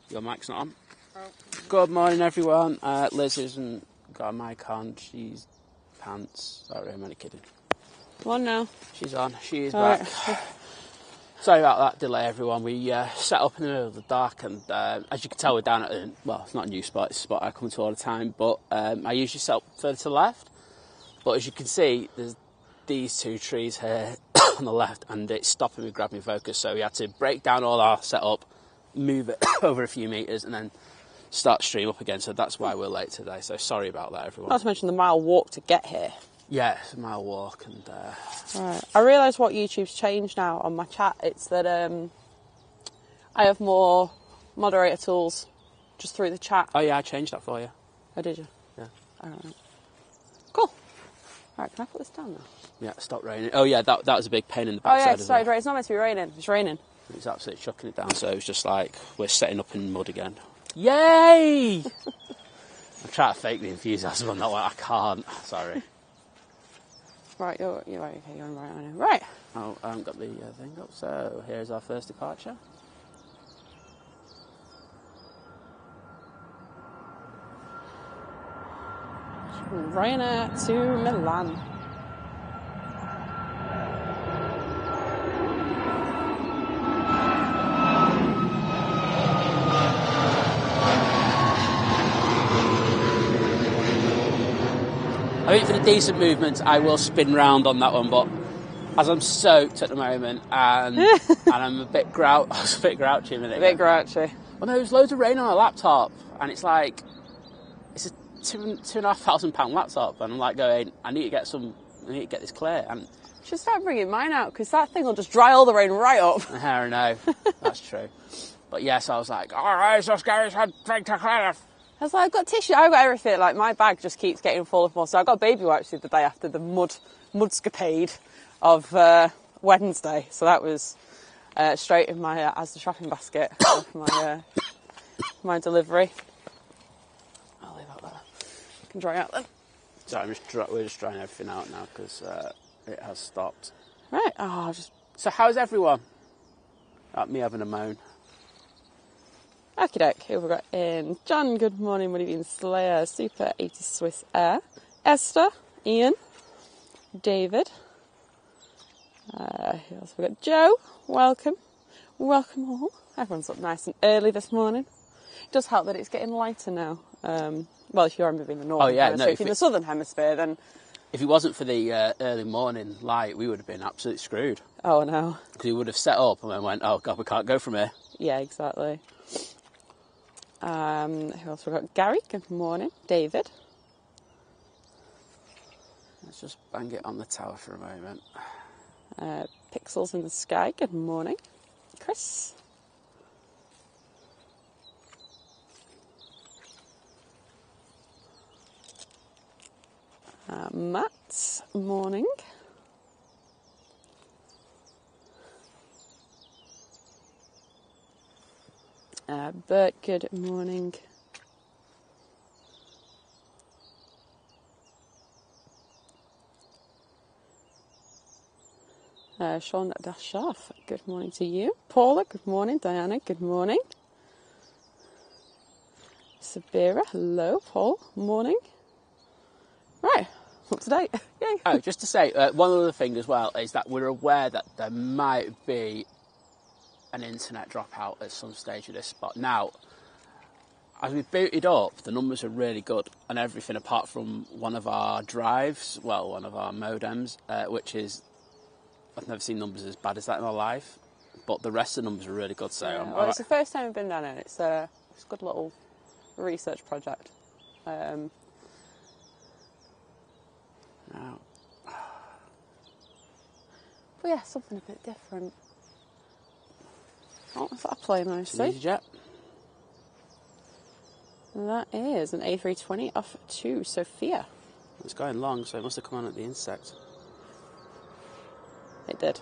Your mic's not on. Oh. Good morning, everyone. Liz hasn't got a mic on. She's pants. Sorry, I'm only kidding. Come on now. She's on. She is All back. Right. Sorry about that delay, everyone. We set up in the middle of the dark, and as you can tell, we're down at well, it's not a new spot. It's a spot I come to all the time, but I usually set up further to the left. But as you can see, there's these two trees here on the left, and it's stopping me, grabbing focus. So we had to break down all our setup, move it over a few metres, and then start stream up again. So that's why we're late today. So sorry about that, everyone. Not to mention the mile walk to get here. Yeah, it's a mile walk, and Right. I realise what YouTube's changed now on my chat. It's that I have more moderator tools just through the chat. oh yeah, I changed that for you. Oh, did you? Yeah. All right. Cool. Right, can I put this down now? Yeah, it stopped raining. Oh yeah, that was a big pain in the Oh backside. yeah, it started raining. It's not meant to be raining. It's raining. It's absolutely chucking it down. So it was just like we're setting up in mud again. Yay! I'm trying to fake the enthusiasm on that one. I can't. Sorry. Right, you're right. Okay, you're right on it. Right. Oh, I haven't got the thing up. So here's our first departure. Ryanair to Milan. I think for the decent movements, I will spin round on that one, but as I'm soaked at the moment and I'm a bit I was a bit grouchy a minute ago. A bit grouchy. Well, no, there's loads of rain on my laptop, and it's like it's a £2,500 laptop, and I'm like going, I need to get this clear. And Should start bringing mine out because that thing will just dry all the rain right up. I don't know, that's true. But yes, I was like, all right, so scary, so drink to clear. I was like, I've got tissue, I've got everything. Like, my bag just keeps getting full of more. So I got baby wipes the other day after the mudscapade of Wednesday. So that was straight in my as the shopping basket of my delivery. I'll leave that there. I can dry out then. So we're just drying everything out now because it has stopped. Right. Oh, So how's everyone? Me having a moan. Okie doke, here we've got in John, good morning, what have you been? Slayer, Super 80 Swiss Air, Esther, Ian, David, who else we got? Joe, welcome all. Everyone's up nice and early this morning. It does help that it's getting lighter now. Well, if you're moving the northern hemisphere, if you're in the southern hemisphere, then... If it wasn't for the early morning light, we would have been absolutely screwed. Oh, no. Because we would have set up and then went, oh God, we can't go from here. Yeah, exactly. Who else we got? Gary, good morning. David. Let's just bang it on the tower for a moment. Pixels in the Sky, good morning. Chris. Matt, morning. Bert, good morning. Sean Dashoff, good morning to you. Paula, good morning. Diana, good morning. Sabira, hello. Paul, morning. Right, up to date. Yay. Oh, just to say, one other thing as well is that we're aware that there might be an internet dropout at some stage of this spot. Now, as we've booted up, the numbers are really good on everything apart from one of our drives, well, one of our modems, which is, I've never seen numbers as bad as that in my life, but the rest of the numbers are really good. So, yeah, well, it's the first time we've been down there. It's a good little research project. Now, but yeah, something a bit different. Oh, is that a plane I see? EasyJet. That is an A320 off to Sofia. It's going long, so it must have come on at the insect. It did.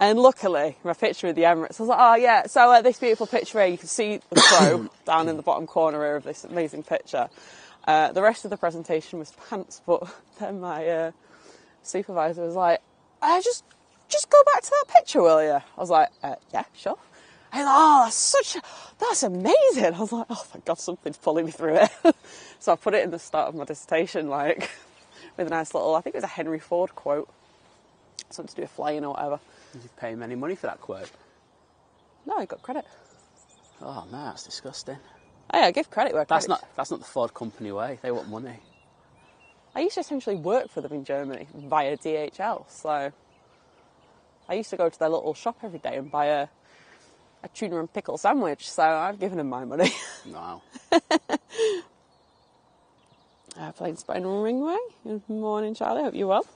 And luckily, my picture with the Emirates, I was like, oh yeah, so this beautiful picture here, you can see the crow down in the bottom corner here of this amazing picture. The rest of the presentation was pants, but then my supervisor was like, just go back to that picture, will you? I was like, yeah, sure. And oh, that's amazing. I was like, oh, thank God, something's pulling me through it. So I put it in the start of my dissertation, like, with a nice little, I think it was a Henry Ford quote. Something to do with flying or whatever. Did you pay him any money for that quote? No, he got credit. Oh, no, that's disgusting. Oh, yeah, give credit where credit. That's not the Ford company way. They want money. I used to essentially work for them in Germany via DHL, so I used to go to their little shop every day and buy a tuna and pickle sandwich, so I've given them my money. Wow. Plane spotting Ringway. Good morning, Charlie. Hope you're well.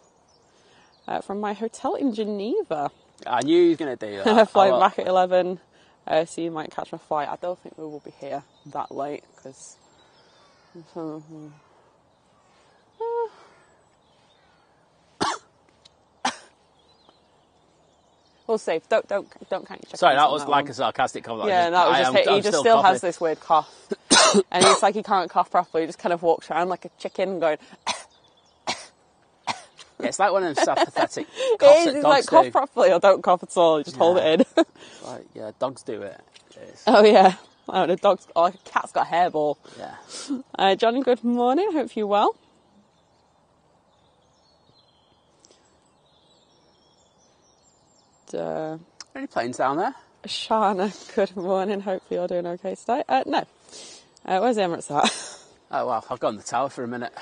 From my hotel in Geneva. I knew you were going to do that. Flying back at 11, so you might catch my flight. I don't think we will be here that late, because... We'll see. Don't count your chickens. Sorry, that was like a sarcastic comment. Yeah, that was just he just still has this weird cough. And it's like he can't cough properly. He just kind of walks around like a chicken going... Yeah, it's like one of them pathetic coughs it is, that it's dogs like, do. cough properly or don't cough at all. You just hold it in. Like, yeah, dogs do it. Oh, yeah. Oh, the dog's... Oh, like a cat's got a hairball. Yeah. Johnny, good morning. Hope you're well. Any planes down there? Shana, good morning. Hopefully you're doing okay today. No. Where's the Emirates at? Oh, well, I've got on the tower for a minute.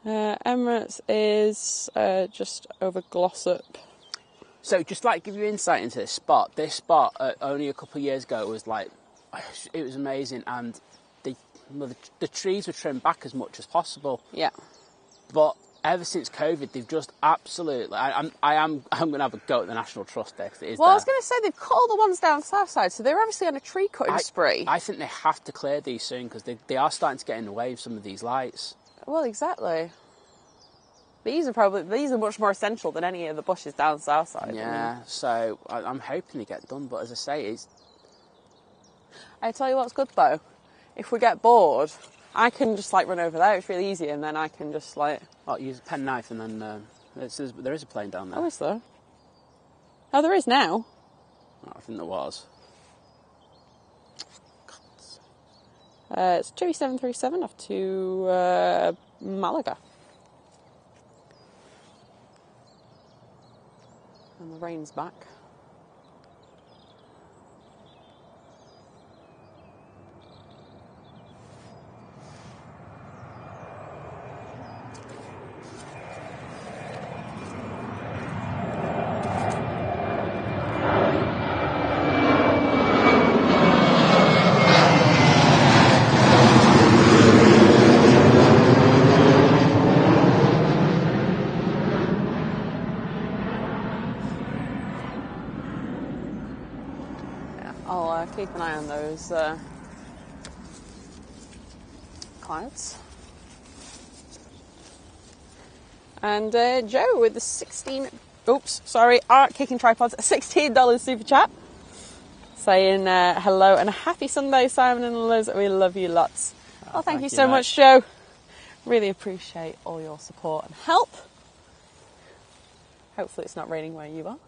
Emirates is just over Glossop. So, just like give you insight into this spot. This spot, only a couple of years ago, was like, it was amazing, and the trees were trimmed back as much as possible. Yeah. But ever since COVID, they've just absolutely... I'm going to have a go at the National Trust there, because it is Well, there. I was going to say, they've cut all the ones down the south side, so they're obviously on a tree cutting spree. I think they have to clear these soon, because they are starting to get in the way of some of these lights. Well, exactly. These are much more essential than any of the bushes down the south side. Yeah, so I'm hoping they get done, but as I say, I tell you what's good though, if we get bored, I can just like run over there, it's really easy, and then I can just like... Oh, use a penknife and then there is a plane down there. Oh, is there? Oh, there is now? Oh, I think there was. It's 2737 off to Malaga. And the rain's back. I'll keep an eye on those clouds. And Joe with the art kicking tripods, $16 super chat, saying hello and a happy Sunday, Simon and Lizz. We love you lots. Oh, thank you so much, Joe. Really appreciate all your support and help. Hopefully it's not raining where you are.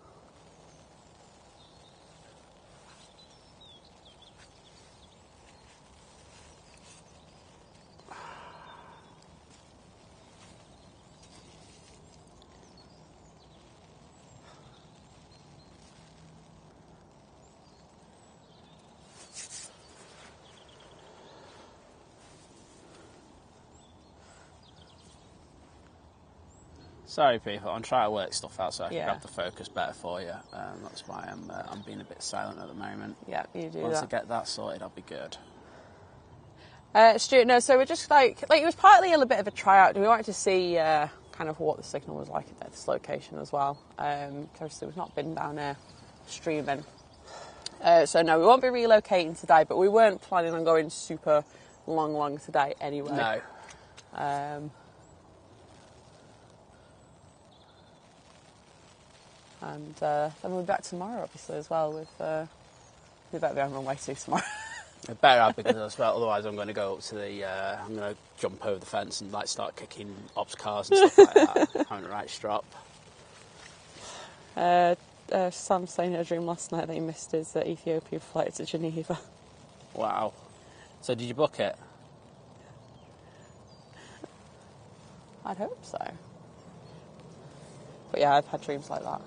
Sorry, people. I'm trying to work stuff out so I can Yeah. grab the focus better for you. That's why I'm being a bit silent at the moment. Yeah, you do Once that. I get that sorted, I'll be good. Stuart, no, so we're just like it was partly a bit of a tryout. We wanted to see kind of what the signal was like at this location as well. Because we've not been down there streaming. So no, we won't be relocating today, but we weren't planning on going super long today anyway. No. And then we'll be back tomorrow, obviously, as well. With we better be on runway 2 tomorrow. It better have, because otherwise I'm going to go up to the. I'm going to jump over the fence and like start kicking ops cars and stuff like that. Having the right strap. Sam saying in a dream last night that he missed his Ethiopian flight to Geneva. Wow. So did you book it? I'd hope so. But yeah, I've had dreams like that.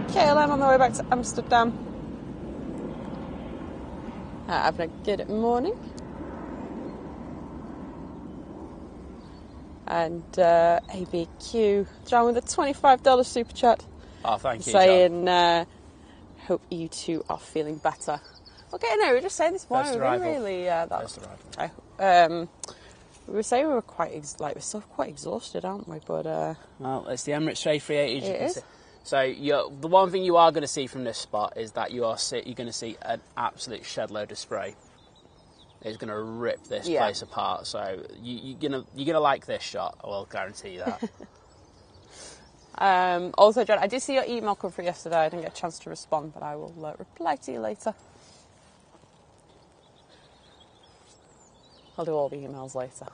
KLM on the way back to Amsterdam. Having a good morning. And ABQ, John with a $25 super chat. Oh, thank you, saying, hope you two are feeling better. Okay, no, we were just saying this morning, we were saying we were quite, we're still quite exhausted, aren't we? But well, it's the Emirates A380. It is. So the one thing you are going to see from this spot is that you're going to see an absolute shed load of spray. It's going to rip this place apart. So you're gonna like this shot. I will guarantee you that. Also, John, I did see your email come through yesterday. I didn't get a chance to respond, but I will reply to you later. I'll do all the emails later.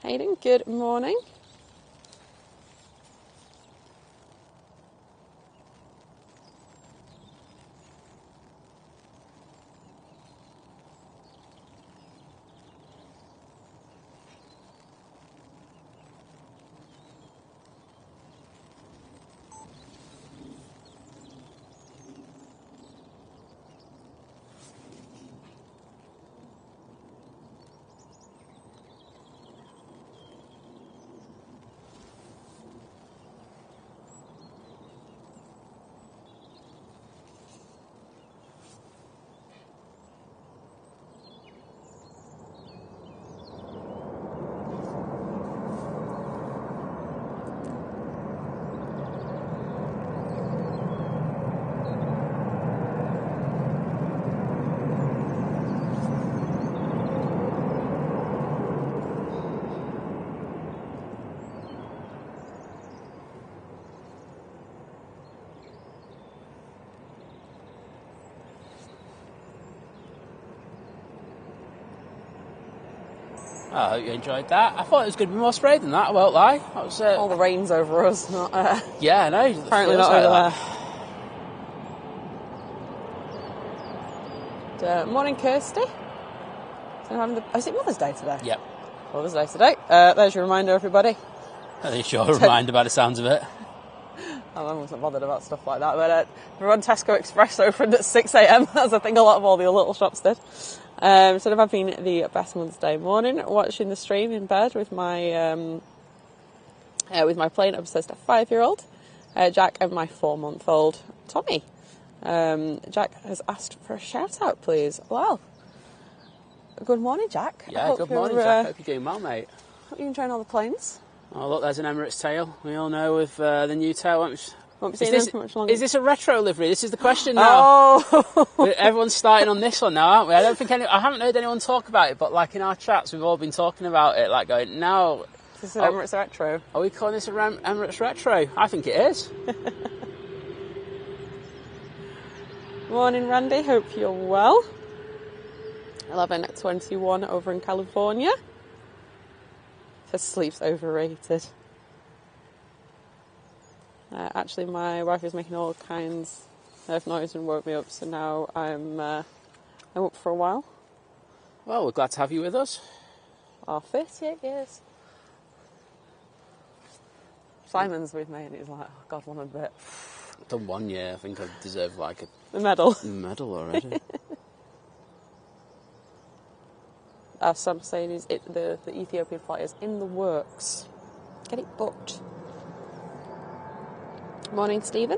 Hayden, good morning. I hope you enjoyed that. I thought it was going to be more spray than that, I won't lie. That was, all the rain's over us, not... yeah, I know. Apparently not over there. Morning, Kirsty. Is it Mother's Day today? Yep. Mother's Day today. There's your reminder, everybody. At least you're reminded by the sounds of it. I wasn't bothered about stuff like that, but we run Tesco Express opened at 6 a.m. As I think a lot of all the little shops did. Instead of having the best Mother's Day morning, watching the stream in bed with my plane obsessed 5-year-old, Jack, and my 4-month-old Tommy. Jack has asked for a shout out, please. Well, good morning, Jack. Yeah, good morning, Jack. Hope you're doing well, mate. Hope you're enjoying all the planes. Oh, look, there's an Emirates tail. We all know with the new tail. Won't be seeing them for much longer. Is this a retro livery? This is the question now. Oh! Everyone's starting on this one now, aren't we? I haven't heard anyone talk about it, but like in our chats, we've all been talking about it, like going, now... Is this an Emirates retro? Are we calling this an Emirates retro? I think it is. Morning, Randy. Hope you're well. 11:21 over in California. Says sleep's overrated. Actually, my wife is making all kinds of noise and woke me up, so now I'm up for a while. Well, we're glad to have you with us. 38 years. Simon's with me, and he's like, oh God, one a bit. I've done 1 year. I think I deserve like a medal. Medal already. Sam saying is the Ethiopian flight is in the works. Get it booked. Morning, Stephen.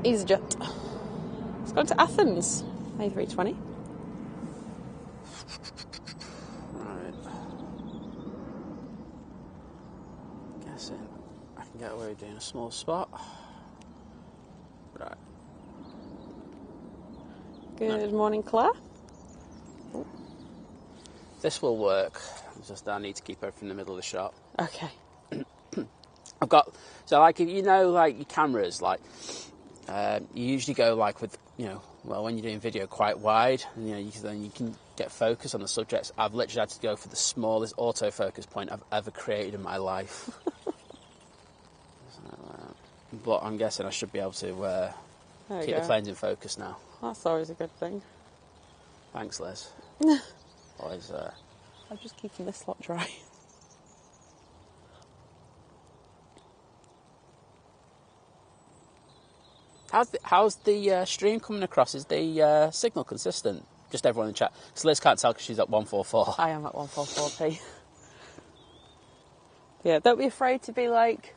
EasyJet. It's going to Athens, A320. Right. Guessing I can get away with doing a small spot. Right. Good morning, Claire. Oh. This will work. It's just I need to keep everything in the middle of the shot. Okay. I've got, so like, if you know, like your cameras, like, you usually go like with, when you're doing video quite wide, and then you can get focus on the subjects. I've literally had to go for the smallest autofocus point I've ever created in my life. But I'm guessing I should be able to keep the planes in focus now. That's always a good thing. Thanks, Liz. Always. I'm just keeping this lot dry. How's the stream coming across? Is the signal consistent? Just everyone in the chat. So Liz can't tell because she's at 144. I am at 144p. Yeah, don't be afraid to be like...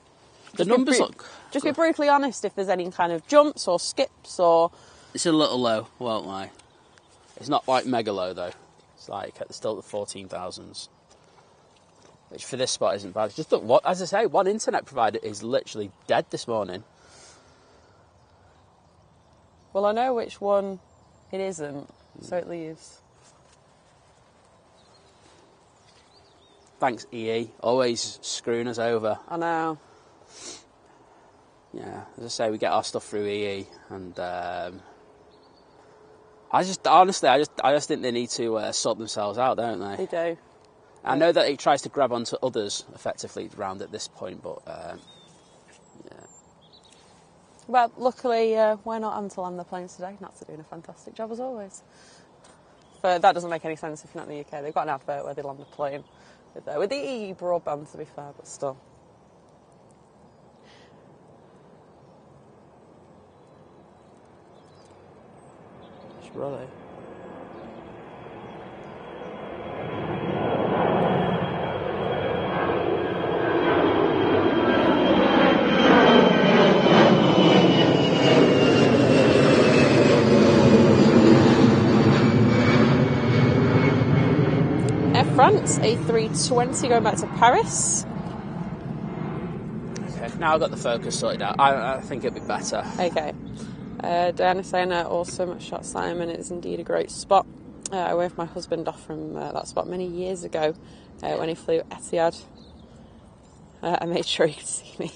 The numbers look... Just be brutally honest if there's any kind of jumps or skips or... It's a little low, won't lie. It's not like mega low though. It's like still at the 14,000s. Which for this spot isn't bad. Just look, as I say, one internet provider is literally dead this morning. Well, I know which one it isn't, so it leaves. Thanks, EE. Always screwing us over. I know. Yeah, as I say, we get our stuff through EE, and I just think they need to sort themselves out, don't they? They do. I know that it tries to grab onto others effectively round at this point, but yeah. Well, luckily, we're not having to land the planes today. Nats are doing a fantastic job as always. But that doesn't make any sense if you're not in the UK. They've got an advert where they land the plane with the EE broadband, to be fair, but still. Really? Air France A320 going back to Paris. Okay, now I've got the focus sorted out. I think it'd be better. Okay. Diana saying awesome shot, Simon. It's indeed a great spot. I waved my husband off from that spot many years ago when he flew Etihad. I made sure he could see me.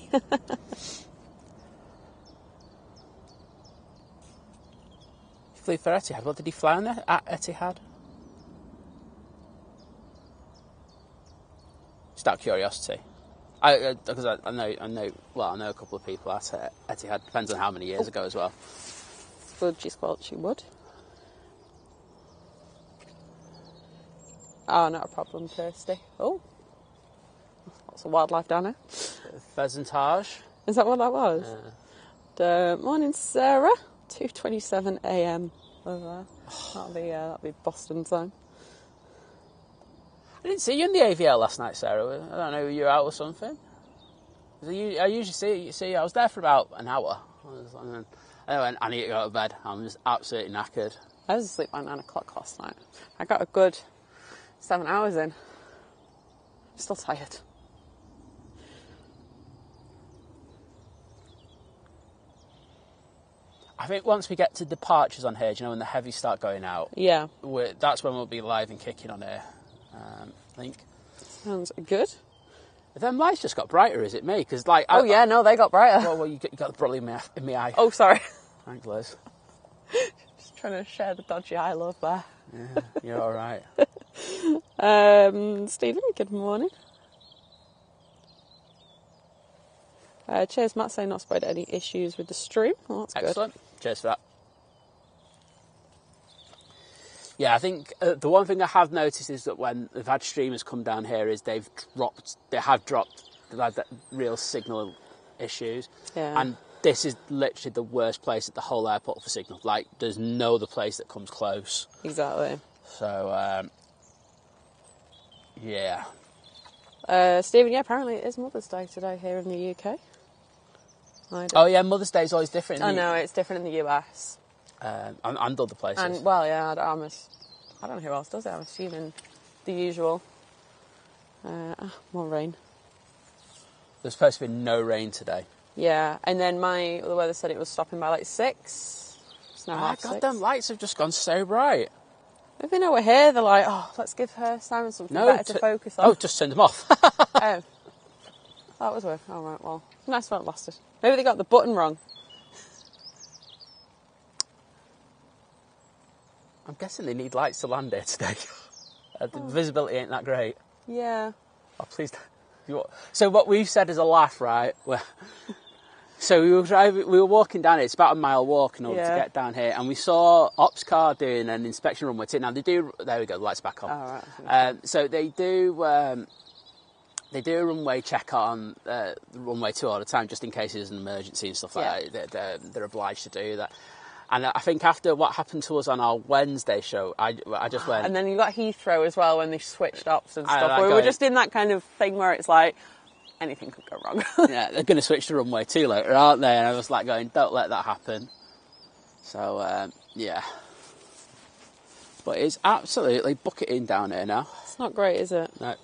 He flew for Etihad. What did he fly on there? At Etihad? Just out of curiosity. Because I know a couple of people at Etihad. Depends on how many years ago as well. Fudgy squelchy wood. Oh, not a problem, Kirsty. Oh, lots of wildlife down there. Pheasantage. Is that what that was? Yeah. Morning, Sarah. 2:27 a.m. over there. That'll be Boston time. I didn't see you in the AVL last night, Sarah. I don't know, you were out or something. I usually see you. I was there for about an hour. And then I need to go to bed. I'm just absolutely knackered. I was asleep by 9 o'clock last night. I got a good 7 hours in. I'm still tired. I think once we get to departures on here, when the heavies start going out, yeah, that's when we'll be live and kicking on here. I think. Sounds good. Them lights just got brighter, is it me? Because they got brighter. Well, you got the brolly in my eye. Oh, sorry. Thanks, Liz. Just trying to share the dodgy eye love there. Yeah, you're all right. Stephen, good morning. Cheers, Matt, saying not spotted any issues with the stream. Well, that's Excellent. Good. Cheers for that. Yeah, I think the one thing I have noticed is that when they've had streamers come down here, is they've had that real signal issues. Yeah. And this is literally the worst place at the whole airport for signal. Like, there's no other place that comes close. Exactly. So, yeah. Stephen, yeah, apparently it is Mother's Day today here in the UK. Oh, yeah, Mother's Day is always different. I know, it's different in the US. And other places. And, well, yeah, I don't know who else does it. I'm assuming the usual. More rain. There's supposed to be no rain today. Yeah, and then the weather said it was stopping by like 6. It's now half 6. Goddamn lights have just gone so bright. If they know we're here, they're like, oh, let's give Simon something better to focus on. Oh, just turned them off. Oh, that was weird. Oh, right, well, nice while it lasted. Maybe they got the button wrong. I'm guessing they need lights to land here today. The visibility ain't that great. Yeah. Oh, please. So what we've said is a laugh, right? So we were walking down here. It's about a mile walk in order to get down here, and we saw Ops car doing an inspection runway 2. Now they do. There we go. The lights back on. Oh, right. So they do a runway check on the runway 2 all the time, just in case there's an emergency and stuff like that. They're obliged to do that. And I think after what happened to us on our Wednesday show, I just went... And then you got Heathrow as well when they switched ops and stuff. We were just in that kind of thing where it's like, anything could go wrong. Yeah, they're going to switch to runway 2 later, aren't they? And I was like going, don't let that happen. So, yeah. But it's absolutely bucketing down here now. It's not great, is it? No.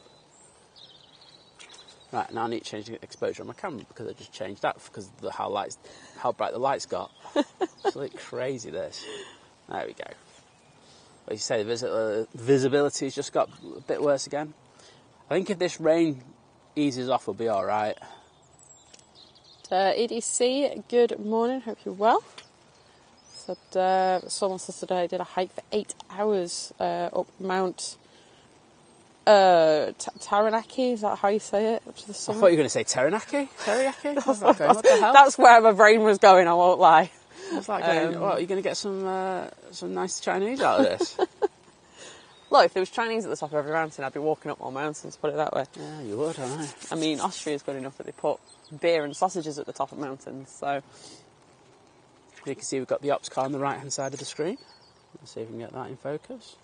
Right, now I need to change the exposure on my camera because I just changed that because of how bright the lights got. It's like crazy, this. There we go. What you say, the visibility's just got a bit worse again. I think if this rain eases off, we'll be all right. EDC, good morning. Hope you're well. Said someone said today I did a hike for 8 hours up Mount Taranaki. Is that how you say it? Up to the summit? I thought you were going to say Taranaki. Teriyaki? What the hell? That's where my brain was going. I won't lie. I was like, are you going to get some nice Chinese out of this? Look, if there was Chinese at the top of every mountain, I'd be walking up more mountains, put it that way. Yeah, you would, I know. I mean, Austria's good enough that they put beer and sausages at the top of mountains, so... You can see we've got the ops car on the right-hand side of the screen. Let's see if we can get that in focus.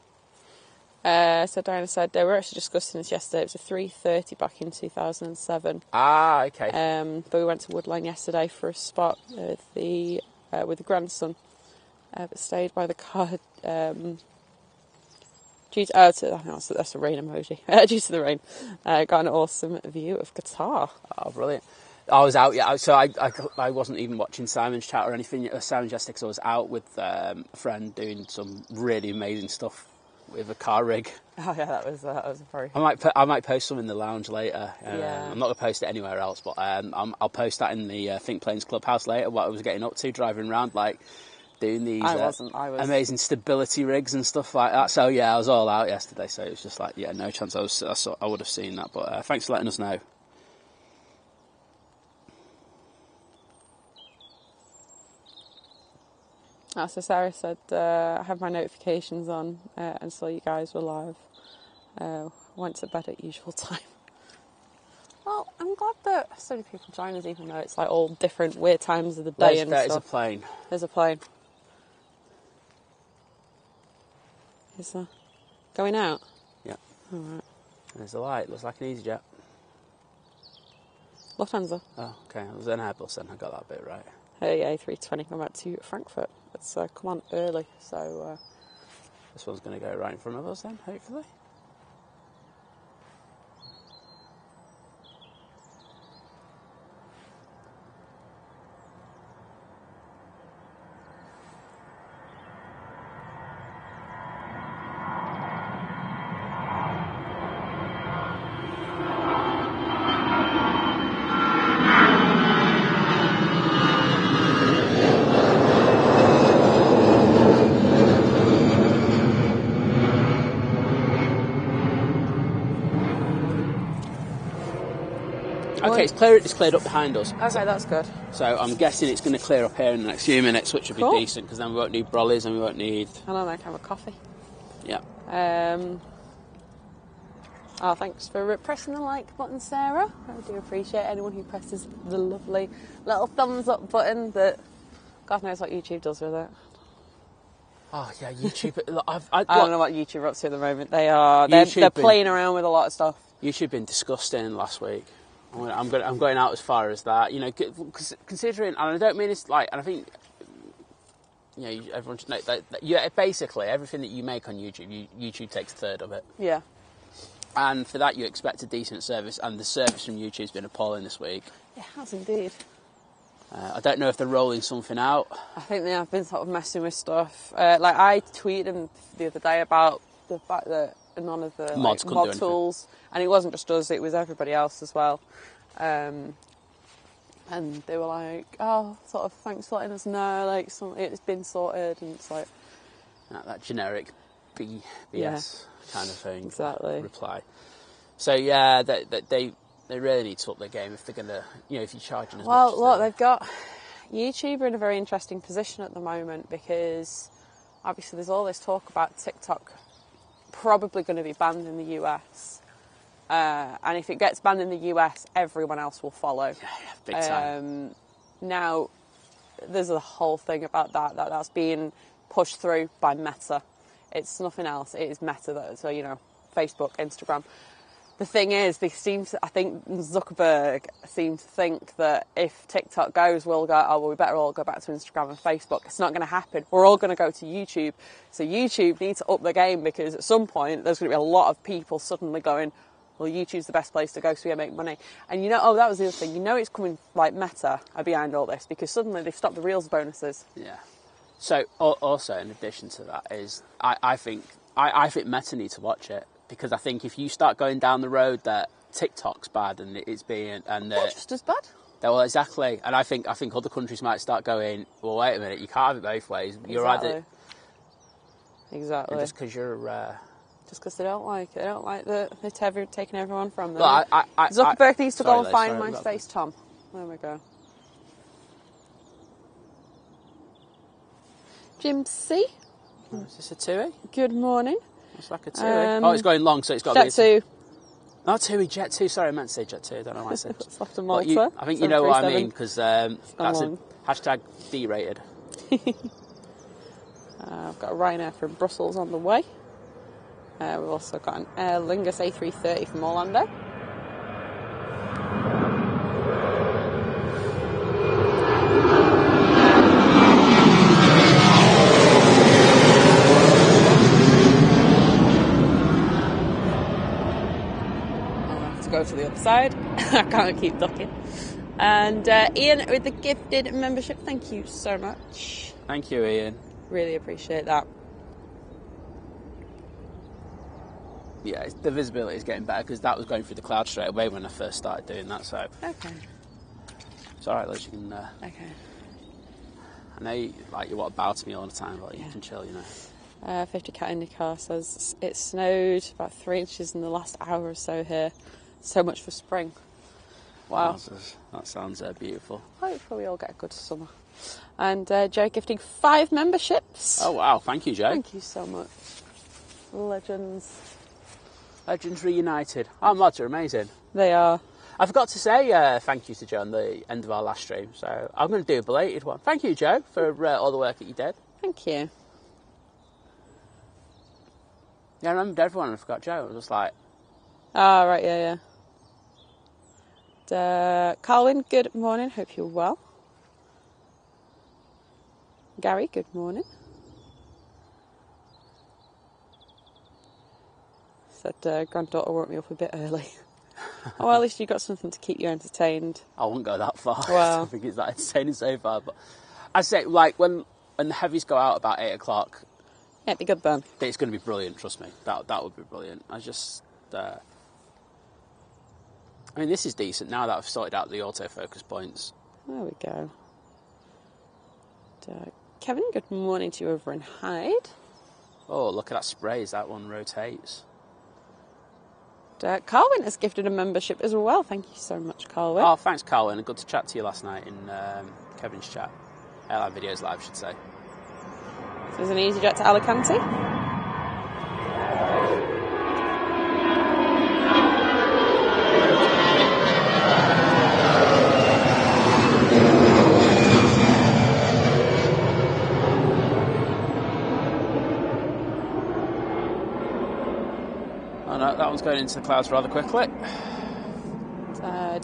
So Diana said, they were actually discussing this yesterday. It was a 3:30 back in 2007. Ah, okay. But we went to Woodline yesterday for a spot with the grandson. But stayed by the car. Due to, that's a rain emoji. Due to the rain, got an awesome view of Qatar. Oh, brilliant. I was out, yeah. So I wasn't even watching Simon's chat or anything. Simon's yesterday, because I was out with a friend doing some really amazing stuff with a car rig. Oh yeah, that was a very... I might post some in the lounge later. Yeah. I'm not going to post it anywhere else, but I'll post that in the Think Planes Clubhouse later, what I was getting up to, driving around, like, doing these amazing stability rigs and stuff like that. So yeah, I was all out yesterday, so it was just like, yeah, no chance I would have seen that, but thanks for letting us know. So Sarah said, I had my notifications on and saw you guys were live. Went to bed at usual time. Well, I'm glad that so many people join us, even though it's like all different weird times of the day and stuff. There's a plane. There's a plane. Is there? Going out? Yeah. All right. There's a light. Looks like an EasyJet. Lufthansa. Oh, okay. It was an Airbus then. I got that bit right. Yeah, A320 come out to Frankfurt. It's come on early, so... This one's going to go right in front of us then, hopefully. Okay, it's cleared up behind us. Okay, that's good. So I'm guessing it's going to clear up here in the next few minutes, which will be decent, because then we won't need brollies and we won't need... And then I can have a coffee. Yeah. Oh, thanks for pressing the like button, Sarah. I do appreciate anyone who presses the lovely little thumbs up button that God knows what YouTube does with it. Oh, yeah, YouTube... I don't know what YouTube are up to at the moment. They're playing around with a lot of stuff. YouTube been disgusting last week. I'm going out as far as that. You know, considering... And I don't mean it's like... And I think... You know, everyone should know that basically everything that you make on YouTube, YouTube takes a third of it. Yeah. And for that, you expect a decent service, and the service from YouTube's been appalling this week. It has indeed. I don't know if they're rolling something out. I think they have been sort of messing with stuff. Like I tweeted them the other day about the fact that none of the mod tools, and it wasn't just us; it was everybody else as well. And they were like, "Oh, sort of, thanks for letting us know. Like, it's been sorted," and it's like that generic BS kind of thing. Exactly. Reply. So yeah, they really need to up their game if they're gonna, you know, if you're charging as much. Well, look, they've got YouTube are in a very interesting position at the moment because obviously there's all this talk about TikTok probably going to be banned in the US. And if it gets banned in the US, everyone else will follow. Yeah, big time. Now, there's a whole thing about that's being pushed through by Meta. It's nothing else. It is Meta, so, you know, Facebook, Instagram. The thing is, I think Zuckerberg seems to think that if TikTok goes, we'll go, oh, well, we better all go back to Instagram and Facebook. It's not going to happen. We're all going to go to YouTube. So YouTube needs to up the game because at some point there's going to be a lot of people suddenly going, well, YouTube's the best place to go so we make money. And you know, that was the other thing. You know it's coming, like Meta are behind all this because suddenly they've stopped the Reels bonuses. Yeah. So also, in addition to that, is I think Meta need to watch it. Because I think if you start going down the road that TikTok's bad and it's being... and they're just as bad. Well, exactly. And I think other countries might start going, well, wait a minute, you can't have it both ways. You're either... Exactly. And just because you're... Just because they don't like it. They don't like that they're taking everyone from them. Well, Zuckerberg needs to go and find my face, Tom. There we go. Jim C. Is this a TUI? Good morning. It's like a TUI. It's going long, so it's got to be... Jet 2. No, TUI, Jet 2. Sorry, I meant to say Jet 2. I don't know why I said... It's left a Malta. I think you know what I mean, because that's a hashtag D-rated. I've got a Ryanair from Brussels on the way. We've also got an Lingus A380 from Orlando. Go to the other side. I can't keep ducking. And Ian with the gifted membership, thank you so much. Thank you, Ian. Really appreciate that. Yeah, the visibility is getting better because that was going through the cloud straight away when I first started doing that. So okay, it's all right, Liz. You can. Okay. I know you want to bow to me all the time, but you can chill, you know. 50 Cat in the car says it snowed about 3 inches in the last hour or so here. So much for spring. Wow. That sounds beautiful. Hopefully we all get a good summer. And Joe gifting 5 memberships. Oh, wow. Thank you, Joe. Thank you so much. Legends. Legends reunited. Oh, mods are amazing. They are. I forgot to say thank you to Joe on the end of our last stream, so I'm going to do a belated one. Thank you, Joe, for all the work that you did. Thank you. Yeah, I remembered everyone and I forgot Joe. I was just like... Oh, right, yeah. Colin, good morning. Hope you're well. Gary, good morning. Said granddaughter woke me up a bit early. Oh, well, at least you got something to keep you entertained. I wouldn't go that far. Wow. I think it's that entertaining so far. But I'd say, like, when the heavies go out about 8 o'clock... Yeah, it'd be good then. It's going to be brilliant, trust me. That would be brilliant. I just... I mean, this is decent now that I've sorted out the autofocus points. There we go. Kevin, good morning to you over in Hyde. Oh, look at that sprays. That one rotates. Carwin has gifted a membership as well. Thank you so much, Carwin. Oh, thanks, Colin. Good to chat to you last night in Kevin's chat. Airline Videos Live, I should say. So there's an EasyJet to Alicante. Oh no, that one's going into the clouds rather quickly.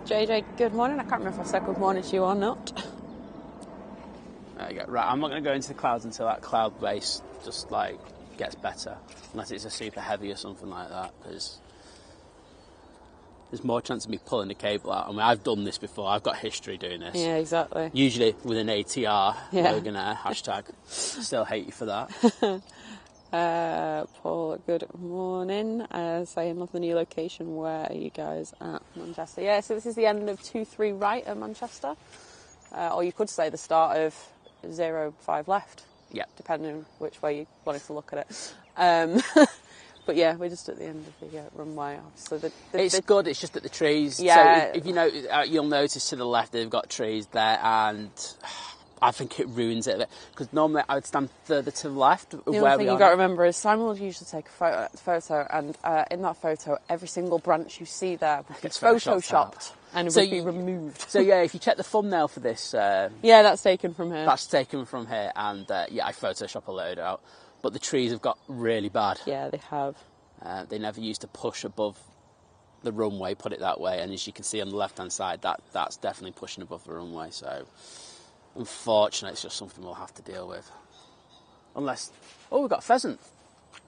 JJ, good morning. I can't remember if I said good morning to you or not. There you go. Right, I'm not going to go into the clouds until that cloud base just like gets better, unless it's a super heavy or something like that, because there's more chance of me pulling the cable out. I mean, I've done this before. I've got history doing this. Yeah, exactly. Usually with an ATR. Yeah. Logan hashtag. Still hate you for that. Paul, good morning. Saying love the new location. Where are you guys at? Manchester. Yeah, so this is the end of 2-3 right at Manchester. Or you could say the start of 0-5 left. Yeah. Depending which way you wanted to look at it. But yeah, we're just at the end of the runway. Obviously, It's good, it's just that the trees... Yeah. So if you know, you'll notice to the left they've got trees there, and I think it ruins it a bit. Because normally I would stand further to the left of The where only we thing are. you've got to remember is Simon will usually take a photo, and in that photo, every single branch you see there would be Gets photoshopped photoshopped and it So would be you- removed. So yeah, if you check the thumbnail for this... Yeah, that's taken from here. That's taken from here, and yeah, I Photoshop a load out. But the trees have got really bad. Yeah, they have. They never used to push above the runway, put it that way. And as you can see on the left-hand side, that's definitely pushing above the runway. So, unfortunately, it's just something we'll have to deal with. Unless... Oh, we've got a pheasant.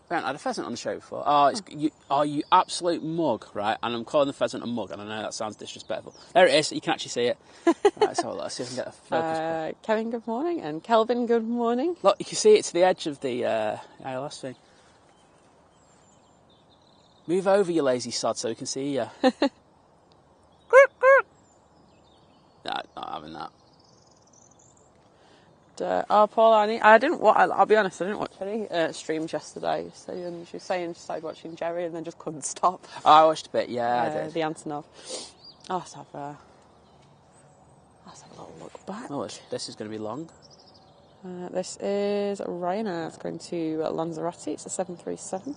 We haven't had a pheasant on the show before. Oh, you absolute mug, right? And I'm calling the pheasant a mug, and I know that sounds disrespectful. There it is. You can actually see it. Right, so let's see if I can get a focus. Kevin, good morning, and Kelvin, good morning. Look, you can see it to the edge of the ILS thing. Move over, you lazy sod, so we can see you. No, not having that. Paul, I'll be honest, I didn't watch any streams yesterday. So she was saying she started watching Jerry and then just couldn't stop. Oh, I watched a bit, yeah, I did. The Antonov. Let's have a little look back. Oh, this is going to be long. This is Ryanair. It's going to Lanzarote. It's a 737.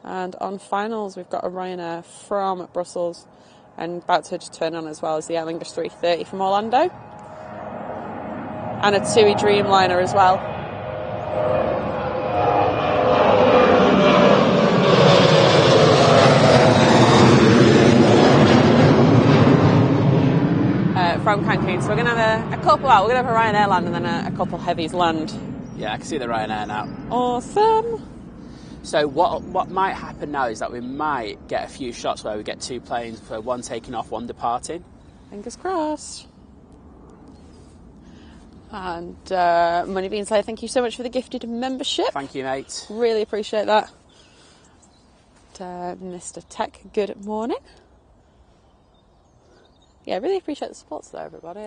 And on finals, we've got a Ryanair from Brussels and about to turn on as well as the Lingus 330 from Orlando. And a TUI Dreamliner as well. From Cancun. So we're going to have a couple out. We're going to have a Ryanair land and then a couple heavies land. Yeah, I can see the Ryanair now. Awesome. So what might happen now is that we might get a few shots where we get two planes, so one taking off, one departing. Fingers crossed. And Money Bean say thank you so much for the gifted membership. Thank you, mate. Really appreciate that. Mr. Tech, good morning. Yeah, really appreciate the support today, everybody.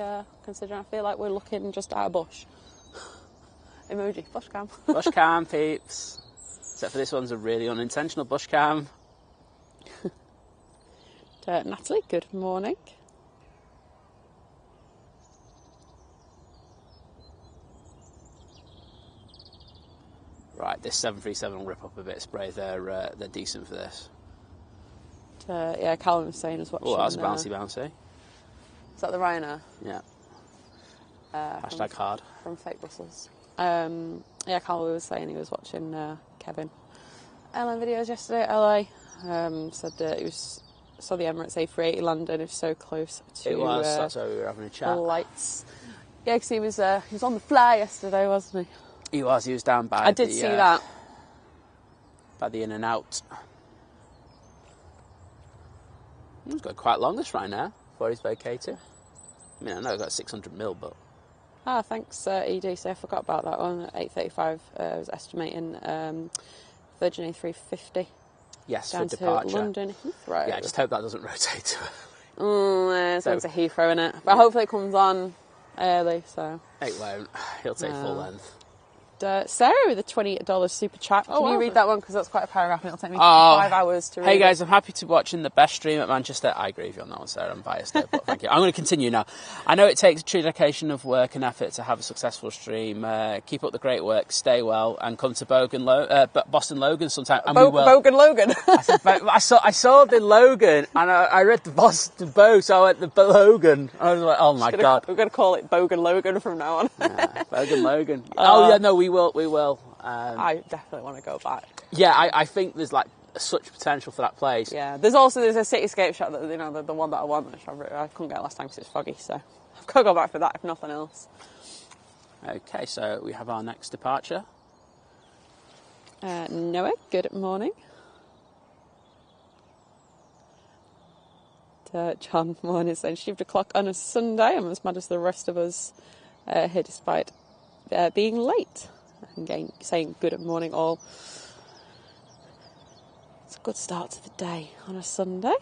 Considering I feel like we're looking just at a bush. Emoji, bush cam. Bush cam, peeps. Except for this one's a really unintentional bush cam. Natalie, good morning. Right, this 737 will rip up a bit of spray. They're decent for this. Yeah, Callum was saying as watching. Oh, that's bouncy. Is that the Ryanair? Yeah. Hashtag hard. From Fake Brussels. Yeah, Callum was saying he was watching Kevin airline videos yesterday at LA. Said that he saw the Emirates A380 London. It was so close to. It was. That's why we were having a chat. The lights. Yeah, because he was on the fly yesterday, wasn't he? He was down by I did see that. By the in and out. He's got quite long this right now before he's vacated. I mean, I know I've got 600 mil, but... Thanks, ED. So I forgot about that one. 835 was estimating Virgin A350. Yes, down for departure. To London Heathrow. Yeah, just hope that doesn't rotate too early. It's going to Heathrow, innit? But hopefully it comes on early, so... It won't. He'll take full length. Sarah with a $20 super chat. Can you read that one? Because that's quite a paragraph and it'll take me 5 hours to read. Hey guys, I'm happy to be watching the best stream at Manchester. I agree with you on that one, Sarah. I'm biased there, but thank you. I'm going to continue now. I know it takes a true dedication of work and effort to have a successful stream. Keep up the great work, stay well, and come to Boston Logan sometime. And we will. Bogan Logan. I saw the Logan and I read the Boston Bow, so I went the Logan. I was like, oh my God. We're going to call it Bogan Logan from now on. Yeah, Bogan Logan. Oh yeah, no, we will. I definitely want to go back. Yeah, I think there's like such potential for that place. Yeah, there's a cityscape shot that, you know, the one that I want, which I couldn't get last time because it's foggy, so I've got to go back for that if nothing else. Okay, so we have our next departure. Noah, good morning. John Morning saying shift o'clock on a Sunday. I'm as mad as the rest of us here despite being late. And saying good morning all. It's a good start to the day on a Sunday.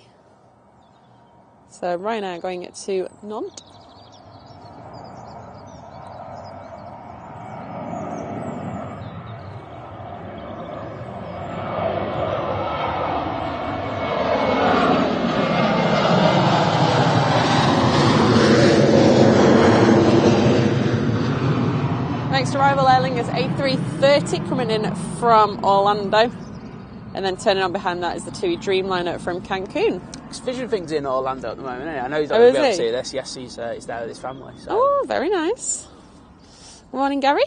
So right now going to Nantes. Next arrival, Aer Lingus A380 coming in from Orlando, and then turning on behind that is the TUI Dreamliner from Cancun. Vision Thing's in Orlando at the moment, isn't he? I know he's not going to be able to see this. Yes, he's there with his family. So. Oh, very nice. Good morning, Gary.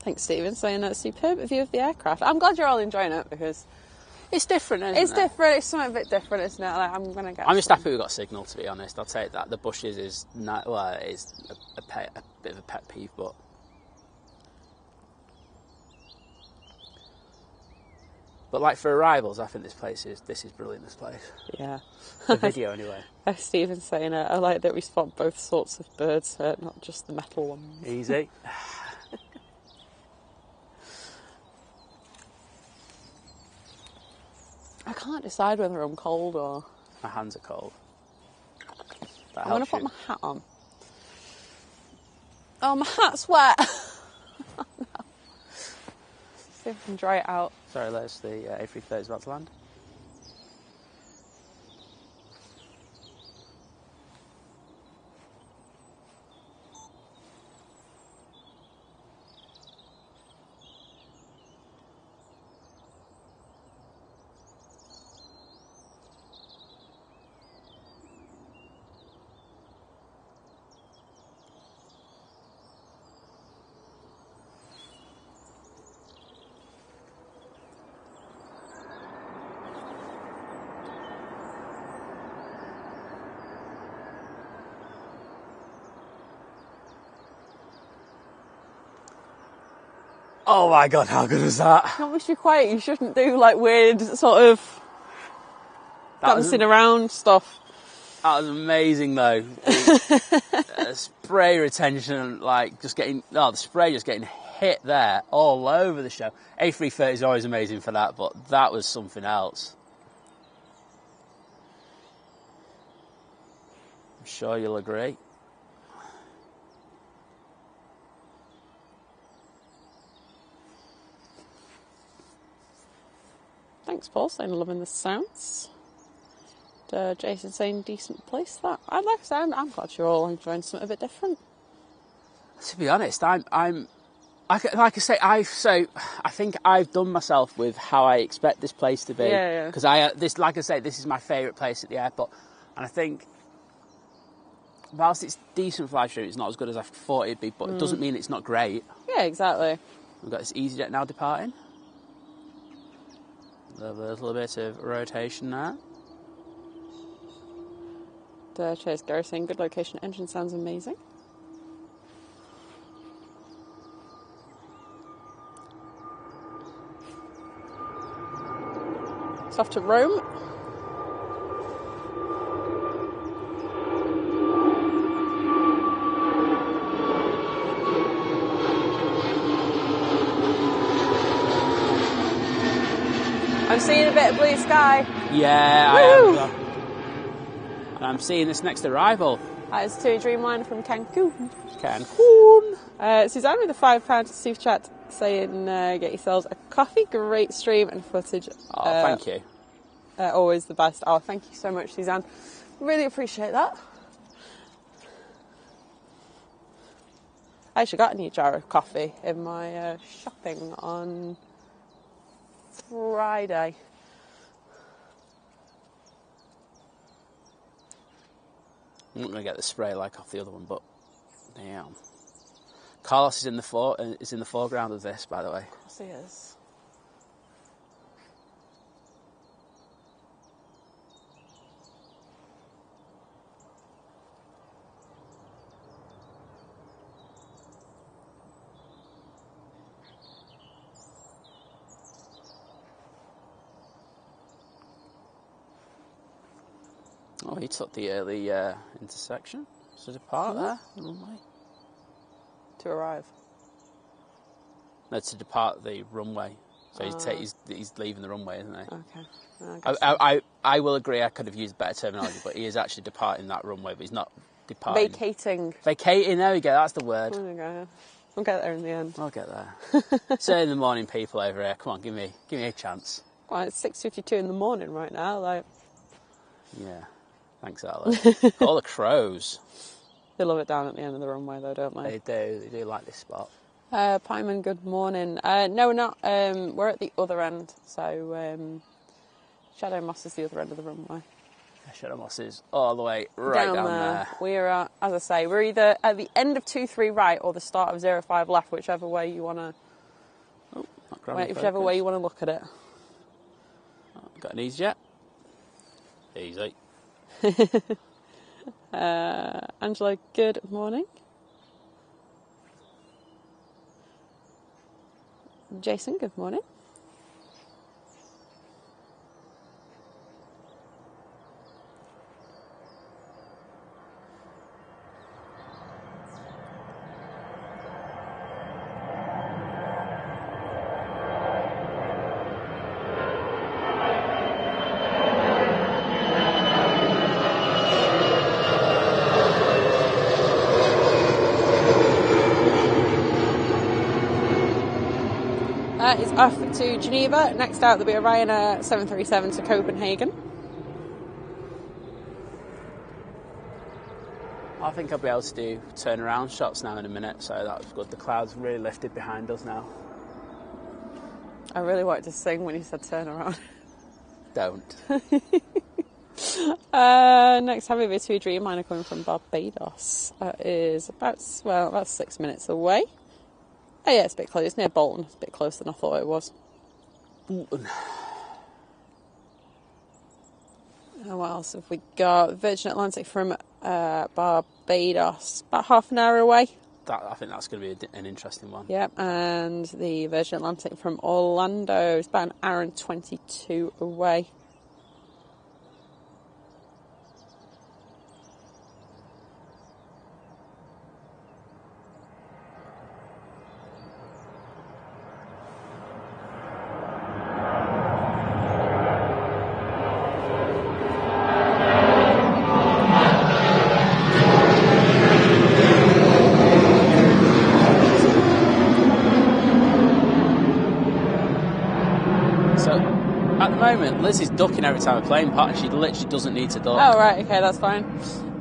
Thanks, Stephen, saying a superb view of the aircraft. I'm glad you're all enjoying it because it's different, isn't it? It's different. It's something a bit different, isn't it? Like, I'm just happy we've got signal, to be honest. I'll take that. The bushes is not, well, it is a bit of a pet peeve, but like for arrivals, I think this is brilliant. This place, yeah. The video anyway. Stephen's saying I like that we spot both sorts of birds, not just the metal ones. Easy. I can't decide whether I'm cold or... My hands are cold. I'm going to put my hat on. Oh, my hat's wet. Oh, no. See if I can dry it out. Sorry, Les, the A330 is about to land. Oh my God, how good was that? Not much too quiet. You shouldn't do like weird sort of dancing around stuff. That was amazing though. Spray retention, like the spray just getting hit there all over the show. A330 is always amazing for that, but that was something else. I'm sure you'll agree. Thanks, Paul, saying loving the sounds. Jason saying decent place that. I'd like to say I'm glad you're all enjoying something a bit different. To be honest, I think I've done myself with how I expect this place to be. Yeah. Because this is my favourite place at the airport, and I think whilst it's decent for live stream, it's not as good as I thought it'd be. But it doesn't mean it's not great. Yeah, exactly. We've got this EasyJet now departing. A little bit of rotation there. Chase Gary saying good location, engine sounds amazing. It's off to Rome. I'm seeing a bit of blue sky. Yeah, Woo! I am. And I'm seeing this next arrival. It's to a Dreamliner from Cancun. Cancun. Suzanne with a £5 super chat saying, get yourselves a coffee, great stream and footage. Oh, thank you. Always the best. Oh, thank you so much, Suzanne. Really appreciate that. I actually got a new jar of coffee in my shopping on Friday. I'm not going to get the spray like off the other one, but damn. Carlos is in the foreground of this, by the way. Of course he is. Oh, he took the early intersection to depart there. Runway. To arrive. No, to depart the runway. So he's leaving the runway, isn't he? Okay. I will agree I could have used better terminology, but he is actually departing that runway, but he's not departing. Vacating. Vacating, there we go, that's the word. There we go. We'll get there in the end. I'll get there. So in the morning, people over here, come on, give me a chance. Well, it's 6:52 in the morning right now. Like, yeah, thanks, Ali. All the crows. they love it down at the end of the runway, though, don't they? They do like this spot. Pyman, good morning. No, we're not. We're at the other end, so Shadow Moss is the other end of the runway. Shadow Moss is all the way right down there. We're, as I say, we're either at the end of 23 right or the start of 05 left, whichever way you want to. Oh, whichever way you want to look at it. Got an easy jet? Easy. Angela, good morning. Jason, good morning. It's off to Geneva. Next out, there'll be a Ryanair 737 to Copenhagen. I think I'll be able to do turnaround shots now in a minute, so that was good. The clouds really lifted behind us now. I really wanted to sing when you said turn around. Don't. Next, have a V2 Dreamliner coming from Barbados. That is about 6 minutes away. Oh yeah, it's a bit close. It's near Bolton. It's a bit closer than I thought it was. Bolton. Oh, what else have we got? Virgin Atlantic from Barbados. About half an hour away. I think that's going to be an interesting one. Yep, and the Virgin Atlantic from Orlando is about an hour and 22 away. Liz is ducking every time a plane parts. She literally doesn't need to duck. Oh, right, okay, that's fine.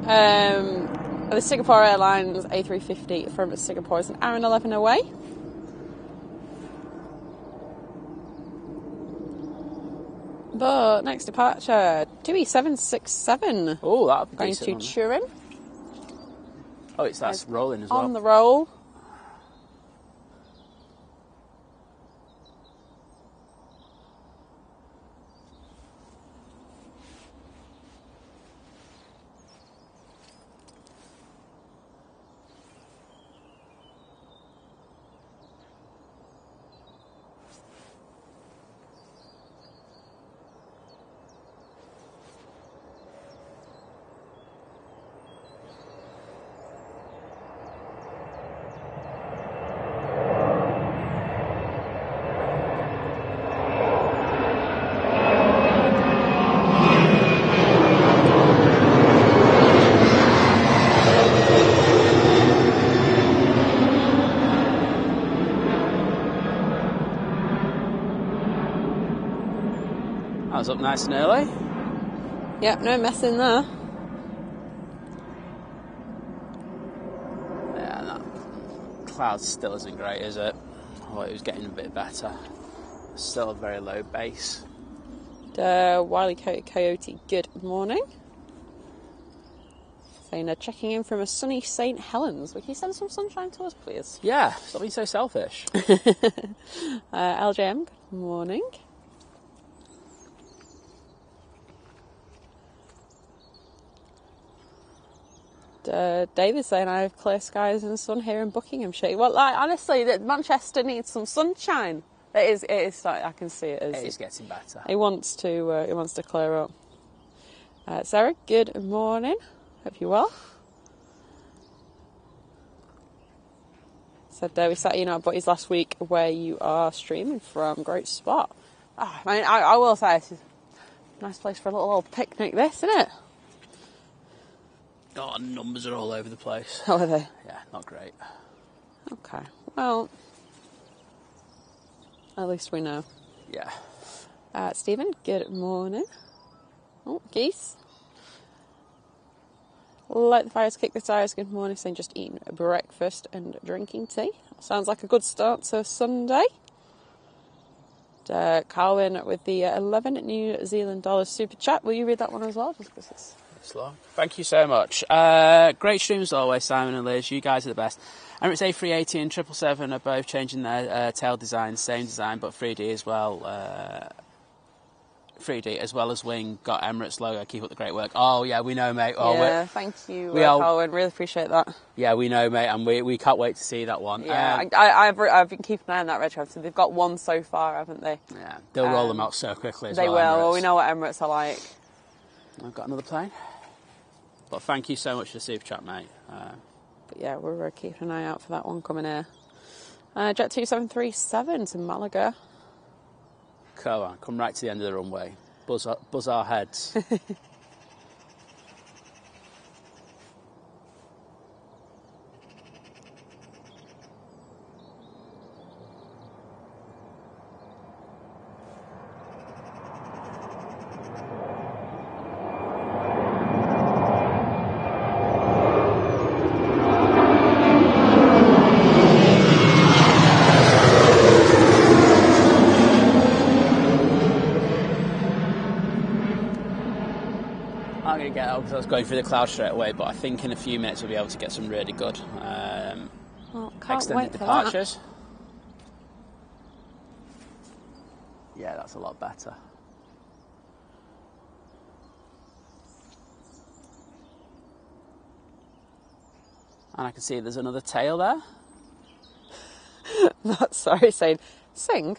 The Singapore Airlines A380 from Singapore is an hour and 11 away. But next departure, TUI 767. Oh, that'll be going decent. to Turin. Oh, that's rolling as well. On the roll. I was up nice and early. Yep, no messing there. Yeah, that cloud still isn't great, is it? Oh, it was getting a bit better. Still a very low base. Wiley Coyote, good morning. Saying checking in from a sunny St Helens. Will you send some sunshine to us, please? Yeah, stop being so selfish. LJM, good morning. David's saying I have clear skies and sun here in Buckinghamshire. Well, honestly, Manchester needs some sunshine. It is. I can see it. It is getting better. He wants to clear up. Sarah, good morning. Hope you're well. Said we sat at Buddies last week where you are streaming from. Great spot. Oh, I will say it's a nice place for a little picnic. This, isn't it? Oh, numbers are all over the place. How are they? Yeah, not great. Okay. Well, at least we know. Yeah. Stephen, good morning. Oh, geese. Light the fires, kick the tires. Good morning. Saying just eating breakfast and drinking tea. Sounds like a good start to Sunday. Carwin with the 11 New Zealand dollars super chat. Will you read that one as well? Just because it's long. Thank you so much. Great streams as always, Simon and Lizz. You guys are the best. Emirates A380 and 777 are both changing their tail design, same design, but 3D as well. 3D as well as wing got Emirates logo. Keep up the great work. Oh yeah, we know, mate. Oh, yeah, thank you, Colin. Really appreciate that. Yeah, we know, mate, and we can't wait to see that one. Yeah, I've been keeping an eye on that retro. So they've got one so far, haven't they? Yeah, they'll roll them out so quickly. As they well, will. Emirates. Well, we know what Emirates are like. I've got another plane. But thank you so much for the super chat, mate. But yeah, we're keeping an eye out for that one coming here. Jet 2737 to Malaga. Come on, come right to the end of the runway. Buzz our heads. I was going through the cloud straight away, but I think in a few minutes we'll be able to get some really good extended departures. Yeah, that's a lot better. And I can see there's another tail there. That's sorry, saying, sing,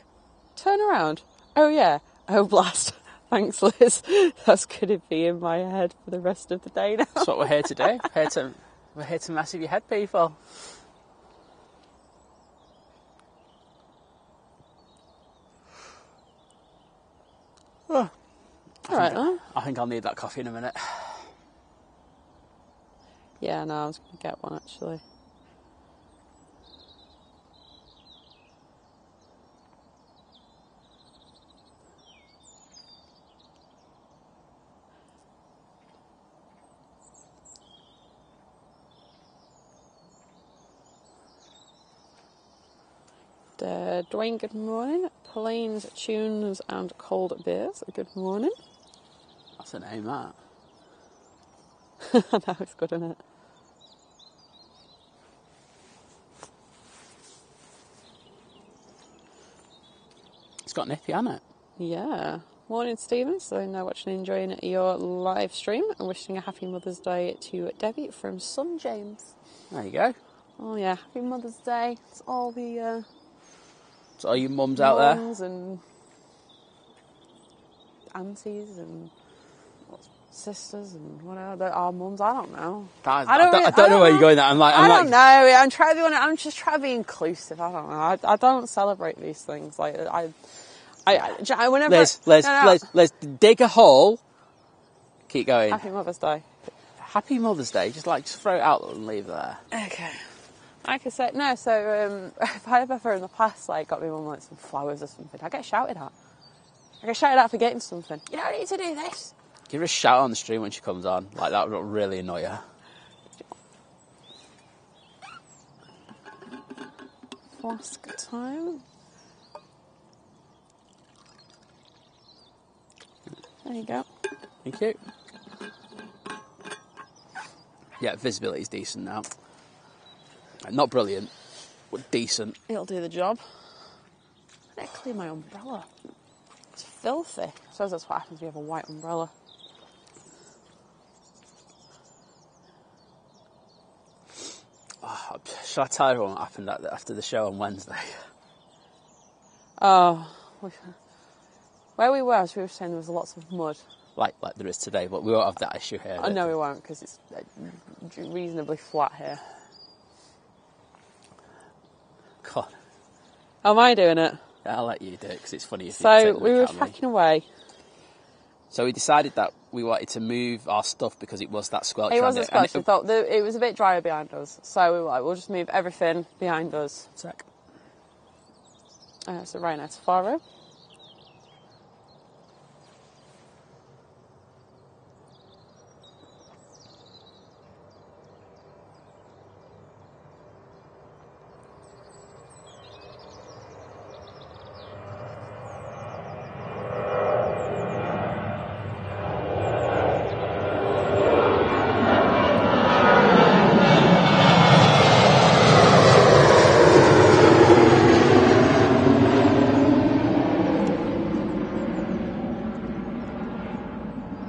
turn around. Oh yeah, oh blast. Thanks, Liz. That's going to be in my head for the rest of the day now. That's what we're here to do. We're here to mess with your head, people. Oh. I think I'll need that coffee in a minute. Yeah, no, I was going to get one actually. Dwayne, good morning. Planes, tunes and cold beers, good morning. That's a name, that. I know, it's good, isn't it? It's got nippy, hasn't it? Yeah. Morning, Stephen. So now watching and enjoying your live stream and wishing a happy Mother's Day to Debbie from Son James. There you go. Oh yeah, happy Mother's Day. It's all the it's all you mums out there. Mums and aunties and sisters and whatever. Our mums, I don't know. I don't know where you're going. That I don't know. I'm just trying to be inclusive. I don't know. I don't celebrate these things. Like whenever Let's dig a hole. Keep going. Happy Mother's Day. Happy Mother's Day. Just throw it out and leave it there. Okay. Like I said, no. So if I ever in the past got me mum some flowers or something, I get shouted at. I get shouted at for getting something. You don't need to do this. Give her a shout on the stream when she comes on. Like, that would really annoy her. Flask time. There you go. Thank you. Yeah, visibility's decent now. Not brilliant, but decent. It'll do the job. I didn't clean my umbrella. It's filthy. I suppose that's what happens when you have a white umbrella. Oh, shall I tell everyone what happened after the show on Wednesday? Oh, where we were, we were saying there was lots of mud. Like there is today, but we won't have that issue here. Oh, no, we won't, because it's reasonably flat here. God. How am I doing it? I'll let you do it, because it's funny if you So take the we were camera. packing away. So we decided that we wanted to move our stuff because it was that squelch. It was a squelch. We thought it was a bit drier behind us. So we were like, we'll just move everything behind us. Sec. So right now to Faro.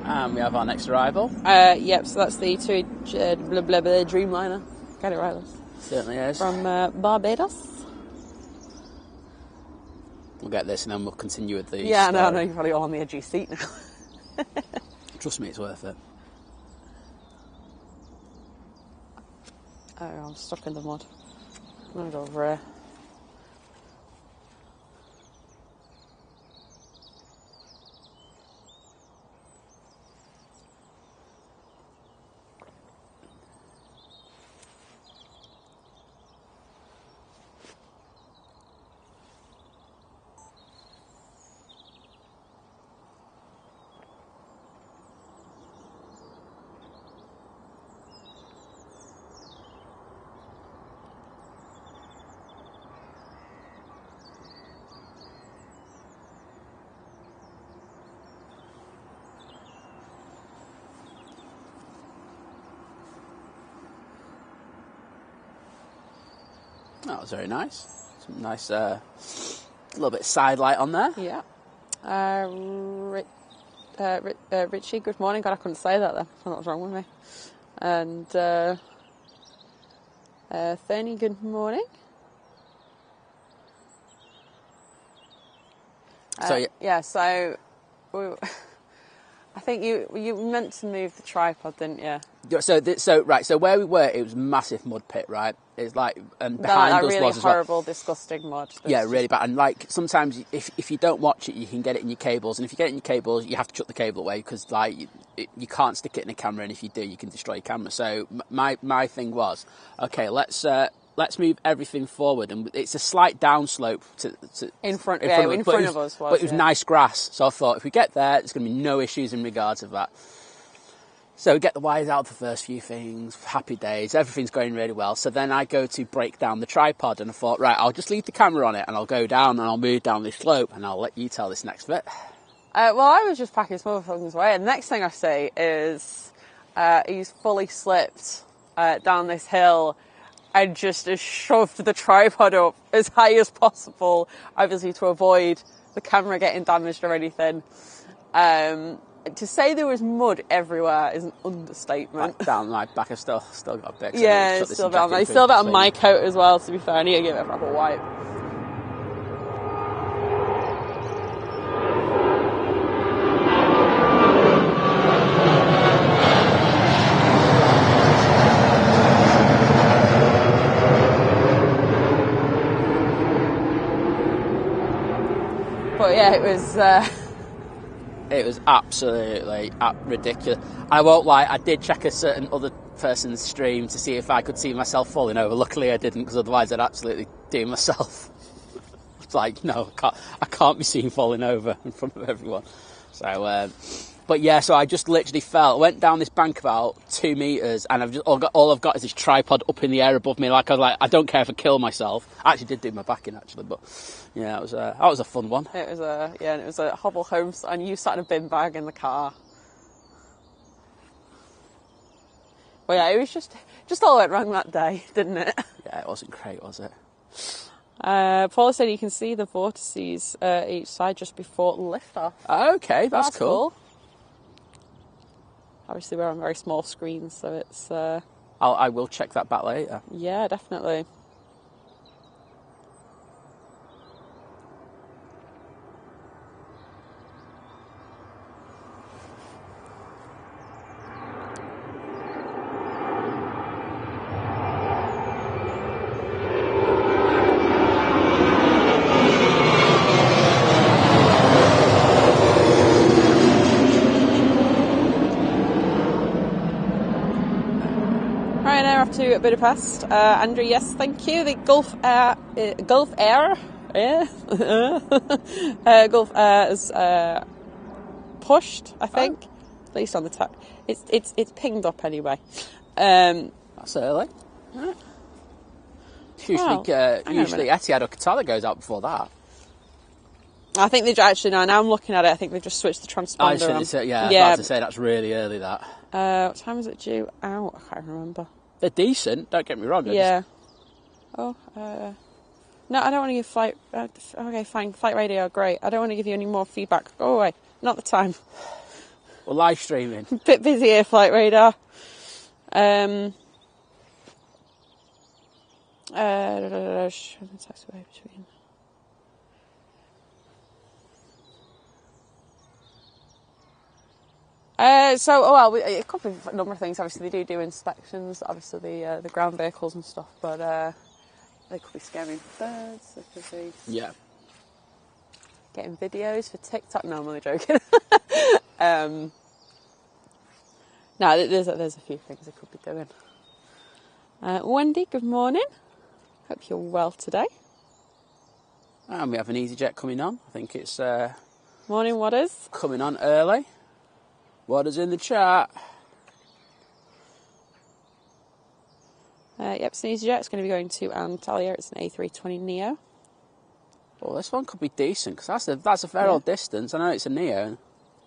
And we have our next arrival. Yep, so that's the Dreamliner. Get it right, Liz. Certainly is. From Barbados. We'll get this and then we'll continue with the Yeah, story. no, you're probably all on the edge of your seat now. Trust me, it's worth it. Oh, I'm stuck in the mud. I'm going to go over here. That was very nice. Some nice, little bit of side light on there. Yeah. Richie, good morning. God, I couldn't say that then. I don't know what's wrong with me. And Fernie, good morning. So So I think you meant to move the tripod, didn't you? So where we were, it was a massive mud pit, right? It's like, and behind us really was as well. horrible, disgusting mud. Yeah, really bad. And like sometimes, if you don't watch it, you can get it in your cables, and if you get it in your cables, you have to chuck the cable away because like you can't stick it in a camera, and if you do, you can destroy your camera. So my thing was, okay, let's move everything forward, and it's a slight downslope to in front of us. But it was nice grass, so I thought if we get there, there's going to be no issues in regards of that. So we get the wires out the first few things, happy days, everything's going really well. So then I go to break down the tripod, and I thought, right, I'll just leave the camera on it, and I'll go down, and I'll move down this slope, and I'll let you tell this next bit. Well, I was just packing some other things away, and the next thing I see is he's fully slipped down this hill and just has shoved the tripod up as high as possible, obviously to avoid the camera getting damaged or anything. To say there was mud everywhere is an understatement. Like down my back, I've still got a bit. Yeah, it's still down. It's still down on my coat as well, to be fair. I need to give it a proper wipe. But yeah, it was absolutely ridiculous. I won't lie, I did check a certain other person's stream to see if I could see myself falling over. Luckily I didn't, because otherwise I'd absolutely do myself. like, no, I can't be seen falling over in front of everyone. So, but yeah, so I just literally fell. I went down this bank about 2 metres, and all I've got is this tripod up in the air above me. Like, I don't care if I kill myself. I actually did do my back in, actually, but yeah, that was a fun one. It was and it was a hobble home, and you sat in a bin bag in the car. Well, yeah, it was just all went wrong that day, didn't it? Yeah, it wasn't great, was it? Paula said you can see the vortices each side just before liftoff. Okay, that's cool. Obviously, we're on very small screens, so it's... I will check that back later. Yeah, definitely. To Budapest. Andrew, yes, thank you. The Gulf Air, yeah. Gulf Air is pushed, I think, at least on the tap. It's pinged up anyway. That's early. Usually Etihad or Qatar that goes out before that. I think they actually now I'm looking at it. I think they've just switched the transponder on. I was about to say that's really early. That. What time is it due out? I can't remember. They're decent, don't get me wrong. Yeah. No, I don't want to give flight... okay, fine, flight radio, great. I don't want to give you any more feedback. Go away. Not the time. We're live streaming. Bit busy here, flight radar. It could be a number of things. Obviously, they do inspections. Obviously, the ground vehicles and stuff. But they could be scaring birds. They could be getting videos for TikTok. No, I'm only joking. No, there's a few things they could be doing. Wendy, good morning. Hope you're well today. And we have an EasyJet coming on. I think it's morning. What is coming on early? What is in the chat? Yep, it's an EasyJet. It's going to be going to Antalya. It's an A320 Neo. Well, this one could be decent because that's a fair old distance. I know it's a Neo.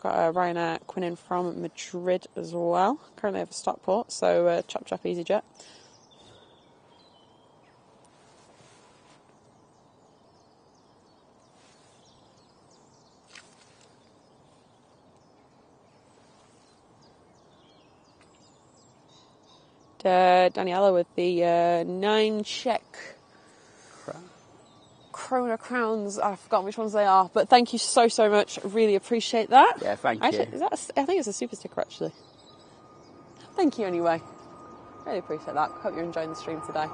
Got a Ryanair Quinnin from Madrid as well. Currently have a Stockport, so chop EasyJet. Daniela with the 9 Czech Krona crowns. I've forgotten which ones they are, but thank you so much. Really appreciate that. Yeah, thank you. I think it's a super sticker actually. Thank you anyway. Really appreciate that. Hope you're enjoying the stream today.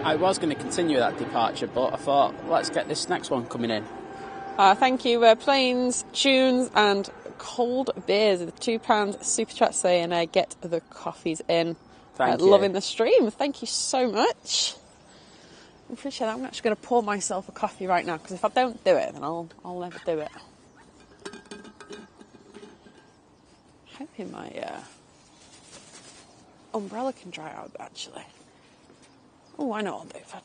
I was going to continue that departure, but I thought, let's get this next one coming in. Thank you. Planes, tunes and cold beers with £2 super chat saying get the coffees in. Thank you. Loving the stream. Thank you so much. I appreciate that. I'm actually going to pour myself a coffee right now because if I don't do it, then I'll never do it. Hoping my umbrella can dry out actually. Oh, I know what I'll do. If I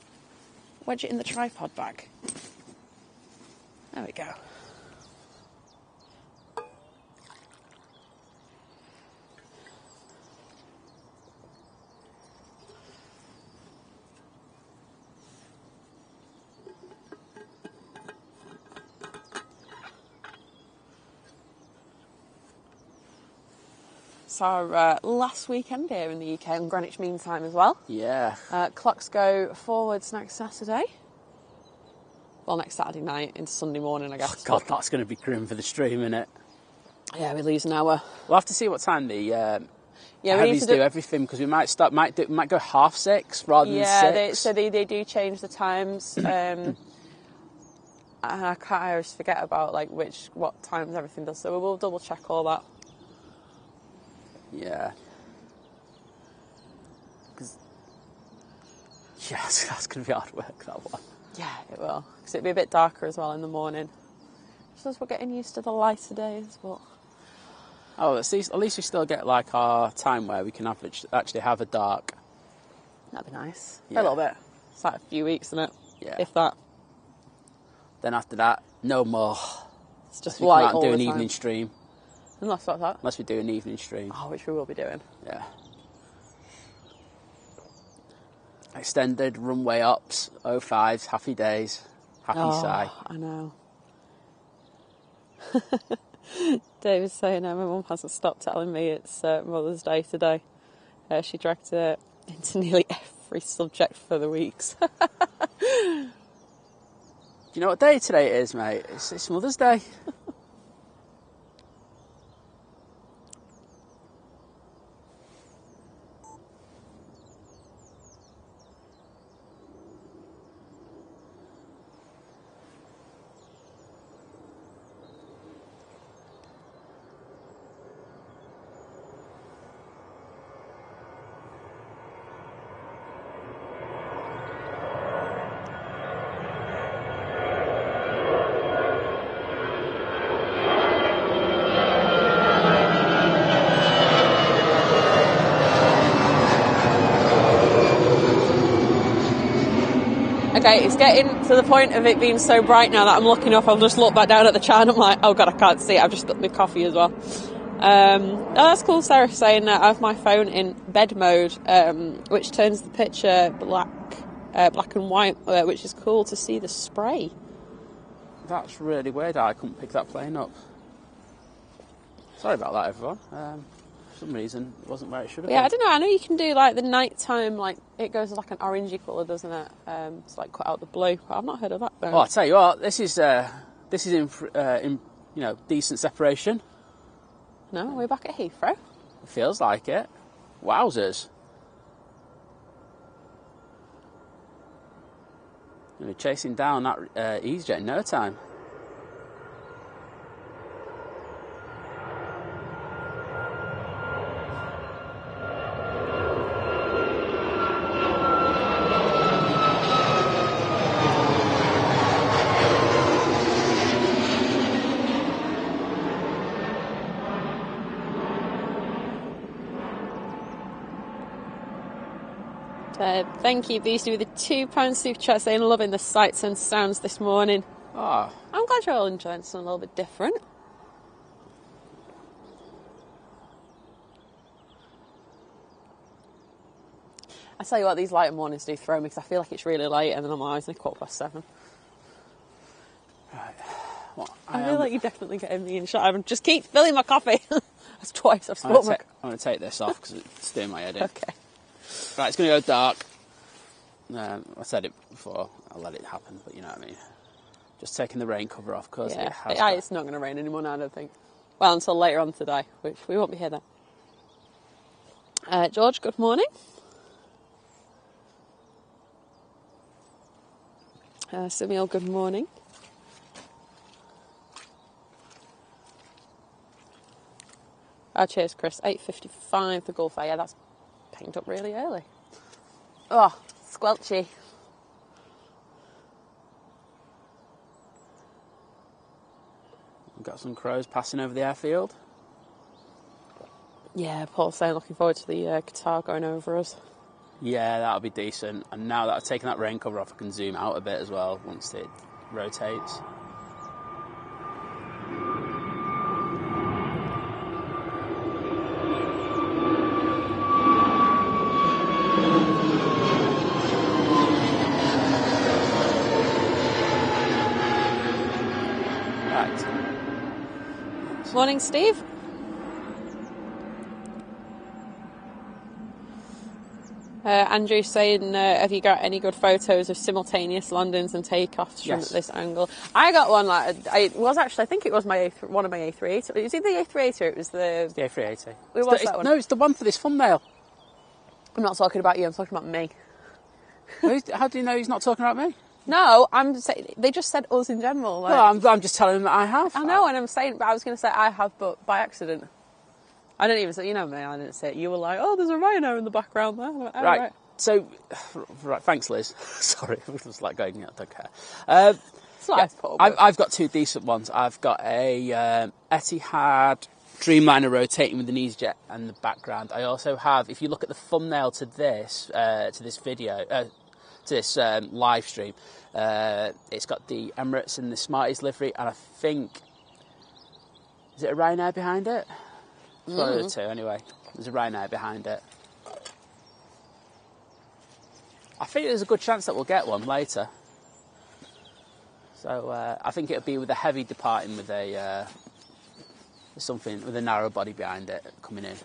wedge it in the tripod bag. There we go. It's our last weekend here in the UK on Greenwich Mean Time as well. Yeah. Clocks go forwards next Saturday. Well, next Saturday night into Sunday morning, I guess. Oh, God, that's going to be grim for the stream, isn't it? Yeah, we lose an hour. We'll have to see what time the Yeah, we heavies need to do everything because we might go 6:30 rather than 6. They do change the times. And I always forget about like what times everything does. So we'll double check all that. Yeah. Yeah, that's going to be hard work, that one. Yeah, it will. Because it'll be a bit darker as well in the morning. Just as we're getting used to the lighter days, but... Oh, at least we still get like our time where we can actually have a dark. That'd be nice. Yeah. A little bit. It's like a few weeks, isn't it? Yeah. If that. Then after that, no more. It's just light light all do the an time. evening stream. Unless what's that? Unless we do an evening stream. Oh, which we will be doing. Yeah. Extended runway ups, 05s, happy days, happy sigh. I know. Dave was saying my mum hasn't stopped telling me it's Mother's Day today. She dragged it into nearly every subject for the weeks. Do you know what day today it is, mate? It's Mother's Day. Okay, it's getting to the point of it being so bright now that I'm looking up. I'll just look back down at the chat and I'm like, oh God, I can't see it. I've just got my coffee as well. Oh, that's cool. Sarah saying that I have my phone in bed mode, which turns the picture black and white, which is cool to see the spray. That's really weird. I couldn't pick that plane up. Sorry about that, everyone. For some reason, it wasn't where it should have been. Yeah, I don't know. I know you can do like the nighttime, like it goes like an orangey colour, doesn't it? To like cut out the blue. But I've not heard of that though. Oh, I'll tell you what. This is in decent separation. No, we're back at Heathrow. It feels like it. Wowzers. We're chasing down that EasyJet in no time. Thank you, Beastie, with the £2 super chat saying loving the sights and sounds this morning. Oh. I'm glad you're all enjoying something a little bit different. I tell you what, these lighter mornings do throw me because I feel like it's really late and then I'm always in 7:15. Right. Well, I feel like you're definitely getting me in shot. I just keep filling my coffee. That's twice I've spilled my... I'm going to take this off because it's doing my head in. Okay. Right, it's going to go dark. I said it before, I'll let it happen, but you know what I mean. Just taking the rain cover off because it's not going to rain anymore now, I don't think. Well, until later on today, which we won't be here then. George, good morning. Samuel, good morning. Cheers, Chris. 8:55 the Gulf Air. Yeah, that's pinged up really early. Oh, squelchy. We've got some crows passing over the airfield. Yeah, Paul's saying looking forward to the Qatar going over us. Yeah, that'll be decent. And now that I've taken that rain cover off, I can zoom out a bit as well once it rotates. Morning, Steve. Andrew's saying, have you got any good photos of simultaneous landings and takeoffs from this angle? I got one, I think it was one of my A380. It was either the A380 or it was the A380. That one? No, it's the one for this thumbnail. I'm not talking about you, I'm talking about me. How do you know he's not talking about me? No, I'm just saying, they just said us in general. Like, well, I'm just telling him that I have. I know, and I'm saying, but I was going to say I have, but by accident. I didn't even say, you know me, I didn't say it. You were like, oh, there's a rhino in the background there. Like, oh, right. So, thanks, Liz. Sorry, I was like going, I don't care. It's nice, I've got two decent ones. I've got a Etihad Dreamliner rotating with an EasyJet in the background. I also have, if you look at the thumbnail to this video, to this live stream, it's got the Emirates and the Smarties livery, and I think, is it a Ryanair behind it? It's one of the two, anyway. There's a Ryanair behind it. I think there's a good chance that we'll get one later. So I think it'll be with a heavy departing with a with a narrow body behind it coming in.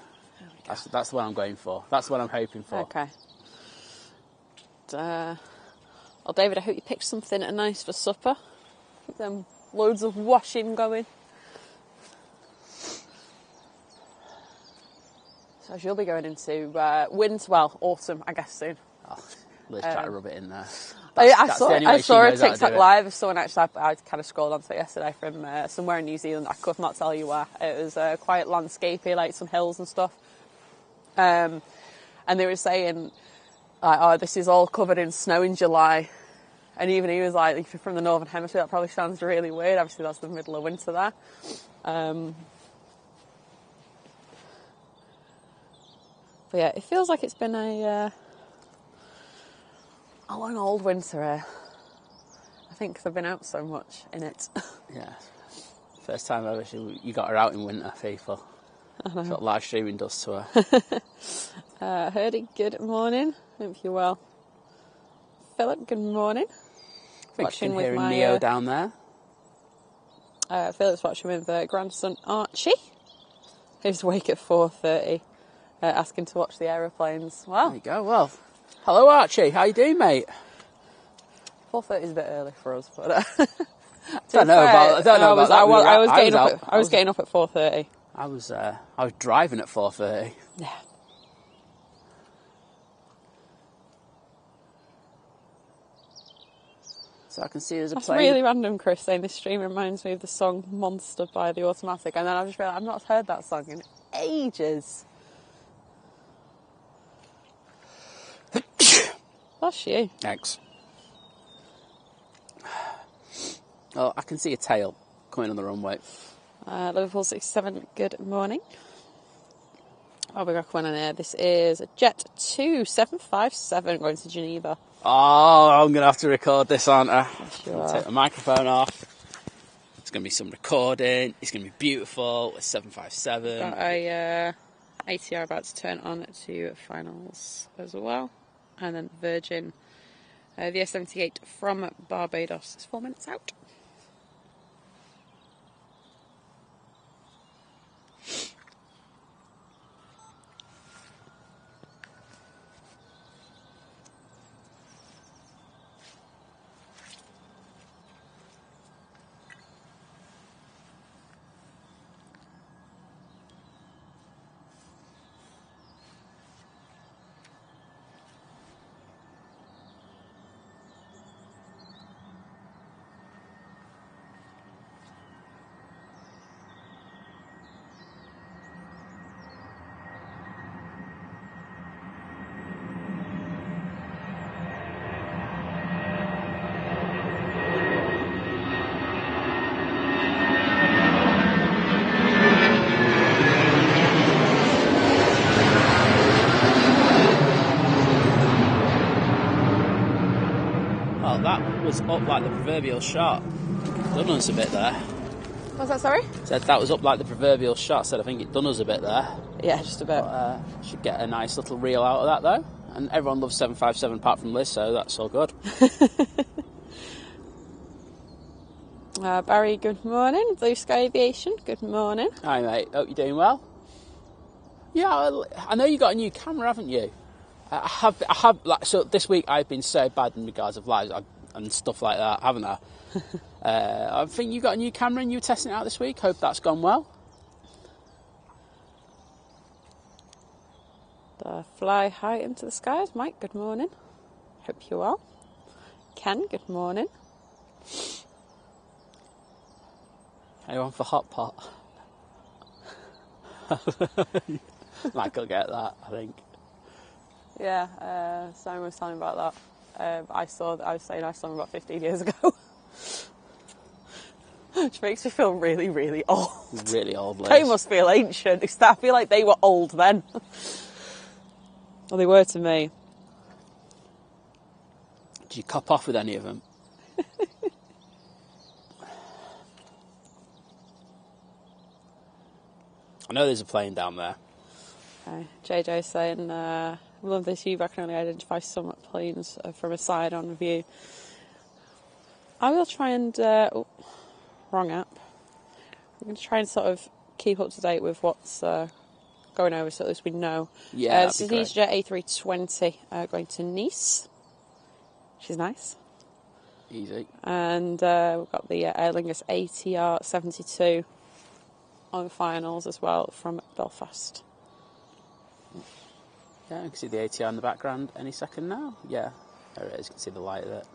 That's the one I'm going for. That's what I'm hoping for. Okay. Well, David, I hope you picked something nice for supper. Them loads of washing going. So you'll be going into autumn, I guess, soon. Oh, Liz tried to rub it in there. I saw a TikTok live of someone actually, I kind of scrolled onto it yesterday from somewhere in New Zealand. I could not tell you where. It was quite landscapey, like some hills and stuff. And they were saying, like, oh, this is all covered in snow in July. And even he was like, if you're from the Northern Hemisphere, that probably sounds really weird. Obviously, that's the middle of winter there. But yeah, it feels like it's been a long old winter here. I think 'cause I've been out so much in it. Yeah. First time ever you got her out in winter, people. That's what live streaming does to her. Herdy, good morning. Hope you're well. Philip, good morning. I think you can hear Neo down there. Philip's watching with grandson Archie, who's awake at 4:30. Asking to watch the aeroplanes. Wow. There you go. Well, hello Archie. How you doing, mate? 4:30 is a bit early for us, but I don't know about that. I was getting up at 4:30. I was driving at 4:30. Yeah. So I can see there's a That's plane. really random, Chris, saying this stream reminds me of the song Monster by The Automatic, and then I just realised I've not heard that song in ages. Bless you. Thanks. Oh, I can see a tail coming on the runway. Liverpool 67, good morning. Oh, we got one on air. This is a Jet 2757 going to Geneva. Oh, I'm going to have to record this, aren't I? Yes, you I'm going to are. take the microphone off. It's going to be some recording. It's going to be beautiful. It's 757. Got a ATR about to turn on to finals as well. And then Virgin, the S78 from Barbados is 4 minutes out. Up like the proverbial shot. Done us a bit there. What's that, sorry? Said that was up like the proverbial shot. Said I think it done us a bit there. Yeah, just a bit. But, should get a nice little reel out of that though. And everyone loves 757 apart from Liz, so that's all good. Barry, good morning. Blue Sky Aviation, good morning. Hi mate, hope you're doing well. Yeah, I know you got a new camera, haven't you? I have. Like, so this week I've been so bad in regards of lives and stuff like that, haven't I? I think you got a new camera and you were testing it out this week. Hope that's gone well. Fly high into the skies. Mike, good morning. Hope you're well. Ken, good morning. Anyone for hot pot? Mike will get that, I think. Yeah, Simon was telling me about that. I was saying I saw him about 15 years ago. Which makes me feel really, really old. Really old, Liz. They must feel ancient. I feel like they were old then. Well, they were to me. Did you cop off with any of them? I know there's a plane down there. Okay. JJ's saying, I love this view, but I can only identify some planes from a side-on view. I will try and... wrong app. I'm going to try and sort of keep up to date with what's going over, so at least we know. Yeah, this is EasyJet A320 going to Nice, which is nice. Easy. And we've got the Lingus ATR 72 on finals as well from Belfast. Yeah, you can see the ATR in the background any second now. Yeah, there it is. You can see the light of it.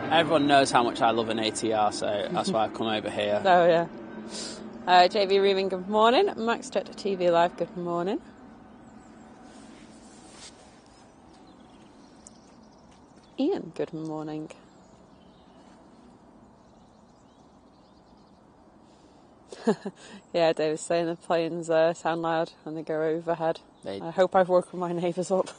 Everyone knows how much I love an ATR, so that's why I've come over here. Oh, yeah. JV Reaming, good morning. Max Jet TV Live, good morning. Ian, good morning. Yeah, David's saying the planes sound loud when they go overhead. I hope I've woken my neighbours up.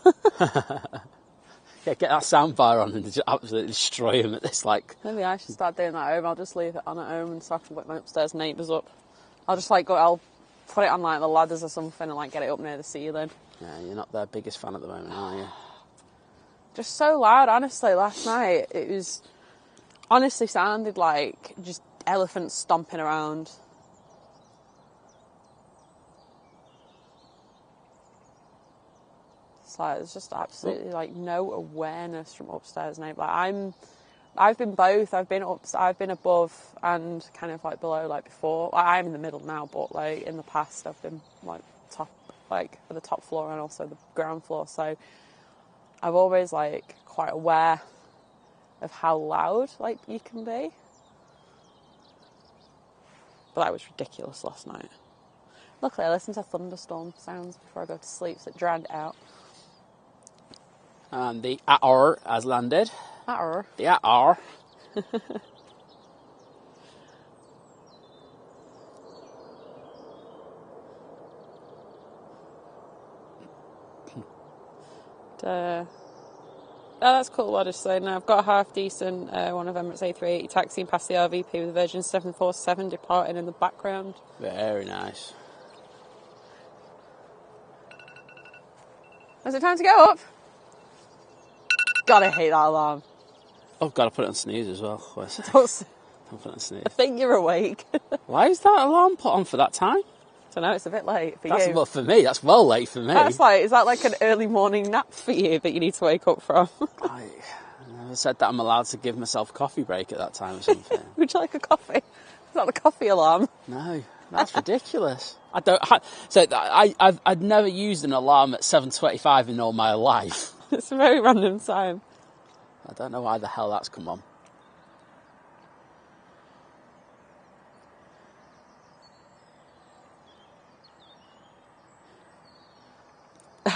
Yeah, get that soundbar on and just absolutely destroy them at this, like... Maybe I should start doing that at home. I'll just leave it on at home and so I can wake my upstairs neighbours up. I'll just, I'll put it on, the ladders or something and, get it up near the ceiling. Yeah, you're not their biggest fan at the moment, are you? Just so loud, honestly. Last night, it was... honestly sounded like just elephants stomping around. There's just absolutely no awareness from upstairs now. I've been both. I've been above and kind of below before. I'm in the middle now, but in the past I've been top at the top floor and also the ground floor. So I've always quite aware of how loud you can be. But that was ridiculous last night. Luckily I listened to thunderstorm sounds before I go to sleep, so it drowned it out. And the AR has landed. AR? The AR. Oh, that's cool, what I just saying. I've got a half decent one of Emirates A380 taxiing past the RVP with Virgin 747 departing in the background. Very nice. Is it time to go up? God, I hate that alarm. Oh, God, I put it on snooze as well. Don't put it on snooze. I think you're awake. Why is that alarm put on for that time? I don't know, it's a bit late for you. you. Well, for me, that's well late for me. Is that an early morning nap for you that you need to wake up from? I never said that I'm allowed to give myself a coffee break at that time or something. Would you like a coffee? Is that the coffee alarm? No, that's ridiculous. I'd never used an alarm at 7:25 in all my life. It's a very random time. I don't know why the hell that's come on.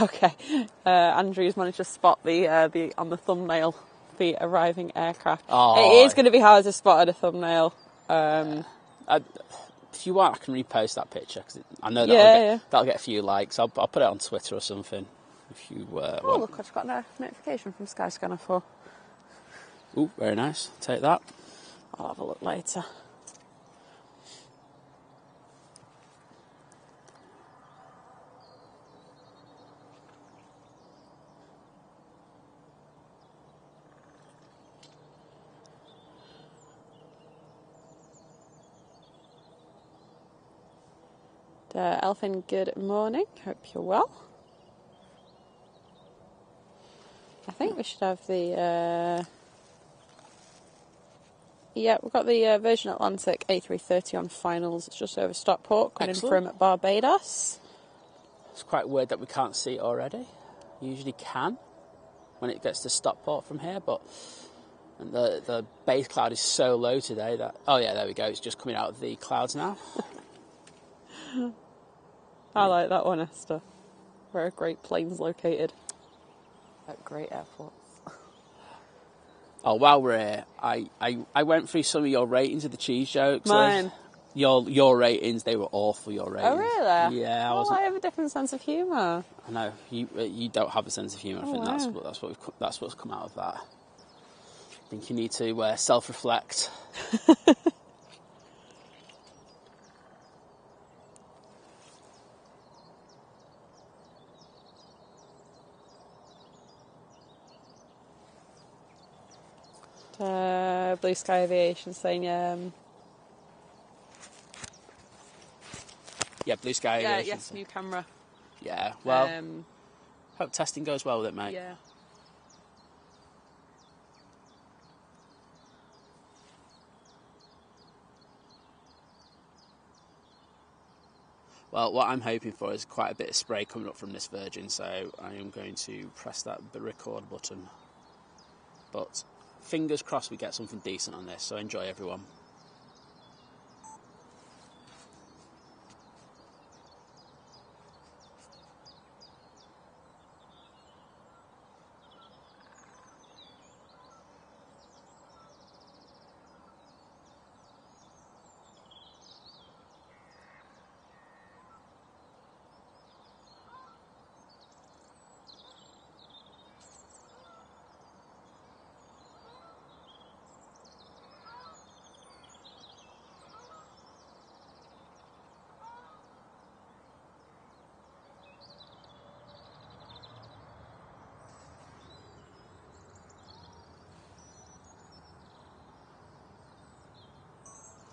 Okay, Andrew's managed to spot the on the thumbnail the arriving aircraft. Oh, it is going to be hard to spot at a thumbnail. If you want, I can repost that picture because I know that'll get a few likes. I'll put it on Twitter or something. If you want. Look, I just got a notification from Skyscanner for. Ooh, very nice. Take that. I'll have a look later. Elfin, good morning. Hope you're well. I think we should have the... yeah, we've got the Virgin Atlantic A380 on finals. It's just over Stockport, coming Excellent. from Barbados. It's quite weird that we can't see it already. Usually can when it gets to Stockport from here, but the base cloud is so low today that... Oh yeah, there we go. It's just coming out of the clouds now. I like that one, Esther. Where a great plane's located. At great airports. Oh, while we're here, I went through some of your ratings of the cheese jokes. Mine. Your ratings, they were awful, your ratings. Oh, really? Yeah, I have a different sense of humour. I know, you don't have a sense of humour. I think that's what's come out of that. I think you need to self-reflect. Blue Sky Aviation saying, yeah, Blue Sky Aviation. yes, new camera. Yeah, well, hope testing goes well with it, mate. Yeah. Well, what I'm hoping for is quite a bit of spray coming up from this Virgin, so I am going to press that record button. But fingers crossed we get something decent on this, so enjoy, everyone.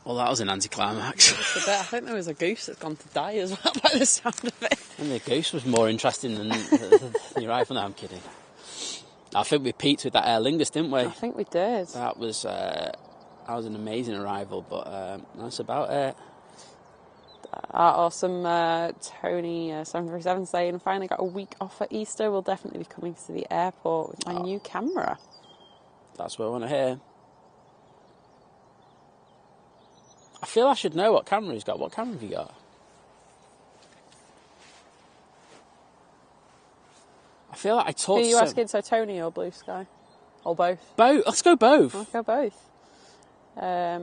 Well, that was an anticlimax. I think there was a goose that's gone to die as well by the sound of it. And the goose was more interesting than the rifle. No, I'm kidding. I think we peaked with that Air Lingus, didn't we? I think we did. That was an amazing arrival, but that's about it. Awesome. Tony 737 saying, finally got a week off at Easter. We'll definitely be coming to the airport with my new camera. That's what I want to hear. I feel I should know what camera he's got. What camera have you got? I feel like I talked to... Are you asking so Tony or Blue Sky? Or both? Both. Let's go both. Let's go both. Yeah,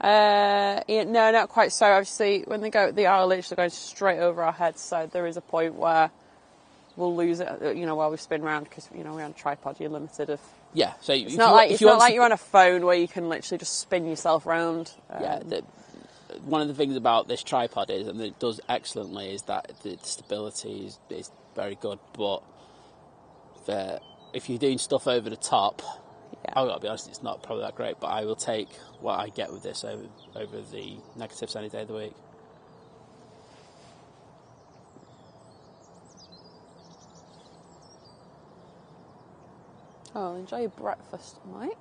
no, not quite so. Obviously, when they are literally going straight over our heads, so there is a point where we'll lose it, while we spin round, because, we're on a tripod, you're limited of... Yeah, so it's not like you're on a phone where you can literally just spin yourself round. One of the things about this tripod is, and it does excellently, is that the stability is very good, but if you're doing stuff over the top, I've got to be honest, it's not probably that great, but I will take what I get with this over the negatives any day of the week. Oh, enjoy your breakfast, Mike.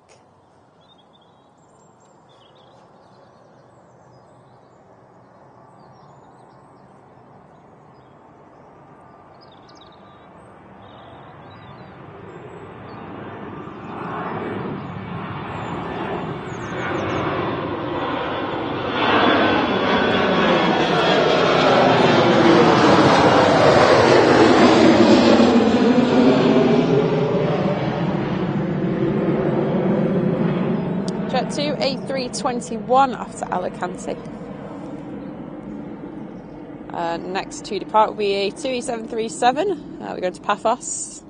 Jet 2 A321 off to Alicante. Next to depart will be a 2E737. We're going to Paphos.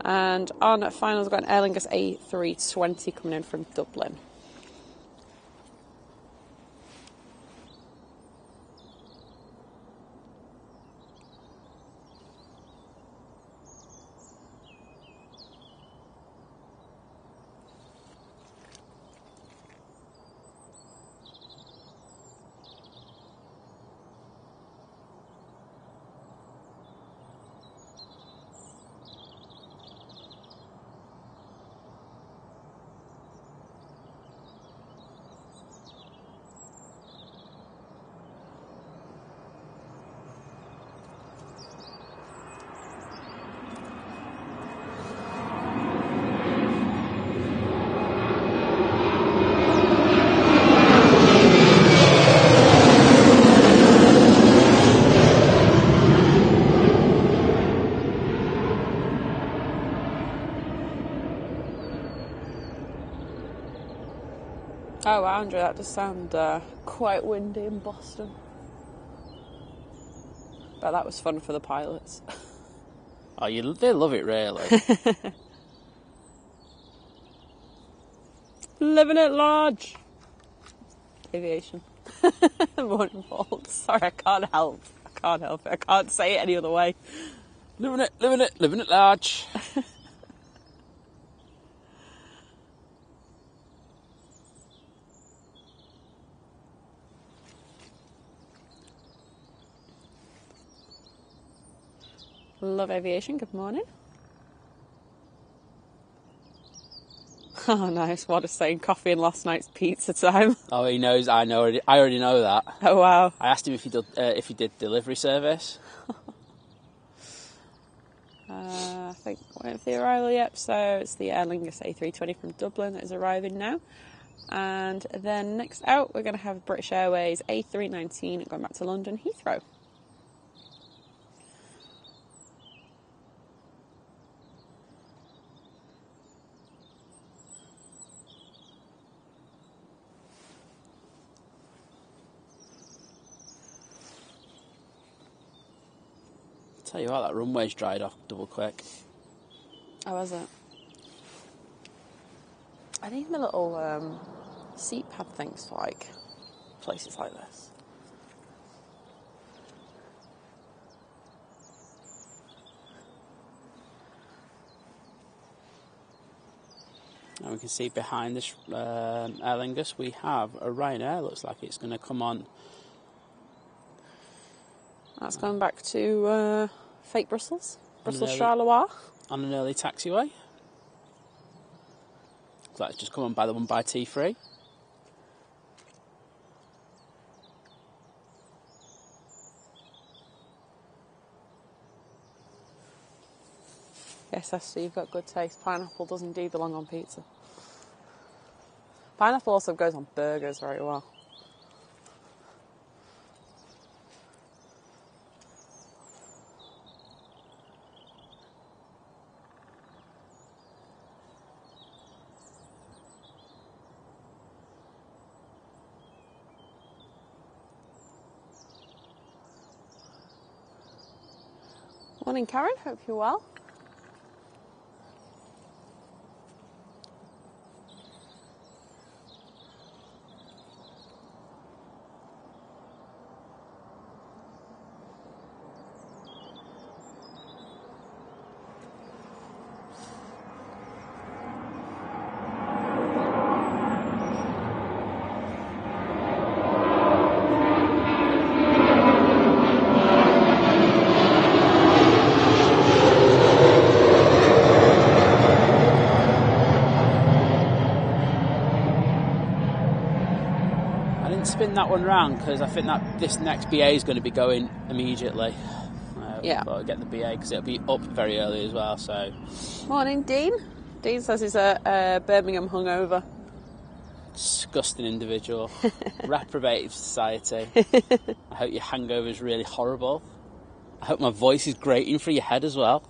And on finals, we've got an Aer Lingus A380 coming in from Dublin. Oh wow, Andrew, that does sound quite windy in Boston. But that was fun for the pilots. Oh, they love it, really. Living it large. Aviation. Morning fault. Sorry, I can't help it. I can't say it any other way. Living it large. Love aviation, good morning. Oh, nice. What a saying, coffee and last night's pizza time. Oh, he knows. I already know that. Oh, wow. I asked him if he did delivery service. I think waiting for the arrival yet. So it's the Aer Lingus A320 from Dublin that is arriving now. And then next out, we're going to have British Airways A319 going back to London Heathrow. Tell you what, that runway's dried off double quick. Oh, was it? I need the little seat pad things for like places like this. And we can see behind this Aer Lingus we have a Ryanair. Looks like it's going to come on. That's going back to fake Brussels. Brussels Charleroi. On an early taxiway. Looks like it's just come on by the one by T3. Yes, I see you've got good taste. Pineapple does indeed belong on pizza. Pineapple also goes on burgers very well. Morning, Karen. Hope you're well. Spin that one round because I think that this next BA is going to be going immediately. Yeah. But I'll get the BA because it'll be up very early as well. So. Morning, Dean. Dean says he's a Birmingham hungover. Disgusting individual. Reprobated society. I hope your hangover is really horrible. I hope my voice is grating through your head as well.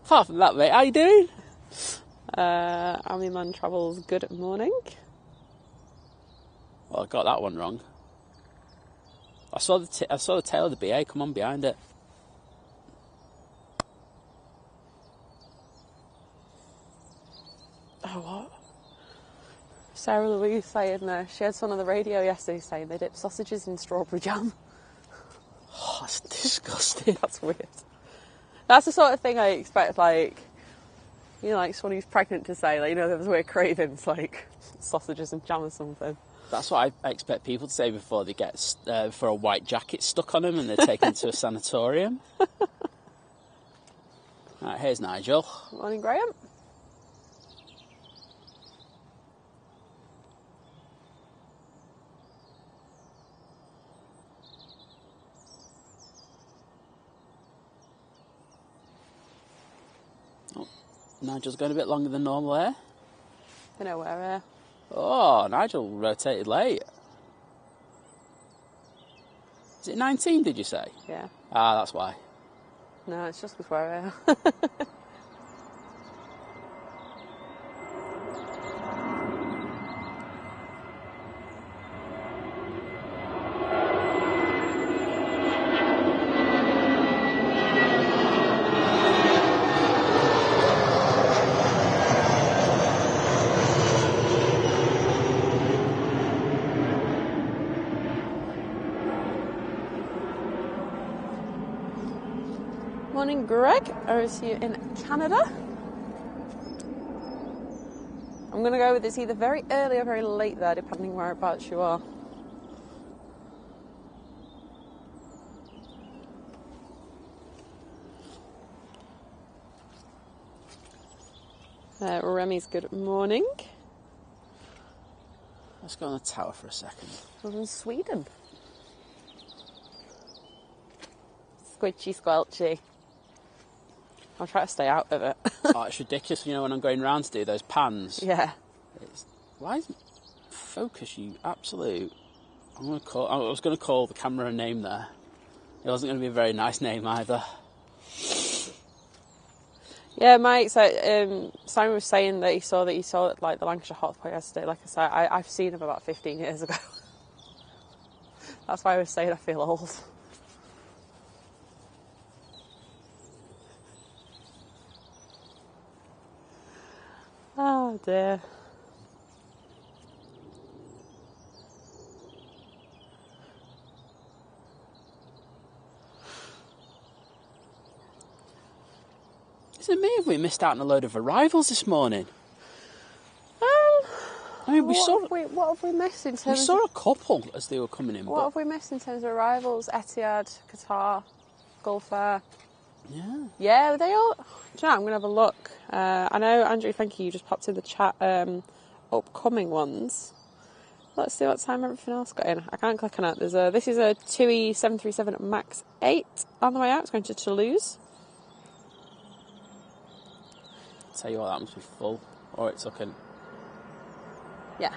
Apart from that, mate, how you doing? Army Man travels good morning. Well, I got that one wrong. I saw the tail of the BA come on behind it. Oh, what? Sarah Louise saying she had someone on the radio yesterday saying they dip sausages in strawberry jam. Oh, that's disgusting. That's weird. That's the sort of thing I expect, like, you know, like someone who's pregnant to say, like, you know, there's weird cravings, like sausages and jam or something. That's what I expect people to say before they get for a white jacket stuck on them and they're taken to a sanatorium. Right, here's Nigel. Morning, Graham. Oh, Nigel's going a bit longer than normal here. You know where? Oh, Nigel rotated late. Is it 19, did you say? Yeah. Ah, that's why. No, it's just because we're Morning, Greg. Or is he in Canada? I'm going to go with it's either very early or very late there, depending whereabouts you are. Remy's good morning. Let's go on the tower for a second. I was in Sweden. Squidgy squelchy. I'll try to stay out of it. Oh, it's ridiculous, you know, when I'm going round to do those pans. Yeah. Why isn't focus, you absolute... I was going to call the camera a name there. It wasn't going to be a very nice name either. Yeah, mate. So Simon was saying that he saw like the Lancashire hotspot yesterday. Like I said, I've seen him about 15 years ago. That's why I was saying I feel old. Oh dear. Is it me if we missed out on a load of arrivals this morning? I mean, what have we missed in terms? We saw a couple as they were coming in. What have we missed in terms of arrivals? Etihad, Qatar, Gulf Air. Yeah. Yeah, they all... Do you know, I'm going to have a look. I know, Andrew, thank you, you just popped in the chat upcoming ones. Let's see what time everything else got in. I can't click on it. This is a TUI 737 MAX 8 on the way out. It's going to Toulouse. Tell you what, that must be full. Or it's looking... Yeah.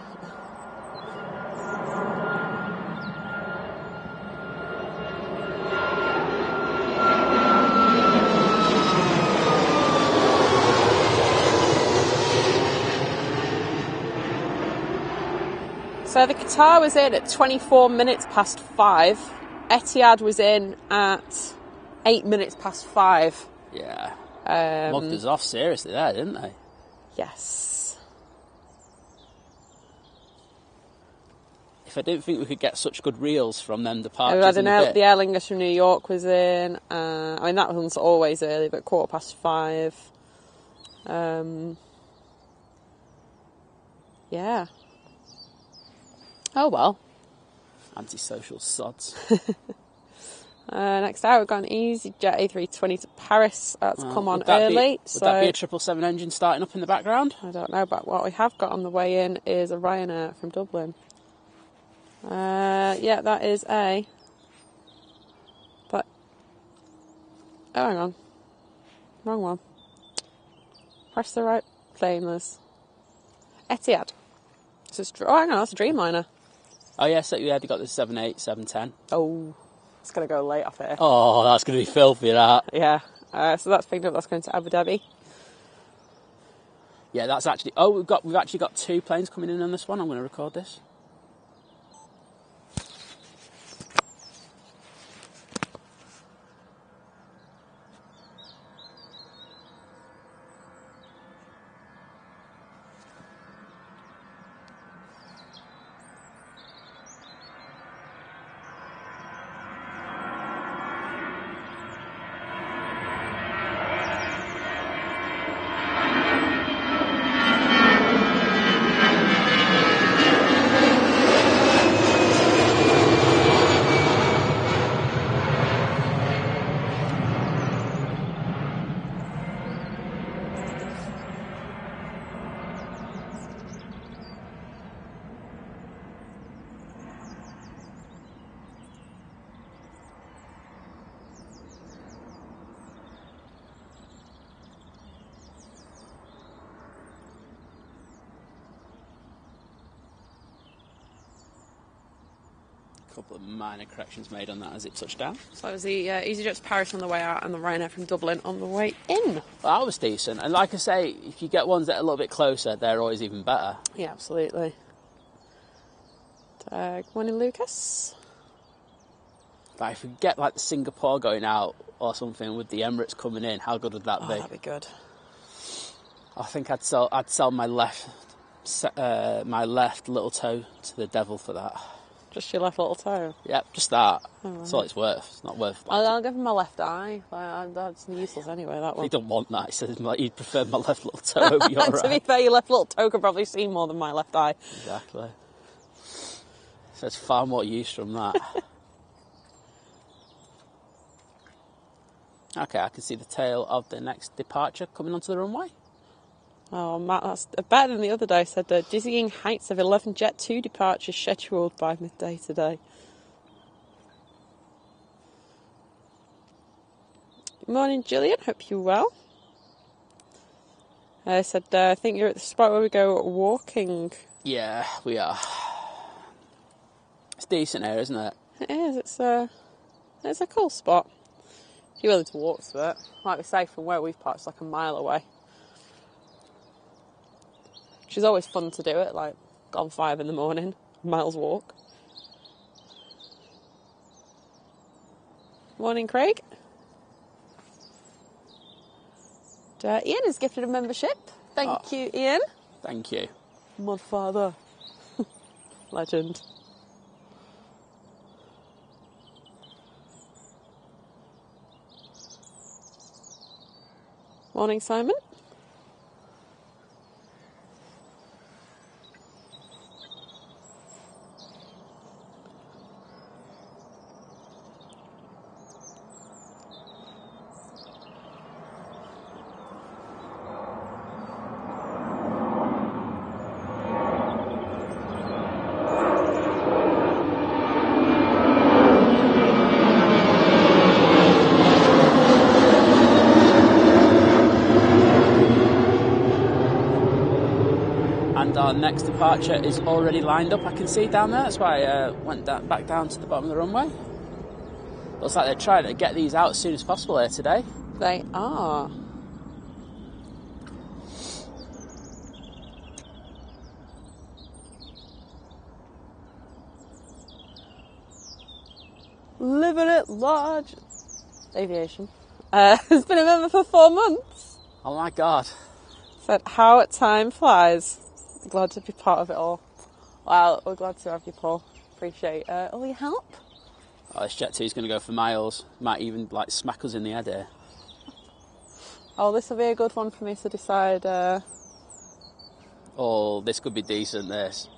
So the Qatar was in at 24 minutes past 5. Etihad was in at 8 minutes past 5. Yeah. Mugged us off seriously there, didn't they? Yes. If I didn't think we could get such good reels from them departures, I don't know. The Aer Lingus from New York was in. I mean, that one's always early, but 5:15. Yeah. Oh well. Antisocial sods. Next out, we've got an EasyJet A320 to Paris. That's come on early. Would that be a 777 engine starting up in the background? I don't know, but what we have got on the way in is a Ryanair from Dublin. Yeah, that is a... But... Oh, hang on. Wrong one. Press the right plane, Liz. Etihad. Hang on, that's a Dreamliner. Oh, yeah, so yeah, they got the 78, 710. Oh, it's going to go late off here. Oh, that's going to be filthy, that. Yeah. So that's picked up. That's going to Abu Dhabi. Yeah, that's actually... Oh, we've actually got 2 planes coming in on this one. I'm going to record this. couple of minor corrections made on that as it touched down. So that was the EasyJet to Paris on the way out and the Ryanair from Dublin on the way in. Well, that was decent. And like I say, if you get ones that are a little bit closer, they're always even better. Yeah, absolutely. Good morning, Lucas. Like, if we get like the Singapore going out or something with the Emirates coming in, how good would that be? That'd be good. I think I'd sell my left little toe to the devil for that. Just your left little toe? Yep, just that. That's all it's worth. It's not worth... I'll give him my left eye. That's useless anyway, that one. He don't want that. He says he'd prefer my left little toe over your right. To be fair, your left little toe could probably see more than my left eye. Exactly. So it's far more use from that. Okay, I can see the tail of the next departure coming onto the runway. Oh, Matt, that's better than the other day. Said the dizzying heights of 11 Jet 2 departures scheduled by midday today. Good morning, Gillian. Hope you're well. I said, I think you're at the spot where we go walking. Yeah, we are. It's decent here, isn't it? It is. It's a cool spot. If you're willing to walk to it. Like we say, from where we've parked, it's like a mile away. Which is always fun to do it, like, gone 5 in the morning, miles walk. Morning, Craig. Ian has gifted a membership. Thank you, Ian. Thank you. Mudfather. Legend. Morning, Simon. Our next departure is already lined up, I can see down there. That's why I went back down to the bottom of the runway. Looks like they're trying to get these out as soon as possible here today. They are. Living it large. Aviation. Has been a member for 4 months. Oh my god. Said, how time flies. Glad to be part of it all. Well, we're glad to have you, Paul. Appreciate all your help. Oh, this Jet 2 is going to go for miles. Might even like smack us in the head here. Oh, this will be a good one for me to decide. Oh, this could be decent, this.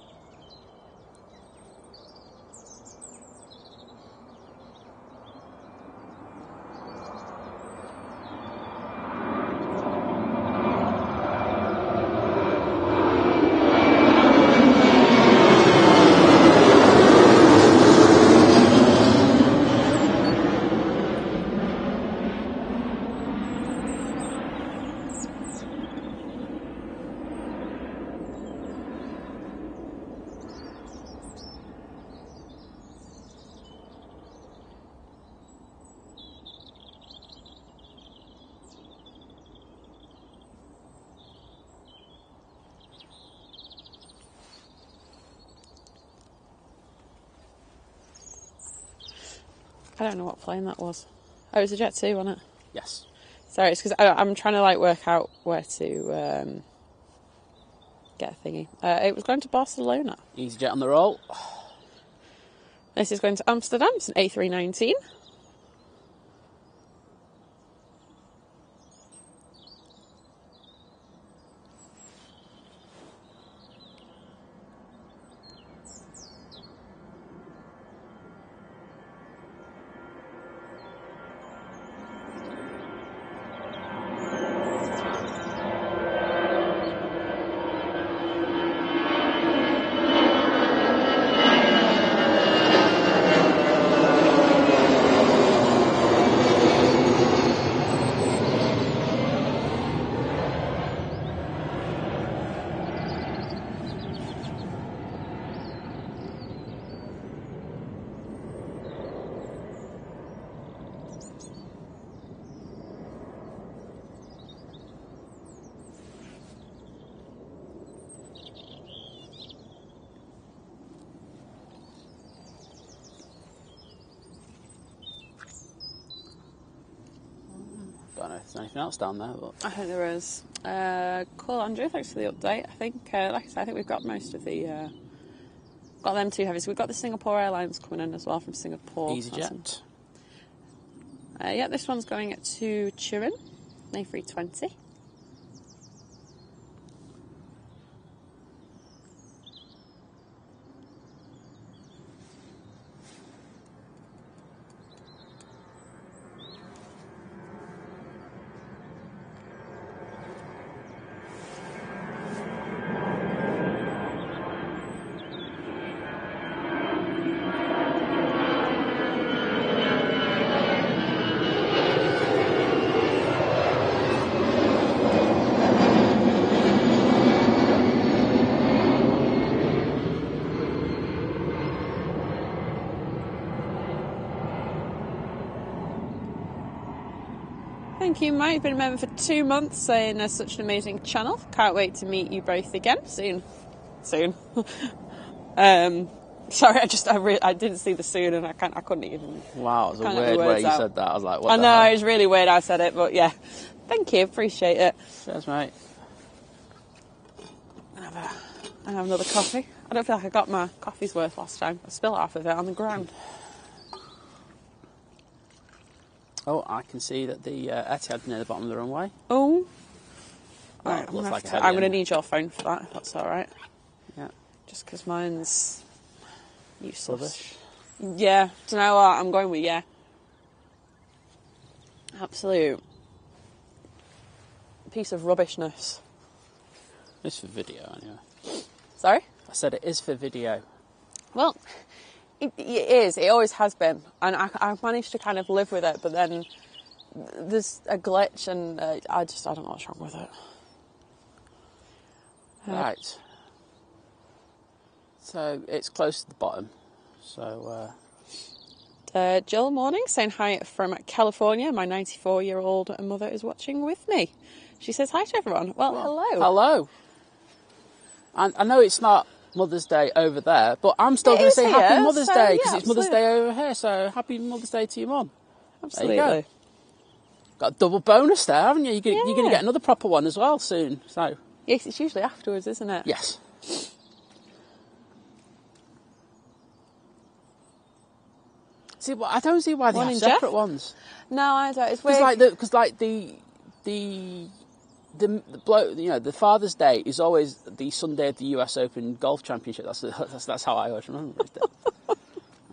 I don't know what plane that was. Oh, it was a Jet 2, wasn't it? Yes. Sorry, it's because I'm trying to like work out where to get a thingy. It was going to Barcelona. EasyJet on the roll. This is going to Amsterdam. It's an A319. Is there anything else down there? But... I think there is. Cool, Andrew. Thanks for the update. I think, like I said, I think we've got most of the... got them two heavies. We've got the Singapore Airlines coming in as well from Singapore. EasyJet. Yeah, this one's going to Turin, A320. Thank you, Mike. You've been a member for 2 months, saying there's such an amazing channel. Can't wait to meet you both again soon. Sorry, I didn't see the soon, and I couldn't even. Wow, it was a weird way you said that. I was like, what? I the know hell? it was really weird. I said it, but yeah. Thank you, appreciate it. Cheers, mate. I have another coffee. I don't feel like I got my coffee's worth last time. I spilled half of it on the ground. Oh, I can see that the Etihad's near the bottom of the runway. Oh. Well, Right, looks I'm going to need your phone for that, if that's all right. Yeah. Just because mine's useless. Rubbish. Yeah. Do you know what? I'm going with yeah. Absolute piece of rubbishness. It's for video, anyway. Sorry? I said it is for video. Well, it is. It always has been. And I've managed to kind of live with it, but then there's a glitch and I don't know what's wrong with it. Right. So it's close to the bottom. So... Jill, morning, saying hi from California. My 94-year-old mother is watching with me. She says hi to everyone. Well, hello. Hello. And I know it's not Mother's Day over there, but I'm still going to say Happy Mother's Day because it's Mother's Day over here. So Happy Mother's Day to your mum. Absolutely. There you go. Got a double bonus there, haven't you? You're going to get another proper one as well soon. So yes, it's usually afterwards, isn't it? Yes. See, well, I don't see why they have separate ones. No, I don't. It's weird. Because the bloke, the Father's Day is always the Sunday of the US Open Golf Championship. That's how I always remember it.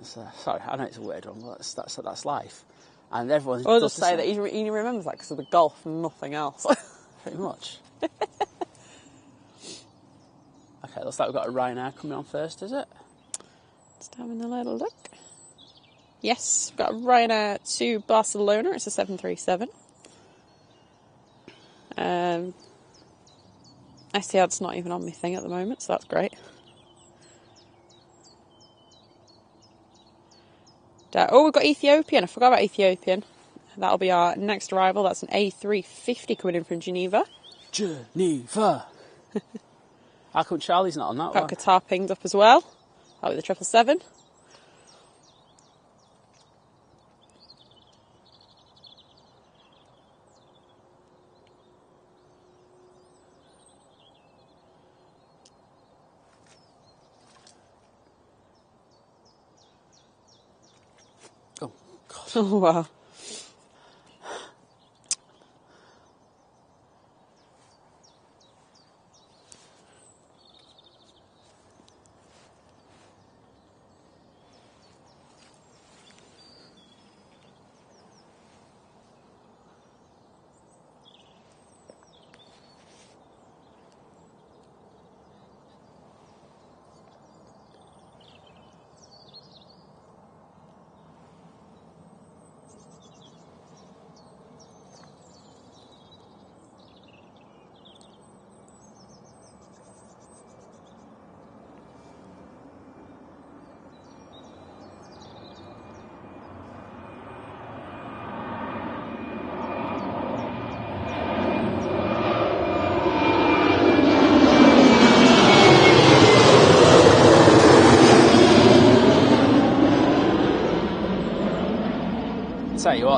Sorry, I know it's a weird one, but that's life. And everyone. I'll just say that he remembers that because of the golf and nothing else. Pretty much. Okay, looks like we've got a Ryanair coming on first, is it? Just having a little look. Yes, we've got a Ryanair to Barcelona. It's a 737. Etihad's not even on my thing at the moment, so that's great. We've got Ethiopian. I forgot about Ethiopian. That'll be our next arrival. That's an A350 coming in from Geneva. Geneva! How come Charlie's not on that one? Got Qatar pinged up as well. That'll be the 777. Oh, God. Oh, wow.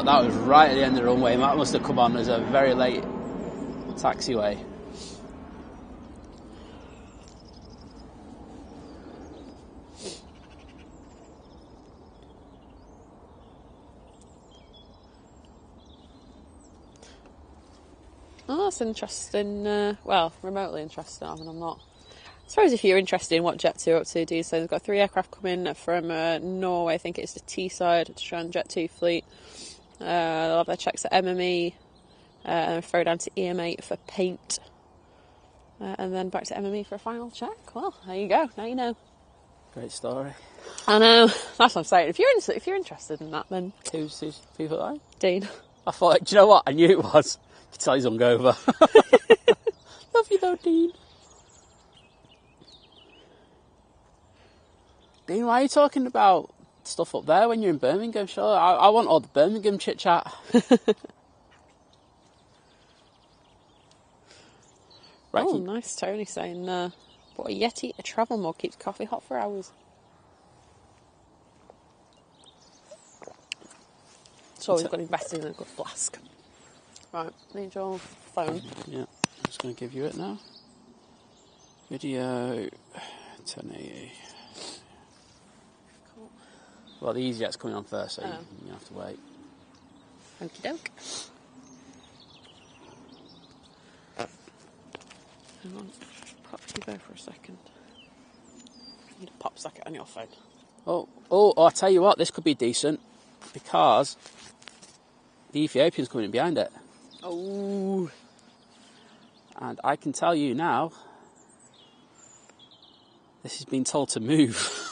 what? That was right at the end of the runway. That must have come on as a very late taxiway. Oh, that's interesting. Well, remotely interesting. I mean, I'm not. I suppose if you're interested in what Jet2 are up to, do so. They've got 3 aircraft coming from Norway. I think it's the T-side to join Jet2 fleet. They'll have their checks at MME and throw down to EMA for paint. And then back to MME for a final check. Well, there you go. Now you know. Great story. I know. That's what I'm saying. If you're interested in that, then... Who's people like? Dean. I thought, do you know what? I knew it was. You can tell he's hungover. Love you though, Dean. Dean, why are you talking about stuff up there when you're in Birmingham? Sure, I want all the Birmingham chit-chat. Right. Oh, nice. Tony saying, but a Yeti, a travel mug, keeps coffee hot for hours. So we've got invested in a good flask. Right, need your phone. Yeah, I'm just going to give you it now. Video 1080. Cool. Well, the EasyJet's coming on first, so you have to wait. Okie doke. Hang on, just pop you there for a second. I need a pop socket on your phone. Oh, I'll tell you what, this could be decent, because the Ethiopian's coming in behind it. Oh. And I can tell you now, this has been told to move.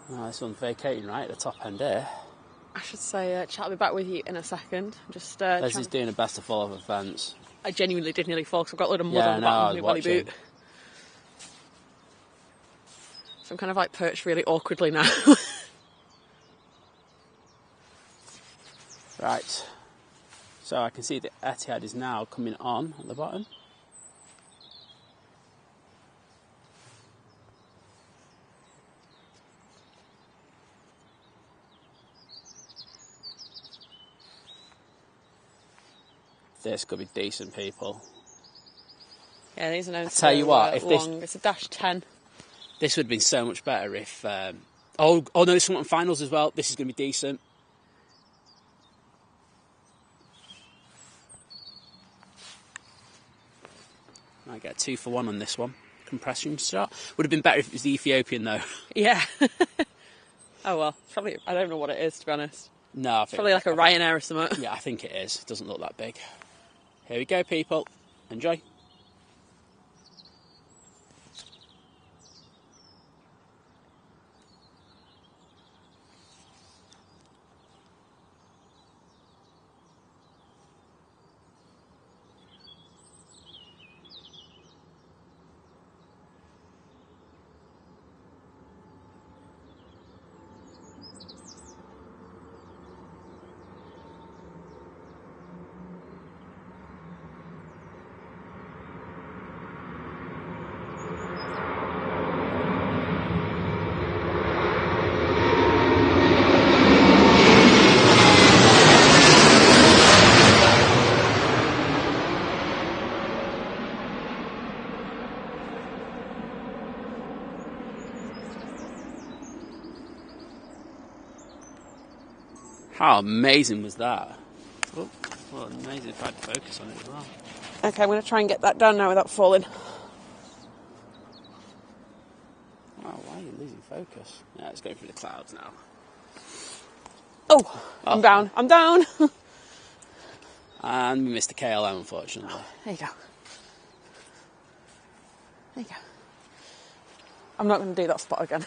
Oh, this one's vacating right at the top end here. I should say, I'll be back with you in a second. Just Leslie's doing a best of fall of offence. I genuinely did nearly fall because I've got a load of mud on the bottom of my belly boot. So I'm kind of like perched really awkwardly now. Right. So I can see the Etihad is now coming on at the bottom. This could be decent, people. Yeah, these are known I tell you what, if long. It's a dash 10. This would have been so much better if... oh no, there's someone on finals as well. This is going to be decent. I get 2 for 1 on this one. Compression shot. Would have been better if it was the Ethiopian, though. Yeah. Oh well, probably. I don't know what it is, to be honest. No, I It's probably like a Ryanair or something. Yeah, I think it is. It doesn't look that big. Here we go, people. Enjoy. How amazing was that? Oh, well, amazing if I had focus on it as well. Okay, I'm going to try and get that down now without falling. Wow, why are you losing focus? Yeah, it's going through the clouds now. Oh, I'm down. I'm down. And we missed the KLM, unfortunately. There you go. There you go. I'm not going to do that spot again.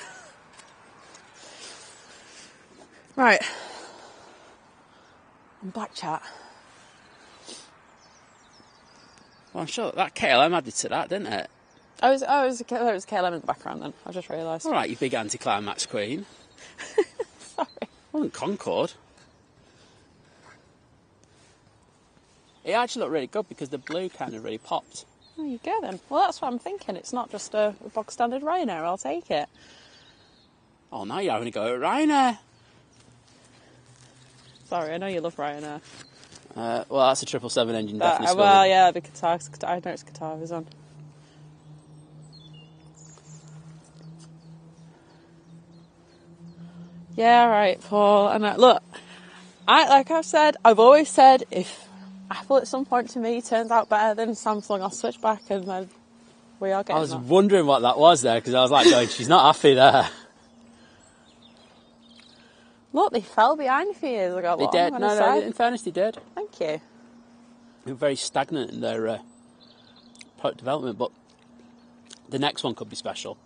Right. I'm back, chat. Well, I'm sure that KLM added to that, didn't it? It was KLM in the background then. I just realised. All right, you big anticlimax queen. Sorry. It wasn't Concorde. It actually looked really good because the blue kind of really popped. There you go then. Well, that's what I'm thinking. It's not just a bog standard Ryanair. I'll take it. Oh, now you're having a go at Ryanair. Sorry, I know you love Ryanair. Well, that's a 777 engine, definitely. Well, yeah, the Qatar. I know it's Qatar is on. Yeah, right, Paul. And look, like I've said, I've always said, if Apple at some point to me turns out better than Samsung, I'll switch back, and then we are getting. I was wondering what that was there because I was like, going, she's not happy there. Look, they fell behind a few years ago. They did. No, in fairness, they did. Thank you. They were very stagnant in their product development, but the next one could be special.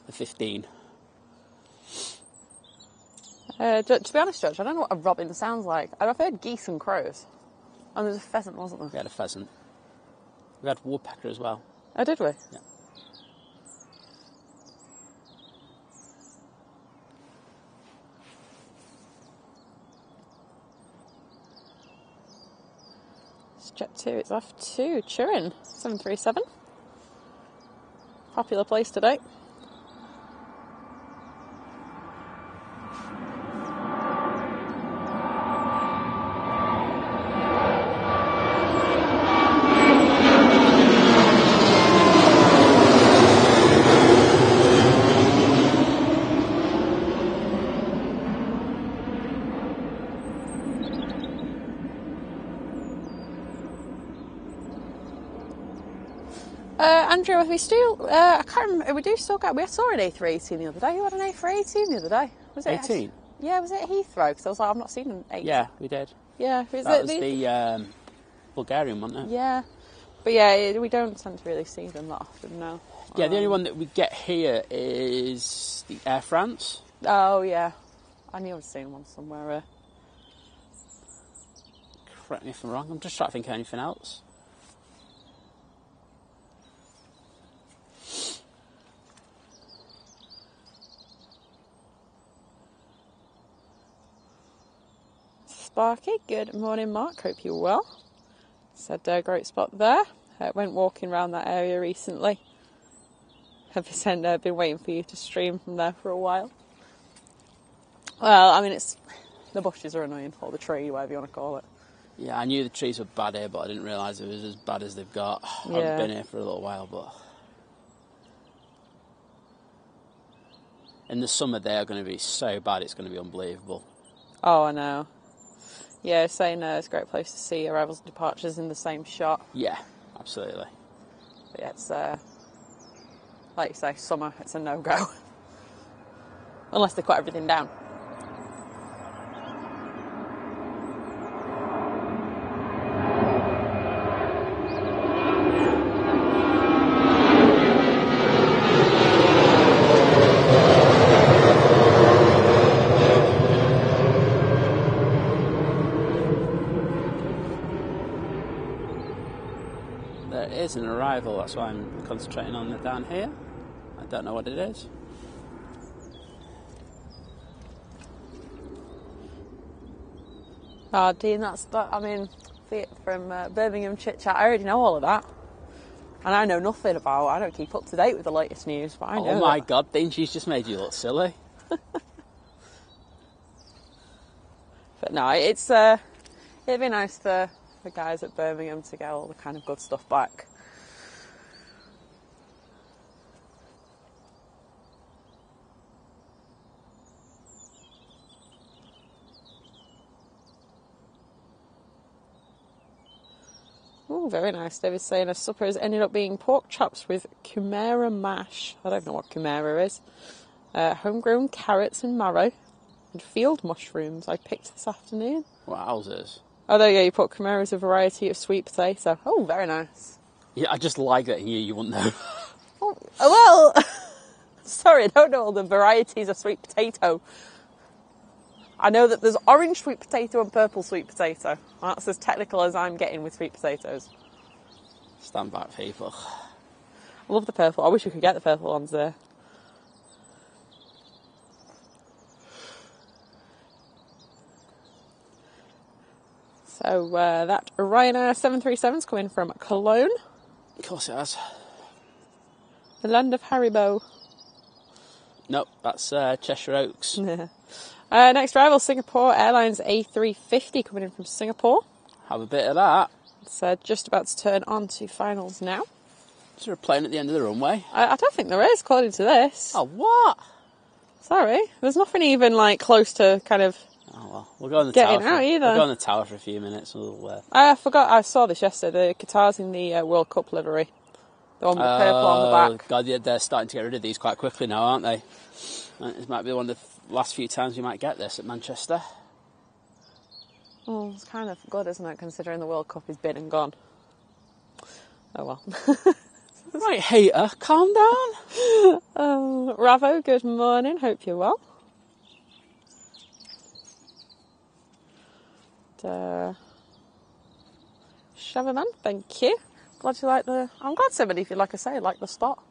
The 15. To be honest, Judge, I don't know what a robin sounds like. I've heard geese and crows. And there's a pheasant, wasn't there? We had a pheasant. We had woodpecker as well. Oh, did we? Yeah. Jet 2, it's off to Turin, 737. Popular place today. Andrew, if we still, I can't remember, we saw an A380 the other day. You had an A380 the other day. Was it 18? Yeah, was it Heathrow? Because I was like, I've not seen an 8. Yeah, we did. Yeah. That was the Bulgarian, wasn't it? Yeah. But yeah, we don't tend to really see them that often now. Yeah, the only one that we get here is the Air France. Oh, yeah. I knew I'd seen one somewhere. Correct me if I'm wrong. I'm just trying to think of anything else. Sparky, good morning, Mark. Hope you're well. Said great spot there. Went walking around that area recently. Have been waiting for you to stream from there for a while. Well, I mean, the bushes are annoying, or the tree, whatever you want to call it. Yeah, I knew the trees were bad here, but I didn't realise it was as bad as they've got. Yeah. I've been here for a little while, but in the summer they are going to be so bad, it's going to be unbelievable. Oh, I know. Yeah, saying it's a great place to see arrivals and departures in the same shot. Yeah, absolutely. But yeah, it's, like you say, summer, it's a no-go. Unless they cut everything down. There is an arrival, that's why I'm concentrating on it down here. I don't know what it is. Oh, Dean, I mean, from Birmingham Chit Chat, I already know all of that. And I know nothing about, I don't keep up to date with the latest news, but I know. Oh my God, Dean, she's just made you look silly. But no, it'd be nice for the guys at Birmingham to get all the kind of good stuff back. Oh, very nice. David's saying a supper has ended up being pork chops with kumara mash. I don't know what kumara is. Homegrown carrots and marrow. And field mushrooms I picked this afternoon. Wowzers. Oh, there you go. You put kumara as a variety of sweet potato. Oh, very nice. Yeah, I just like that you wouldn't know. Oh, well, sorry, I don't know all the varieties of sweet potato. I know that there's orange sweet potato and purple sweet potato. That's as technical as I'm getting with sweet potatoes. Stand back, people. I love the purple. I wish we could get the purple ones there. So that Ryanair 737's coming from Cologne. Of course it has. The land of Haribo. Nope, that's Cheshire Oaks. Next arrival, Singapore Airlines A380 coming in from Singapore. Have a bit of that. It's just about to turn on to finals now. Is there a plane at the end of the runway? I don't think there is, according to this. Oh, what? Sorry, there's nothing even like close to kind of. Oh well, we'll go on the getting tower. out either. We'll go on the tower for a few minutes. I forgot. I saw this yesterday. The Qatar's in the World Cup livery. The one with the purple on the back. God, yeah, they're starting to get rid of these quite quickly now, aren't they? It might be one of the last few times you might get this at Manchester. Oh, it's kind of good, isn't it, considering the World Cup is been and gone. Oh well. Right, hater, calm down. Ravo, good morning. Hope you're well. Shavaman, thank you. Glad you like the. I'm glad somebody, if you like I say, like the spot.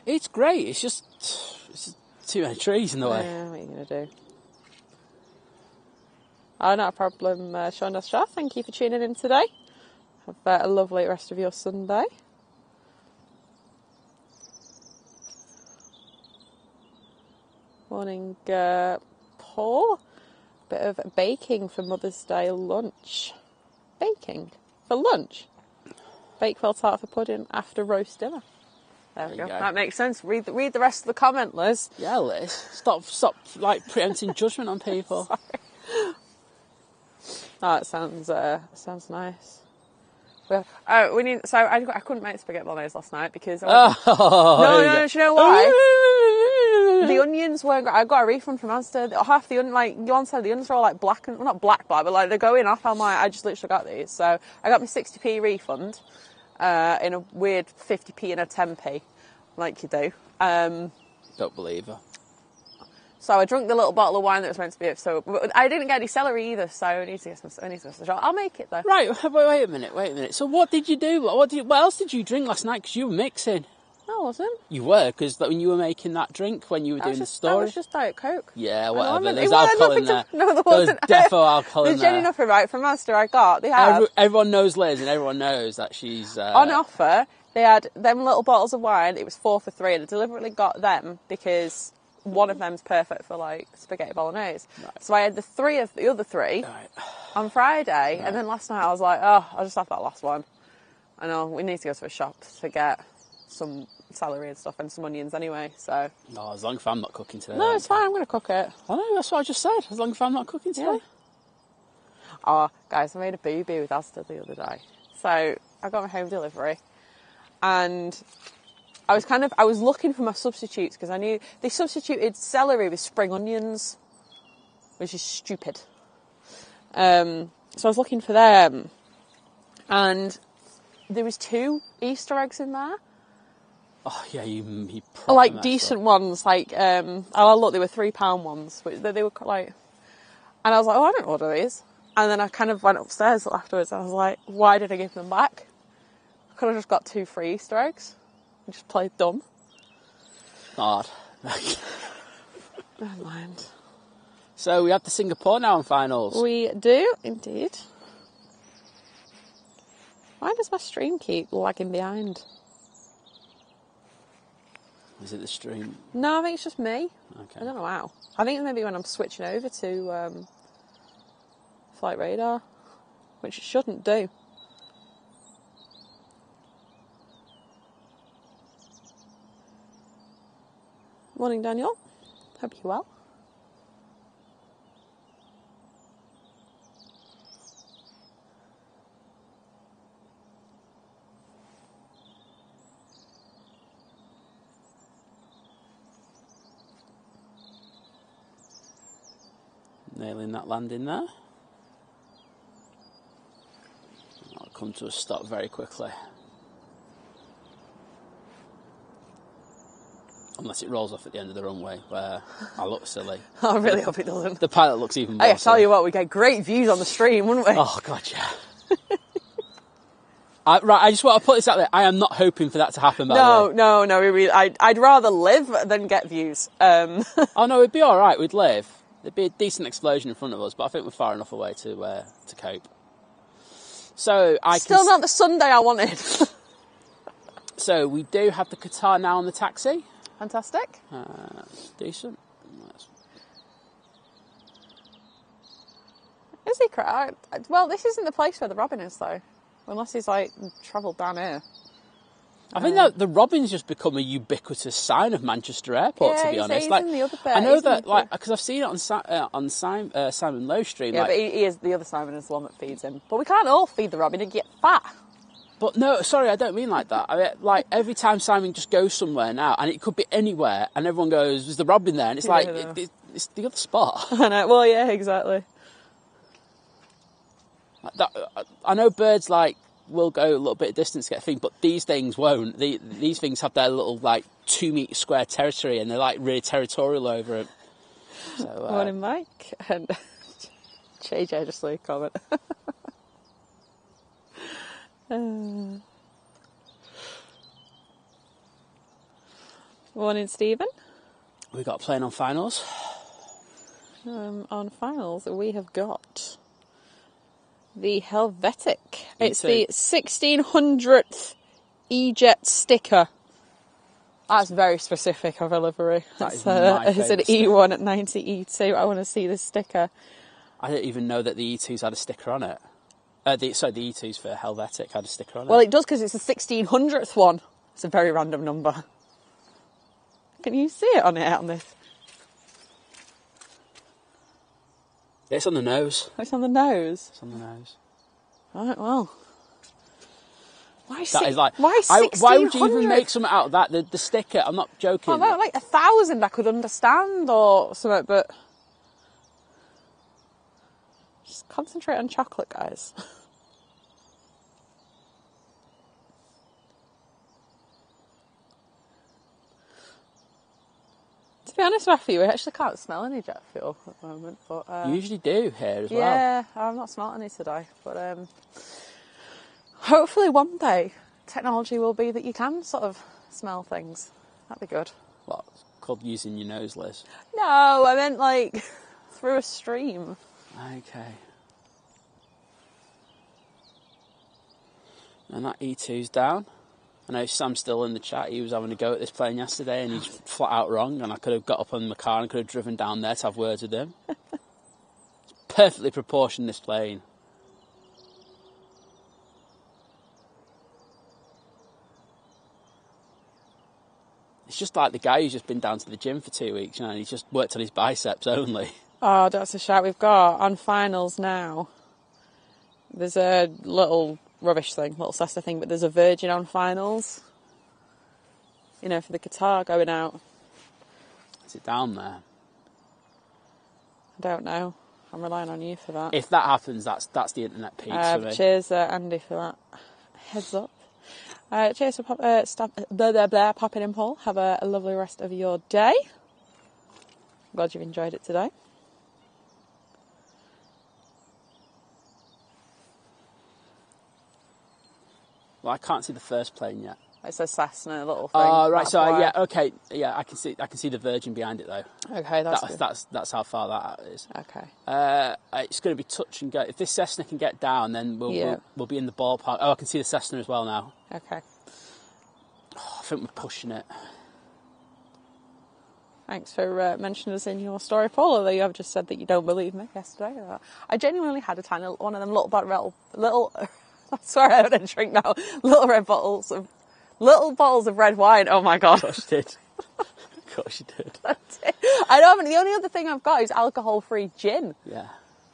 It's great. It's just too many trees in the way. Yeah, what are you gonna do? Oh, not a problem, Sean Dastra. Thank you for tuning in today. Have a lovely rest of your Sunday. Morning, Paul. Bit of baking for Mother's Day lunch. Baking for lunch. Bakewell tart for pudding after roast dinner. There we go. That makes sense. Read the rest of the comment, Liz. Yeah, Liz. Stop like preempting judgment on people. Sorry. Oh, it sounds nice. We need. So I couldn't make spaghetti bolognese last night because. No. Do you know why? The onions weren't. I got a refund from Asda. Half the onion, like one side of the onions are all like black and not black, but like they're going off. I'm like, I just literally got these. So I got my 60p refund in a weird 50p and a 10p, like you do. Don't believe her. So I drank the little bottle of wine that was meant to be it. So I didn't get any celery either. So I need to get some. I'll make it though. Right. Wait a minute. So what did you do? What else did you drink last night? Because you were mixing. No, I wasn't. You were, because when you were making that drink, when you were doing the story. That was just Diet Coke. Yeah, whatever. There's alcohol in there. No, there wasn't. There's defo alcohol in There's there. genuine offer, right, from Asda I got. They have. Everyone knows Liz, and everyone knows that she's... On offer, they had them little bottles of wine. It was 4 for 3, and I deliberately got them because one of them's perfect for, like, spaghetti bolognese. Right. So I had the other three on Friday, and then last night I was like, oh, I'll just have that last one. I know, we need to go to a shop to get some celery and stuff and some onions anyway, so... No, as long as I'm not cooking today. No, it's fine, I'm going to cook it. I know, that's what I just said. As long as I'm not cooking today. Yeah. Oh, guys, I made a boo-boo with Asda the other day. So, I got my home delivery, and I was looking for my substitutes, because I knew they substituted celery with spring onions, which is stupid. So I was looking for them, and there was 2 Easter eggs in there. Oh yeah, you like decent ones, like look, they were £3 ones, but they were like, and I was like, oh, I didn't order these. And then I kind of went upstairs afterwards. And I was like, why did I give them back? could have just got 2 free Easter eggs and just played dumb. Hard. Never mind. So we have the Singapore now in finals. We do, indeed. Why does my stream keep lagging behind? Is it the stream? No, I think it's just me. Okay. I don't know how. I think maybe when I'm switching over to flight radar, which it shouldn't do. Morning, Daniel. Hope you're well. Nailing that landing there. I'll come to a stop very quickly. Unless it rolls off at the end of the runway, where I look silly. I really hope it doesn't. The pilot looks even more Hey, I tell silly. you what, we get great views on the stream, wouldn't we? Oh, God, yeah. Right, I just want to put this out there. I am not hoping for that to happen, by the way. No, I'd rather live than get views. Oh, no, it'd be all right. We'd live. There'd be a decent explosion in front of us, but I think we're far enough away to cope. So Still not the Sunday I wanted. So we do have the Qatar now on the taxi. Fantastic. Decent. Is he well, this isn't the place where the Robin is, though. Unless he's, like, travelled down here. I think that the Robin's just become a ubiquitous sign of Manchester Airport, to be honest. He's Like, in the other bit. I know that, like, because I've seen it on Simon and Lizz stream. Yeah, like, but he is, the other Simon is the one that feeds him. But we can't all feed the Robin and get fat. But no, sorry, I don't mean like that. I mean, like, every time Simon just goes somewhere now, and it could be anywhere, and everyone goes, "Is the Robin there?" And it's like, it's the other spot. I know. Well, yeah, exactly. Like that, I know birds, like, will go a little bit of distance to get a thing, but these things won't. These things have their little, like, 2 metre square territory, and they're, like, really territorial over it. So, Morning, Mike. And JJ just leave a comment. Morning, Stephen. we got a plane on finals. On finals, we have got the Helvetic. It's the 1600th E-Jet sticker. That's very specific of a livery. That It's is an my favourite E1 at 90 E2. I want to see this sticker. I didn't even know that the E2s had a sticker on it. The E2s for Helvetic had a sticker on it. Well, it does because it's the 1600th one. It's a very random number. Can you see it on this? It's on the nose. It's on the nose. It's on the nose. Right, well. Why That is like, why 1600? why would you even make something out of that? The sticker, I'm not joking. Oh, no, like 1,000 I could understand or something, but just concentrate on chocolate, guys. To be honest with you, we actually can't smell any jet fuel at the moment. But You usually do here as well. yeah, I've not smelt any today. But hopefully one day technology will be that you can sort of smell things. That'd be good. What? It's called using your nose, Liz. No, I meant like through a stream. Okay. And that E2's down. I know Sam's still in the chat. He was having a go at this plane yesterday and he's flat out wrong, and I could have got up on my car and could have driven down there to have words with him. It's perfectly proportioned, this plane. It's just like the guy who's just been down to the gym for 2 weeks, and he's just worked on his biceps only. Oh, that's a shout. We've got on finals now. There's a little rubbish thing, little Cessna thing, but there's a Virgin on finals. You know, for the Qatar going out. Is it down there? I don't know. I'm relying on you for that. If that happens, that's the internet peaks for me. Cheers, Andy, for that. Heads up. Cheers for popping in, Paul. Have a lovely rest of your day. Glad you've enjoyed it today. Well, I can't see the first plane yet. It's a Cessna little thing. Oh, right. That's So why. yeah, okay. Yeah, I can see the Virgin behind it though. Okay, That's how far that is. Okay. It's going to be touch and go. If this Cessna can get down, then we'll be in the ballpark. Oh, I can see the Cessna as well now. Okay. Oh, I think we're pushing it. Thanks for mentioning us in your story, Paul, although you have just said that you don't believe me yesterday. I genuinely had a tiny little, one of them little sorry, I had a drink now. Little bottles of red wine. Oh my God. Of course you did. Of course you did. I know, the only other thing I've got is alcohol-free gin. Yeah,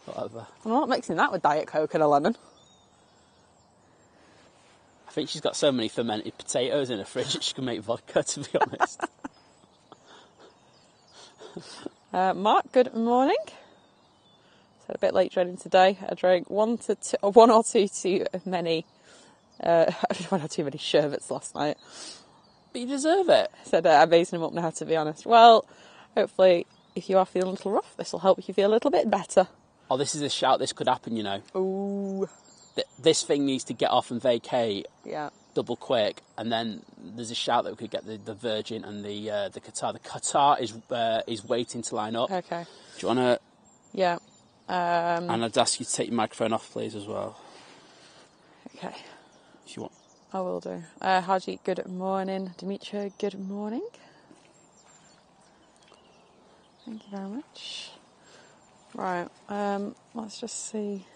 whatever. I'm not mixing that with Diet Coke and a lemon. I think she's got so many fermented potatoes in her fridge that she can make vodka, to be honest. Mark, good morning. Said a bit late training today. I drank one or two too many. One or too many sherbets last night. But you deserve it. Said I'm basing him up now, to be honest. Well, hopefully, if you are feeling a little rough, this will help you feel a little bit better. Oh, this is a shout. This could happen, you know. Ooh. This thing needs to get off and vacate. Yeah. Double quick, and then there's a shout that we could get the Virgin and the Qatar. The Qatar is waiting to line up. Okay. Do you want to? Yeah. And I'd ask you to take your microphone off, please, as well. Okay. If you want. I will do. Haji, good morning. Dimitri, good morning. Thank you very much. Right. Let's just see.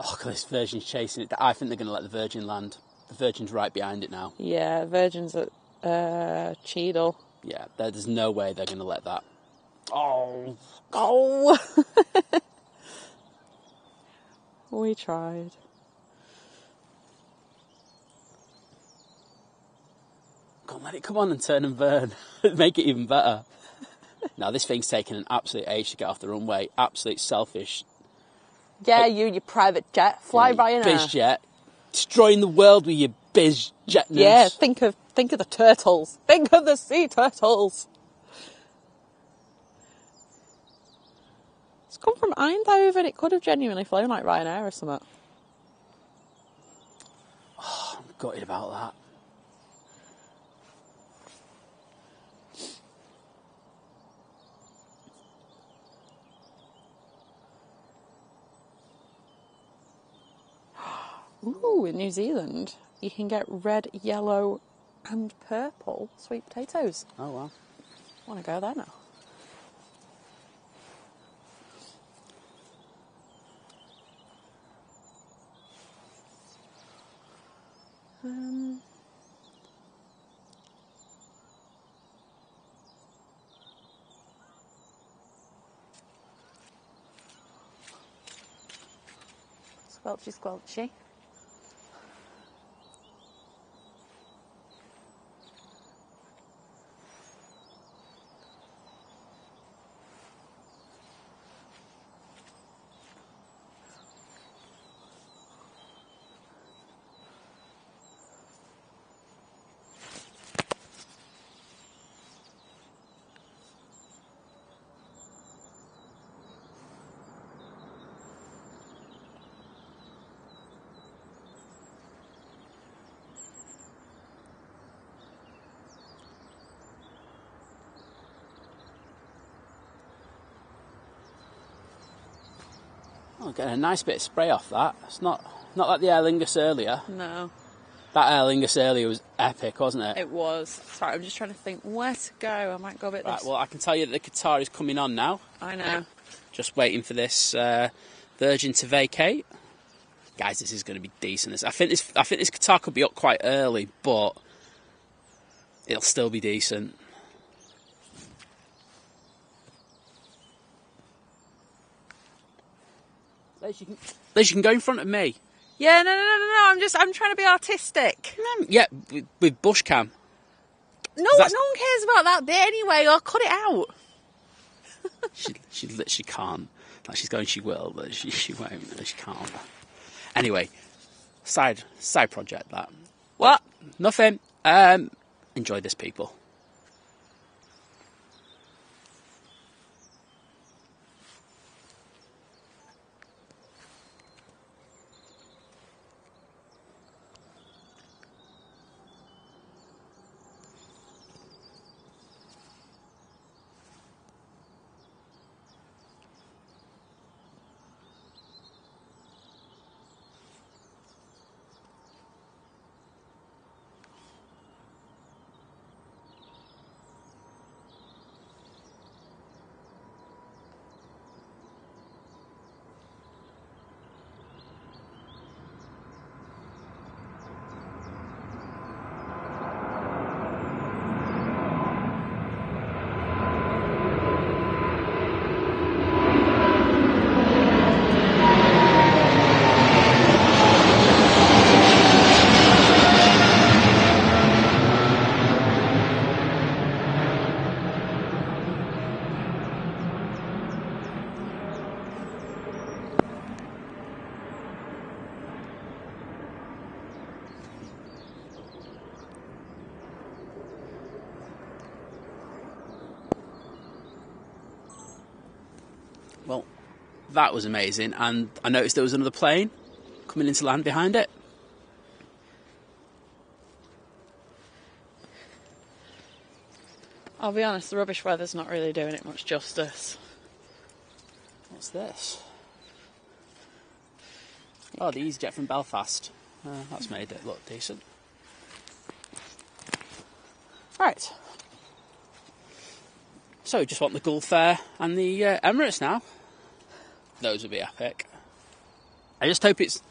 Oh, God, this Virgin's chasing it. I think they're going to let the Virgin land. The Virgin's right behind it now. Yeah, Virgin's at Cheadle. Yeah, there's no way they're going to let that. Oh. Oh! We tried. Go on, let it come on and turn and burn. Make it even better. Now, this thing's taking an absolute age to get off the runway. Absolute selfish. Yeah, your private jet. Fly by in biz jet. Destroying the world with your biz jetness. Yeah, think of the turtles. Think of the sea turtles. It's come from Eindhoven. It could have genuinely flown like Ryanair or something. Oh, I'm gutted about that. Ooh, in New Zealand, you can get red, yellow and purple sweet potatoes. Oh, wow. Want to go there now? Squelchy, squelchy. Oh, getting a nice bit of spray off that. It's not like the Aer Lingus earlier. No. That Aer Lingus earlier was epic, wasn't it? It was. Sorry, I'm just trying to think where to go. I might go a bit Right, this. well, I can tell you that the Qatar is coming on now. I know. Just waiting for this Virgin to vacate. Guys, this is going to be decent. I think this Qatar could be up quite early, but it'll still be decent. Liz, you can go in front of me. Yeah, no. I'm trying to be artistic. Yeah, with bush cam. No one cares about that bit anyway. I'll cut it out. She literally can't. Like, she's going, she will, but she won't. She can't. Anyway, side project that. What? Nothing. Enjoy this, people. that was amazing. And I noticed there was another plane coming into land behind it. I'll be honest, the rubbish weather's not really doing it much justice. What's this? Oh, the EasyJet from Belfast. That's made it look decent. Right. So we just want the Gulf Air and the Emirates now. Those would be epic. I just hope it's...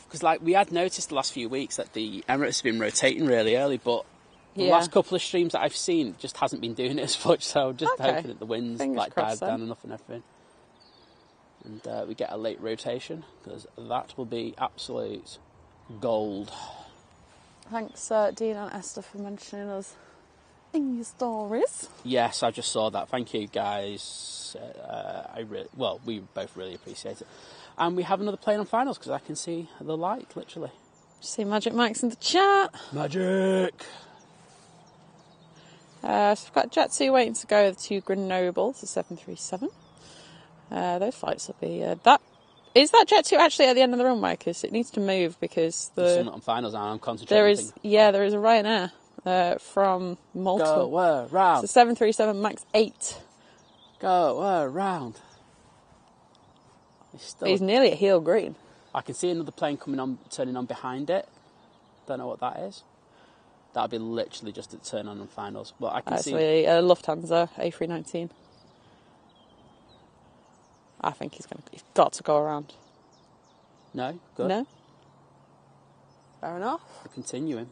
Because like we had noticed the last few weeks that the Emirates have been rotating really early, but the last couple of streams that I've seen just hasn't been doing it as much, so I'm just hoping that the winds like dive down enough and everything. And we get a late rotation, because that will be absolute gold. Thanks, Dean and Esther, for mentioning us in your stories. Yes, I just saw that. Thank you, guys. We both really appreciate it. And we have another plane on finals, because I can see the light, literally. See Magic Mike's in the chat. Magic! So we've got Jet 2 waiting to go to Grenoble, to 737. Those flights will be... Is that Jet 2 actually at the end of the runway? Because it needs to move, because There's some on finals now, I'm concentrating. There is a Ryanair from Malta. Go around. It's a 737 MAX 8. Go around. He's nearly at heel green. I can see another plane turning on behind it. Don't know what that is. That'll be literally just a turn on finals. Well, I can see Lufthansa A319. I think he's got to go around. No, good. No. Fair enough. We're continuing.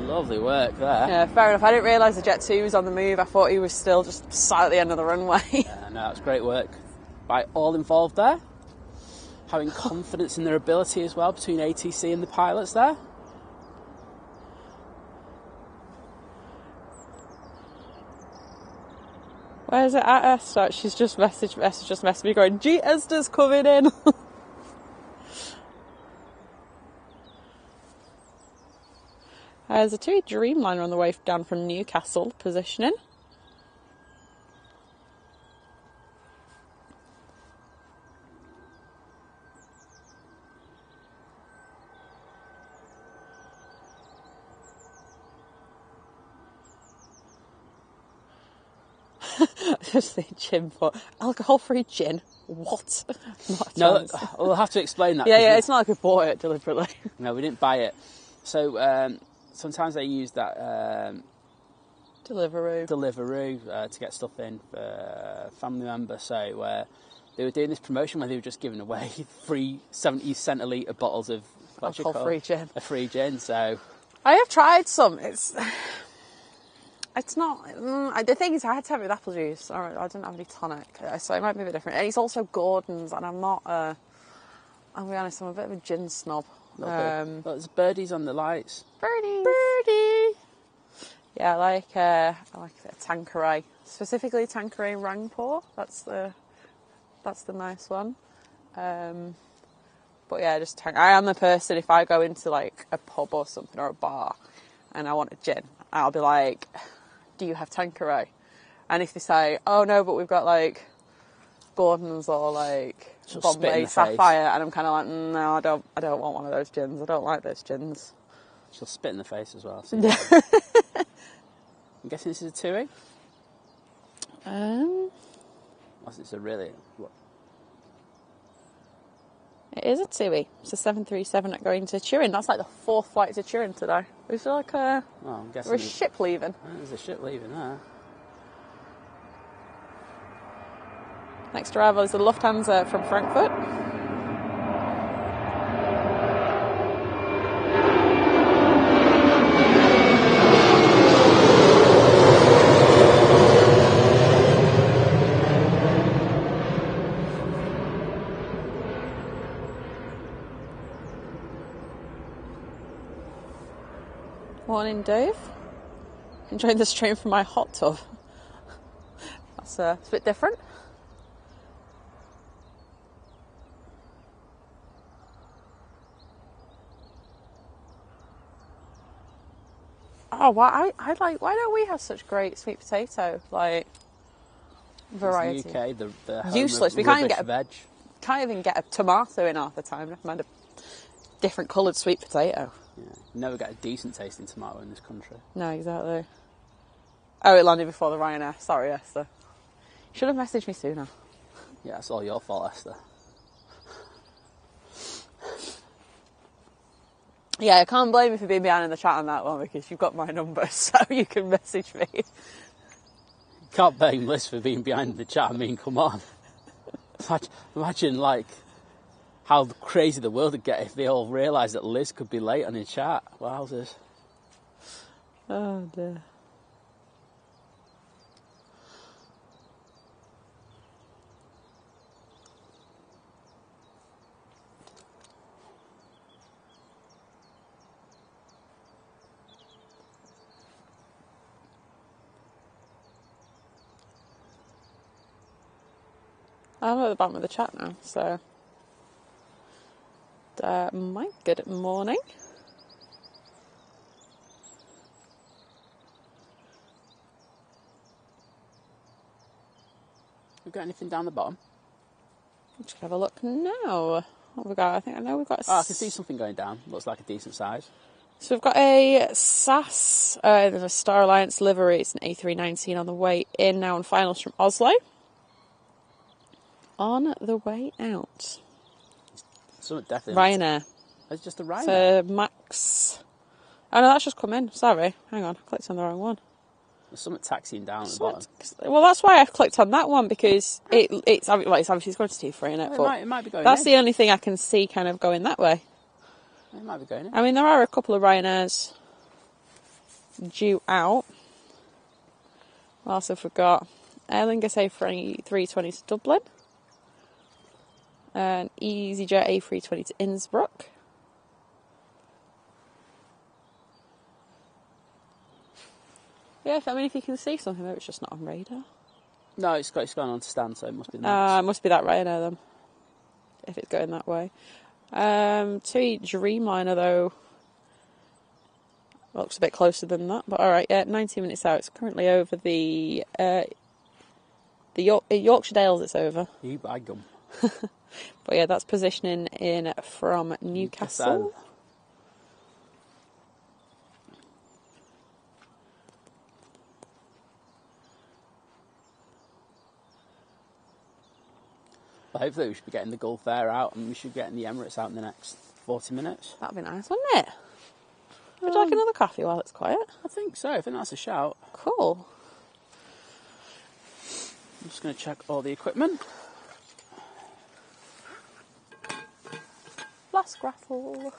Lovely work there. Yeah, fair enough. I didn't realise the Jet 2 was on the move. I thought he was still just sat at the end of the runway. Yeah, no, it's great work by all involved there. Having confidence in their ability as well between ATC and the pilots there. Where's it at Esther? She's just messaged me going, Gee, Esther's coming in. There's a TUI Dreamliner on the way down from Newcastle, positioning. Just the gin, but alcohol-free gin? What? No, we'll have to explain that. Yeah, it's not like we bought it deliberately. No, we didn't buy it. So sometimes they use that Deliveroo to get stuff in for family members. So they were doing this promotion where they were just giving away free 70 centilitre bottles of alcohol-free gin. A free gin. So I have tried some. It's not... the thing is, I had to have it with apple juice. I didn't have any tonic, so it might be a bit different. And it's also Gordon's, and I'm not... I'll be honest, I'm a bit of a gin snob. There's birdies on the lights. Birdie! Yeah, I like a Tanqueray. Specifically Tanqueray Rangpur. That's the nice one. But yeah, I am the person, if I go into like a pub or something, or a bar, and I want a gin, I'll be like... Do you have Tanqueray? And if they say, oh no, but we've got like Gordon's or like Bombay Sapphire, and I'm kind of like, no, I don't want one of those gins. I don't like those gins. She'll spit in the face as well. So I'm guessing this is a TUI. It's a really. What? It is a TUI. It's a 737 going to Turin. That's like the 4th flight to Turin today. It's like I'm guessing we're a ship leaving. There's a ship leaving there. Next arrival is the Lufthansa from Frankfurt. Morning, Dave. Enjoying the stream from my hot tub. That's it's a bit different. Oh, why don't we have such great sweet potato variety? It's the UK, the home useless. Of we can't veg. even get a tomato in half the time. Never mind a different coloured sweet potato. Yeah, you never get a decent tasting tomato in this country. No, exactly. Oh, it landed before the Ryanair. Sorry, Esther. Should have messaged me sooner. Yeah, it's all your fault, Esther. Yeah, I can't blame you for being behind in the chat on that one because you've got my number, so you can message me. Can't blame Liz for being behind the chat. I mean, come on. Imagine how crazy the world would get if they all realised that Liz could be late on his chat. Wowzers. Oh dear. I'm at the bottom of the chat now, so Mike, good morning. We got anything down the bottom? Let's have a look now. What have we got? I know we've got. I can see something going down. Looks like a decent size. So we've got a SAS, there's a Star Alliance livery. It's an A380 on the way in now, and finals from Oslo. On the way out. Something definitely. Ryanair. It's just a Ryanair. So Max. Oh no, that's just come in. Sorry. Hang on, I clicked on the wrong one. There's something taxiing down at the bottom. Well, that's why I've clicked on that one, because it's obviously going to T3 in it. It might be going that's in. the only thing I can see kind of going that way. It might be going in. I mean, there are a couple of Ryanairs due out. What else have we got? Lingus A380 to Dublin. An EasyJet A320 to Innsbruck. Yeah, if you can see something, maybe it's just not on radar. No, it's going on to stand, so it must be that. It must be that Ryanair then, if it's going that way. To Dreamliner though, looks a bit closer than that, but all right. Yeah, 19 minutes out. It's currently over the Yorkshire Dales. It's over. You by gum. But yeah, that's positioning in from Newcastle. Well, hopefully we should be getting the Gulf Air out, and we should be getting the Emirates out in the next 40 minutes. That'd be nice, wouldn't it? Would you like another coffee while it's quiet? I think so. I think that's a shout. Cool. I'm just going to check all the equipment. Last grapple.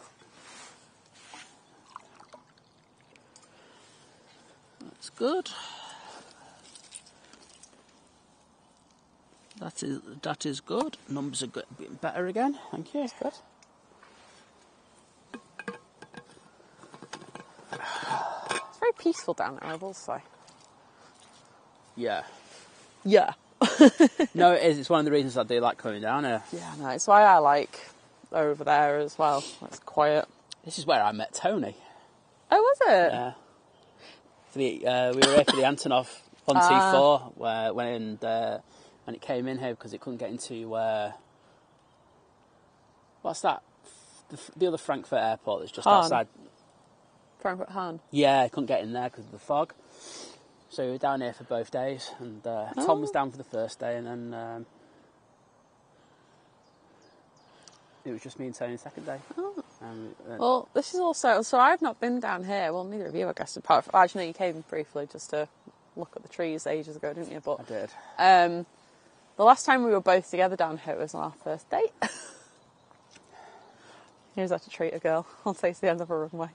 That's good. That is good. Numbers are getting better again. Thank you. Good. It's very peaceful down there, I will say. Yeah. Yeah. No, it is. It's one of the reasons I do like coming down here. Yeah, no, it's why I like over there as well. It's quiet. This is where I met Tony. Oh, was it? Yeah. We were here for the Antonov 124 when it came in here because it couldn't get into what's that? The other Frankfurt airport that's just outside. Frankfurt Hahn. Yeah, I couldn't get in there because of the fog. So we were down here for both days, and Tom was down for the first day, and then it was just me and Tony the second day. Oh. Well, this is also... So I've not been down here. Well, neither of you, I guess. Apart from... Actually, no, you came briefly just to look at the trees ages ago, didn't you? But I did. The last time we were both together down here was on our first date. Here's how to treat a girl. I'll take to the end of a runway.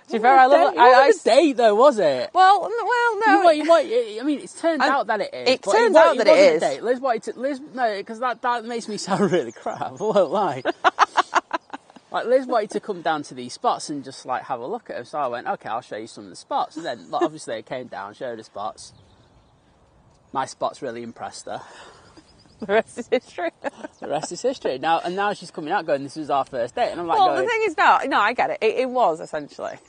To be fair, I love it. It wasn't a date, though, was it? Well, no. I mean, it's turned out that it is. It turns out that it is. A date. Liz, no, because that makes me sound really crap. I won't lie. Like, Liz wanted to come down to these spots and just, like, have a look at them. So I went, OK, I'll show you some of the spots. And then, like, obviously, I came down, showed her spots. My spots really impressed her. The rest is history. The rest is history. Now she's coming out going, this was our first date. And I'm like, well, the thing is, no, I get it. It was, essentially.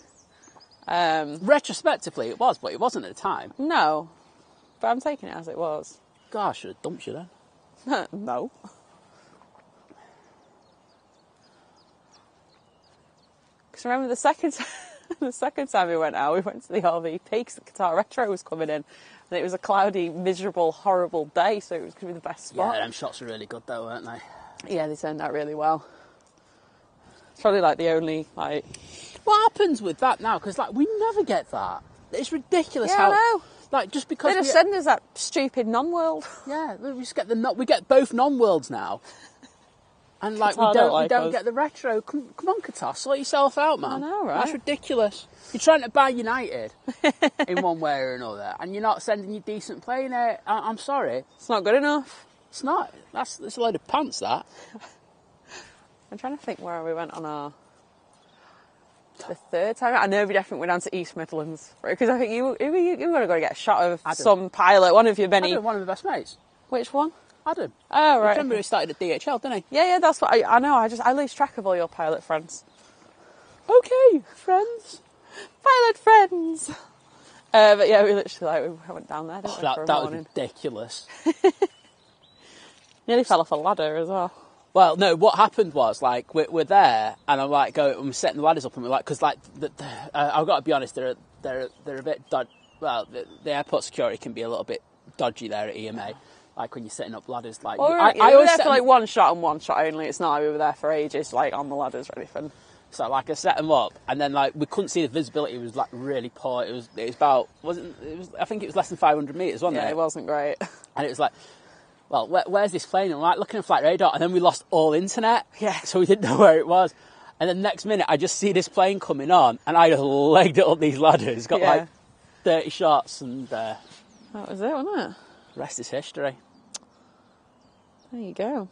Retrospectively, it was, but it wasn't at the time. No. But I'm taking it as it was. God, I should have dumped you then. No. Because remember the second time we went out, we went to the RVP because the Qatar Retro was coming in. And it was a cloudy, miserable, horrible day, so it was going to be the best spot. Yeah, them shots were really good though, weren't they? Yeah, they turned out really well. It's probably like the only, like... What happens with that now? Because, like, we never get that. It's ridiculous Yeah, how... I know. Like, just because... They just send us that stupid non-world. Yeah, we just get we get both non-worlds now. And, like, we don't get the retro. Come on, Qatar, sort yourself out, man. I know, right? That's ridiculous. You're trying to buy United in one way or another, and you're not sending your decent plane out. I'm sorry. It's not good enough. It's not. That's a load of pants, that. I'm trying to think where we went on the third time. I know we definitely went down to East Midlands. Because I think you were going to go get a shot of Adam. some pilot, one of your many... Adam, one of my best mates. Which one? Adam. Oh, right. Remember he started at DHL, didn't he? Yeah, that's what I know. I lose track of all your pilot friends. Okay, friends. Pilot friends. But yeah, we literally we went down there. Didn't we, That for a was morning. ridiculous. Nearly fell off a ladder as well. Well, no, what happened was, like, we're there, and I'm like, I'm setting the ladders up, and we're like, because, like, I've got to be honest, they're a bit, well, the airport security can be a little bit dodgy there at EMA, like, when you're setting up ladders, like... Well, we were there for, like, one shot and one shot only. It's not like we were there for ages, like, on the ladders or anything. So, like, I set them up, and then, like, we couldn't see the visibility. It was, like, really poor. It was about, I think it was less than 500 metres, wasn't it? Yeah, it wasn't great. And it was like... Well, where's this plane? And I'm like looking at flight radar, and then we lost all internet. Yeah. So we didn't know where it was. And then next minute, I just see this plane coming on, and I just legged it up these ladders. Got like 30 shots, and that was it, wasn't it? Rest is history. There you go.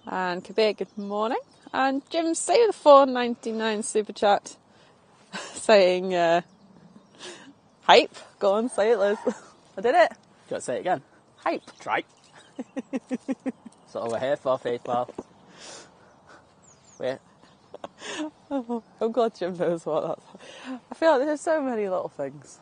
And Kabir, good morning. And Jim, say the $4.99 super chat, saying hype. Go on, say it, Liz. I did it. Do you want to say it again? Hype. Try. That's what we're here for, people. I'm glad Jim knows what that's. I feel like there's so many little things.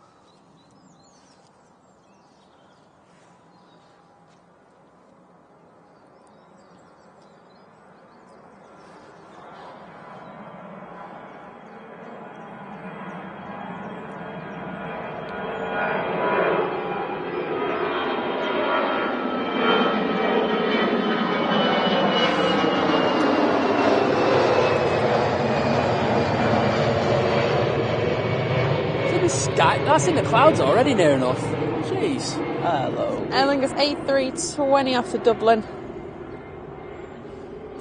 That's in the clouds already near enough. Jeez. Hello. Lingus A380 off to Dublin.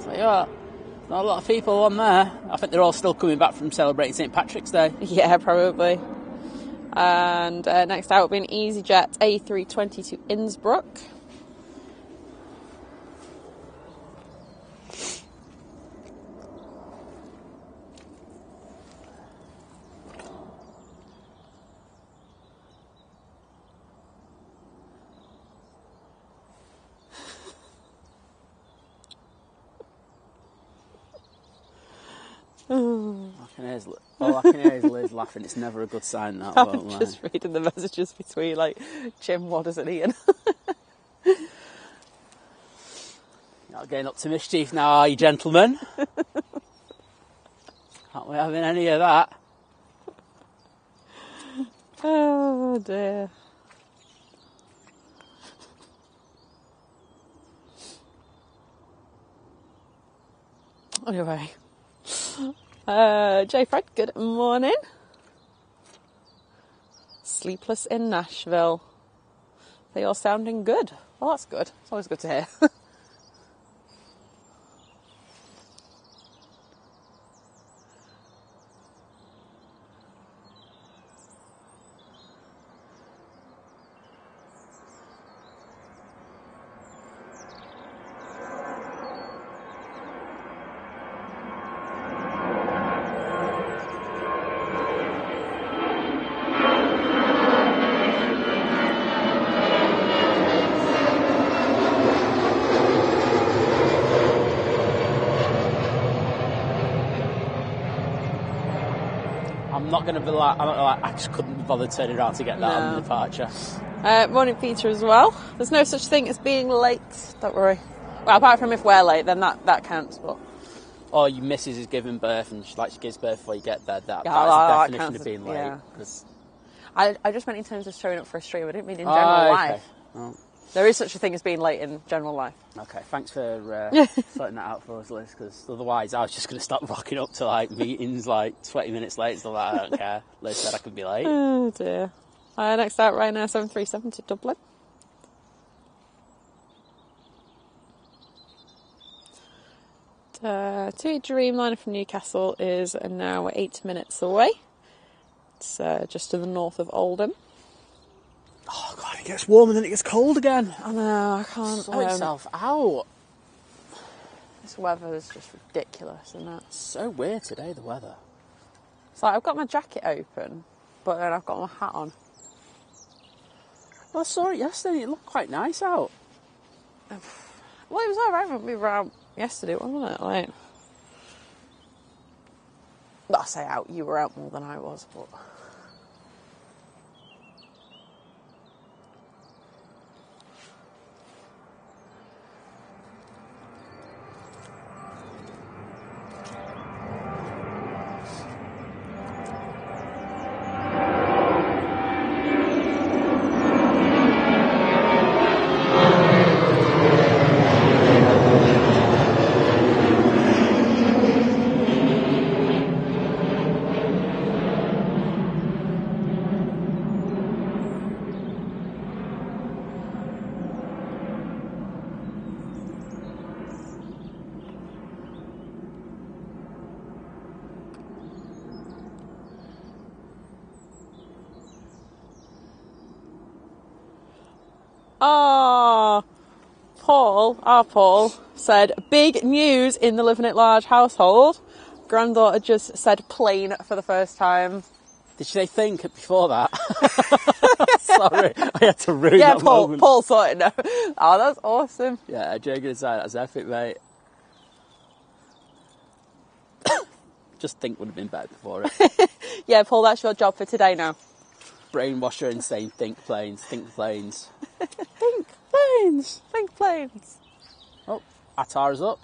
So yeah, not a lot of people on there. I think they're all still coming back from celebrating St Patrick's Day. Yeah, probably. And next out will be an EasyJet A320 to Innsbruck. All I can hear is Liz laughing. It's never a good sign, that. I'm just reading the messages between, like, Jim, Wadders and Ian. Not getting up to mischief now, are you, gentlemen? Can't be having any of that. Oh, dear. Anyway. J. Fred, good morning. Sleepless in Nashville. They all sounding good. Well, that's good. It's always good to hear. going to be like, I'm not like, I just couldn't be bothered turning around to get that on the departure. Morning, Peter, as well. There's no such thing as being late. Don't worry. Well, apart from if we're late, then that counts. But or your missus is giving birth and she gives birth before you get there. That's the definition of being late. Yeah. I just meant in terms of showing up for a stream. I didn't mean in general life. Oh. There is such a thing as being late in general life. Okay, thanks for sorting that out for us, Liz, because otherwise I was just going to stop rocking up to like meetings like 20 minutes late, so like, I don't care. Liz said I could be late. Oh dear. Next out, Ryanair 737 to Dublin. To Dreamliner from Newcastle is now 8 minutes away. It's just to the north of Oldham. Oh God, it gets warmer then it gets cold again. I know, I can't sort itself out. This weather is just ridiculous, isn't it? It's so weird today, the weather. It's like I've got my jacket open, but then I've got my hat on. Well, I saw it yesterday, it looked quite nice out. Well, it was alright when we were out yesterday, wasn't it? Like, well, I say out, you were out more than I was, but... Paul said, big news in the Living It Large household. Granddaughter just said plane for the first time. Did she say think before that? Sorry, I had to ruin that moment. Paul saw it, no. Oh, that's awesome. Yeah, joking aside, that's epic, mate. Just think would have been better before it. Yeah, Paul, that's your job for today now. Brainwash her and saying think planes, think planes. Think planes, think planes. Oh, Atara's up.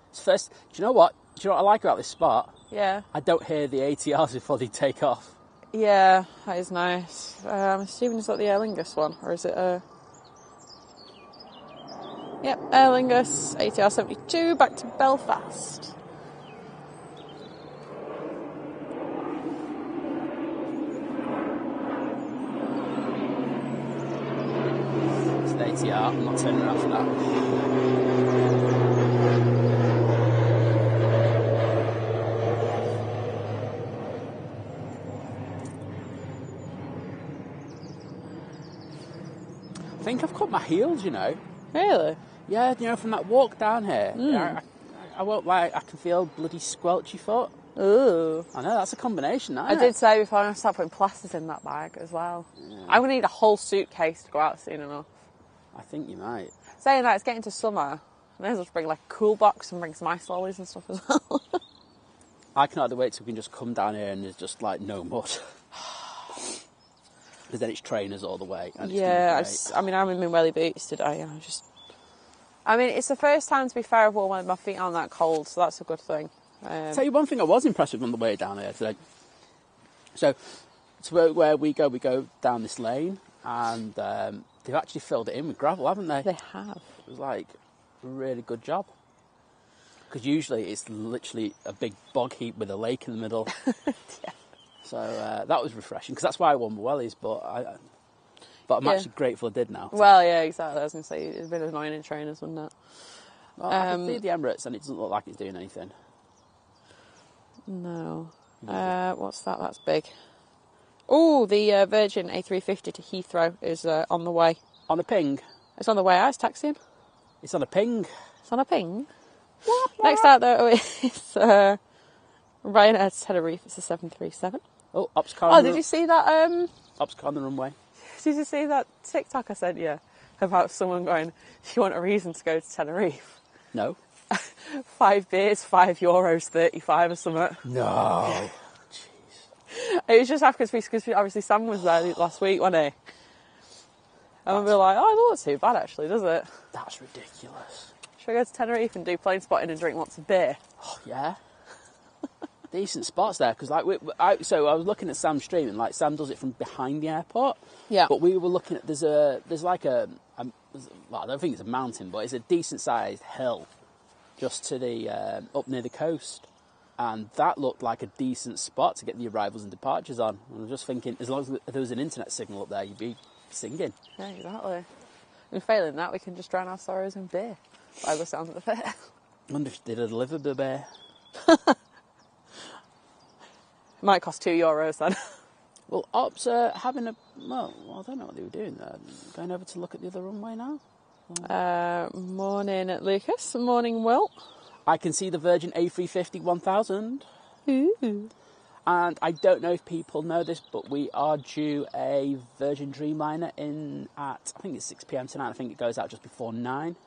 It's first. Do you know what? Do you know what I like about this spot? Yeah. I don't hear the ATRs before they take off. Yeah, that is nice. I'm assuming it's not the Aer Lingus one, or is it a... Yep, Aer Lingus, ATR 72, back to Belfast. It's the ATR, I'm not turning around for that. I think I've cut my heels, you know. Really? Yeah, you know, from that walk down here. Yeah, I won't lie, I can feel bloody squelchy foot. Ooh. I know, that's a combination, I did say before I'm going to start putting plasters in that bag as well. Yeah. I'm going to need a whole suitcase to go out soon enough. I think you might. Saying that, it's getting to summer. I may as well just bring like a cool box and bring some ice lollies and stuff as well. I can either wait till we can just come down here and there's just like no mud. Because then it's trainers all the way. And yeah, I'm in my welly boots today. And it's the first time, to be fair, I've worn my feet aren't that cold, so that's a good thing. Tell you one thing I was impressed with on the way down here today. So, to where we go down this lane, and they've actually filled it in with gravel, haven't they? They have. It was like a really good job. Because usually it's literally a big bog heap with a lake in the middle. Yeah. So that was refreshing, because that's why I won my wellies, but I'm actually grateful I did now. Well, yeah, exactly. I was going to say, it's been annoying in trainers, wouldn't it? Well, I can see the Emirates and it doesn't look like it's doing anything. No. What's that? That's big. Oh, the Virgin A380 to Heathrow is on the way. On a ping? It's on the way. It's taxiing. It's on a ping. It's on a ping. Next out, though, is Ryanair Tenerife. It's a 737. Oh, ops car. Did you see that? Ops car on the runway. Did you see that TikTok I sent you about someone going, if you want a reason to go to Tenerife? No. 5 beers, €5.35 or something. No. Jeez. It was just after because obviously Sam was there last week, wasn't he? And we were like, oh, it doesn't look too bad actually, does it? That's ridiculous. Should we go to Tenerife and do plane spotting and drink lots of beer? Oh, yeah. Decent spots there, because I was looking at Sam's stream, and like Sam does it from behind the airport. Yeah. But we were looking at there's like well, I don't think it's a mountain, but it's a decent sized hill just to the up near the coast, and that looked like a decent spot to get the arrivals and departures on. And I was just thinking, as long as there was an internet signal up there, you'd be singing. Yeah, exactly. And failing that, we can just drown our sorrows in beer. By the sound of it. I wonder if they deliver the beer. It might cost €2 then. Well, Ops are having I don't know what they were doing there. Going over to look at the other runway now. Morning, Lucas. Morning, Will. I can see the Virgin A350 1000. Ooh. And I don't know if people know this, but we are due a Virgin Dreamliner in at, I think it's 6 p.m. tonight. I think it goes out just before 9.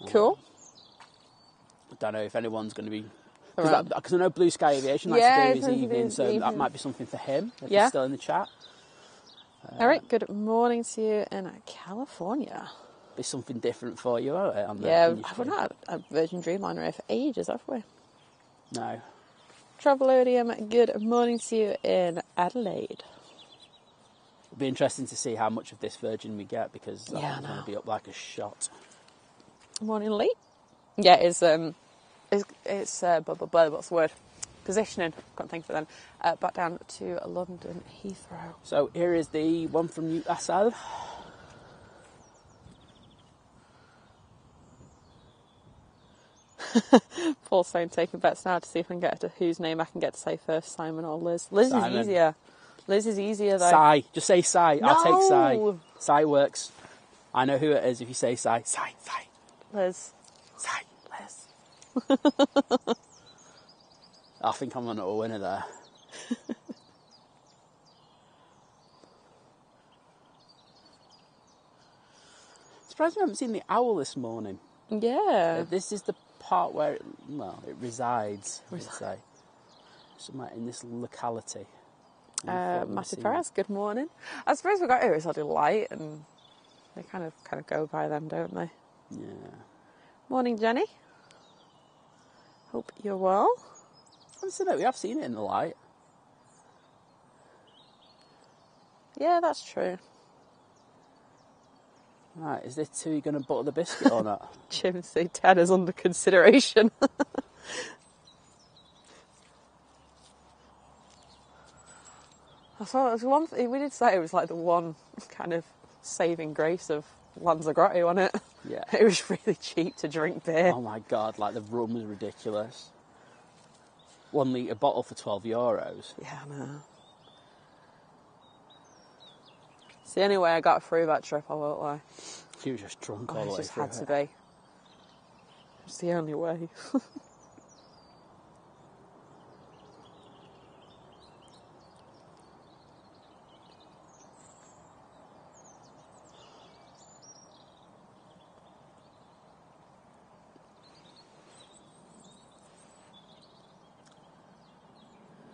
Cool. I don't know if anyone's going to be... Because I know Blue Sky Aviation likes to do his evening, so that might be something for him, if he's still in the chat. Eric, good morning to you in California. Be something different for you, won't it? We've not had a Virgin Dreamliner here for ages, have we? No. Travelodium, good morning to you in Adelaide. It'll be interesting to see how much of this Virgin we get, because that's going to be up like a shot. Morning, Lee. Yeah, it's what's the word? Positioning. Can't think of it then. Back down to London Heathrow. So here is the one from USL. Paul's saying taking bets now to see if I can get to whose name I can get to say first, Simon or Liz. Liz Simon. is easier. Liz is easier though. Sai. Just say Sai. No! I'll take Sai. Sai works. I know who it is if you say Sai. Sai. Liz. Sai. Liz. I think I'm on a winner there. Surprised we haven't seen the owl this morning. Yeah. This is the part where it resides, I would say. Somewhere in this locality. Matty Perez, good morning. I suppose we got here, it's already light, and they kind of go by then, don't they? Yeah. Morning, Jenny. Hope you're well. I said that we have seen it in the light. Yeah, that's true. Right, is this who you're going to butter the biscuit or not? Jim say 10 is under consideration. I thought it was one. We did say it was like the one kind of saving grace of Lanzarote, wasn't it? Yeah. It was really cheap to drink beer. Oh my god, like the rum was ridiculous. 1 litre bottle for €12. Yeah, I know. It's the only way I got through that trip, I won't lie. She was just drunk all the way just through had to it. be. It's the only way.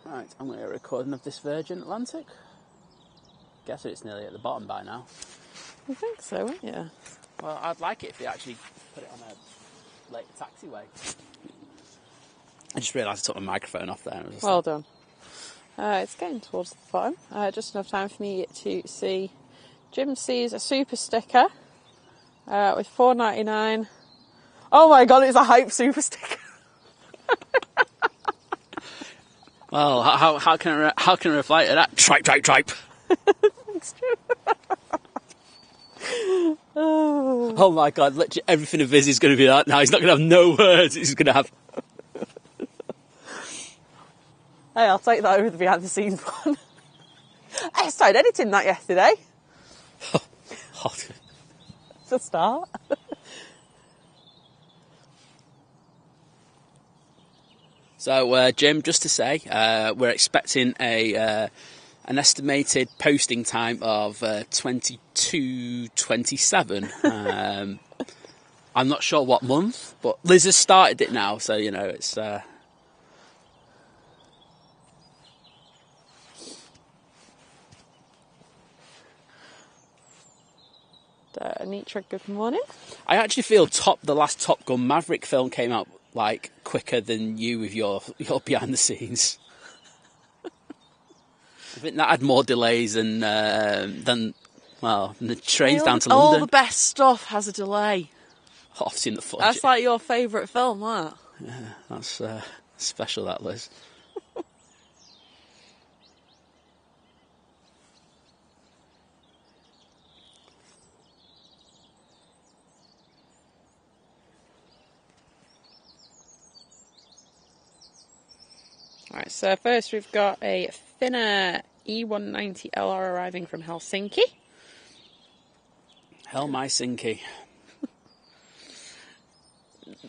Right, I'm going to get a recording of this Virgin Atlantic. Guess it's nearly at the bottom by now. I think so, wouldn't you? Well, I'd like it if they actually put it on a late taxiway. I just realised I took my microphone off there. Well done. It's getting towards the bottom. Just enough time for me to see. Jim sees a super sticker with $4.99. Oh my god, it's a hype super sticker. Well, how can I reply to that? Tripe. Thanks, Jim. Oh my god, literally everything of Viz is going to be that now. He's not going to have no words. He's going to have... Hey, I'll take that over the behind the scenes one. I started editing that yesterday. Hot. It's a start. So, Jim, just to say, we're expecting an estimated posting time of 22:27. I'm not sure what month, but Liz has started it now, so, you know, it's... Anitra, good morning. I actually feel the last Top Gun Maverick film came out, like, quicker than you with your behind the scenes. I think that had more delays than the trains down to London. All the best stuff has a delay. Oh, I've seen the footage. That's like your favourite film, that. Yeah, that's special, that, Liz. Right, so first we've got a Finnair E190 LR arriving from Helsinki. Hell my Sinky.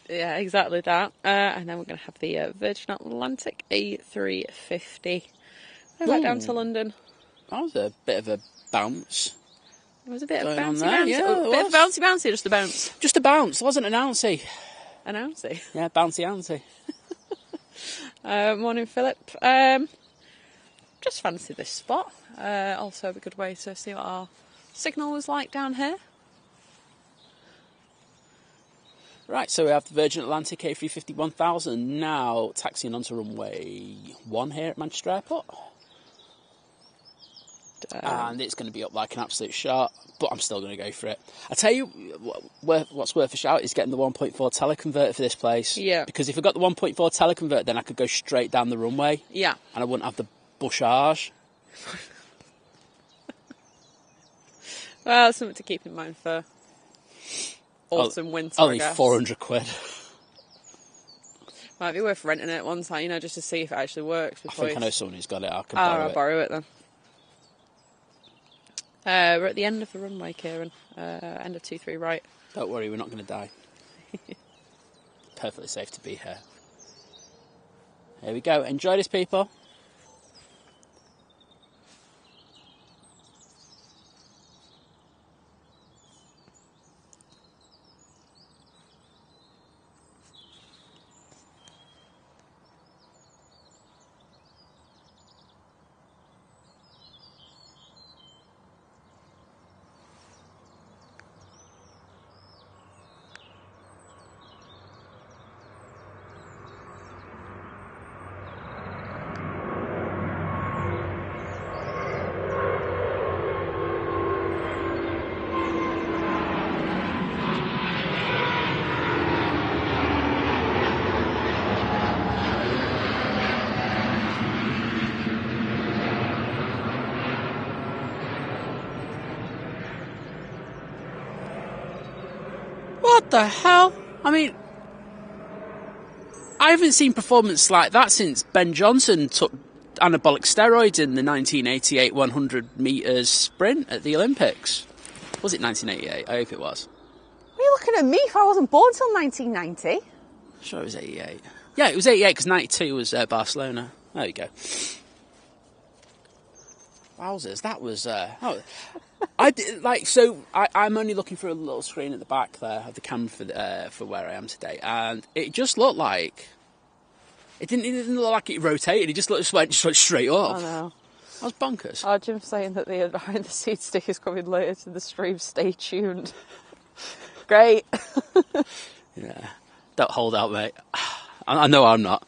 Yeah, exactly that. And then we're going to have the Virgin Atlantic A350. Going back down to London. That was a bit of a bounce. It was a bit of Going on bouncy, there, bouncy. yeah, Oh, it bit of was. bouncy, just a bounce. Just a bounce, wasn't an ouncy. An ouncy. Yeah, bouncy ouncy. Morning, Philip. Just fancied this spot. Also a good way to see what our signal was like down here. Right, so we have the Virgin Atlantic A350 1000 now taxiing onto runway 1 here at Manchester Airport. And it's going to be up like an absolute shot, but I'm still going to go for it. I tell you, what's worth a shout is getting the 1.4 teleconverter for this place. Yeah. Because if I got the 1.4 teleconverter, then I could go straight down the runway. Yeah. And I wouldn't have the bushage. Well, something to keep in mind for autumn, winter, Only I guess. 400 quid. Might be worth renting it one time, just to see if it actually works. I think I know someone who's got it. I can I'll borrow it then. We're at the end of the runway, Kieran. End of 23 right. Don't worry, we're not going to die. Perfectly safe to be here. Here we go. Enjoy this, people. What the hell? I mean, I haven't seen performance like that since Ben Johnson took anabolic steroids in the 1988 100 metres sprint at the Olympics. Was it 1988? I hope it was. What are you looking at me if I wasn't born till 1990? Sure it was 88. Yeah, it was 88 because 92 was Barcelona. There you go. Wowzers, that was... I'm only looking for a little screen at the back there of the camera for where I am today, and it just looked like... It didn't look like it rotated, it just went straight up. I know. That was bonkers. Oh, Jim's saying that the behind the scenes stick is coming later to the stream. Stay tuned. Great. Yeah. Don't hold out, mate. I know I'm not.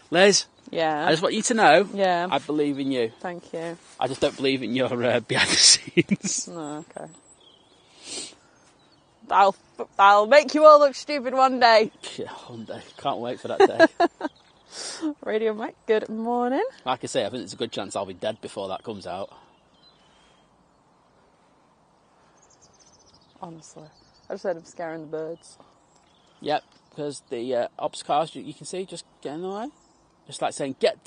Liz, Yeah. I just want you to know, Yeah. I believe in you. Thank you. I just don't believe in your behind the scenes. No, okay. I'll make you all look stupid one day. Yeah, one day. Can't wait for that day. Radio Mike, good morning. Like I say, I think there's a good chance I'll be dead before that comes out. Honestly. I just heard him scaring the birds. Yep, because the ops cars, you can see, just get in the way. Just like saying, get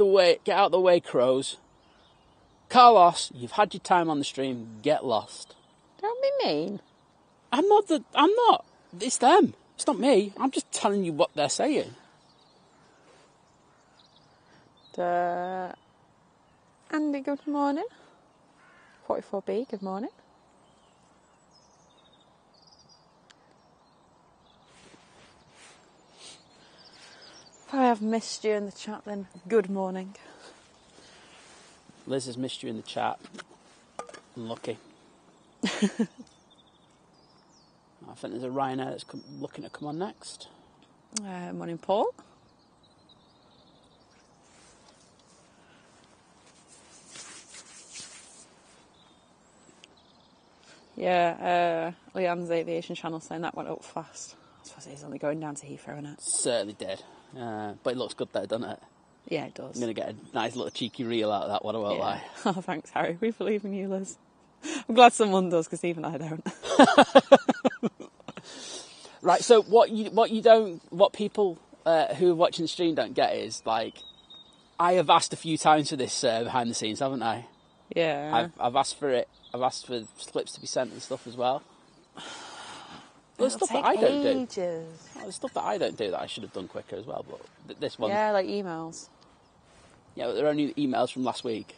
out of the way, crows. Carlos, you've had your time on the stream, get lost. Don't be mean. I'm not. It's them. It's not me. I'm just telling you what they're saying. Andy, good morning. 44B, good morning. If I have missed you in the chat, then good morning. Liz has missed you in the chat. Unlucky. I think there's a Ryanair that's looking to come on next. Morning, Paul. Yeah, Leanne's aviation channel saying that went up fast. I suppose it's only going down to Heathrow, isn't it? Certainly did. But it looks good there, doesn't it? Yeah, it does. I'm going to get a nice little cheeky reel out of that one, I won't lie. Oh, thanks, Harry. We believe in you, Liz. I'm glad someone does, because even I don't. Right, so what people who are watching the stream don't get is, like, I have asked a few times for this behind the scenes, haven't I? Yeah. I've asked for it. I've asked for slips to be sent and stuff as well. There's stuff that I don't do. There's stuff that I don't do that I should have done quicker as well. But this one, yeah, like emails. Yeah, but they're only emails from last week.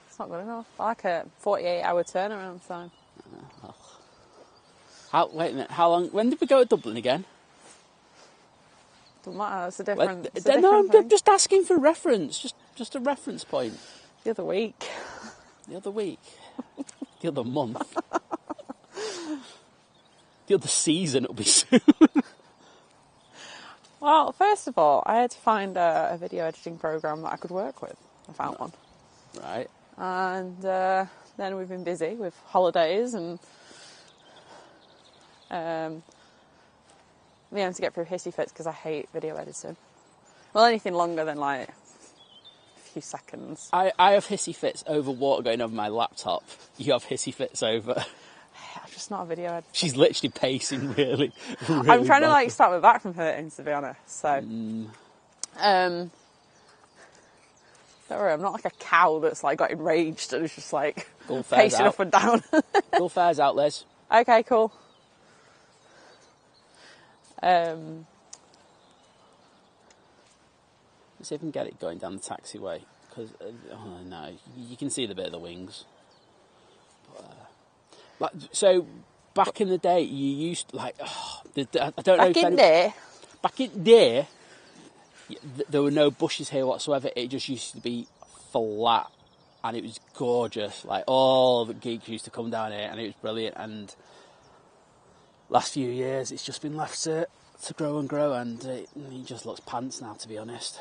It's not good enough. I like a 48-hour turnaround time. Wait a minute. How long? When did we go to Dublin again? Doesn't matter. It's a different. I'm just asking for reference. Just a reference point. The other week. The other week. The other month. The other season it'll be soon. Well, first of all, I had to find a video editing program that I could work with. I found one. Right. And then we've been busy with holidays and me having to get through hissy fits because I hate video editing. Well, anything longer than like a few seconds. I have hissy fits over water going over my laptop. You have hissy fits over. I'm just not a video editor. She's literally pacing really I'm trying to like stop my back from hurting, to be honest. So, don't worry, I'm not like a cow that's like got enraged and is just like pacing up and down. Gulfair's out, Liz. Okay, cool. Let's see if we can get it going down the taxiway. Because, no, you can see the bit of the wings. So, back in the day, you used to, like, I don't know. Back in there? Back in there, there were no bushes here whatsoever. It just used to be flat. And it was gorgeous. Like, all the geeks used to come down here, and it was brilliant. And last few years, it's just been left to grow and grow, and it just looks pants now, to be honest.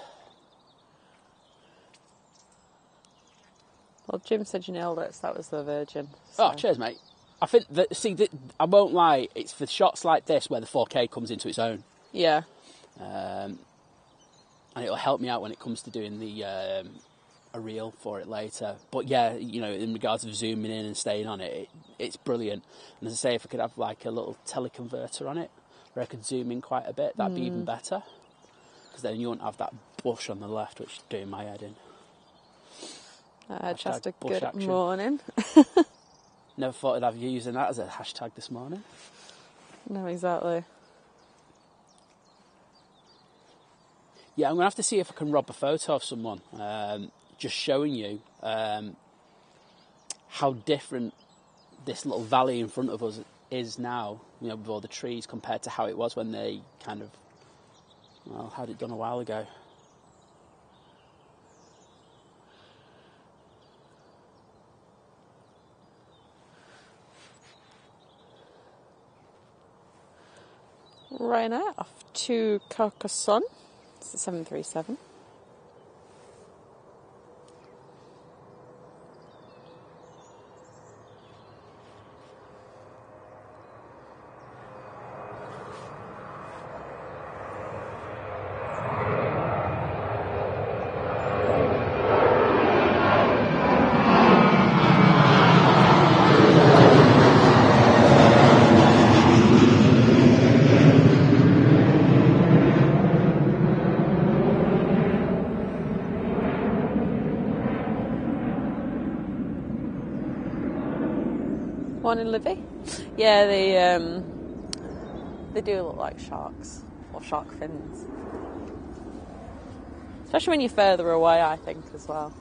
Well, Jim said you nailed it, so that was the Virgin. So. Oh, cheers, mate. I think that, I won't lie, it's for shots like this where the 4K comes into its own. Yeah. And it'll help me out when it comes to doing a reel for it later. But yeah, you know, in regards of zooming in and staying on it, it's brilliant. And as I say, if I could have like a little teleconverter on it, where I could zoom in quite a bit, that'd be even better. Because then you won't have that bush on the left, which is doing my head in. Just a good action. Morning. Never thought I'd have you using that as a hashtag this morning. No, exactly. Yeah, I'm going to have to see if I can rob a photo of someone, just showing you how different this little valley in front of us is now, you know, with all the trees compared to how it was when they kind of, well, had it done a while ago. Ryanair off to Carcassonne. It's a 737. Morning, Livy. Yeah, they do look like sharks, or shark fins. Especially when you're further away, I think, as well.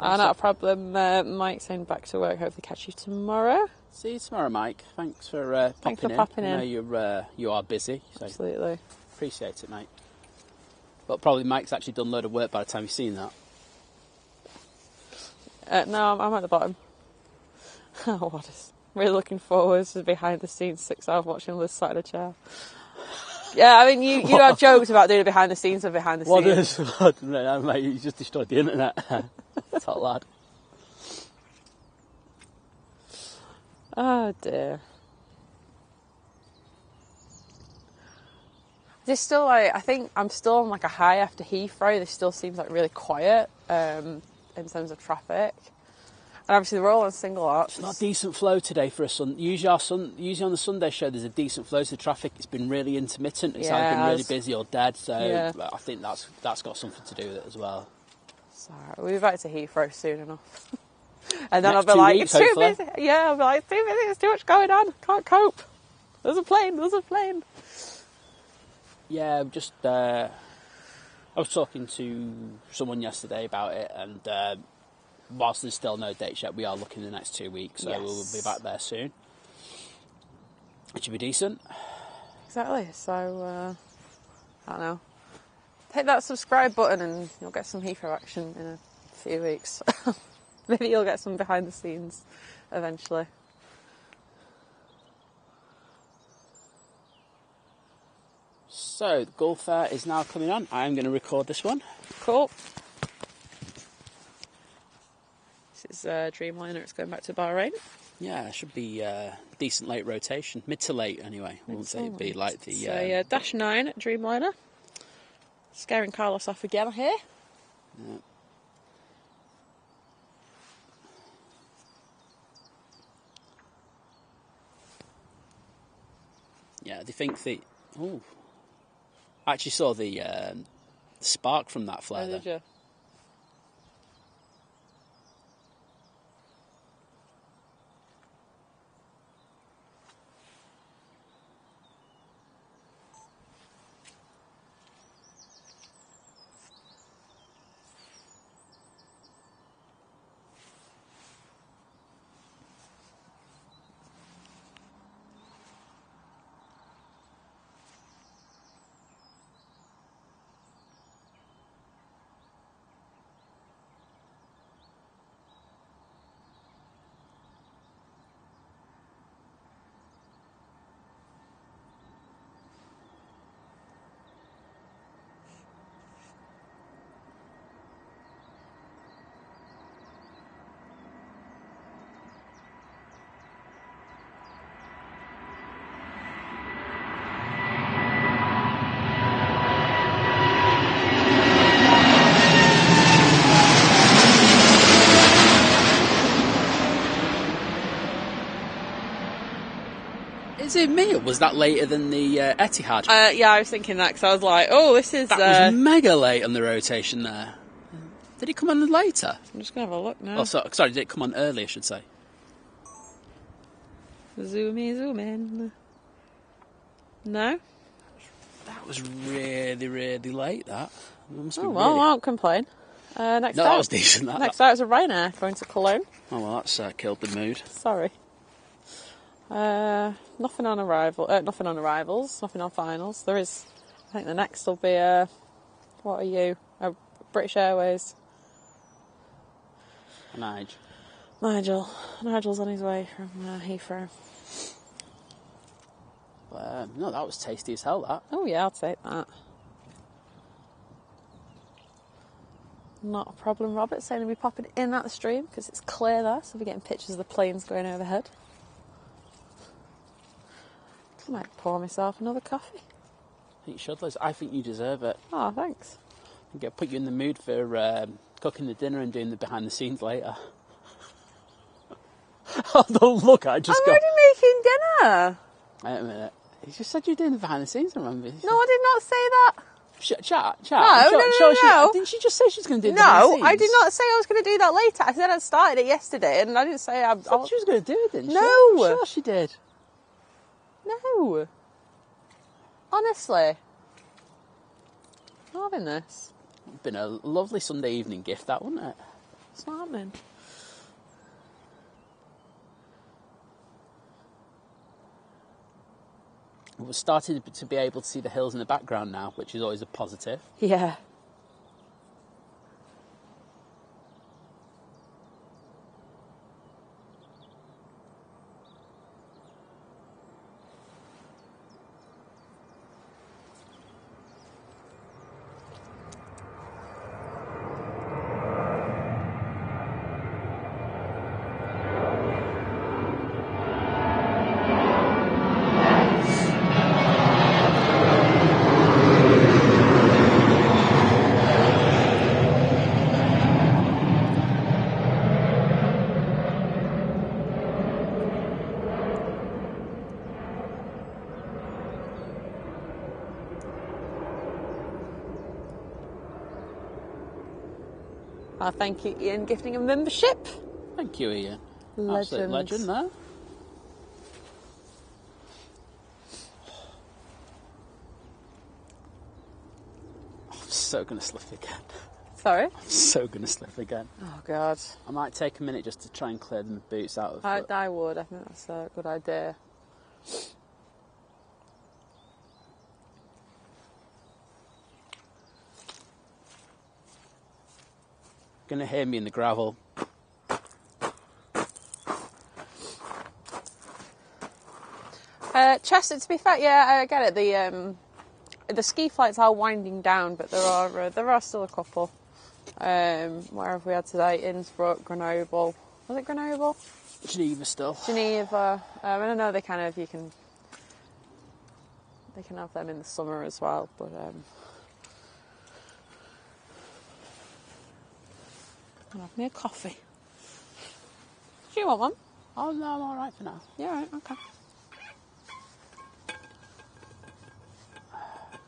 Not a problem. Mike saying back to work. Hopefully catch you tomorrow. See you tomorrow, Mike. Thanks for popping in. Popping I in. know you are busy, so Absolutely. appreciate it, mate. But probably Mike's actually done a load of work by the time you've seen that. No, I'm at the bottom. Oh, what is... Really looking forward to the behind the scenes 6 hours watching Liz sat in a chair. Yeah, I mean, you have jokes about doing behind the scenes of behind the scenes. What? No, mate, you just destroyed the internet. Top lad. Oh dear. There's still I think I'm still on like a high after Heathrow. This still seems like really quiet in terms of traffic. And obviously we're all on single arcs. It's not a decent flow today for a Usually on the Sunday show there's a decent flow to traffic. It's been really intermittent. It's either been really busy or dead. So I think that's got something to do with it as well. Sorry, we'll be back to Heathrow soon enough. And then Next I'll be like, weeks, it's too hopefully. busy. Yeah, I'll be like, it's too busy. There's too much going on. Can't cope. There's a plane. Yeah, I was talking to someone yesterday about it, and whilst there's still no dates yet, we are looking in the next 2 weeks, so we'll be back there soon. It should be decent. Exactly. So, I don't know. Hit that subscribe button and you'll get some Heathrow action in a few weeks. Maybe you'll get some behind the scenes eventually. So, the Gulf Air is now coming on. I am going to record this one. Cool. This is Dreamliner. It's going back to Bahrain. Yeah, it should be decent late rotation. Mid to late, anyway. I wouldn't say it'd be like the... So, yeah, Dash 9 at Dreamliner. Scaring Carlos off again here. Yeah. Yeah, they think the... Oh. I actually saw the spark from that flare. Oh, did you? Is it me, or was that later than the Etihad? Yeah, I was thinking that because I was like, oh, this is... That was mega late on the rotation there. Did it come on later? I'm just going to have a look now. Oh, sorry, did it come on early, I should say? Zoom in. No? That was really, really late, that. Must be Oh, well, really... I won't complain. Next No, out, that was decent, that. Next out is a Ryanair going to Cologne. Oh, well, that's killed the mood. Sorry. Nothing on arrival. Nothing on arrivals. Nothing on finals. There is. I think the next will be. What are you? British Airways. Nigel's on his way from Heathrow. No, that was tasty as hell. That. Oh yeah, I'll take that. Not a problem. Robert's saying he'll be popping in at the stream because it's clear there, so we're getting pictures of the planes going overhead. I might pour myself another coffee. I think you should, Liz. I think you deserve it. Oh, thanks. I think it'll put you in the mood for cooking the dinner and doing the behind the scenes later. Oh, don't look, I just I'm already making dinner. Wait a minute. You just said you were doing the behind the scenes, remember? No, I did not say that. Chat. No. Didn't she just say she was going to do the behind the scenes? No, I did not say I was going to do that later. I said I started it yesterday, and I didn't say I thought she was going to do it, didn't she? No. I'm sure she did. No. Honestly. I'm having this. It's been a lovely Sunday evening gift, that, wouldn't it? It's not happening. We're starting to be able to see the hills in the background now, which is always a positive. Yeah. Thank you, Ian, gifting a membership. Thank you, Ian. Legend. Absolute legend there. I'm so going to slip again. Sorry? I'm so going to slip again. Oh, God. I might take a minute just to try and clear the boots out of it. I would. I think that's a good idea. Going to hear me in the gravel. Chester, to be fair, yeah, I get it. The ski flights are winding down, but there are still a couple. Where have we had today? Innsbruck, Grenoble. Was it Grenoble? Geneva still. Geneva. I don't know. They can have them in the summer as well, but. I'll have me a coffee. Do you want one? Oh no, I'm all right for now. Yeah, right, okay.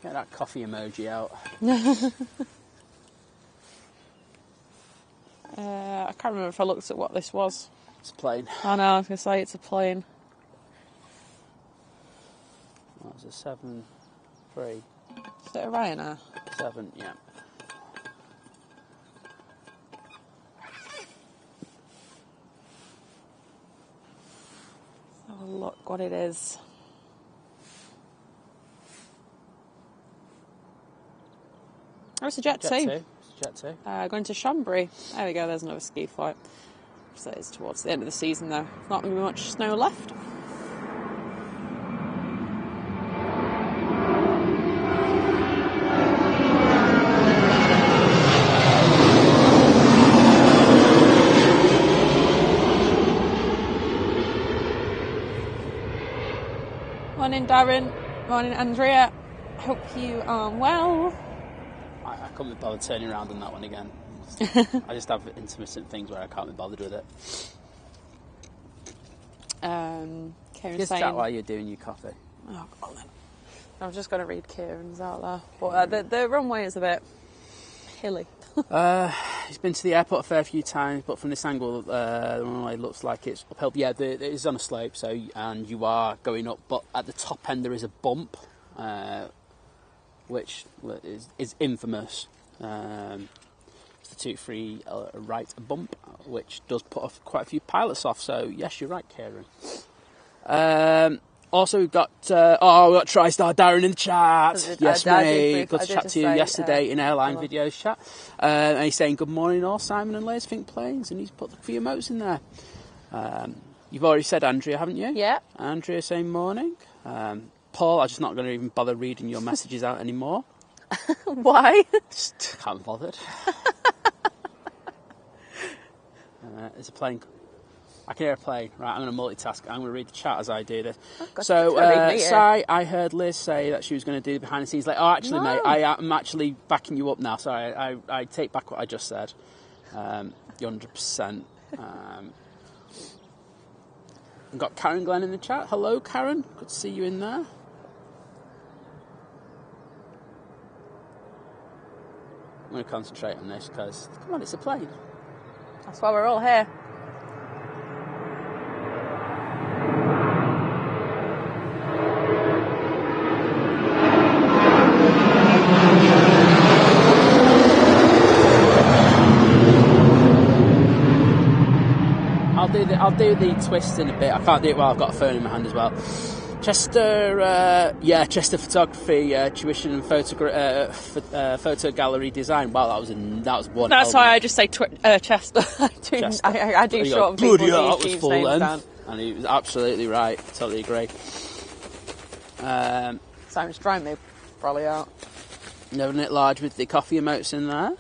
Get that coffee emoji out. I can't remember if I looked at what this was. It's a plane. I know, I was going to say it's a plane. Well, it's a 7-3. Is it a Ryanair? 7, yeah. Have a look what it is. Oh, it's a Jet 2. It's a Jet 2. Going to Chambéry. There we go, there's another ski flight. So it's towards the end of the season though. Not going to be much snow left. Morning, Darren. Morning, Andrea. Hope you are well. I couldn't be bothered turning around on that one again. I just have intermittent things where I can't be bothered with it. Kieran's Just saying... chat while you're doing your coffee. Oh, God, then. I was just going to read Kieran's out there. But the runway is a bit hilly. He's been to the airport a fair few times, but from this angle, the runway looks like it's uphill. Yeah, it is on a slope, and you are going up, but at the top end there is a bump, which is infamous. It's the 2-3 right bump, which does put off quite a few pilots off. So yes, you're right, Kieran. Also, we've got TriStar Darren in the chat. Yes, mate. Good to chat to you yesterday in airline videos chat. And he's saying, good morning all, Simon and Lizz, think planes. And he's put a few emotes in there. You've already said Andrea, haven't you? Yeah. Andrea saying morning. Paul, I'm just not going to even bother reading your messages out anymore. Why? Just can't be bothered. There's a plane. I can hear a plane. Right, I'm going to multitask. I'm going to read the chat as I do this. Oh, God, so, Sai, I heard Liz say that she was going to do the behind the scenes. Like, oh, actually, mate, I'm actually backing you up now. Sorry, I take back what I just said. You're 100%. We've got Karen Glenn in the chat. Hello, Karen. Good to see you in there. I'm going to concentrate on this because, come on, it's a plane. That's why we're all here. I'll do the twist in a bit. I can't do it while I've got a phone in my hand as well. Chester Photography, tuition and photo gallery design. Wow, that was one. That's why I just say Chester. Chester. I do shorten people's YouTube's names down. And he was absolutely right. Totally agree. Simon's trying me probably out. Noting it large with the coffee emotes in there.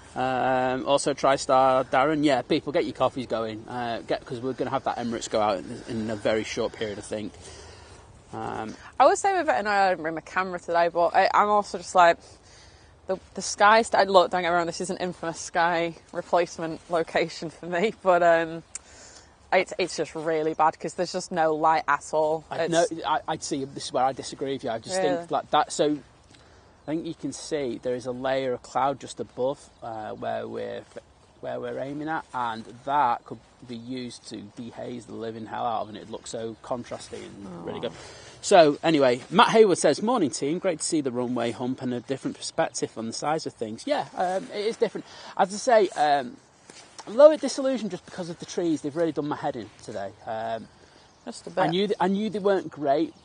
Also, TriStar Darren. Yeah, people, get your coffees going. Because we're going to have that Emirates go out in a very short period, I think. I would say with it, and I didn't bring my camera today, but I'm also just like, the sky. Look, don't get me wrong, this is an infamous sky replacement location for me, but it's just really bad because there's just no light at all. I'd see, this is where I disagree with you. I just think like that. So I think you can see there is a layer of cloud just above where we're aiming at, and that could be used to dehaze the living hell out of it, and it looks so contrasty and really good. So anyway, Matt Hayward says, morning team, great to see the runway hump and a different perspective on the size of things. Yeah, it is different. As I say, I'm a little bit disillusioned just because of the trees. They've really done my head in today. Just a bit. I knew they weren't great,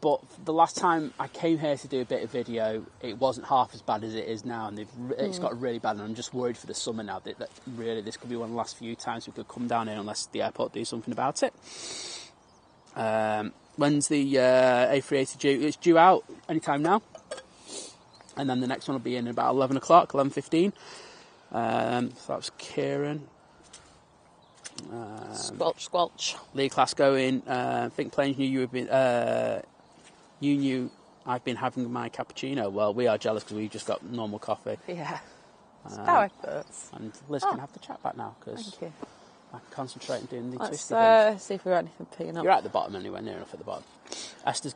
but the last time I came here to do a bit of video, it wasn't half as bad as it is now, and it's got really bad, and I'm just worried for the summer now that really this could be one of the last few times we could come down here unless the airport do something about it. When's the A380 due? It's due out anytime now, and then the next one will be in about 11 o'clock, 11:15. So that's Kieran. Squelch. Lee Class going. I think planes knew you have been. You knew I've been having my cappuccino. Well, we are jealous because we've just got normal coffee. Yeah. It's how it hurts. And Liz can have the chat back now because I can concentrate on doing the twisty Let's see if we've got anything picking up. You're at the bottom anyway, near enough at the bottom. Esther's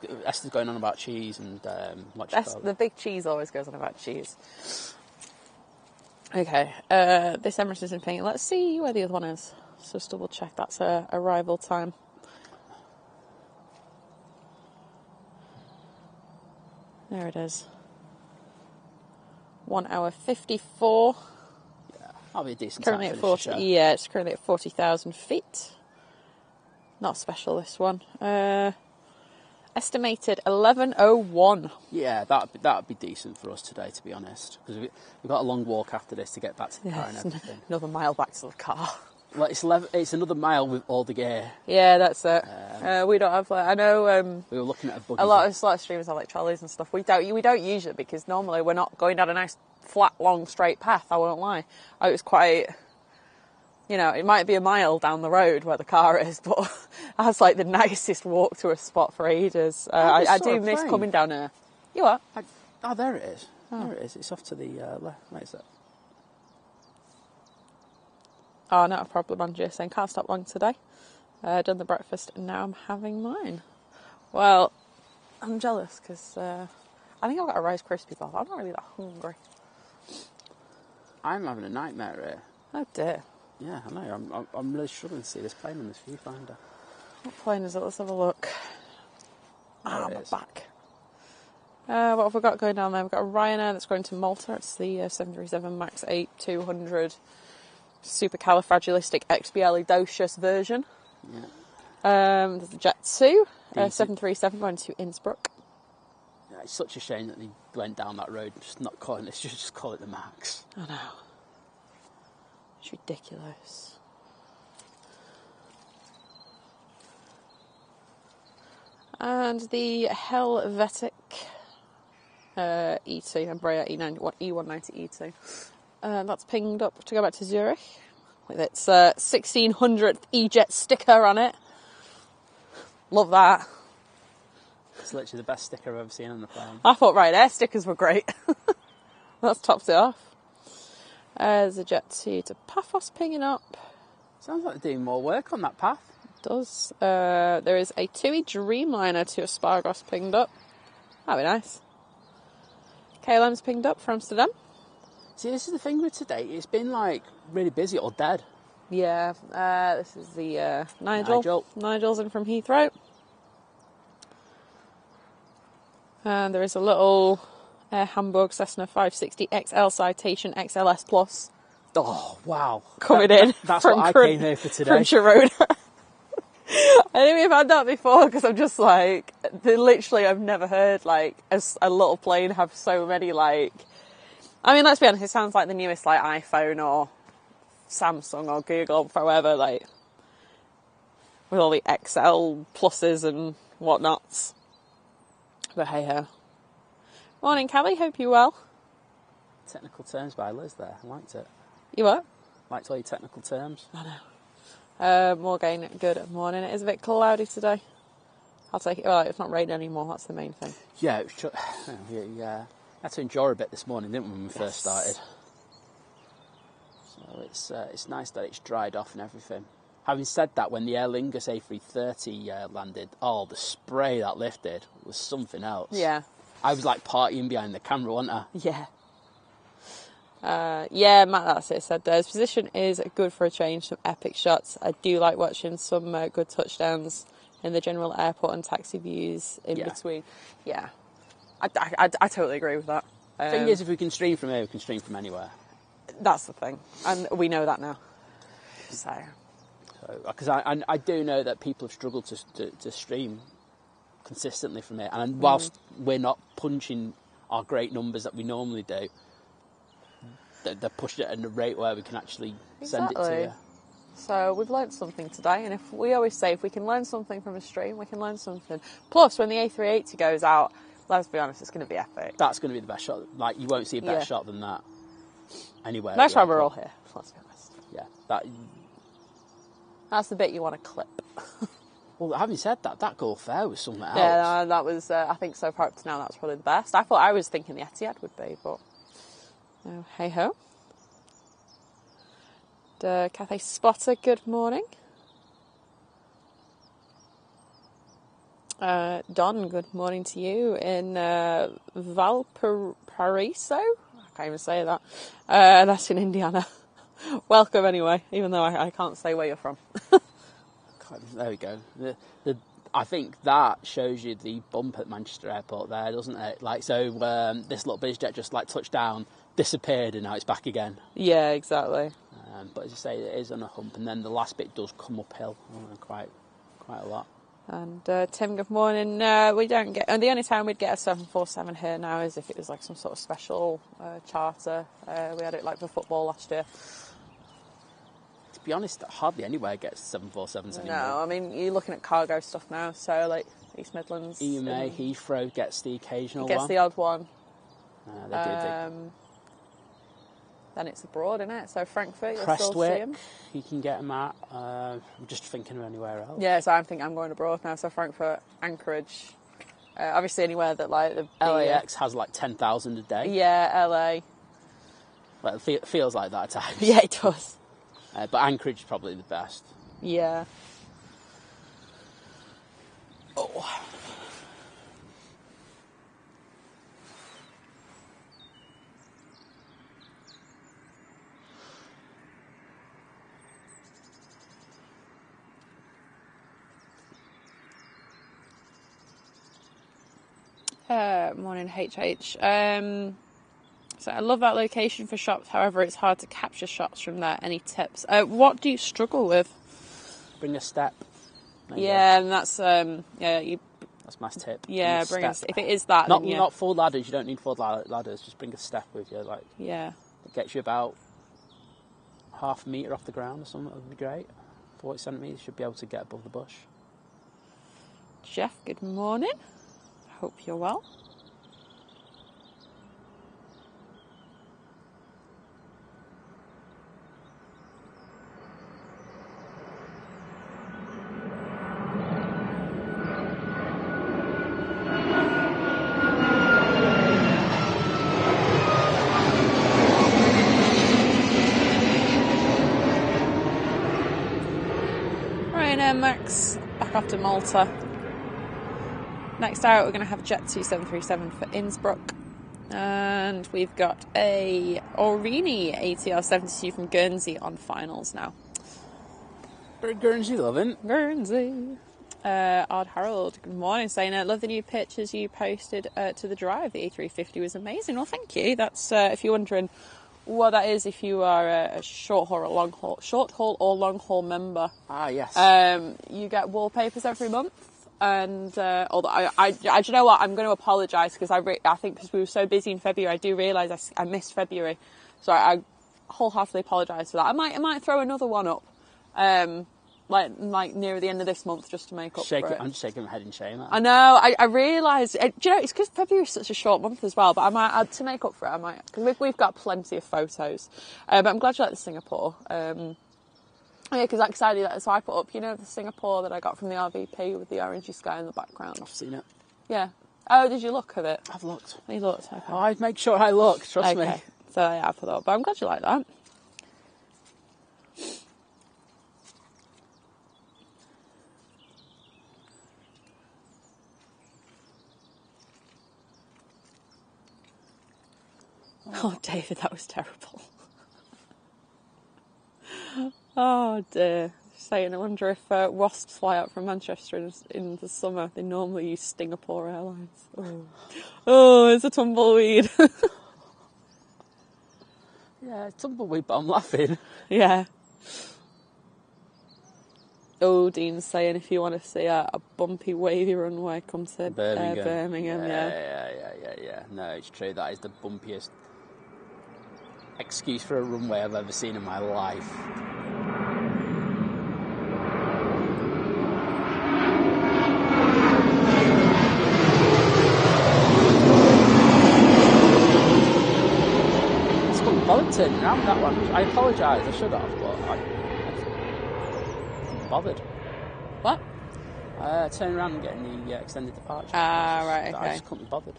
going on about cheese and the big cheese always goes on about cheese. Okay, this Emirates isn't paying. Let's see where the other one is. So just double check that's arrival time. There it is. 1 hour 54. Yeah, that'll be a decent currently time at to finish 40. the show. Yeah, it's currently at 40,000 feet. Not special, this one. Estimated 11:01. Yeah, that'd be decent for us today, to be honest, because we've got a long walk after this to get back to the car and everything. Another mile back to the car. Well, it's another mile with all the gear. Yeah, that's it. We don't have I know. We were looking at a lot of streamers have like trolleys and stuff. We don't use it because normally we're not going down a nice flat, long, straight path. I won't lie. It was quite. It might be a mile down the road where the car is, but that's like the nicest walk to a spot for ages. I do miss coming down here. You what? There it is. Oh. There it is. It's off to the left. Where is that? Oh, not a problem, Andrea, saying can't stop long today. Done the breakfast and now I'm having mine. Well, I'm jealous because I think I've got a Rice Krispie bar. I'm not really that hungry. I'm having a nightmare here. Oh dear. Yeah, I know. I'm really struggling to see this plane on this viewfinder. What plane is it? Let's have a look. My back. What have we got going down there? We've got a Ryanair that's going to Malta. It's the 737 MAX 8-200 supercalifragilisticexpialidocious version. Yeah. There's a Jet 2, 737 going to Innsbruck. Yeah, it's such a shame that they went down that road and just not calling it. Just call it the MAX. I know. It's ridiculous. And the Helvetic E2, Embraer E190 E2. That's pinged up to go back to Zurich with its 1600th E-Jet sticker on it. Love that. It's literally the best sticker I've ever seen on the plane. I thought Ryanair stickers were great. That's topped it off. There's a Jet 2 to Paphos pinging up. Sounds like they're doing more work on that path. It does. There is a TUI Dreamliner to Aspargos pinged up. That'd be nice. KLM's pinged up for Amsterdam. See, this is the thing with today. It's been like really busy or dead. Yeah. This is the Nigel. Nigel's in from Heathrow. And there is a little Air Hamburg Cessna 560 XL Citation XLS Plus. Oh, wow. Coming in. That's what I came here for today. From Girona. I think we've had that before because I'm just like, literally, I've never heard like a little plane have so many like. I mean, let's be honest, it sounds like the newest like iPhone or Samsung or Google or whatever, like with all the XL pluses and whatnots. But hey ho. Morning, Callie. Hope you're well. Technical terms by Liz there. I liked it. You what? Liked all your technical terms. I know. Morgan, good morning. It is a bit cloudy today. I'll take it. Well, it's not raining anymore. That's the main thing. Yeah, it was yeah. Had to endure a bit this morning, didn't we, when we first started? So it's nice that it's dried off and everything. Having said that, when the Lingus A380 landed, the spray that lifted was something else. Yeah. I was like partying behind the camera, wasn't I? Yeah. Yeah, Matt, that's it. Said his position is good for a change. Some epic shots. I do like watching some good touchdowns in the general airport and taxi views in between. Yeah, I totally agree with that. Thing is, if we can stream from here, we can stream from anywhere. That's the thing, and we know that now. So, because I do know that people have struggled to stream consistently from here, and whilst we're not punching our great numbers that we normally do, they're pushing it at a rate where we can actually send it to you. So we've learned something today, and if we always say if we can learn something from a stream, we can learn something. Plus, when the A380 goes out, let's be honest, it's going to be epic. That's going to be the best shot. Like, you won't see a better shot than that anywhere. That's why we're all here. Let's be honest. Yeah, that's the bit you want to clip. Well, having said that, that Gulf Air was something else. Yeah, that was. I think so far up to now, that's probably the best. I was thinking the Etihad would be, but. Oh, hey ho. Cathay Spotter, good morning. Don, good morning to you in Valparaiso. I can't even say that. That's in Indiana. Welcome anyway, even though I can't say where you're from. There we go. I think that shows you the bump at Manchester Airport there, doesn't it? Like, so this little biz jet just like touched down, disappeared, and now it's back again. Yeah, exactly. But as you say, it is on a hump, and then the last bit does come uphill quite a lot. And Tim, good morning. We don't get, and the only time we'd get a 747 here now is if it was like some sort of special charter. We had it like for football last year. To be honest, hardly anywhere gets 747s anymore. No, I mean, you're looking at cargo stuff now, so like East Midlands. EMA, Heathrow gets the occasional one. Gets the odd one. They do. Then it's abroad, isn't it? So Frankfurt, you'll Prestwick, still see them. You can get them at. I'm just thinking of anywhere else. Yeah, so I'm going abroad now. So Frankfurt, Anchorage, obviously anywhere that like the LAX has like 10,000 a day. Yeah, LA. Well, it feels like that at times. Yeah, it does. But Anchorage is probably the best. Yeah. Oh. Morning, HH. So I love that location for shops. However, it's hard to capture shots from there. Any tips? What do you struggle with? Bring a step. Yeah, and that's That's my tip. Yeah, bring a step. If it is that, not full ladders. You don't need full ladders. Just bring a step with you. Like, yeah, it gets you about half a metre off the ground or something. That would be great. 40 centimetres. Should be able to get above the bush. Jeff, good morning. Hope you're well. Max, back off to Malta. Next out, we're going to have Jet 2737 for Innsbruck. And we've got a Aurigny ATR 72 from Guernsey on finals now. Guernsey loving. Guernsey. Odd Harold, good morning, saying, love the new pictures you posted to the drive. The A350 was amazing. Well, thank you. That's, if you're wondering Well, that is if you are a short haul or long haul member. Ah, yes. You get wallpapers every month, and although I do you know what? I'm going to apologise because I think because we were so busy in February, I do realise I missed February, so I wholeheartedly apologise for that. I might throw another one up, like near the end of this month just to make up for it. I'm just shaking my head in shame. I know. I realise. Do you know? It's because February is such a short month as well. But I might add to make up for it. Because we've got plenty of photos. But I'm glad you like the Singapore. Yeah, because like so I put up, the Singapore that I got from the RVP with the orangey sky in the background. I've seen it. Yeah. Oh, did you look at it? I've looked. You looked. Okay. Oh, I'd make sure I look. Trust me. So yeah, I put that up. But I'm glad you like that. Oh, David, that was terrible. Oh, dear. Saying, I wonder if wasps fly out from Manchester in the summer. They normally use Singapore Airlines. Oh, it's a tumbleweed. Yeah, tumbleweed, but I'm laughing. Yeah. Oh, Dean's saying if you want to see a bumpy, wavy runway, come to Birmingham. Yeah. No, it's true. That is the bumpiest excuse for a runway I've ever seen in my life. I just couldn't bother turning around that one. I apologise, I should have, but I couldn't bothered. What? Turning around and getting the extended departure. Right, okay. I just couldn't be bothered.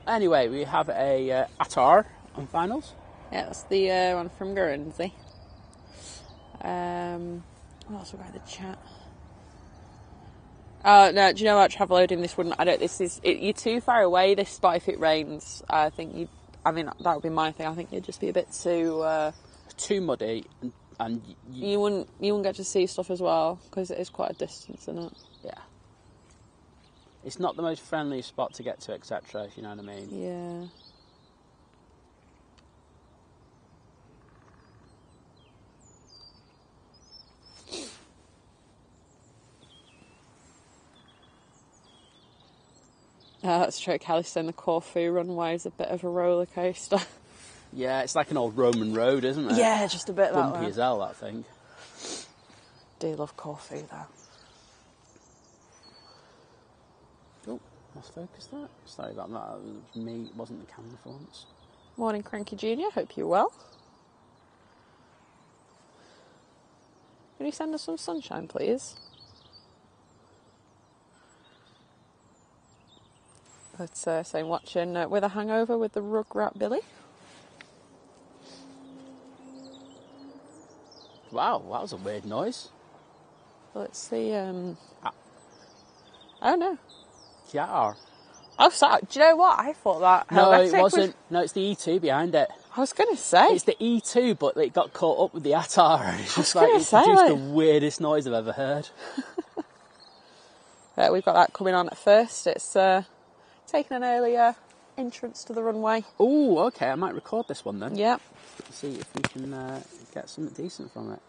Anyway, we have a ATR on finals. Yeah, that's the one from Guernsey. What else we got in the chat? Oh, no, do you know what? Traveloding, you're too far away, this spot, if it rains. I think that would be my thing. I think you'd just be a bit too muddy, and you wouldn't get to see stuff as well, because it is quite a distance, isn't it? Yeah. It's not the most friendly spot to get to, etc., if you know what I mean. Yeah. That's true. Callie's saying the Corfu runway is a bit of a roller coaster. Yeah, it's like an old Roman road, isn't it? Yeah, just a bit that way. Bumpy as hell, that thing. Do love Corfu, though. Oh, let's focus that. Sorry about that. It was me, it wasn't the camera for once. Morning, Cranky Junior. Hope you're well. Can you send us some sunshine, please? But saying watching With a Hangover with the Rugrat Billy. Wow, that was a weird noise. Let's see. Oh no. Yeah. Oh, sorry. Do you know what? I thought that. No, it wasn't. No, it's the E2 behind it. I was going to say. It's the E2, but it got caught up with the ATAR. And it's just like, it produced the weirdest noise I've ever heard. We've got that coming on at first. It's taking an earlier entrance to the runway. Oh, okay. I might record this one then. Yeah. See if we can get something decent from it.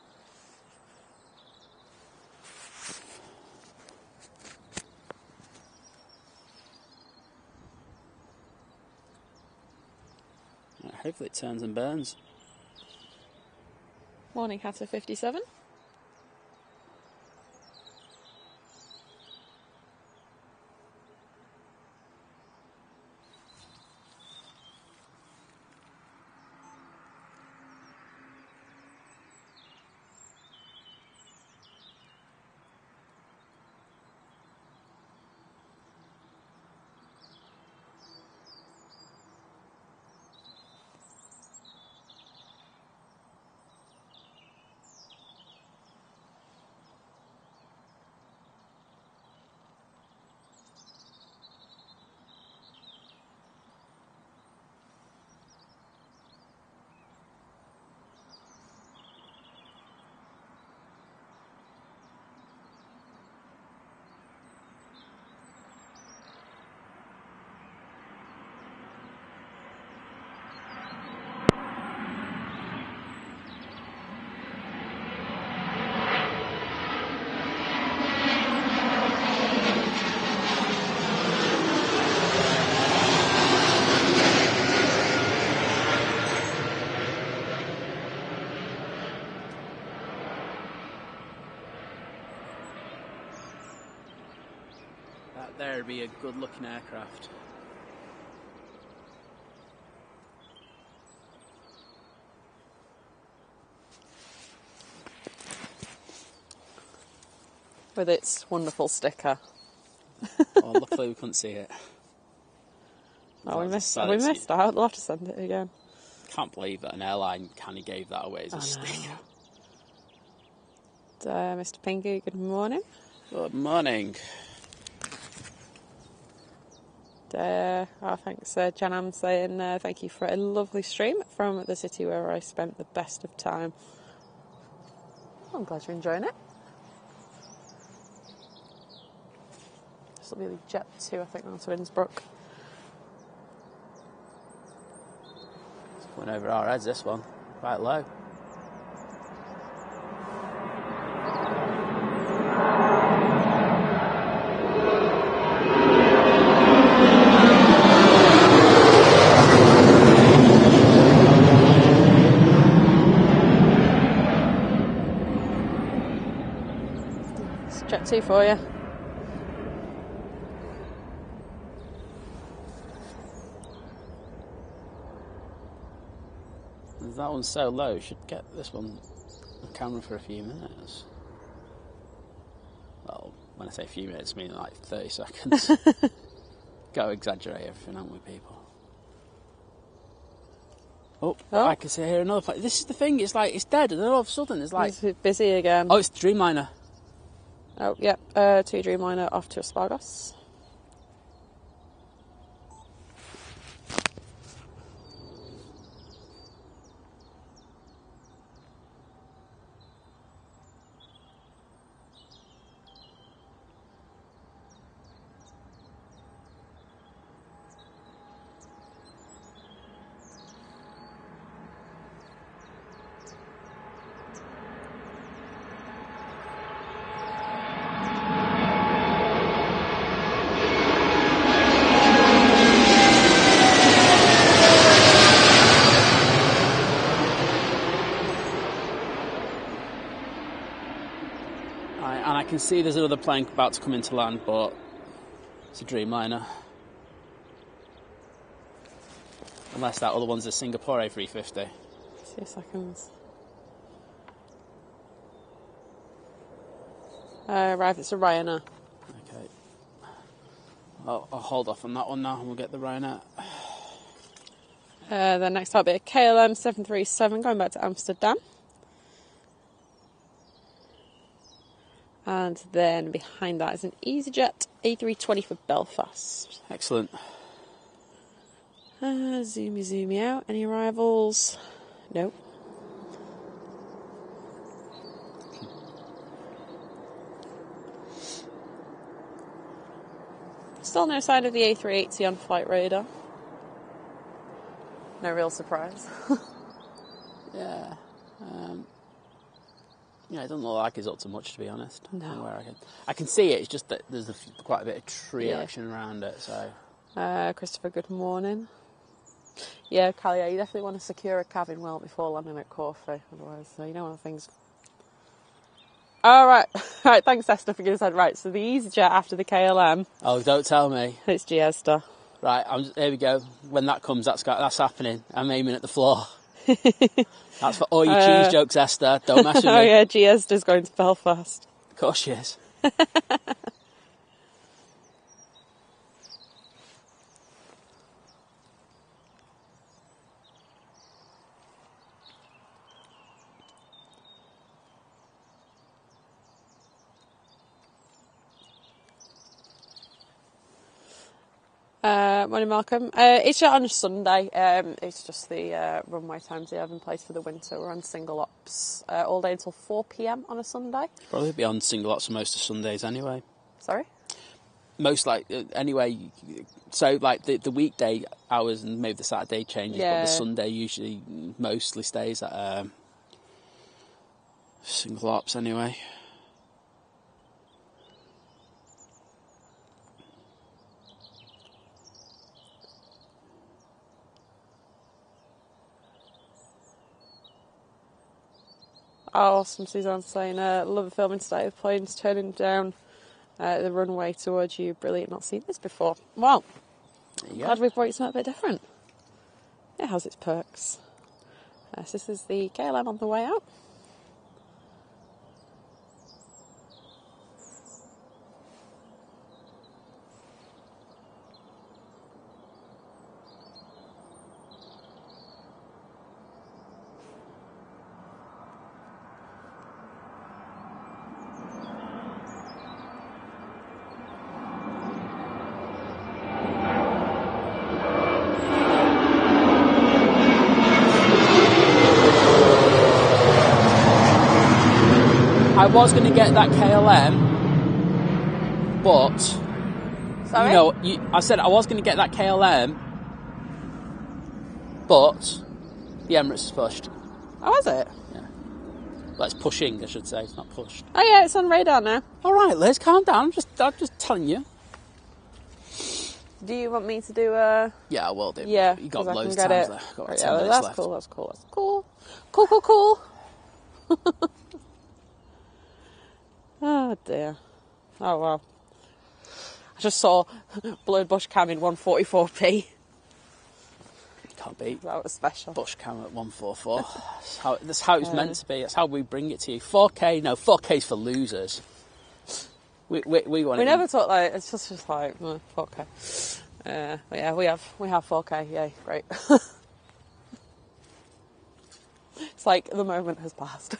Right, hopefully it turns and burns. Morning, Hatter 57. That there would be a good looking aircraft. With its wonderful sticker. Oh, luckily we couldn't see it. Oh, we missed out. I'll have to send it again. Can't believe that an airline kind of gave that away as a sticker. Mr. Pinky, good morning. Good morning. Thanks, Janam, saying thank you for a lovely stream from the city where I spent the best of time. I'm glad you're enjoying it. This will be the Jet 2, I think, on to Innsbruck. It's going over our heads, this one. Quite low. It's Jet 2 for you. That one's so low, should get this one on camera for a few minutes. Well, when I say a few minutes, I mean like 30 seconds. Gotta exaggerate everything, haven't we, people? Oh, I can see here another plane. This is the thing, it's like, it's dead, and then all of a sudden it's like... It's busy again. Oh, it's the Dreamliner. Oh, yep, 2 Dreamliner off to Aspagos. And I can see there's another plane about to come into land, but it's a Dreamliner. Unless that other one's a Singapore A380. 2 seconds. Right, it's a Ryanair. Okay. I'll hold off on that one now and we'll get the Ryanair. The next up bit, KLM 737 going back to Amsterdam. And then behind that is an EasyJet A320 for Belfast. Excellent. Zoomy out. Any arrivals? No. Still no sign of the A380 on flight radar. No real surprise. Yeah. Yeah, it doesn't look like it's up to much, to be honest. No. Where I can see it, it's just that there's quite a bit of tree Yeah. action around it, so... Christopher, good morning. Yeah, Callie, you definitely want to secure a cabin well before landing at Corfu, otherwise, you know, one things... Oh, right. Right, thanks, Esther, for giving us that. Right, so the EasyJet after the KLM... Oh, don't tell me. It's Giesta. Right, here we go. When that comes, that's happening. I'm aiming at the floor. That's for all your cheese jokes, Esther. Don't mess with me. Oh, yeah, Giesta's going to Belfast. Of course she is. Morning, Malcolm. It's on a Sunday. It's just the runway times they have in place for the winter. We're on single ops all day until 4 p.m. on a Sunday. Probably be on single lots for most of Sundays anyway. Sorry? Most anyway, so like the weekday hours and maybe the Saturday changes, but the Sunday usually mostly stays at single ops anyway. Oh, awesome. Suzanne saying, love the filming today. The plane's turning down the runway towards you. Brilliant, not seen this before. Well, glad we brought you something a bit different. It has its perks. So this is the KLM on the way out. I was going to get that KLM, but Sorry? you know, I said I was going to get that KLM, but the Emirates is pushed. Oh, was it? Yeah, well, it's pushing, I should say. It's not pushed. Oh yeah, it's on radar now. All right, Liz, calm down. I'm just telling you. Do you want me to do a... Yeah, I will do. Yeah, you got 'cause I loads of can times get it. left. Got Right, 10 yeah, minutes that's left. cool, that's cool, that's cool. Cool. Oh dear. Oh wow. I just saw Blurred Bush Cam in 144p. Can't beat That was special. Bush Cam at 144. That's how it's meant to be. That's how we bring it to you. 4K, no, 4K's for losers. We want We it. never talk like, it's just like 4K. But yeah, we have 4K. Yay, great. It's like the moment has passed.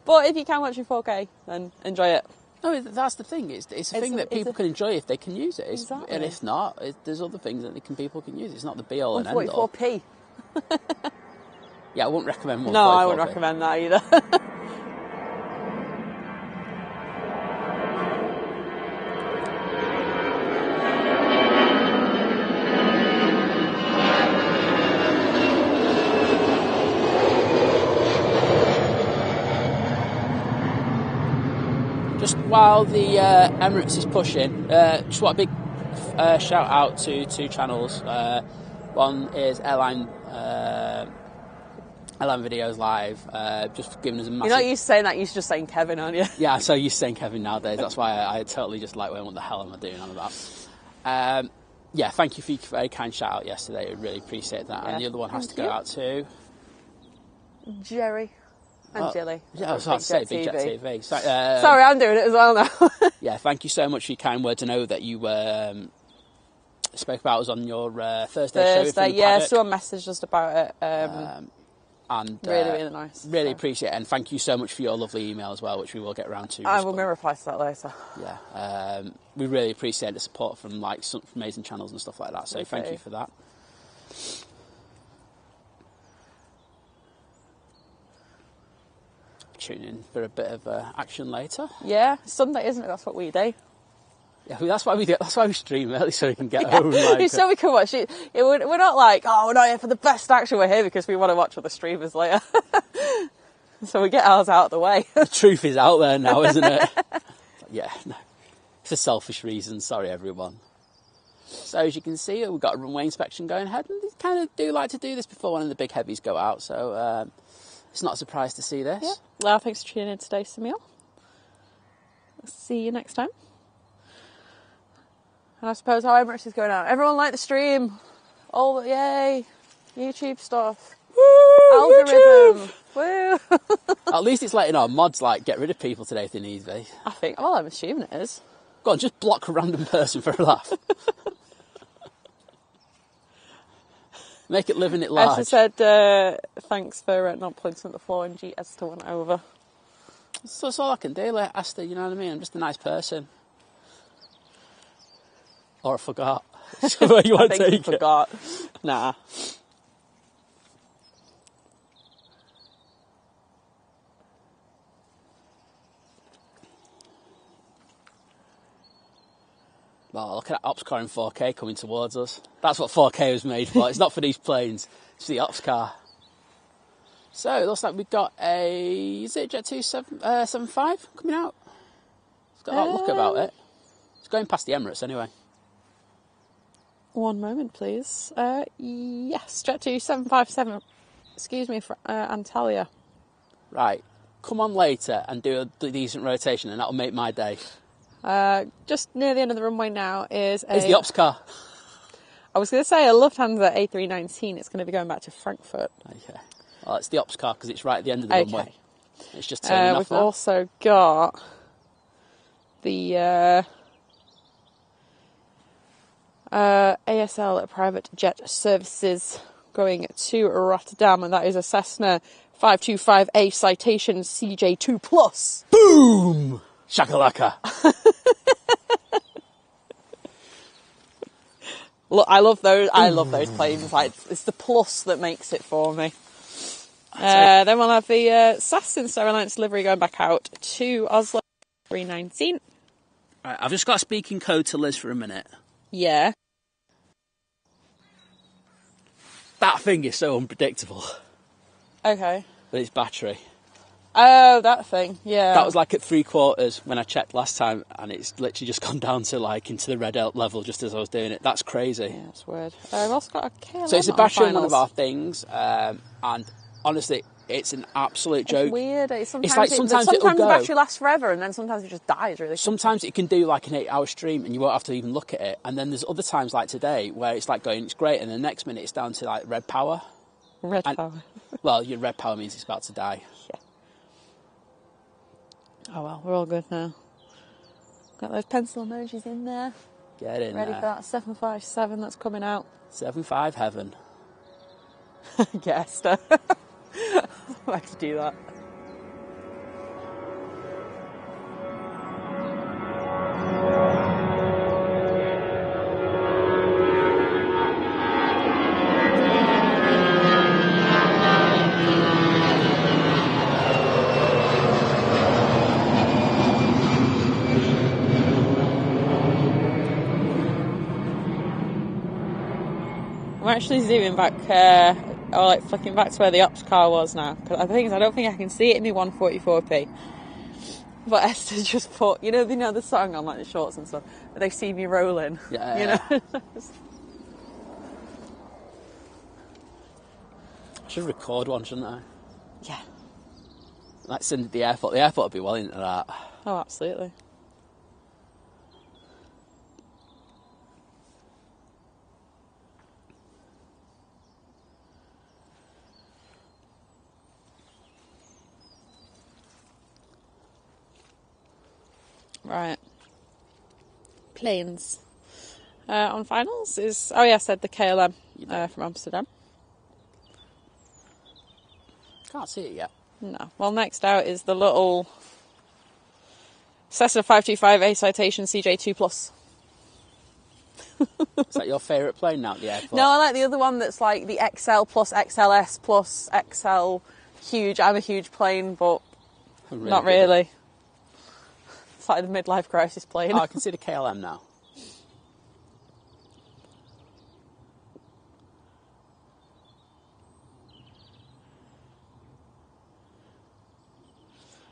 But if you can watch in 4K, then enjoy it. No, that's the thing. It's a thing that people can enjoy if they can use it. Exactly. And if not, there's other things that people can use. It's not the be all and end all. 144p. Yeah, I wouldn't recommend 144p. No, I wouldn't recommend that either. Just while the Emirates is pushing, just want a big shout out to two channels. One is Airline Videos Live, just giving us a massive... You're not used to saying that, you're just saying Kevin, aren't you? Yeah, I'm so used to saying Kevin nowadays. That's why I totally just like, what the hell am I doing on about? Yeah, thank you for your very kind shout out yesterday. I really appreciate that. Yeah, and the other one has to go out to... Jerry. And Jilly. Yeah, I was about to say Big Jet TV. So, Sorry, I'm doing it as well now. yeah, thank you so much for your kind words. I know that you spoke about us on your Thursday show. Yeah, someone messaged us about it. And really nice. Really appreciate it. And thank you so much for your lovely email as well, which we will get around to. I will reply to that later. Yeah, we really appreciate the support from some amazing channels and stuff like that. So thank you for that. Tune in for a bit of action later. Yeah, Sunday, isn't it? That's what we do. Yeah, that's why we do. That's why we stream early, so we can get home. So we can watch it. We're not like, we're not here for the best action. We're here because we want to watch other streamers later. So we get ours out of the way. The truth is out there now, isn't it? Yeah, no. It's a selfish reason. Sorry, everyone. So as you can see, we've got a runway inspection going ahead, and they kind of do like to do this before one of the big heavies go out. So it's not a surprise to see this. Yeah. Well, thanks for tuning in today, Samuel. See you next time. And I suppose how Emirates is going out. Everyone like the stream. Yay. YouTube stuff. Woo! Algorithm. YouTube! Woo! At least it's letting our mods get rid of people today if they need be. I think. Well, I'm assuming it is. Go on, just block a random person for a laugh. Make it live in it large. Esther said, thanks for not pointing at the floor, and Esther went over. That's all I can do, Esther, you know what I mean? I'm just a nice person. Or I forgot. Where you want to take it? Forgot. Nah. Well, look at that ops car in 4K coming towards us. That's what 4K was made for. It's not for these planes. It's the ops car. So it looks like we've got a... Is it Jet 275 coming out? It's got that look about it. It's going past the Emirates anyway. One moment, please. Yes, Jet 2757. Excuse me, for Antalya. Right. Come on later and do a decent rotation, and that'll make my day. Just near the end of the runway now is It's the ops car. I was going to say a Lufthansa A319. It's going to be going back to Frankfurt. Okay. Well, it's the ops car because it's right at the end of the runway. It's just turning off We've now. also got the ASL private jet services going to Rotterdam, and that is a Cessna 525A Citation CJ2 Plus. Boom! Shakalaka. Look, I love those. I love those planes. Like, it's the plus that makes it for me. Then we'll have the SAS Star Alliance delivery going back out to Oslo 319. Right, I've just got a speaking code to Liz for a minute. Yeah. That thing is so unpredictable. Okay. But it's battery. Oh, that thing. Yeah. That was like at 3/4 when I checked last time, and it's literally just gone down to like into the red level just as I was doing it. That's crazy. Yeah, that's weird. I've also got a KLM. So it's a battery on one of our things, and honestly, it's an absolute joke. It's weird. Sometimes the it'll go. battery lasts forever, and then sometimes it just dies really quickly. Sometimes it can do like an 8-hour stream, and you won't have to even look at it. And then there's other times like today where it's like going, it's great, and the next minute it's down to like red power. Red power. Well, your red power means it's about to die. Yeah. Oh well, we're all good now. Got those pencil emojis in there. Get in Ready there. for that 757 that's coming out. 7.5 heaven. Get Esther. I like to do that. I'm actually zooming back, or like flicking back to where the ops car was now. Because I don't think I can see it in my 144p. But Esther's just put, you know the song on like the shorts and stuff, where they see me rolling. Yeah. You know. I should record one, shouldn't I? Yeah. Like send it to the airport. The airport would be well into that. Oh, absolutely. Right. Planes. On finals is... Oh, yeah, I said the KLM from Amsterdam. Can't see it yet. No. Well, next out is the little Cessna 525A Citation CJ2 Plus. Is that your favourite plane now at the airport? No, I like the other one that's like the XL plus XLS plus XL huge. I'm a huge plane, but not really. It's like the midlife crisis plane. Oh, I can see the KLM now.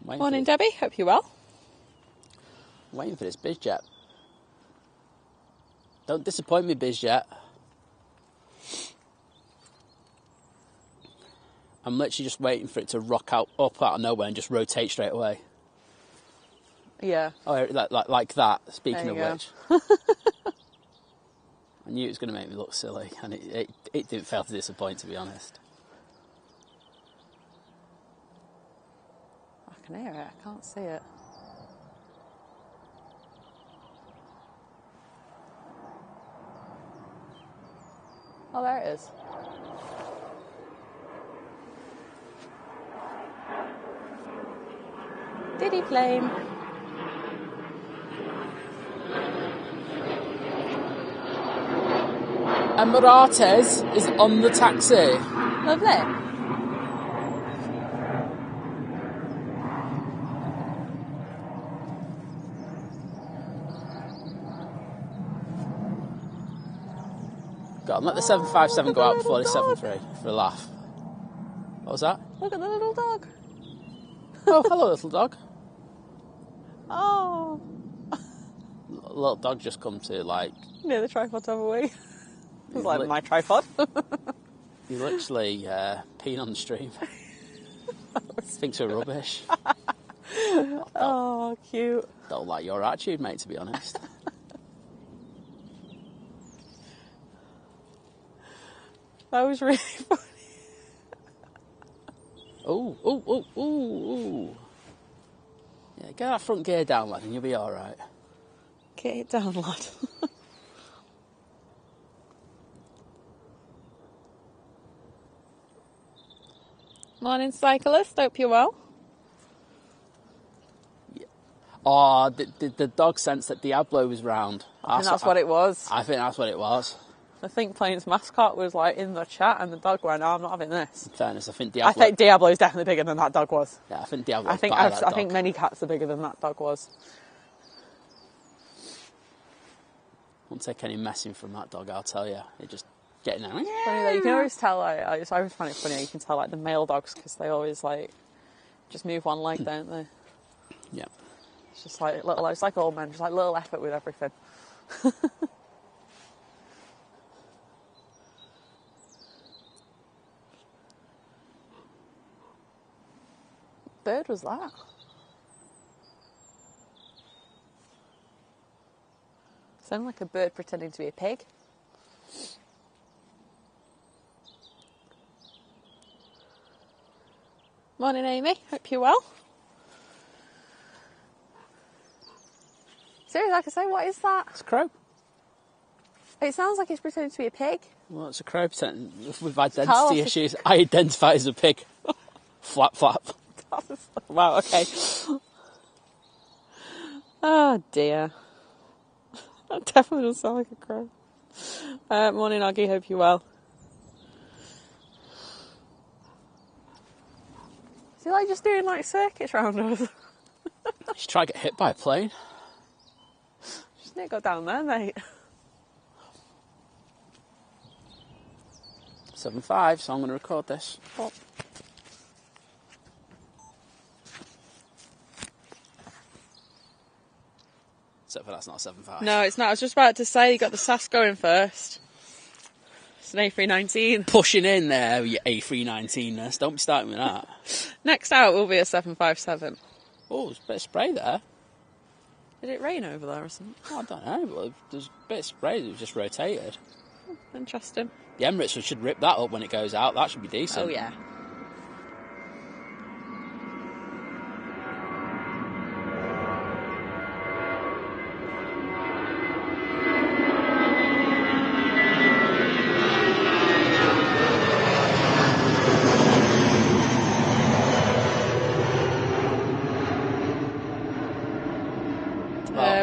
Morning, Debbie. Hope you're well. Waiting for this BizJet. Don't disappoint me, BizJet. I'm literally just waiting for it to rock up out of nowhere and just rotate straight away. Yeah. Oh, like that, speaking of There you which. I knew it was going to make me look silly, and it didn't fail to disappoint, to be honest. I can hear it. I can't see it. Oh, there it is. Diddy plane. Emirates is on the taxi. Lovely. Go on, let the 757 go out before the 73 for a laugh. What was that? Look at the little dog. Oh, hello, little dog. Oh. Little dog just come to, like... Near the tripod top away. It's like my tripod. He's literally peeing on the stream. Thinks we're rubbish. Oh, cute. Don't like your attitude, mate, to be honest. That was really funny. Ooh. Yeah, get that front gear down, lad, and you'll be alright. Get it down, lad. Morning, cyclist. Hope you're well. Yeah. Oh, the dog sensed that Diablo was round. I think that's what it was. I think that's what it was. I think Plane's mascot was like in the chat, and the dog went, "Oh, I'm not having this." In fairness, I think Diablo's definitely bigger than that dog was. Yeah, I think Diablo. I think many cats are bigger than that dog was. Won't take any messing from that dog, I'll tell you. It just getting out. Funny though, you can always tell. I always find it funny. You can tell like the male dogs because they always like just move one leg, don't they? Yeah. It's just like little. It's like old men, just like little effort with everything. Bird was that? Sounded like a bird pretending to be a pig. Morning, Amy. Hope you're well. Seriously, like I say, what is that? It's a crow. It sounds like it's pretending to be a pig. Well, it's a crow pretending with identity issues. I identify as a pig. Flap, flap. Wow, okay. Oh dear. That definitely doesn't sound like a crow. Morning, Oggy. Hope you're well. Is he like just doing like circuits round us? Just try to get hit by a plane. Just need to go down there, mate. 7.5, so I'm going to record this. Oh. Except for that's not 7.5. No, it's not. I was just about to say you got the SAS going first. It's an A319. Pushing in there with your A319ness. Don't be starting with that. Next out will be a 757. Oh, there's a bit of spray there. Did it rain over there or something? Oh, I don't know, but there's a bit of spray that was just rotated. Interesting. The Emirates should rip that up when it goes out. That should be decent. Oh, yeah.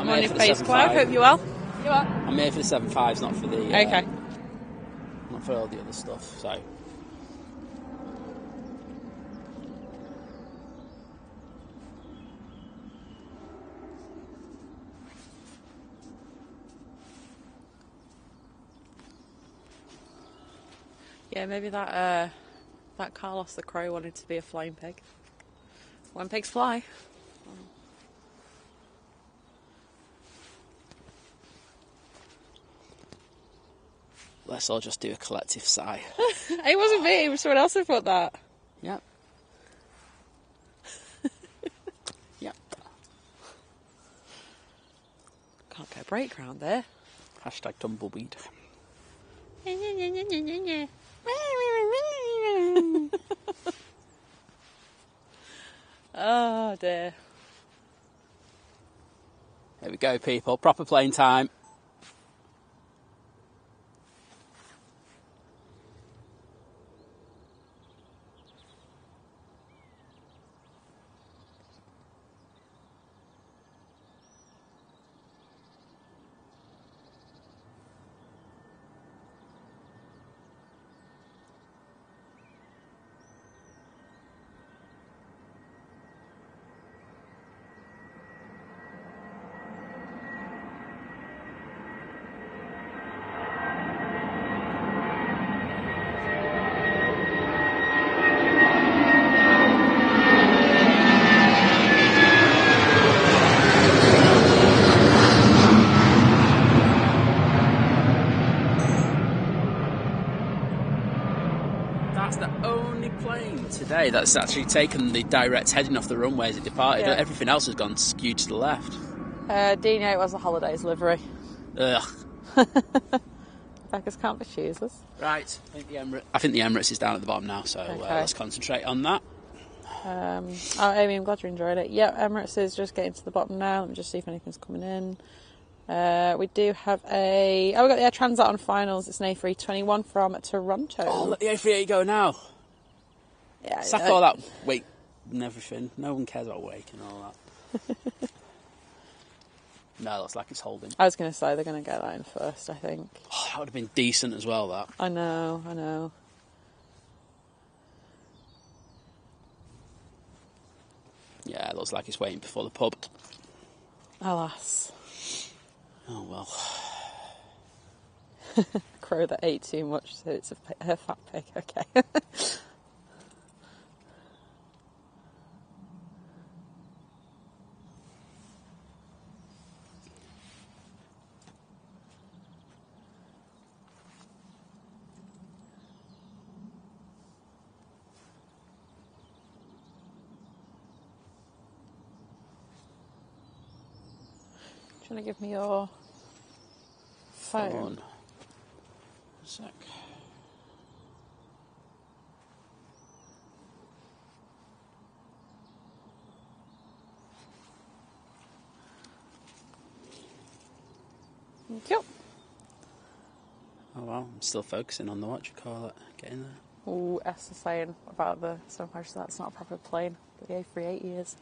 Morning, Face Cloud. Hope you're well. You are? I'm here for the 7.5s, not for the... okay. Not for all the other stuff, so... Yeah, maybe that Carlos the Crow wanted to be a flying pig. When pigs fly. Let's all just do a collective sigh. It wasn't me, it was someone else who thought that. Yep. Yep. Can't get a break round there. Hashtag tumbleweed. Oh dear. There we go, people. Proper plane time. Today that's actually taken the direct heading off the runway as it departed. Yeah. Everything else has gone skewed to the left. Dean, yeah, it was a holidays livery. Ugh. Beggars can't be choosers. Right, I think the Emirates is down at the bottom now, so let's concentrate on that. Oh, Amy, I'm glad you enjoyed it. Yep, Emirates is just getting to the bottom now. Let me just see if anything's coming in. We do have we got the Air Transat on finals. It's an A321 from Toronto. Oh, let the A380 go now. Yeah, Sack all that weight and everything. No one cares about weight and all that. No, it looks like it's holding. I was going to say they're going to get that in first, I think. Oh, that would have been decent as well, that. I know. Yeah, it looks like it's waiting before the pub. Alas. Oh, well. Crow that ate too much, so it's a fat pig, okay. Do you want to give me your phone? A sec. Thank you. Oh well, I'm still focusing on the what you call it, getting there. Oh, Esther saying about the 757, that's not a proper plane, but the A380 is.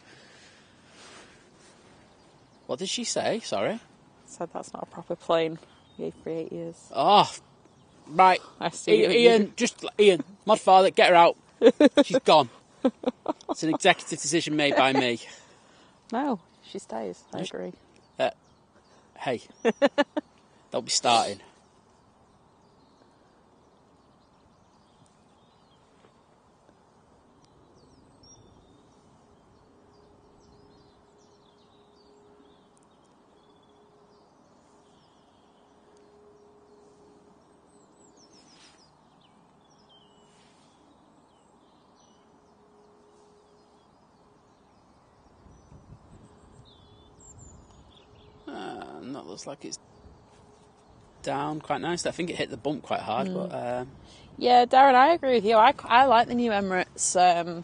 What did she say? Sorry? Said that's not a proper plane, the A380 is. Oh, right. Ian, my father, get her out. She's gone. It's an executive decision made by me. No, she stays, I agree. Hey, don't be starting. That looks like it's down quite nicely. I think it hit the bump quite hard, but... Yeah, Darren, I agree with you. I like the new Emirates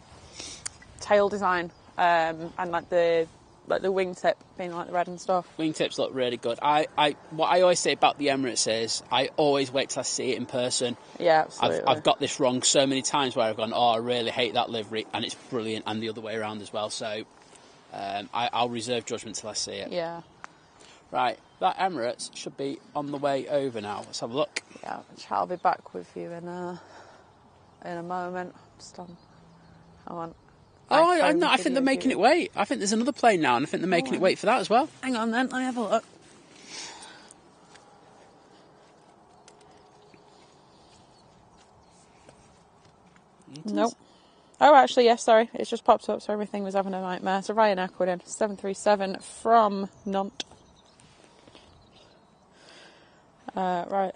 tail design and like the wingtip being like the red and stuff. Wingtips look really good. What I always say about the Emirates is I always wait till I see it in person. Yeah, absolutely. I've got this wrong so many times where I've gone, oh, I really hate that livery, and it's brilliant, and the other way around as well. So I'll reserve judgment till I see it. Yeah. Right, that Emirates should be on the way over now. Let's have a look. Yeah, which I'll be back with you in a moment. Just on. I think they're making it wait. I think there's another plane now, and I think they're making it wait for that as well. Hang on then, let me have a look. Nope. Oh, actually, yes, sorry. It's just popped up, so everything was having a nightmare. So Ryanair put in 737 from Nantes. Right.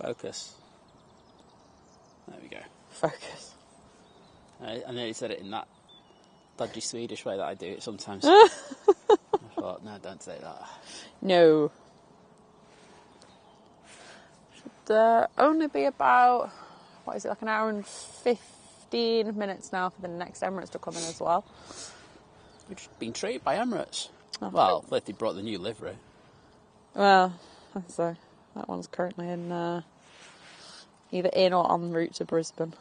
Focus. There we go. Focus. I nearly said it in that dodgy Swedish way that I do it sometimes. I thought, no, don't say that. No. Should only be about, what is it, like an hour and 15 minutes now for the next Emirates to come in as well. We've just been treated by Emirates. Oh, well, if they brought the new livery. Well, so that one's currently in either in or en route to Brisbane.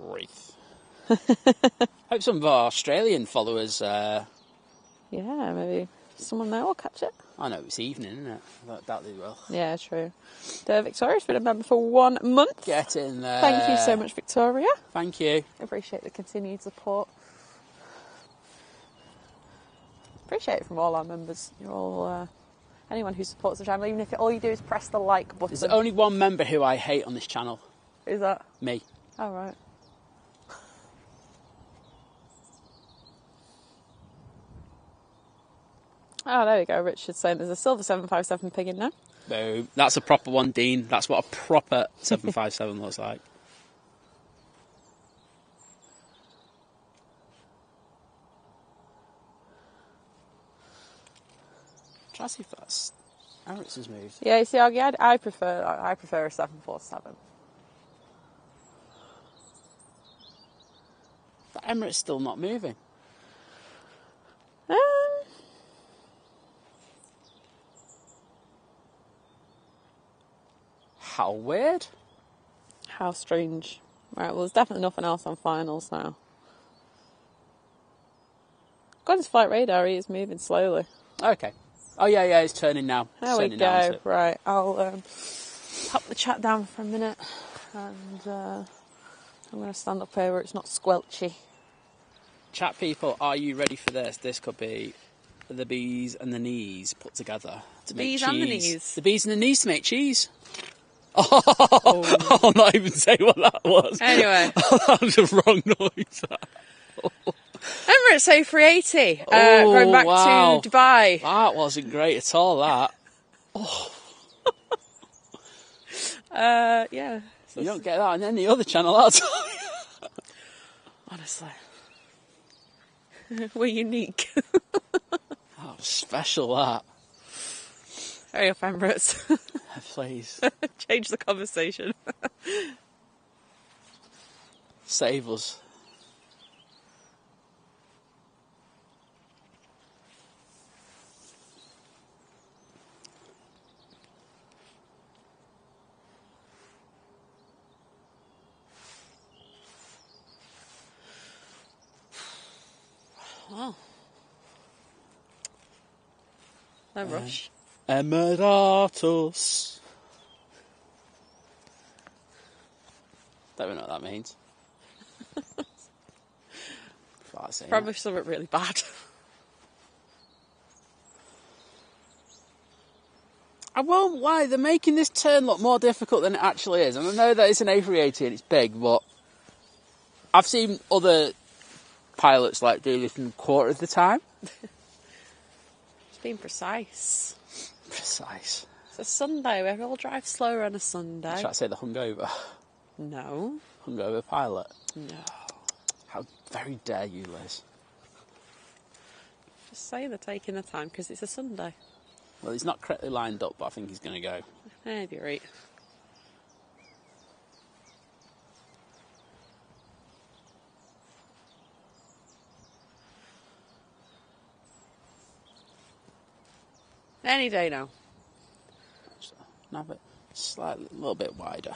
Great. Hope some of our Australian followers... Yeah, maybe someone there will catch it. I know, it's evening, isn't it? I doubt they will. Yeah, true. Victoria's been a member for 1 month. Get in there. Thank you so much, Victoria. Thank you. Appreciate the continued support. Appreciate it from all our members. You're all... anyone who supports the channel, even if all you do is press the like button. There's only one member who I hate on this channel. Who's that? Me. Oh, right. Oh, there we go. Richard's saying there's a silver 757 pig in now. Boom. That's a proper one, Dean. That's what a proper 757 looks like. That's if that's Emirates has moved. Yeah, you see, I prefer a 747. But Emirates still not moving. How weird. How strange. Right, well, there's definitely nothing else on finals now. Got his flight radar, he is moving slowly. Okay. Oh, yeah, it's turning now. There we go. Right, I'll pop the chat down for a minute. And I'm going to stand up here where it's not squelchy. Chat people, are you ready for this? This could be the bees and the knees put together to make cheese. Bees and the knees? The bees and the knees to make cheese. Oh. I'll not even say what that was. Anyway. That was the wrong noise. Emirates A380, going back to Dubai. That wasn't great at all, that. Yeah. You don't get that on any other channel, I'll tell you. Honestly. We're unique. Oh, special, that. Hurry up, Emirates. Please. Change the conversation. Save us. Oh. No rush. Emiratus. Don't know what that means. Probably something really bad. I won't lie, they're making this turn look more difficult than it actually is. And I know that it's an A380 and it's big, but I've seen other pilots like do this in a quarter of the time. It's being precise. Precise. It's a Sunday. We all drive slower on a Sunday. Should I say the hungover? No. Hungover pilot? No. How very dare you, Liz? Just say they're taking the time because it's a Sunday. Well, he's not correctly lined up, but I think he's going to go. Maybe right. Any day now. So, now a bit, slightly, a little bit wider.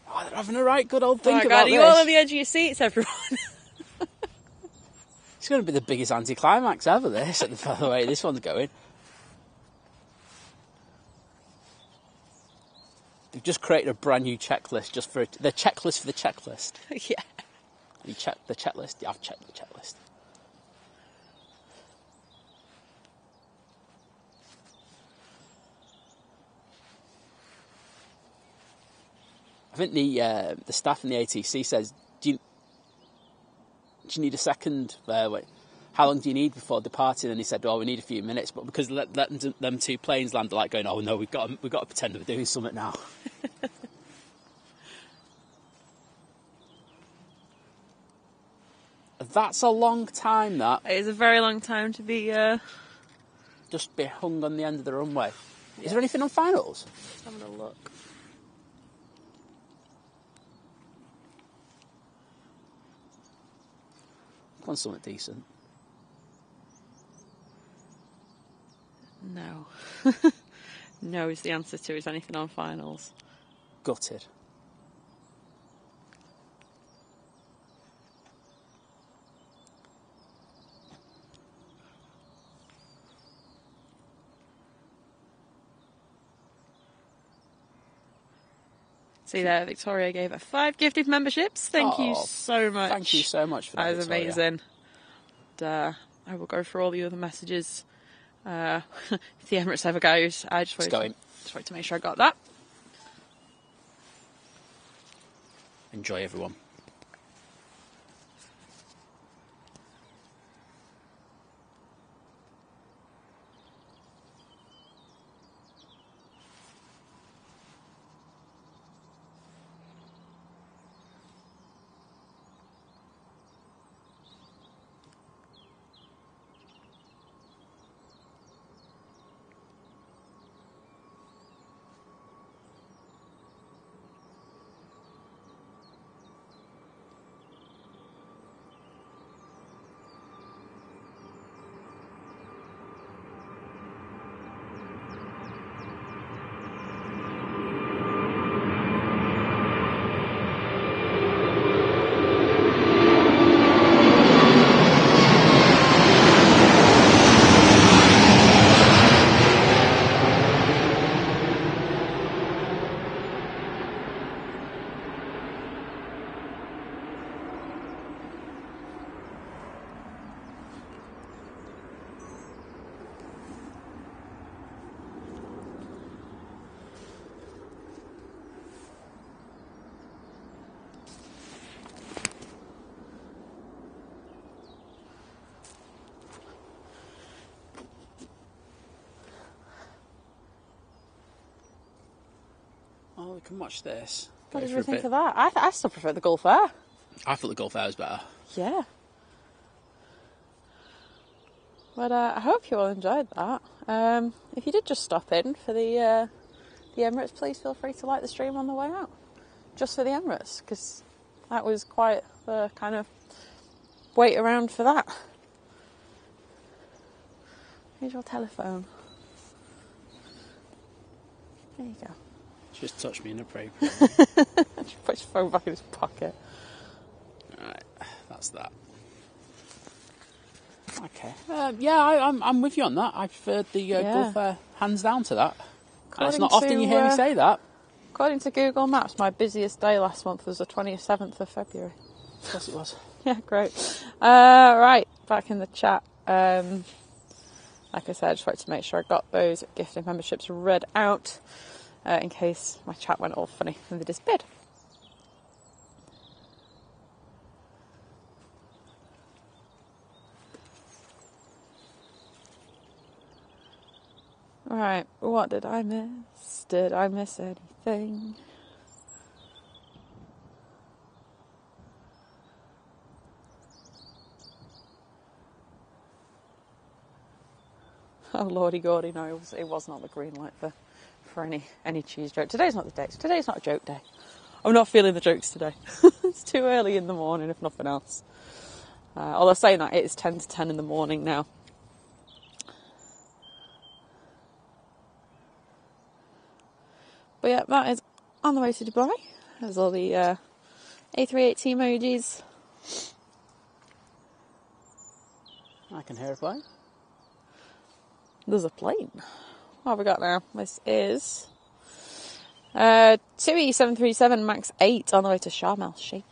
Oh, they're having a right good old think about this. Are you all on the edge of your seats, everyone? It's going to be the biggest anticlimax ever, this, by the way this one's going. They've just created a brand new checklist just for the checklist for the checklist. Yeah. You check the checklist? Yeah, I've checked the checklist. I think the staff in the ATC says, do you need a second? Wait, how long do you need before departing? And he said, "Oh, we need a few minutes." But because them two planes land, they're like going, "Oh no, we've got to pretend we're doing something now." That's a long time. That It is a very long time to be. Just be hung on the end of the runway. Is there anything on finals? Having a look. On something decent. No. No is the answer to is anything on finals. Gutted. See there, Victoria gave her 5 gifted memberships. Thank you so much. Thank you so much for that. That was Victoria. amazing. And, I will go through all the other messages. If the Emirates ever goes, I just wanted to make sure I got that. Enjoy, everyone. well, we can watch this. What did you think of that? I still prefer the Gulf Air. I thought the Gulf Air was better. Yeah. But I hope you all enjoyed that. If you did just stop in for the Emirates, please feel free to like the stream on the way out. Just for the Emirates, because that was quite the kind of wait around for that. Here's your telephone. There you go. Just touched me inappropriately. Just put your phone back in his pocket. Alright, that's that. Okay. Yeah, I'm with you on that. I preferred the Gulf Air hands down to that. And it's not often you hear me say that. According to Google Maps, my busiest day last month was the 27th of February. Yes, it was. Yeah, great. Right, back in the chat. Like I said, I just wanted to make sure I got those gifted memberships read out in case my chat went all funny and they disappeared. Right, what did I miss? Did I miss anything? Oh lordy gordy, no, it wasn't on the green light for any cheese joke. Today's not the day. Today's not a joke day. I'm not feeling the jokes today. It's too early in the morning, if nothing else. Although saying that, it is 10 to 10 in the morning now. But yeah, that is on the way to Dubai. There's all the A380 emojis. I can hear a plane. There's a plane. What have we got now? This is 2E737 MAX 8 on the way to Sharm el Sheikh.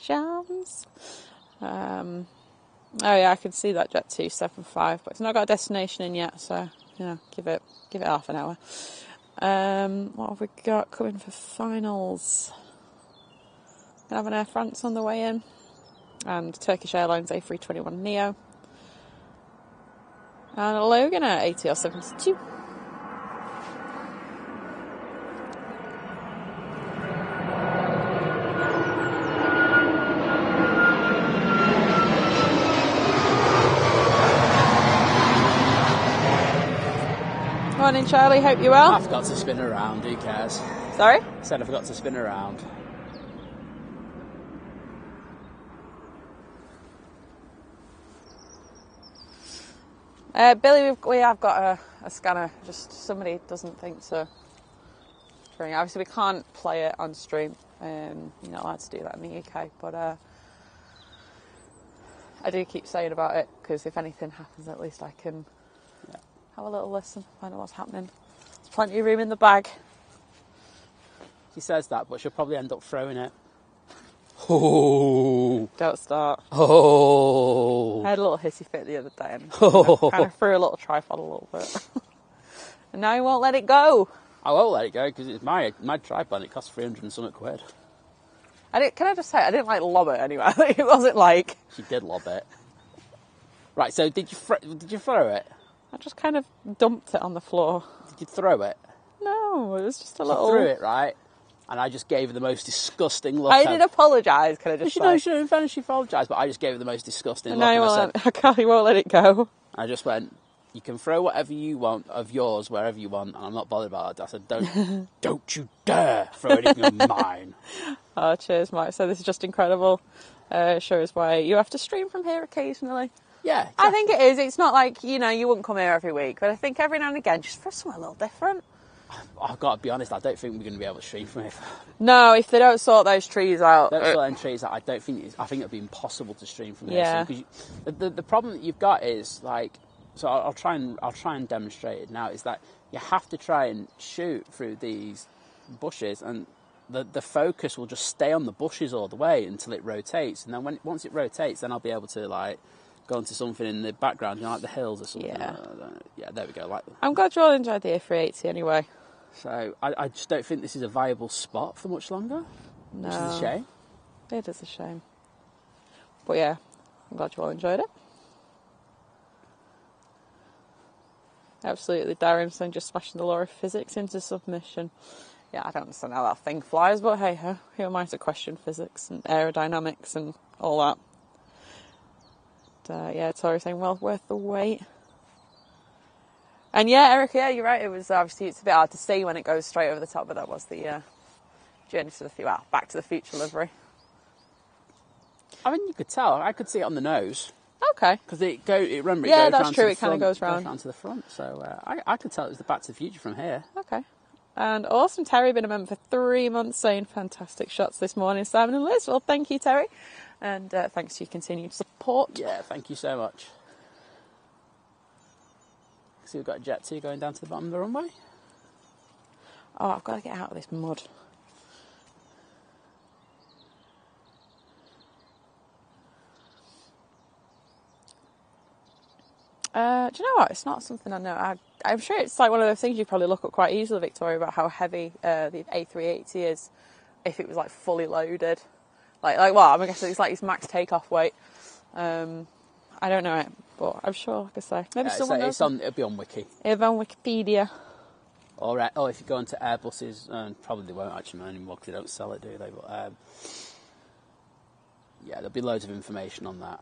Shams. Oh yeah, I can see that Jet 275, but it's not got a destination in yet, so give it half an hour. What have we got coming for finals? We have an Air France on the way in, and Turkish Airlines A321neo, and a Logan at ATR 72. Morning, Charlie. Hope you're well. I forgot to spin around. Who cares? Sorry? I said I forgot to spin around. Billy, we have got a scanner. Just somebody doesn't think to bring it. Obviously, we can't play it on stream. You're not allowed to do that in the UK. But I do keep saying about it because if anything happens, at least I can have a little listen, find out what's happening. There's plenty of room in the bag. She says that, but she'll probably end up throwing it. Oh. Don't start. Oh. I had a little hissy fit the other day and kind of threw a little tripod a little bit. And now he won't let it go. I won't let it go because it's my tripod. It costs 300 and something quid. Can I just say, I didn't lob it anyway. It wasn't like... She did lob it. Right, so did you throw it? I just kind of dumped it on the floor. Did you throw it? No, it was just a little... She threw it, right? And I just gave her the most disgusting look. I did apologise, can I just say? No, she didn't finish, she apologised, but I just gave her the most disgusting look. No, he won't let it go. I just went, you can throw whatever you want of yours wherever you want, and I'm not bothered about it. I said, don't you dare throw anything of mine. Oh, cheers, Mike. So this is just incredible. Shows why you have to stream from here occasionally. Yeah, exactly. I think it is. It's not like, you wouldn't come here every week, but I think every now and again, just for something a little different. I've got to be honest, I don't think we're going to be able to stream from here. No, if they don't sort those trees out. Don't sort those trees out. I think it'll be impossible to stream from here. Yeah. Because the problem that you've got is like, so I'll try and demonstrate it now. Is that you have to try and shoot through these bushes, and the focus will just stay on the bushes all the way until it rotates, and then once it rotates, then I'll be able to like go into something in the background, like the hills or something. Yeah, there we go. I'm glad you all enjoyed the A380 anyway. So I just don't think this is a viable spot for much longer, which is a shame. It is a shame. But yeah, I'm glad you all enjoyed it. Absolutely, Darren's just smashing the law of physics into submission. Yeah, I don't understand how that thing flies, but hey ho, who am I to question physics and aerodynamics and all that? But, yeah, Tori saying well worth the wait. And yeah, Eric, yeah, you're right. It was obviously it's a bit hard to see when it goes straight over the top, but that was the journey to the Back to the Future livery. I mean, you could tell. I could see it on the nose. Okay. Because it goes round that's true. to the It kind of goes round. round to the front. So I could tell it was the Back to the Future from here. Okay. And awesome, Terry, been a member for 3 months, saying fantastic shots this morning, Simon and Lizz. Well, thank you, Terry. And thanks for your continued support. Yeah, thank you so much. So we've got a Jet 2 going down to the bottom of the runway. Oh, I've got to get out of this mud. Do you know what? It's not something I know. I'm sure it's like one of those things you probably look up quite easily, Victoria, about how heavy the A380 is if it was like fully loaded. Like well, I'm guessing it's like its max takeoff weight. I don't know it, but I'm sure, like I say, maybe someone knows. It'll be on Wiki. It'll be on Wikipedia. Or if you go into Airbuses, probably they won't actually know anymore because they don't sell it, do they? But yeah, there'll be loads of information on that.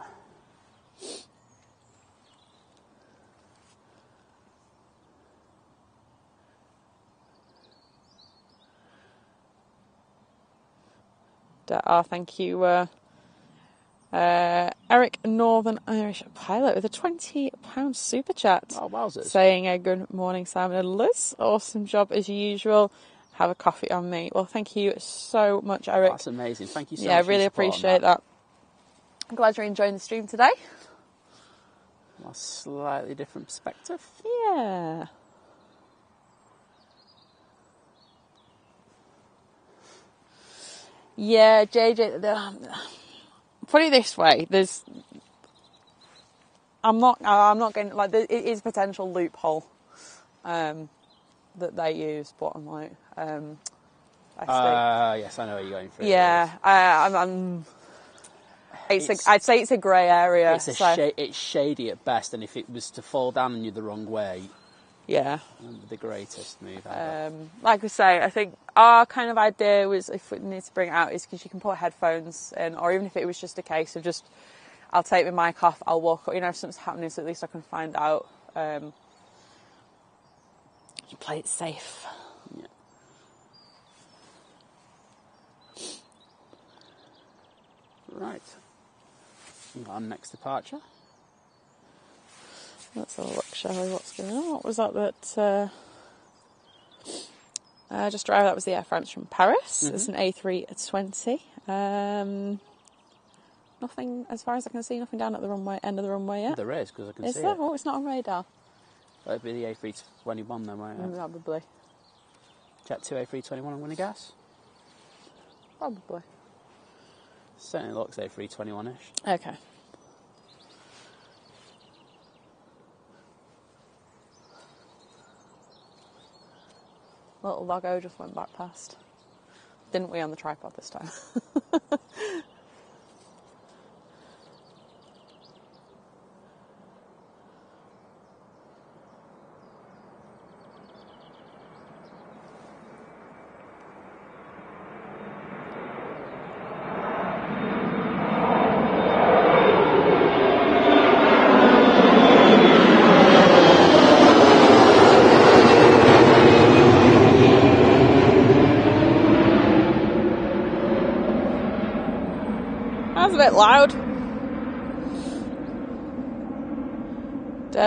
Thank you, Eric, Northern Irish pilot, with a £20 super chat. Oh, wowzers. Saying, good morning, Simon and Liz. Awesome job as usual. Have a coffee on me. Well, thank you so much, Eric. That's amazing. Thank you so much. Yeah, I really appreciate that. I'm glad you're enjoying the stream today. A slightly different perspective. Yeah. Yeah, JJ. Put it this way: I'm not getting like it is a potential loophole that they use, but I'm like, yes, I know what you're going through. Yeah, I'd say it's a grey area. It's shady at best, and if it was to fall down on you the wrong way. Yeah. The greatest move ever. Like we say, I think our kind of idea was, if we need to bring it out, is because you can put headphones in, or even if it was just a case of just, I'll take my mic off, I'll walk up, if something's happening, so at least I can find out. Play it safe. Yeah. Right. Our next departure. Let's have a look, shall we? What's going on? What was that just arrived? That was the Air France from Paris. Mm-hmm. It's an A320. Nothing, as far as I can see, nothing down at the end of the runway yet. There is, because I can see it. Is there? it. Oh, it's not on radar. That'd be the A321 then, won't it? Probably. Jet 2 A321, I'm going to guess. Probably. Certainly looks A321-ish. Okay. Little logo just went back past. Didn't we on the tripod this time? That was a bit loud.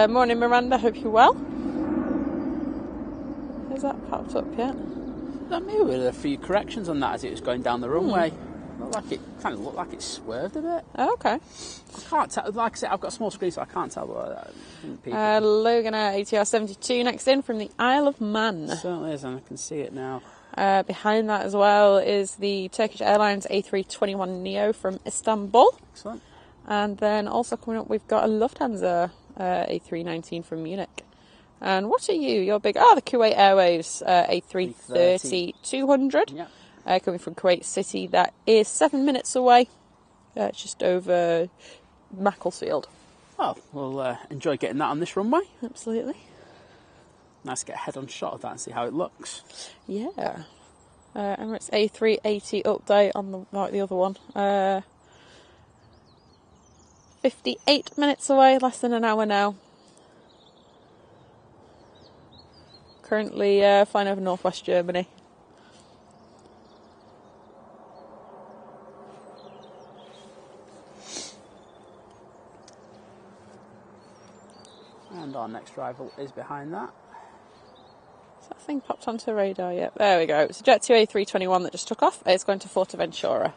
Morning, Miranda. Hope you're well. Has that popped up yet? That maybe with a few corrections on that as it was going down the runway. Kind of looked like it swerved a bit. Oh, okay. I can't tell. Like I said, I've got a small screen, so I can't tell what people. Logan ATR 72 next in from the Isle of Man. It certainly is, and I can see it now. Behind that as well is the Turkish Airlines A321neo from Istanbul. Excellent. And then also coming up, we've got a Lufthansa A319 from Munich. And what are you? You're big. The Kuwait Airways A330-200. Yeah. Coming from Kuwait City. That is 7 minutes away. Just over Macclesfield. Oh, we'll enjoy getting that on this runway. Absolutely. Nice to get a head-on shot of that and see how it looks. Yeah. Emirates A380 update on the other one. 58 minutes away, less than an hour now. Currently flying over northwest Germany. And our next arrival is behind that. Has that thing popped onto radar yet? There we go. It's a Jet2 A321 that just took off. It's going to Fuerteventura.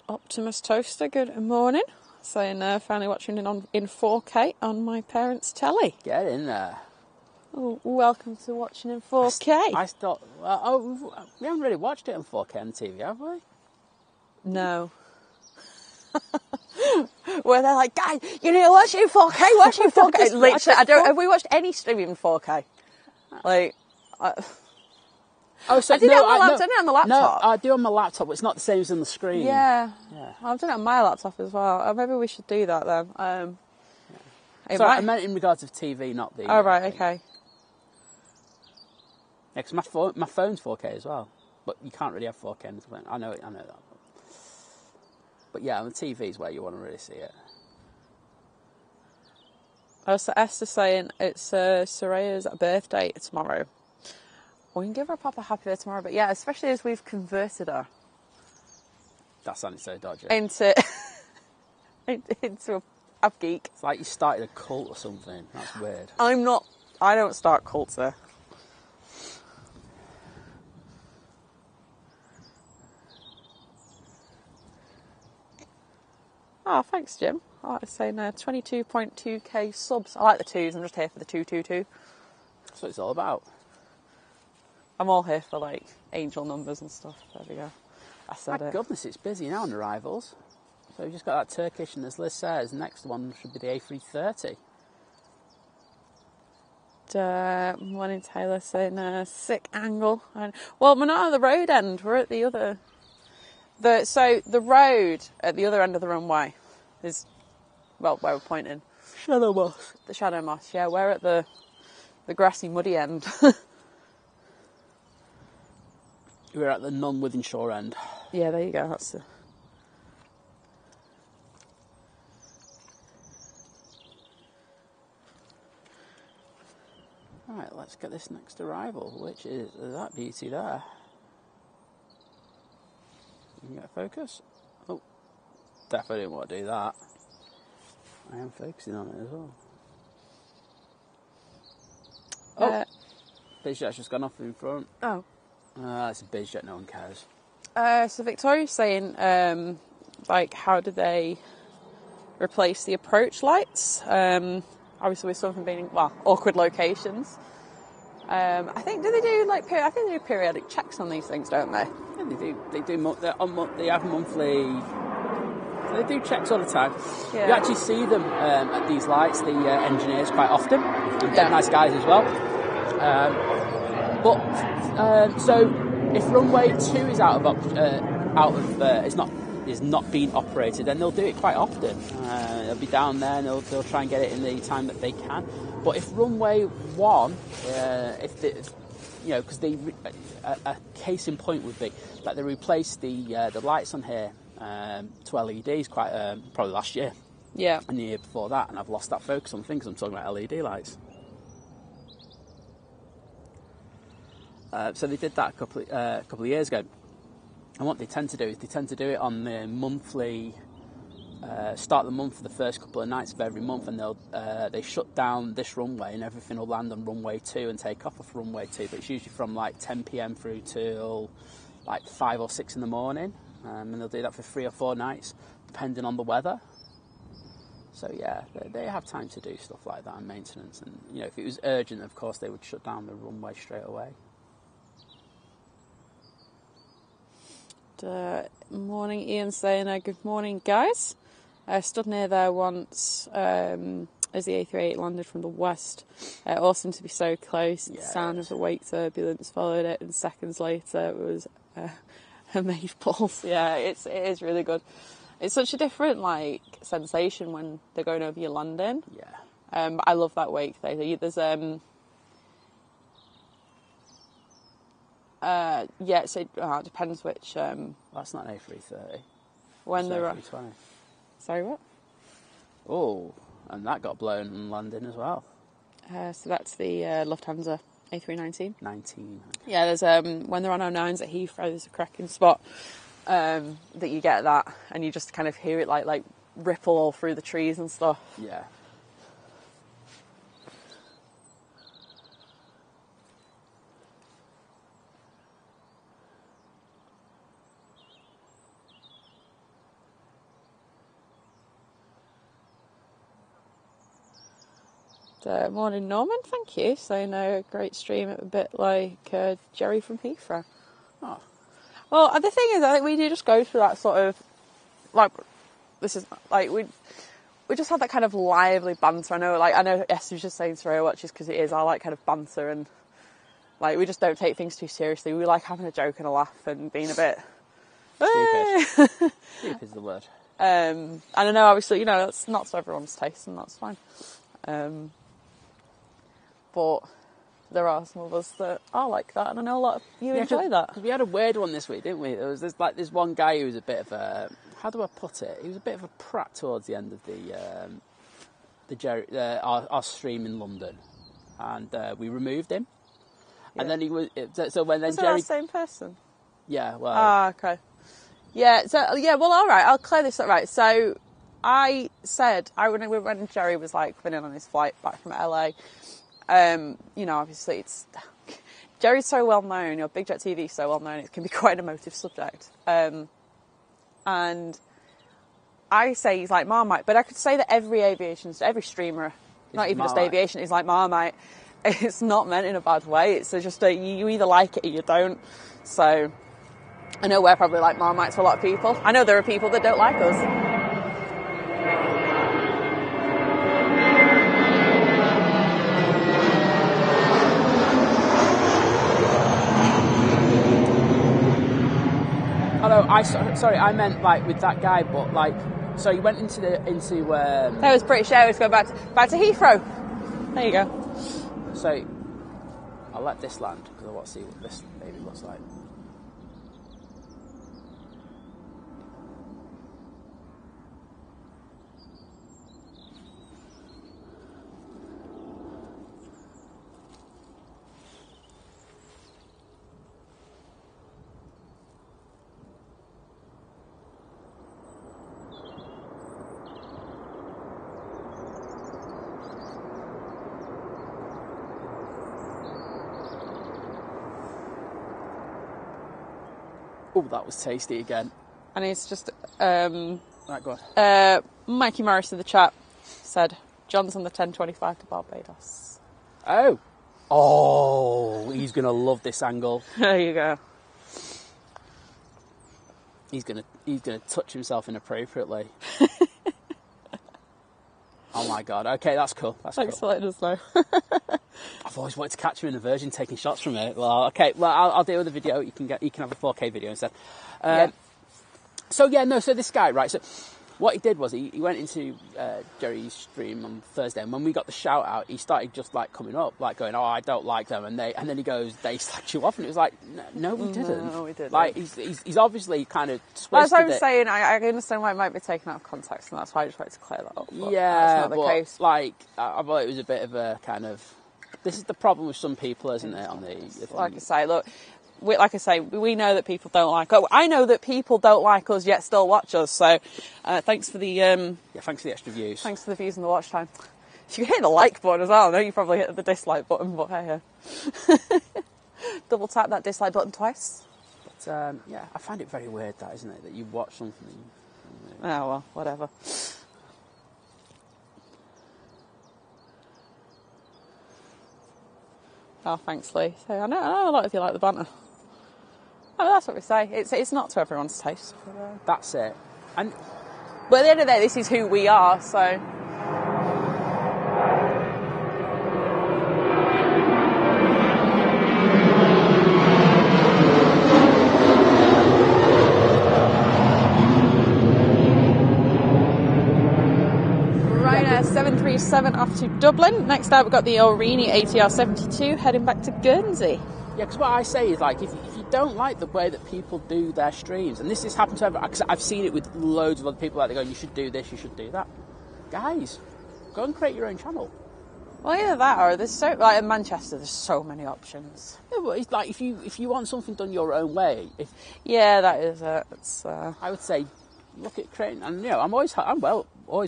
Optimus Toaster, good morning. Saying finally watching it in 4K on my parents' telly. Get in there. Oh, welcome to watching in 4K. I thought, we haven't really watched it in 4K on TV, have we? No. Where they're like, guys, you need to watch it in 4K, watch it in 4K. Literally, have we watched any stream in 4K? Like, oh, so I did it on the laptop. No, I do on my laptop, but it's not the same as on the screen. Yeah. I've done it on my laptop as well. Maybe we should do that then. Sorry, I meant in regards of TV, not the... Oh, right, okay. Yeah, because my phone's 4K as well, but you can't really have 4K on the phone. I know that. But yeah, on the TV is where you want to really see it. So Esther saying it's Soraya's birthday tomorrow. We can give her a proper happy birthday tomorrow, but yeah, especially as we've converted her. That sounded so dodgy. Into a geek. It's like you started a cult or something. That's weird. I don't start cults there. Oh, thanks, Jim. I was saying 22.2k subs. I like the twos. I'm just here for the 222. That's what it's all about. I'm all here for, like, angel numbers and stuff. There we go. I said it. Thank goodness it's busy now on arrivals. So we've just got that Turkish, and as Liz says, next one should be the A330. Morning, Taylor, saying sick angle. Well, we're not at the road end. We're at the other... So the road at the other end of the runway is, well, where we're pointing. Shadow Moss. The Shadow Moss, yeah. We're at the grassy, muddy end. We're at the non-within shore end. Yeah, there you go. That's the... Right, let's get this next arrival, which is that beauty there. You can get a focus. Oh, definitely didn't want to do that. I am focusing on it as well. Oh, BizJet's just gone off in front. Oh. It's a BizJet, no one cares. So Victoria's saying, like, how do they replace the approach lights? Obviously with something being, well, awkward locations. I think, do they do periodic checks on these things, don't they? Yeah, they do. They have monthly. They do checks all the time. Yeah. You actually see them at these lights, the engineers, quite often. And they're nice guys as well. So if runway 2 is is not being operated, then they'll do it quite often. They'll be down there and they'll try and get it in the time that they can. But if runway 1, because a case in point would be that they replaced the lights on here to LEDs probably last year. Yeah. And the year before that, and I've lost that focus on things. I'm talking about LED lights. So they did that a couple of years ago. And what they tend to do is it on the monthly, start of the month for the first couple of nights of every month, and they shut down this runway and everything will land on runway 2 and take off runway 2. But it's usually from like 10 p.m. through till like 5 or 6 in the morning, and they'll do that for 3 or 4 nights, depending on the weather. So yeah, they have time to do stuff like that and maintenance. And if it was urgent, of course they would shut down the runway straight away. Morning, Ian saying good morning, guys. I stood near there once as the A380 landed from the west. Awesome to be so close. The sound of the wake turbulence followed it, and seconds later it was a made pulse. Yeah, it is really good. It's such a different like sensation when they're going over your landing. Yeah. I love that wake though. There's yeah, so it depends which. That's not an A330. When they're A320. Sorry, what? Oh, and that got blown and landing as well. So that's the Lufthansa A319. 19. Okay. Yeah, there's when they're on 09s at Heathrow, there's a cracking spot that you get that, and you just kind of hear it like ripple all through the trees and stuff. Yeah. Morning, Norman. Thank you. So, no, great stream. A bit like Jerry from Heathrow. Oh. Well, the thing is, I think we do just go through that sort of like this is like we just had that kind of lively banter. I know. Yes, was just saying throw watches because it is our like kind of banter, and like we just don't take things too seriously. We like having a joke and a laugh and being a bit stupid. Stupid is the word. And I know, obviously, that's not to everyone's taste, and that's fine. But there are some of us that are like that, and I know a lot of you enjoy that. We had a weird one this week, didn't we? There was this one guy who was a bit of a, how do I put it? He was a bit of a prat towards the end of our stream in London, and we removed him. Yeah. And then he was so when then was Jerry, that same person? Yeah. Well. Okay. Yeah. So yeah. Well, all right. I'll clear this up. Right. So I said when Jerry was like running on his flight back from LA. Obviously it's Jerry's so well known, Big Jet TV is so well known, it can be quite an emotive subject. And I say he's like Marmite, but I could say that every streamer, not even just aviation, is like Marmite. It's not meant in a bad way. It's just you either like it or you don't. So I know we're probably like Marmite to a lot of people. I know there are people that don't like us. Although I meant like with that guy, but like, so you went into. That was British Airways going back to Heathrow. There you go. So I'll let this land because I want to see what this baby looks like. Oh, that was tasty again. And it's just... Right, go on. Mikey Morris in the chat said, John's on the 1025 to Barbados. Oh, he's going to love this angle. There you go. He's gonna touch himself inappropriately. Oh my god. Okay, that's cool. Thanks for letting us know. I've always wanted to catch him in a Virgin taking shots from it. Well, okay. Well, I'll deal with the video. You can have a 4K video instead. Yeah. So this guy, right? So what he did was he went into Jerry's stream on Thursday, and when we got the shout out, he started just like coming up, like going, "Oh, I don't like them," and then he goes, "They slacked you off," and it was like, "No, we didn't. No, we didn't." Like he's obviously kind of twisted well, as I was it. saying, I understand why it might be taken out of context, and that's why I just wanted to clear that up. But yeah, that's not the case. Like I thought it was a bit of a kind of. This is the problem with some people, isn't it? Like I say, look. We know that people don't like us. I know that people don't like us yet still watch us. So, thanks for the thanks for the extra views. Thanks for the views and the watch time. If you hit the like button as well, I know you probably hit the dislike button, but hey, double tap that dislike button twice. But I find it very weird, that isn't it? That you watch something. Oh well, whatever. Oh, thanks, Lee. So I know a lot of you like the banter. Oh, that's what we say. It's not to everyone's taste. But, that's it. But at the end of the day, this is who we are. So 7 off to Dublin. Next up, we've got the Aurigny ATR 72 heading back to Guernsey. Yeah, because what I say is, like, if you don't like the way that people do their streams, and this has happened to everyone, because I've seen it with loads of other people, like, they're going, you should do this, you should do that. Guys, go and create your own channel. Well, either that or there's so, like, in Manchester, there's so many options. Yeah, but it's like, if you want something done your own way, yeah, that is it. It's, I would say, look at creating, and you know, I'm always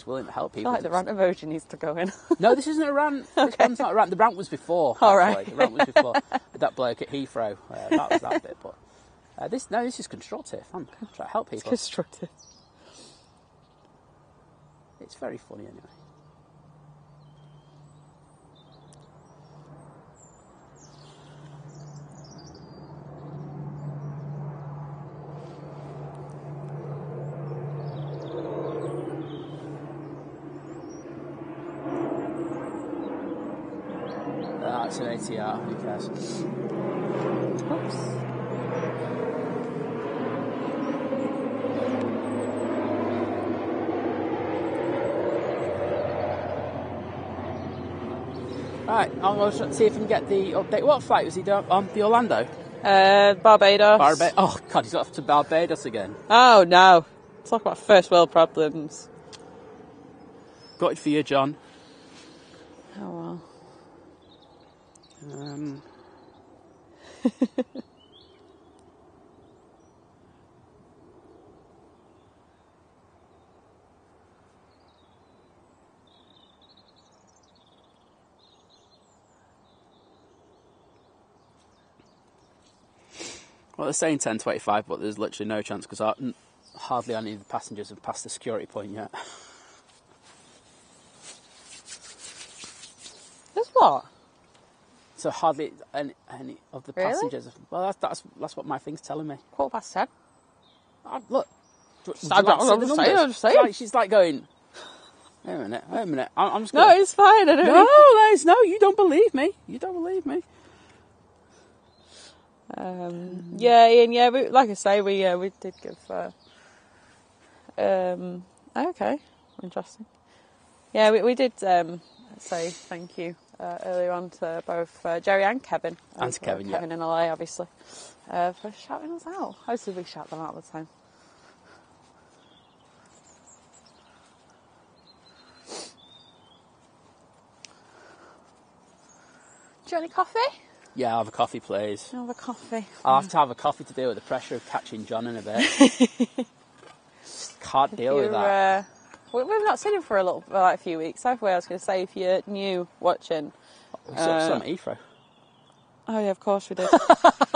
willing to help people. I feel like the rant emoji needs to go in. No, this isn't a rant. This one's not a rant. The rant was before. All right. The rant was before with that bloke at Heathrow. That was that bit. But this is constructive. I'm trying to help people. It's constructive. It's very funny anyway. That's an ATR, who cares? Oops. Right, I'm going to see if I can get the update. What flight was he doing on? The Orlando? Barbados. Oh, God, he's off to Barbados again. Oh, no. Talk about first world problems. Got it for you, John. Oh, well. Well, they're saying 10:25, but there's literally no chance because hardly any of the passengers have passed the security point yet. There's what? So hardly any of the Really? passengers. Well, that's what my thing's telling me. 10:15. Look. I'm just saying. Like, she's like going. Wait a minute. I'm just. No, Going, it's fine. I don't no, Liz, no, you don't believe me. You don't believe me. Yeah, Ian. Yeah, like I say, we did give. Okay, interesting. Yeah, we did say thank you earlier on to both Jerry and Kevin. And to Kevin, yeah. Kevin in LA, obviously, for shouting us out. Hopefully, we shout them out all the time. Do you want any coffee? Yeah, I'll have a coffee, please. I'll have a coffee. I'll have to have a coffee to deal with the pressure of catching John in a bit. Can't deal with that. We've not seen him for a few weeks, have we? I was going to say, if you're new watching. We saw him at Heathrow. Oh, yeah, of course we did. That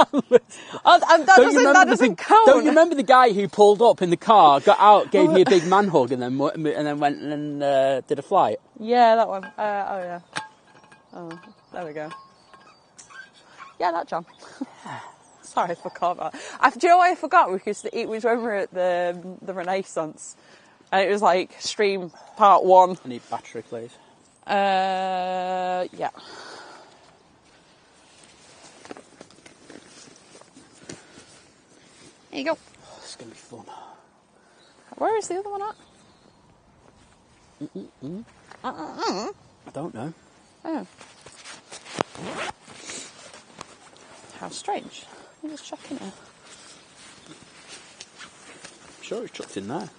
doesn't count. Don't you remember the guy who pulled up in the car, got out, gave me a big man hug, and then went and did a flight? Yeah, that one. Oh, yeah. Oh, there we go. Yeah, that John. Sorry, I forgot about it. Do you know why I forgot? Because it was when we were at the Renaissance, and it was like stream part 1. I need battery, please. Yeah. There you go. Oh, this is going to be fun. Where is the other one at? I don't know. Oh. How strange. I'm just checking it. I'm sure it's chucked in there.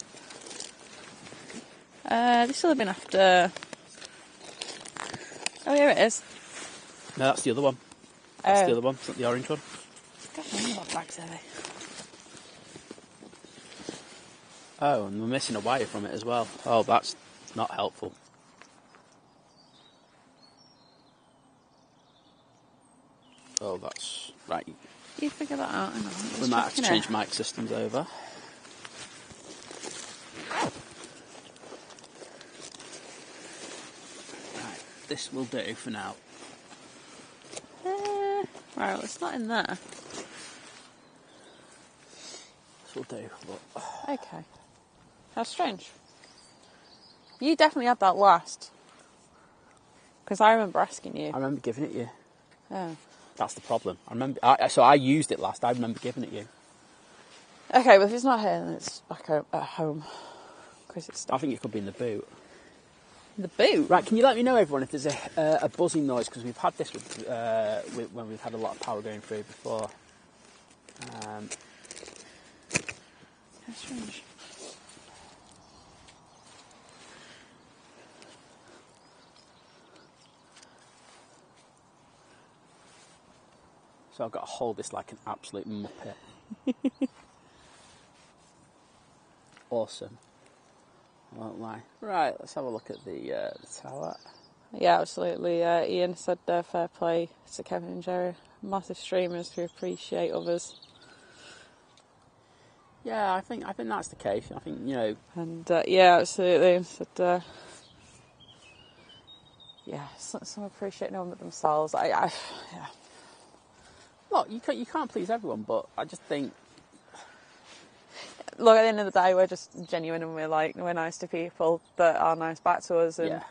This will have been after... Oh, here it is. No, that's the other one. That's the other one. It's not the orange one. God, I don't know what bags are they. Oh, and we're missing a wire from it as well. Oh, that's not helpful. Oh, that's right. You figure that out. Hang on, We might have to change mic systems over. Right, this will do for now. Right, well, it's not in there. This will do. But... Okay. How strange. You definitely had that last. Because I remember asking you. I remember giving it you. Oh. That's the problem. I remember. So I used it last. I remember giving it you. Okay, well if it's not here, then it's back at home. Because it's. I think it could be in the boot. The boot? Right, can you let me know, everyone, if there's a buzzing noise? Because we've had this with when we've had a lot of power going through before. That's strange. So I've got to hold this like an absolute muppet. Awesome. I won't lie. Right, let's have a look at the tower. Yeah, absolutely. Ian said fair play to Kevin and Jerry. Massive streamers who appreciate others. Yeah, I think that's the case. I think, you know. And yeah, absolutely. Said yeah, some appreciate no one but themselves. Yeah. Look, you can't please everyone, but I just think. Look, at the end of the day, we're just genuine and we're nice to people that are nice back to us. And Yeah.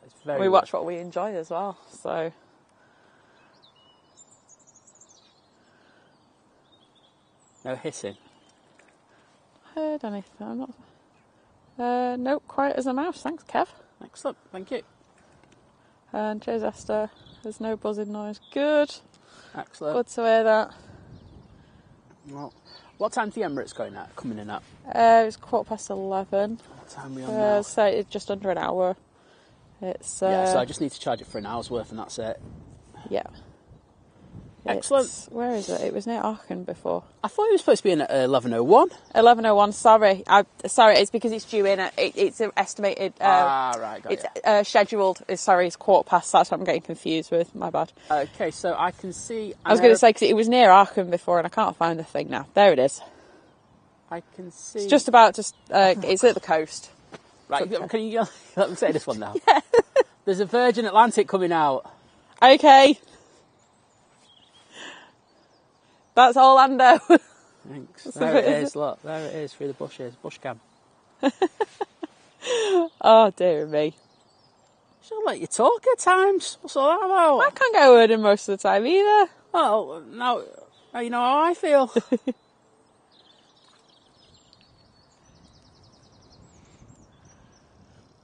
It's very we watch what we enjoy as well. So. No hissing. Heard anything? I'm not. Nope, quiet as a mouse. Thanks, Kev. Excellent, thank you. And cheers, Esther. There's no buzzing noise. Good. Excellent. Good to hear that. Well, what time's the Emirates coming in at? It's 11:15. What time are we on now? So it's just under an hour. It's Yeah, so I just need to charge it for an hour's worth, and that's it. Yeah. Excellent. Where is it? It was near Aachen before. I thought it was supposed to be in at 11:01. 11:01. Sorry, sorry. It's because it's due in. It's estimated. Right, got it's scheduled. Sorry, it's 15:15. That's what I'm getting confused with. My bad. Okay, so I can see. I was going to say because it was near Aachen before, and I can't find the thing now. There it is. I can see. It's just about it's at the coast. Right, can you let me say this one now? Yeah. There's a Virgin Atlantic coming out. Okay. That's Orlando. Thanks. There it is. Look, there it is through the bushes. Bush cam. Oh dear me. She'll let you talk at times. What's all that about? I can't get a word in most of the time either. Well, now you know how I feel.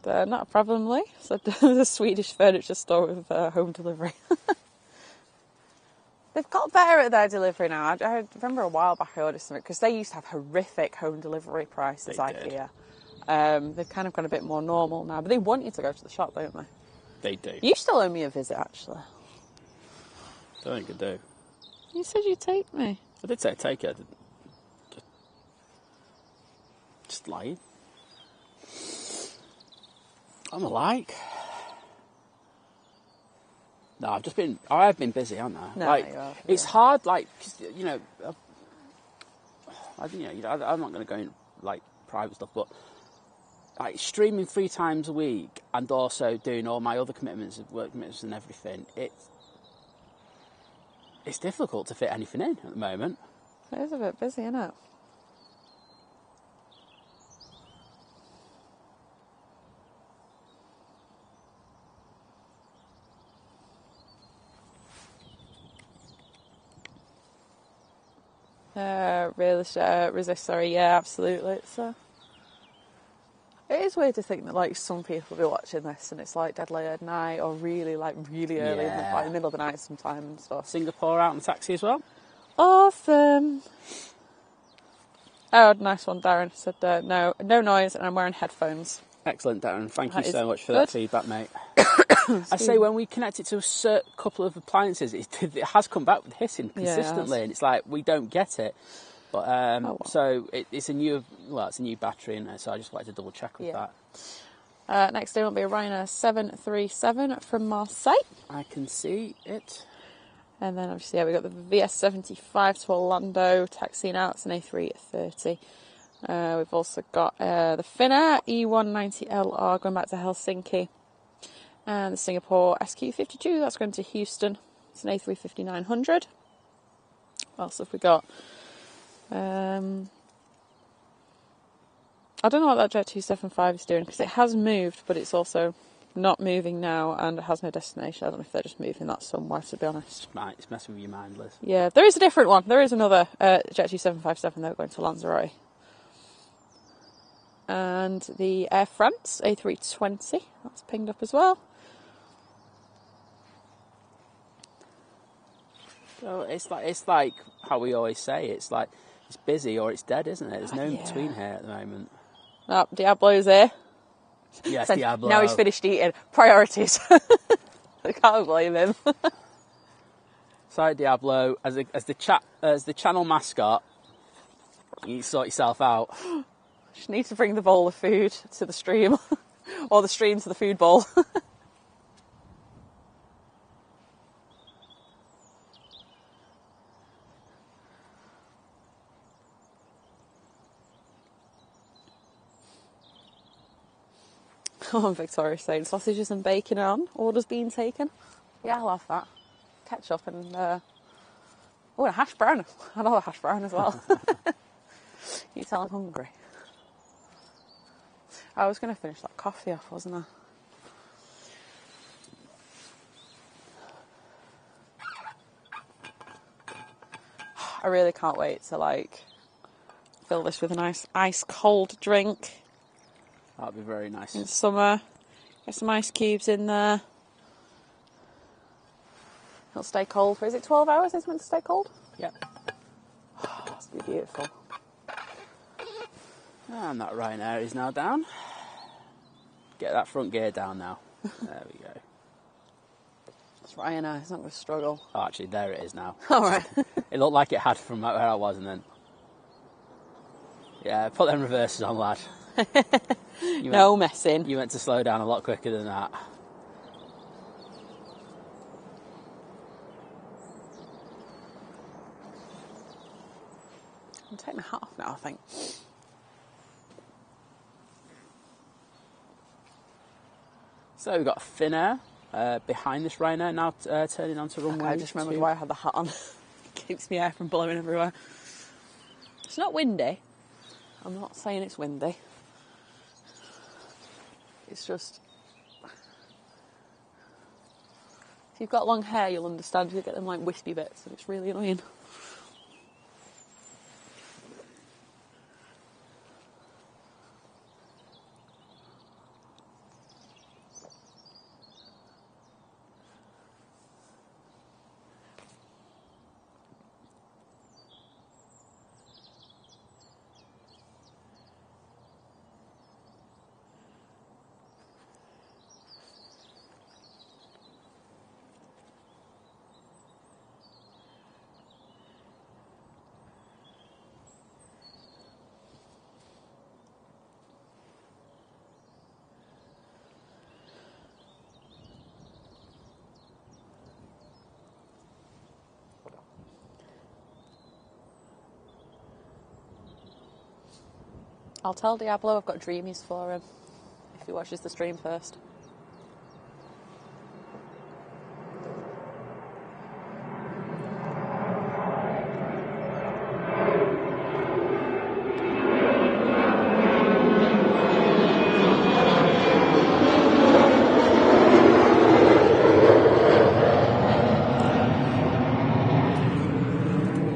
Not a problem, Lee. So there's a Swedish furniture store with home delivery. They've got better at their delivery now. I remember a while back I ordered something because they used to have horrific home delivery prices, IKEA. They've kind of gone a bit more normal now, but they want you to go to the shop, don't they? They do. You still owe me a visit, actually. Don't think I do. You said you'd take me. I did say I'd take it. Just lying. I'm alike. No, I have been busy, haven't I? No, like, you have, it's yeah. hard, like, 'cause, you know, I'm not going to go into, like, private stuff, but, like, streaming 3 times a week and also doing all my other commitments, work commitments and everything, it's difficult to fit anything in at the moment. It is a bit busy, isn't it? Resist, sorry, yeah, absolutely. It is weird to think that like some people will be watching this and it's like dead late at night or really early in the middle of the night sometime and stuff. Singapore out in the taxi as well. Awesome. Oh, nice one, Darren said no noise and I'm wearing headphones. Excellent, Darren. Thank you so much for good. that feedback, mate. I say when we connect it to a couple of appliances, it has come back with hissing consistently, and it's like we don't get it. But so it's a new battery in there, so I just wanted to double check with that. Next day will be a Ryanair 737 from Marseille. I can see it. And then obviously we got the VS75 to Orlando, taxiing out. It's an A380. We've also got the Finnair E190LR going back to Helsinki. And the Singapore SQ52, that's going to Houston. It's an A350-900. What else have we got? I don't know what that Jet 275 is doing because it has moved, but it's also not moving now and it has no destination. I don't know if they're just moving that somewhere, to be honest. Right, it's messing with your mind, Liz. Yeah, there is a different one. There is another Jet 2757 though going to Lanzarote. And the Air France A320, that's pinged up as well. So it's like how we always say, it's like it's busy or it's dead, isn't it? There's no in between here at the moment. Oh, Diablo's here. Yes, Diablo. Now he's finished eating. Priorities. I can't blame him. Sorry, Diablo. As the channel mascot, you need to sort yourself out. Just need to bring the bowl of food to the stream, or the stream to the food bowl. Oh, Victoria's saying sausages and bacon on. Orders being taken. Yeah, I'll have that. Ketchup and a hash brown. I'll have a hash brown as well. You tell I'm hungry. I was going to finish that coffee off, wasn't I? I really can't wait to fill this with a nice ice cold drink. That'd be very nice. In summer, get some ice cubes in there. It'll stay cold for, is it 12 hours it's meant to stay cold? Yep. Oh, must be beautiful. And that Ryanair is now down. Get that front gear down now. There we go. It's Ryanair, it's not going to struggle. Oh, actually, there it is now. All right. It looked like it had from where I was, and then... Yeah, put them reverses on, lad. No messing. You went to slow down a lot quicker than that. I'm taking my hat off now, I think. So we've got Finnair behind this Ryanair now turning onto runway. I just remembered why I had the hat on. It keeps my air from blowing everywhere. It's not windy. I'm not saying it's windy. It's just... If you've got long hair, you'll understand. You'll get them wispy bits, and it's really annoying. I'll tell Diablo I've got dreamies for him if he watches the stream first.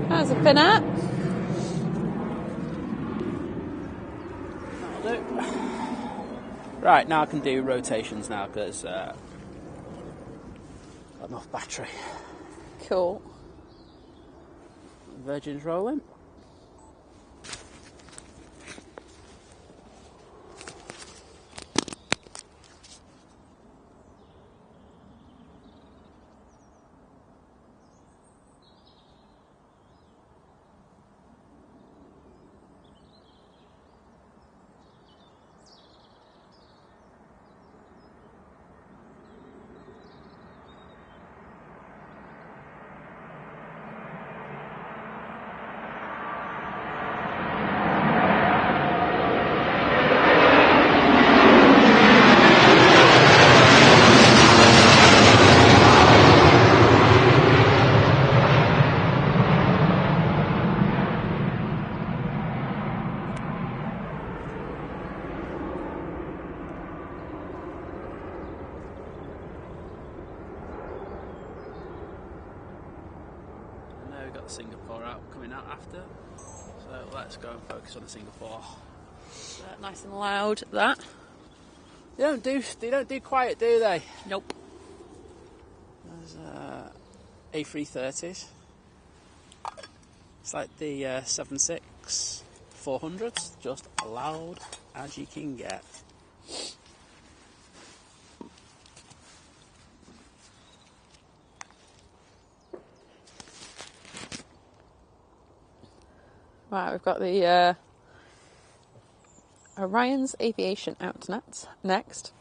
There's a Finnair. Right, now I can do rotations now because got enough battery. Cool. Virgin's rolling. Singapore coming out after, so let's go and focus on Singapore. Nice and loud, that. They don't do quiet, do they? Nope. There's A330s. It's like the 767-400s, just loud as you can get. Right, we've got the Orion's Aviation out next.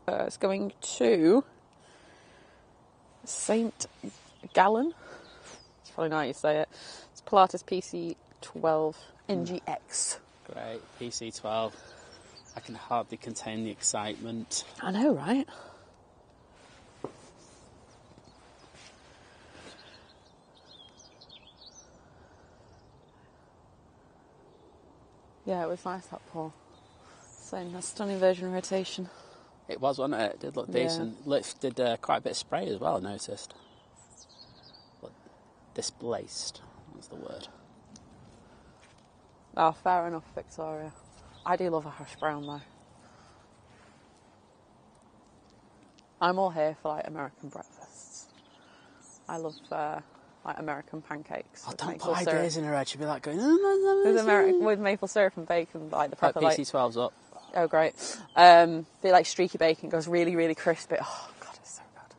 It's going to St. Gallen. It's probably not how you say it. It's Pilatus PC-12 NGX. Great, PC-12. I can hardly contain the excitement. I know, right? Yeah, it was nice, that Paul. Saying a stunning version rotation. It was, wasn't it? It did look decent. Lift did quite a bit of spray as well, I noticed. But displaced was the word. Oh, fair enough, Victoria. I do love a hash brown, though. I'm all here for, like, American breakfasts. I love, like, American pancakes. Oh, with don't maple put syrup. ideas in her head. She'll be like going... With maple syrup and bacon, like the proper, like... PC-12's up. Oh, great. The, like, streaky bacon goes really, really crispy. Oh, God, it's so good.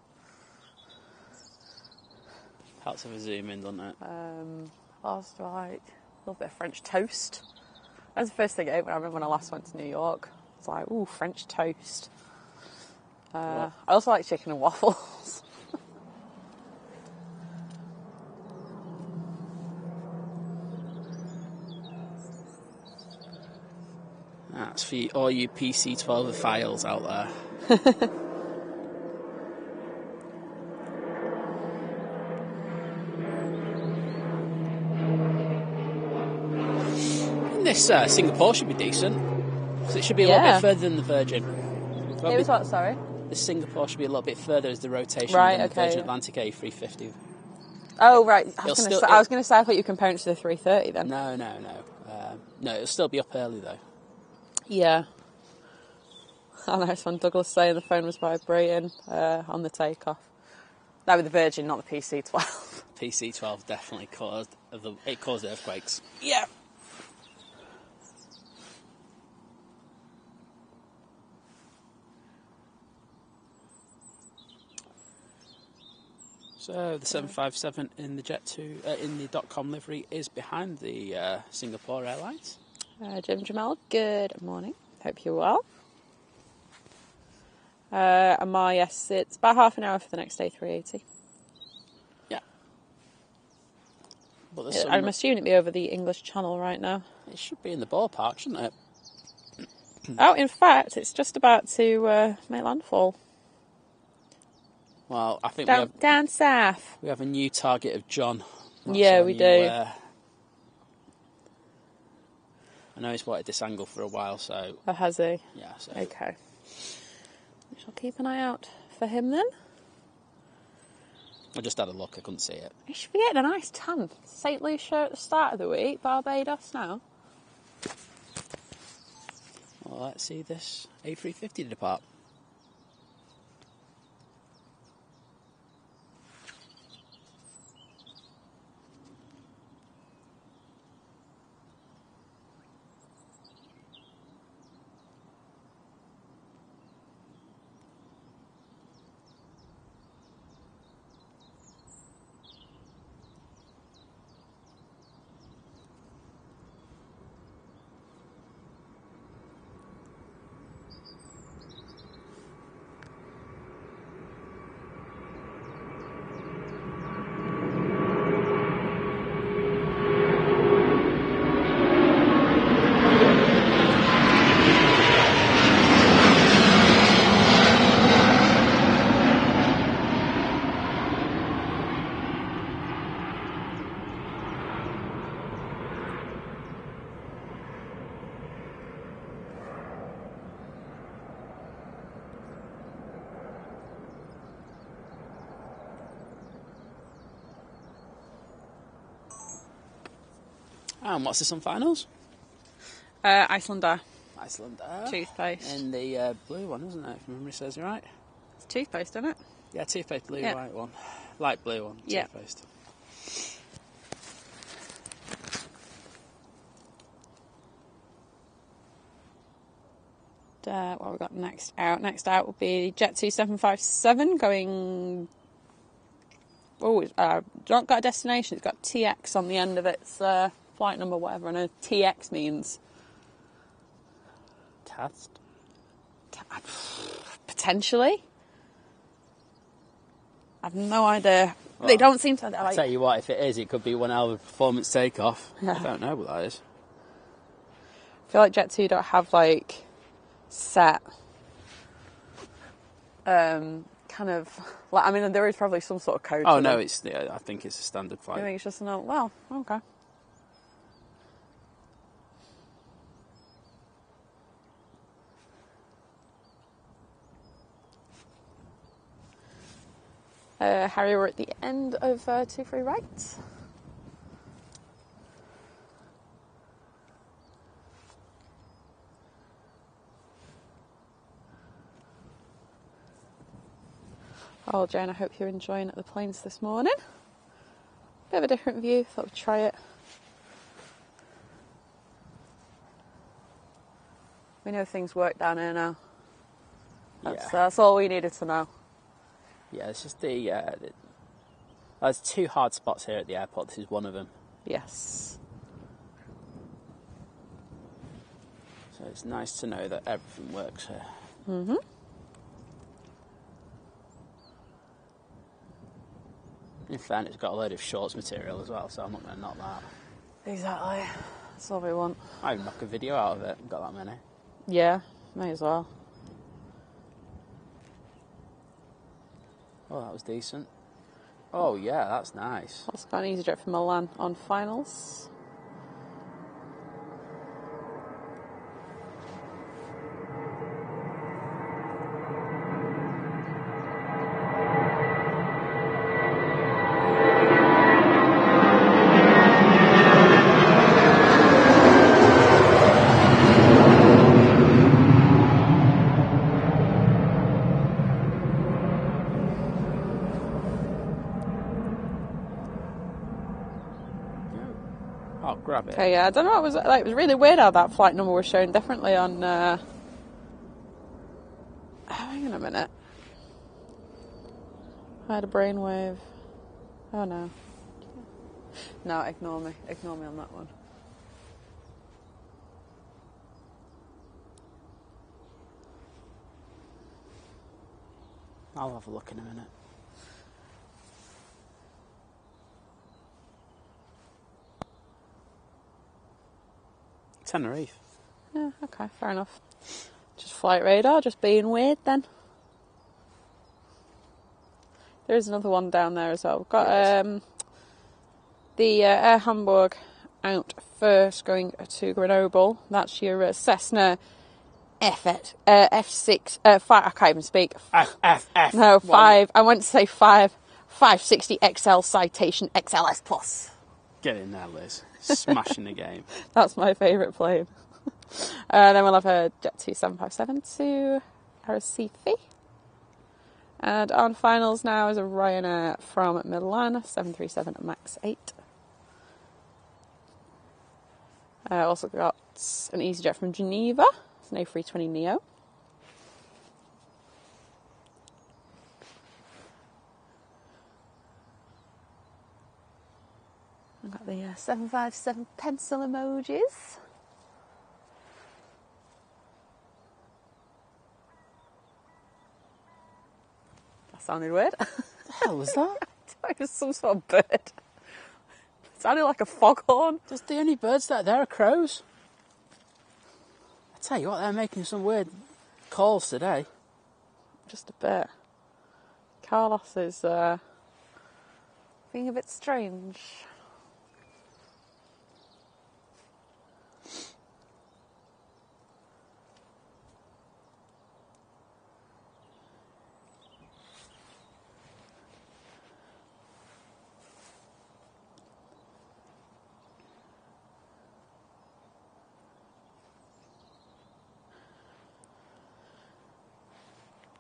Helps with a zoom in, doesn't it? What else do I like? A little bit of French toast. That was the first thing I ate when I last went to New York. I was like, ooh, French toast. I also like chicken and waffles. That's for all you PC-12 files out there. This Singapore should be decent. So it should be a little bit further than the Virgin. It was what, sorry? The Singapore should be a little bit further as the rotation right, than the okay. Virgin Atlantic A350. Oh, right. I was going to say, I thought you were comparing it to the 330 then. No. No, it'll still be up early though. Yeah. I know, when Douglas saying the phone was vibrating on the takeoff. That was the Virgin, not the PC-12. PC-12 definitely caused earthquakes. Yeah. So the 757 in the in the .com livery is behind the Singapore Airlines. Jim Jamal, good morning. Hope you're well. Yes, it's about half an hour for the next A380. Yeah. But I'm assuming it'd be over the English Channel right now. It should be in the ballpark, shouldn't it? Oh, in fact, it's just about to make landfall. Well, I think down south. We have a new target of John. Yeah, we do. I know he's wanted this angle for a while, so... Oh, has he? Yeah, so... Okay. We shall keep an eye out for him then. I just had a look, I couldn't see it. You should be getting a nice tan. St. Lucia at the start of the week, Barbados now. Well, let's see this A350 depart. And what's this on finals? Icelander. Icelander. Toothpaste. And the blue one, isn't it? If memory serves you right. It's toothpaste, isn't it? Yeah, toothpaste, blue, Yeah. white one. Light blue one, Yeah. toothpaste. What have we got next out? Next out will be Jet 2757 going... Oh, it's not got a destination. It's got TX on the end of its flight number, whatever. I know TX means. Test? Potentially. I've no idea. Well, they don't seem to... I'll tell you what, if it is, it could be one hell of a performance takeoff. Yeah. I don't know what that is. I feel like Jet 2 don't have, like, set... kind of... Like, I mean, there is probably some sort of code Oh, to no, them. I think it's a standard flight. I think it's just an... Well, okay. Harry, we're at the end of 2 free rights. Oh, Jane, I hope you're enjoying the planes this morning. Bit of a different view, thought we'd try it. We know things work down here now. That's all we needed to know. Yeah, it's just there's 2 hard spots here at the airport. This is one of them. Yes. So it's nice to know that everything works here. Mm-hmm. In fairness, it's got a load of shorts material as well, so I'm not going to knock that. Exactly. That's all we want. I even knock a video out of it. I've got that many. Yeah, may as well. Oh, that was decent. Oh, yeah, that's nice. Also got an EasyJet from Milan on finals. Oh, grab it. Okay, yeah, I don't know what it was like. It was really weird how that flight number was shown differently on. Hang on a minute. I had a brainwave. Oh no. No, ignore me. Ignore me on that one. I'll have a look in a minute. Tenerife. Yeah, okay, fair enough. Just flight radar, just being weird then. There is another one down there as well. We've got the Air Hamburg out first going to Grenoble. That's your Cessna F6, 5, I can't even speak. F. No, 5, I went to say 560 XL Citation XLS Plus. Get in there, Liz. Smashing the game. That's my favourite plane. Then we'll have a Jet 2757 to Arrecife. And on finals now is a Ryanair from Milan, 737 MAX 8. Also got an EasyJet from Geneva, it's an A320neo. I've got the 757 pencil emojis. That sounded weird. What the hell was that? It was some sort of bird. It sounded like a foghorn. Just the only birds that there are crows. I tell you what, they're making some weird calls today. Just a bit. Carlos is being a bit strange.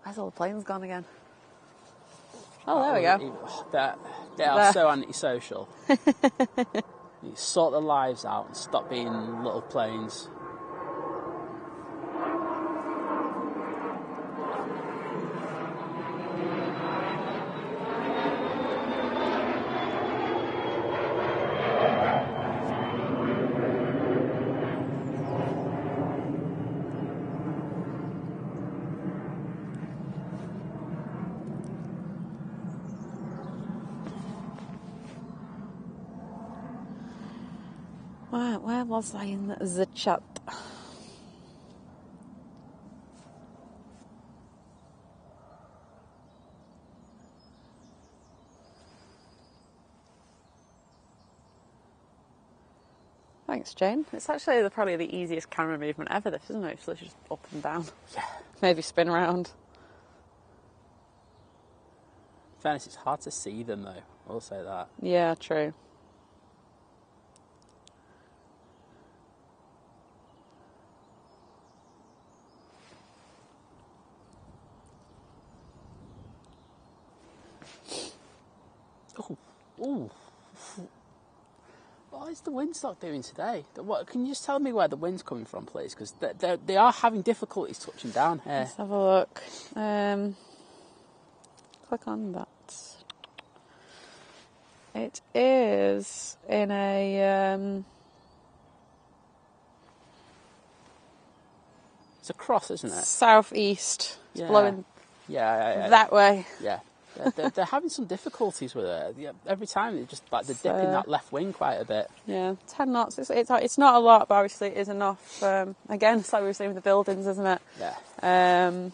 Where's all the planes gone again? Oh, there we go. They are so antisocial. You sort their lives out and stop being little planes. Where was I in the chat? Thanks, Jane. It's actually probably the easiest camera movement ever, this, isn't it? It's literally just up and down. Yeah. Maybe spin around. In fairness, it's hard to see them, though. I'll say that. Yeah, true. Ooh. What is the windsock doing today? What, can you just tell me where the wind's coming from, please? Because they are having difficulties touching down here. Let's have a look. Click on that. It is in a... It's a cross, isn't it? Southeast. It's blowing that way. Yeah. They're having some difficulties with it. Every time they're dipping that left wing quite a bit. Yeah, 10 knots. It's not a lot, but obviously it is enough. Again, it's like we were saying with the buildings, isn't it? Yeah.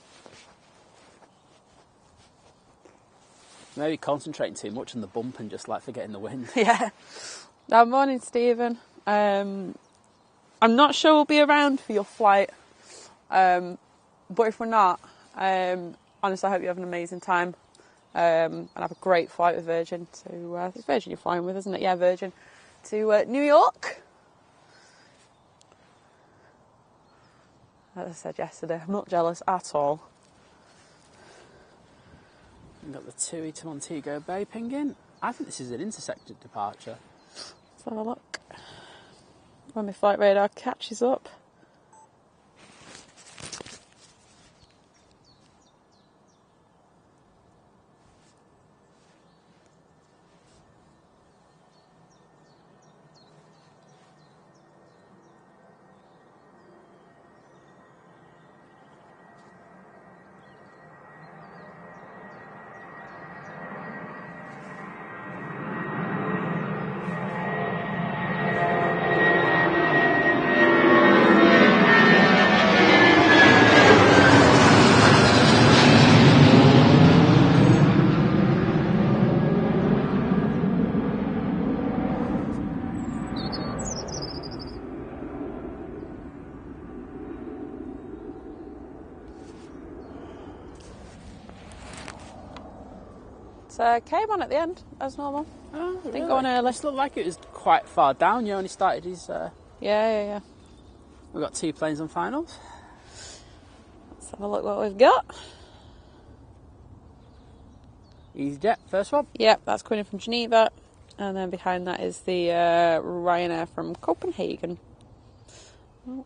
Maybe concentrating too much on the bump and just forgetting the wind. Yeah. Now, morning, Stephen. I'm not sure we'll be around for your flight, but if we're not, honestly, I hope you have an amazing time. And have a great flight with Virgin to... it's Virgin you're flying with, isn't it? Yeah, Virgin. To New York. As I said yesterday, I'm not jealous at all. We've got the TUI to Montego Bay pinging. I think this is an intersected departure. Let's have a look. When my flight radar catches up. Came on at the end, as normal. Oh, Didn't really? go on early. It looked like it was quite far down. You only started his... Yeah. We've got 2 planes on finals. Let's have a look what we've got. EasyJet, first one. Yep, that's coming in from Geneva. And then behind that is the Ryanair from Copenhagen. Oh.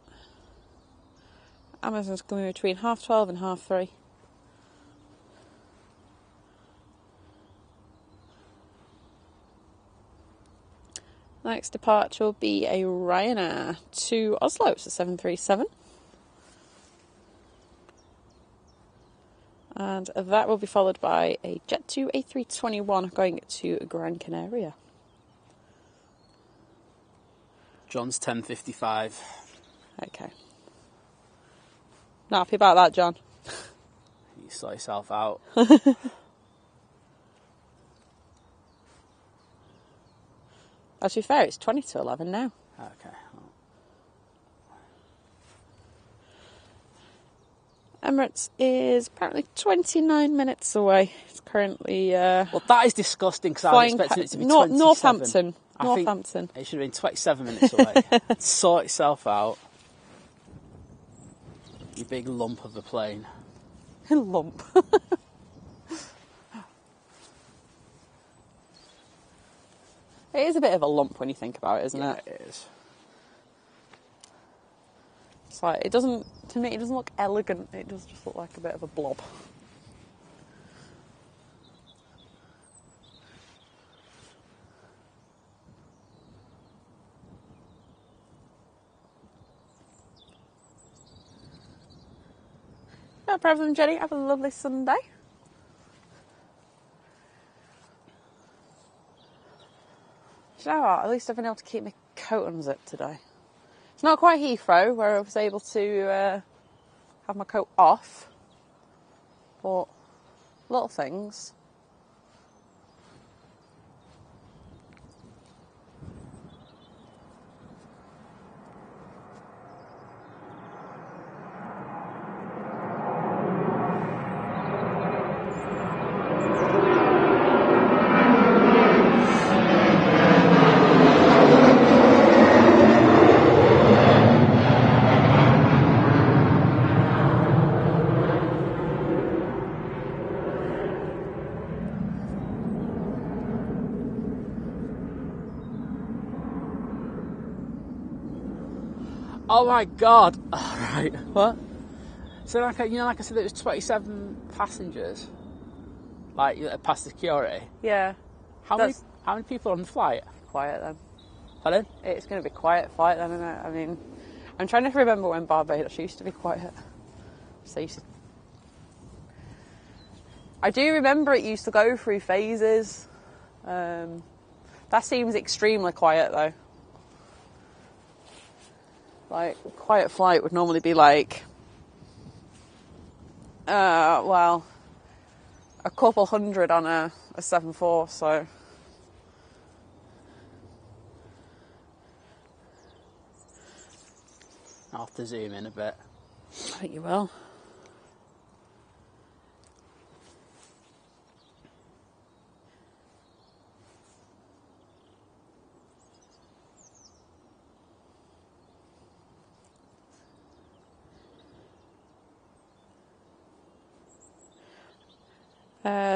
Amazon's coming between 12:30 and 3:30. Next departure will be a Ryanair to Oslo. It's a 737. And that will be followed by a Jet2 A321 going to Gran Canaria. John's 10:55. Okay. Not happy about that, John. You saw yourself out. To be fair, it's 20 to 11 now. Okay. Emirates is apparently 29 minutes away. It's currently... well, that is disgusting because I was expecting it to be 27. Northampton. I think it should have been 27 minutes away. Sort yourself out. You big lump of a plane. Lump. It is a bit of a lump when you think about it, isn't it? Yeah, it is. It's like, it doesn't, to me, it doesn't look elegant. It does just look like a bit of a blob. No problem, Jenny. Have a lovely Sunday. You know what? At least I've been able to keep my coat unzipped today. It's not quite Heathrow, where I was able to have my coat off, but little things. Oh my god! Alright. What? So like, you know, like I said, it was 27 passengers, like past security. Yeah. How many people are on the flight? Quiet then. Pardon? It's going to be quiet flight then, isn't it? I mean, I'm trying to remember when Barbados used to be quiet. So I do remember it used to go through phases. That seems extremely quiet though. Like, quiet flight would normally be like, well, a couple hundred on a 747, so. I'll have to zoom in a bit. I think you will.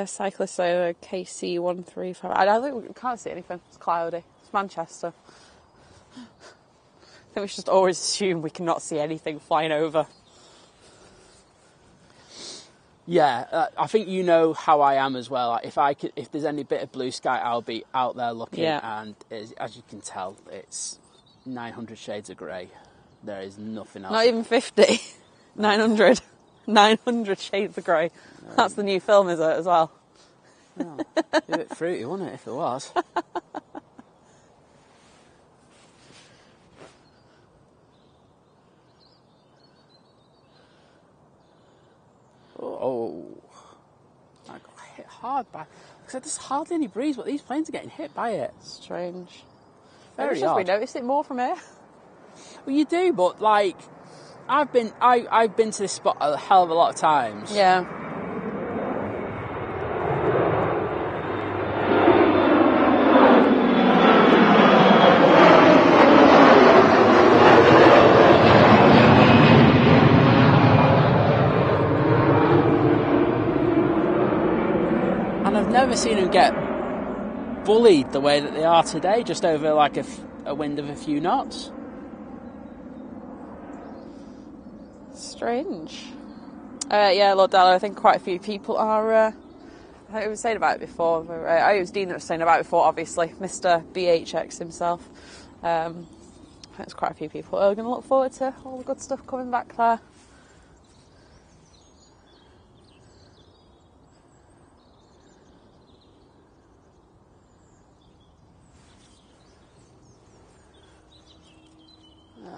Cyclist over KC135. I don't think we can't see anything. It's cloudy. It's Manchester. I think we should just always assume we cannot see anything flying over. Yeah, I think you know how I am as well. Like if there's any bit of blue sky, I'll be out there looking. Yeah. And as you can tell, it's 900 shades of grey. There is nothing else. Not even 50. 900. 900 shades of grey. That's the new film, is it, as well? Oh, a bit fruity, wouldn't it, if it was? Oh, I got hit hard by. Because there's hardly any breeze, but these planes are getting hit by it. Strange. Very Maybe it's just we odd. notice it more from here. Well, you do, but like, I've been to this spot a hell of a lot of times. Yeah. And I've never seen them get bullied the way that they are today, just over like a wind of a few knots. Strange. Yeah, Lord Della, I think quite a few people are. I think we were saying about it before. It was Dean that was saying about it before, obviously. Mr. BHX himself. I think there's quite a few people who are going to look forward to all the good stuff coming back there.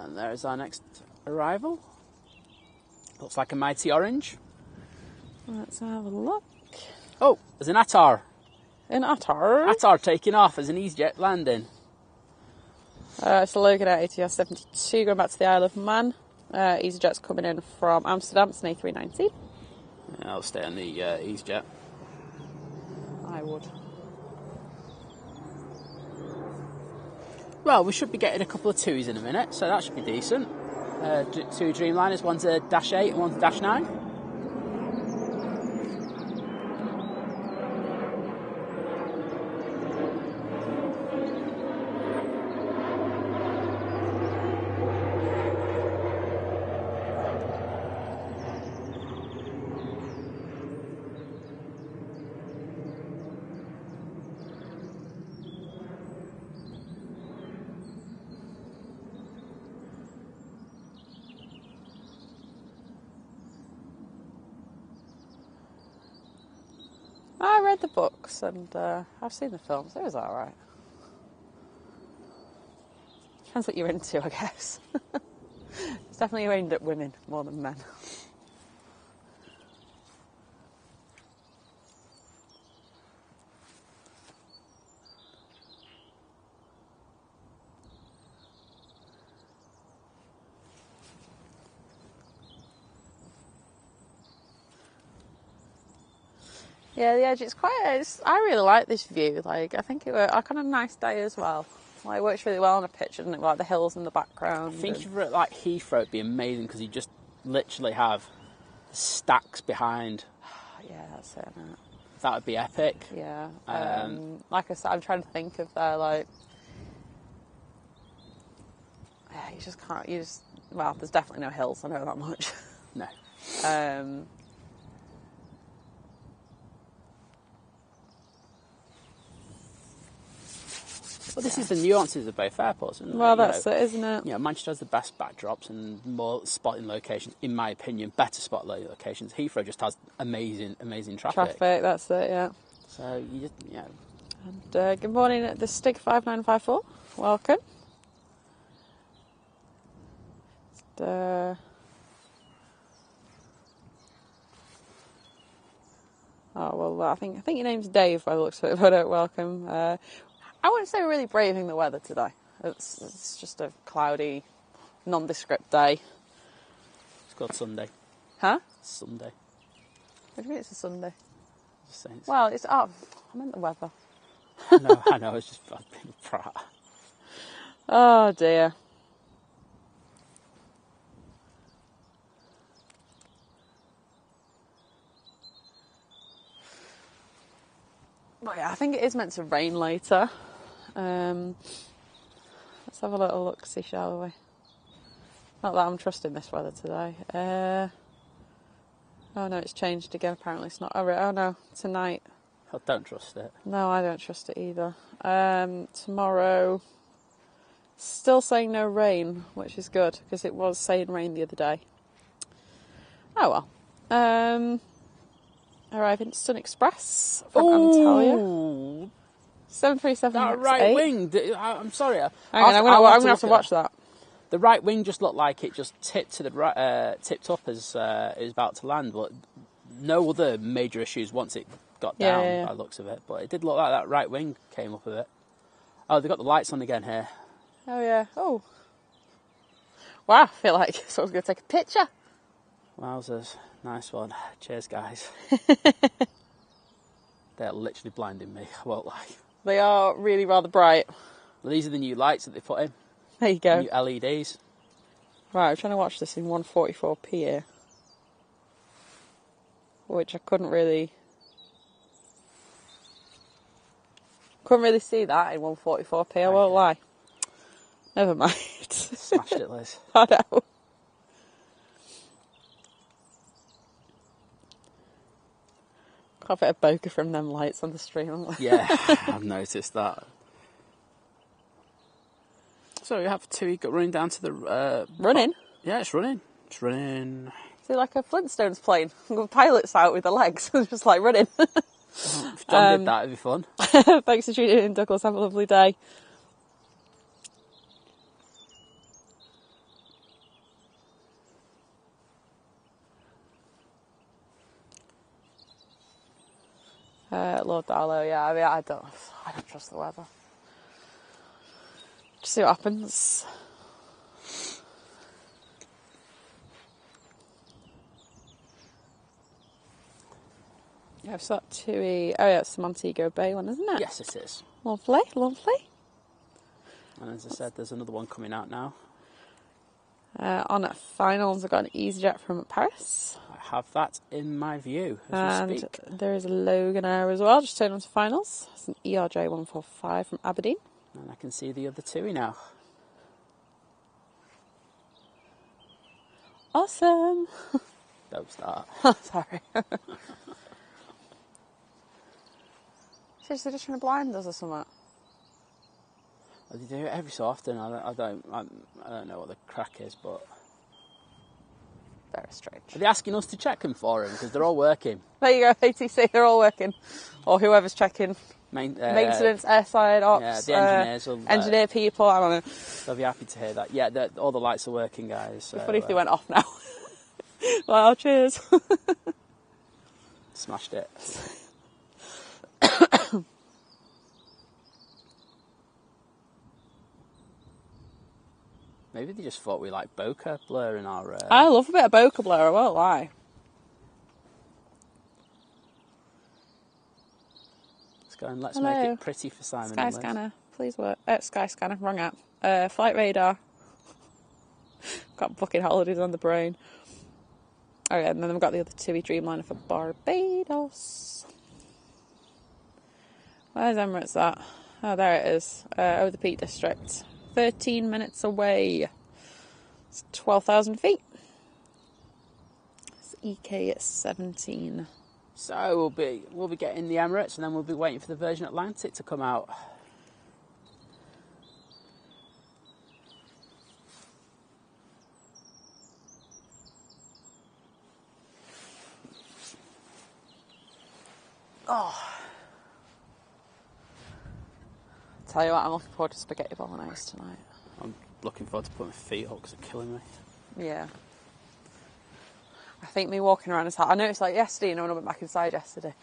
And there's our next arrival. Looks like a mighty orange. Let's have a look. Oh, there's an Attar. In Attar. Attar taking off as an EasyJet landing. It's the Logan at ATR 72 going back to the Isle of Man. EasyJet's coming in from Amsterdam. It's an A380. Yeah, I'll stay on the EasyJet. I would. Well, we should be getting a couple of twos in a minute, so that should be decent. Two Dreamliners, one's a -8 and one's a -9. I read the books and I've seen the films. It was alright. Depends what you're into, I guess. It's definitely aimed at women more than men. Yeah, the edge. I really like this view. Like, I think it was a kind of nice day as well. Like, it works really well on a picture, doesn't it? Like the hills in the background. I think if you were at like Heathrow, it'd be amazing because you just literally have stacks behind. Yeah, that's it. Isn't it? That would be epic. Yeah. Like I said, I'm trying to think of like. Yeah, you just can't. Well, there's definitely no hills. I know that much. No. Well, this is the nuances of both airports, isn't it? Well, that's it, isn't it? Yeah, Manchester has the best backdrops and more spotting locations, in my opinion, better spot locations. Heathrow just has amazing traffic. That's it, yeah. So, you just, yeah. And good morning at the Stig 5954. Welcome. Oh, well, I think your name's Dave by the looks of it, but welcome. I wouldn't say we're really braving the weather today. It's just a cloudy, nondescript day. It's called Sunday. Huh? It's Sunday. What do you mean it's a Sunday? Just saying. Well, I meant the weather. I know, it's just bad being a prat. Oh, dear. Well, yeah, I think it is meant to rain later. Let's have a little look-see, shall we? Not that I'm trusting this weather today. Oh no, it's changed again. Apparently it's not. Oh no, tonight. I don't trust it. No, I don't trust it either. Tomorrow, still saying no rain, which is good because it was saying rain the other day. Oh well. Arriving at Sun Express from Antalya. 737 That Max right 8. wing. I'm sorry. Hang on, I'm going to have to watch that. The right wing just looked like it just tipped to the right, tipped up as it was about to land, but no other major issues once it got down by the looks of it. But it did look like that right wing came up a bit. Oh, they've got the lights on again here. Oh yeah. Oh. Wow, I feel like someone's going to take a picture. Wowzers. Nice one. Cheers, guys. They're literally blinding me, I won't lie. They are really rather bright. Well, these are the new lights that they put in. There you go. New LEDs. Right, I'm trying to watch this in 144p here. Which I couldn't really see that in 144p, I won't lie. Never mind. Smashed it, Liz. I know. Got a bit of bokeh from them lights on the stream, haven't we? Yeah, I've noticed that. So we have TUI running down to the... running? Yeah, it's running. It's running. Is it like a Flintstones plane? With pilots out with the legs, just like running. If John did that, it'd be fun. Thanks for tuning in, Douglas. Have a lovely day. Lord Darlow, yeah. I mean, I don't trust the weather. Just see what happens. Yeah, I've got TUI. Oh yeah, it's the Montego Bay one, isn't it? Yes, it is. Lovely, lovely. And as I said, there's another one coming out now. On at finals, I've got an EasyJet from Paris. I have that in my view as we speak. There is a Logan Air as well, just turned on to finals. It's an ERJ 145 from Aberdeen. And I can see the other TUI now. Awesome. Don't start. Sorry. Seriously, just trying to blind us or something? They do it every so often. I don't know what the crack is, but Very strange. Are they asking us to check them for him? Because they're all working. There you go, ATC, they're all working. Or whoever's checking. Maintenance, airside, ops. Yeah, the engineers. Engineer people, I don't know. They'll be happy to hear that. Yeah, all the lights are working, guys. So, It'd be funny if they went off now. Well, cheers. Smashed it. Maybe they just thought we like bokeh blur in our... I love a bit of bokeh blur, I won't lie. Let's go and let's make it pretty for Simon and Lizz. Scanner, please work. Sky Scanner, wrong app. Flight radar. Got booking holidays on the brain. Okay, and then we've got the other TUI Dreamliner for Barbados. Where's Emirates at? Oh, there it is. Over the Peak District. 13 minutes away. It's 12,000 feet. It's EK 17. So we'll be getting the Emirates, and then we'll be waiting for the Virgin Atlantic to come out. Oh. Tell you what, I'm looking forward to spaghetti bolognese tonight. I'm looking forward to putting my feet up because they're killing me. Yeah. I think me walking around this house, I noticed like yesterday, when I went back inside yesterday,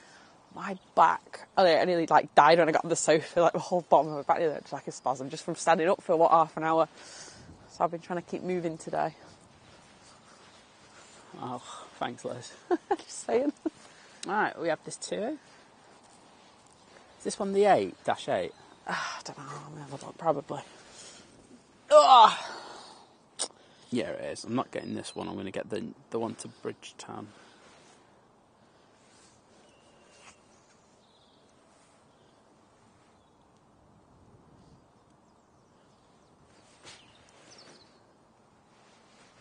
my back, I nearly like died when I got on the sofa, like the whole bottom of my back nearly looked like a spasm just from standing up for half an hour. So I've been trying to keep moving today. Oh, thanks, Liz. Just saying. Alright, we have this too. Is this one the 8-8? I don't know, I'm going to have a look, probably. Oh! Yeah, it is. I'm not getting this one. I'm going to get the one to Bridgetown.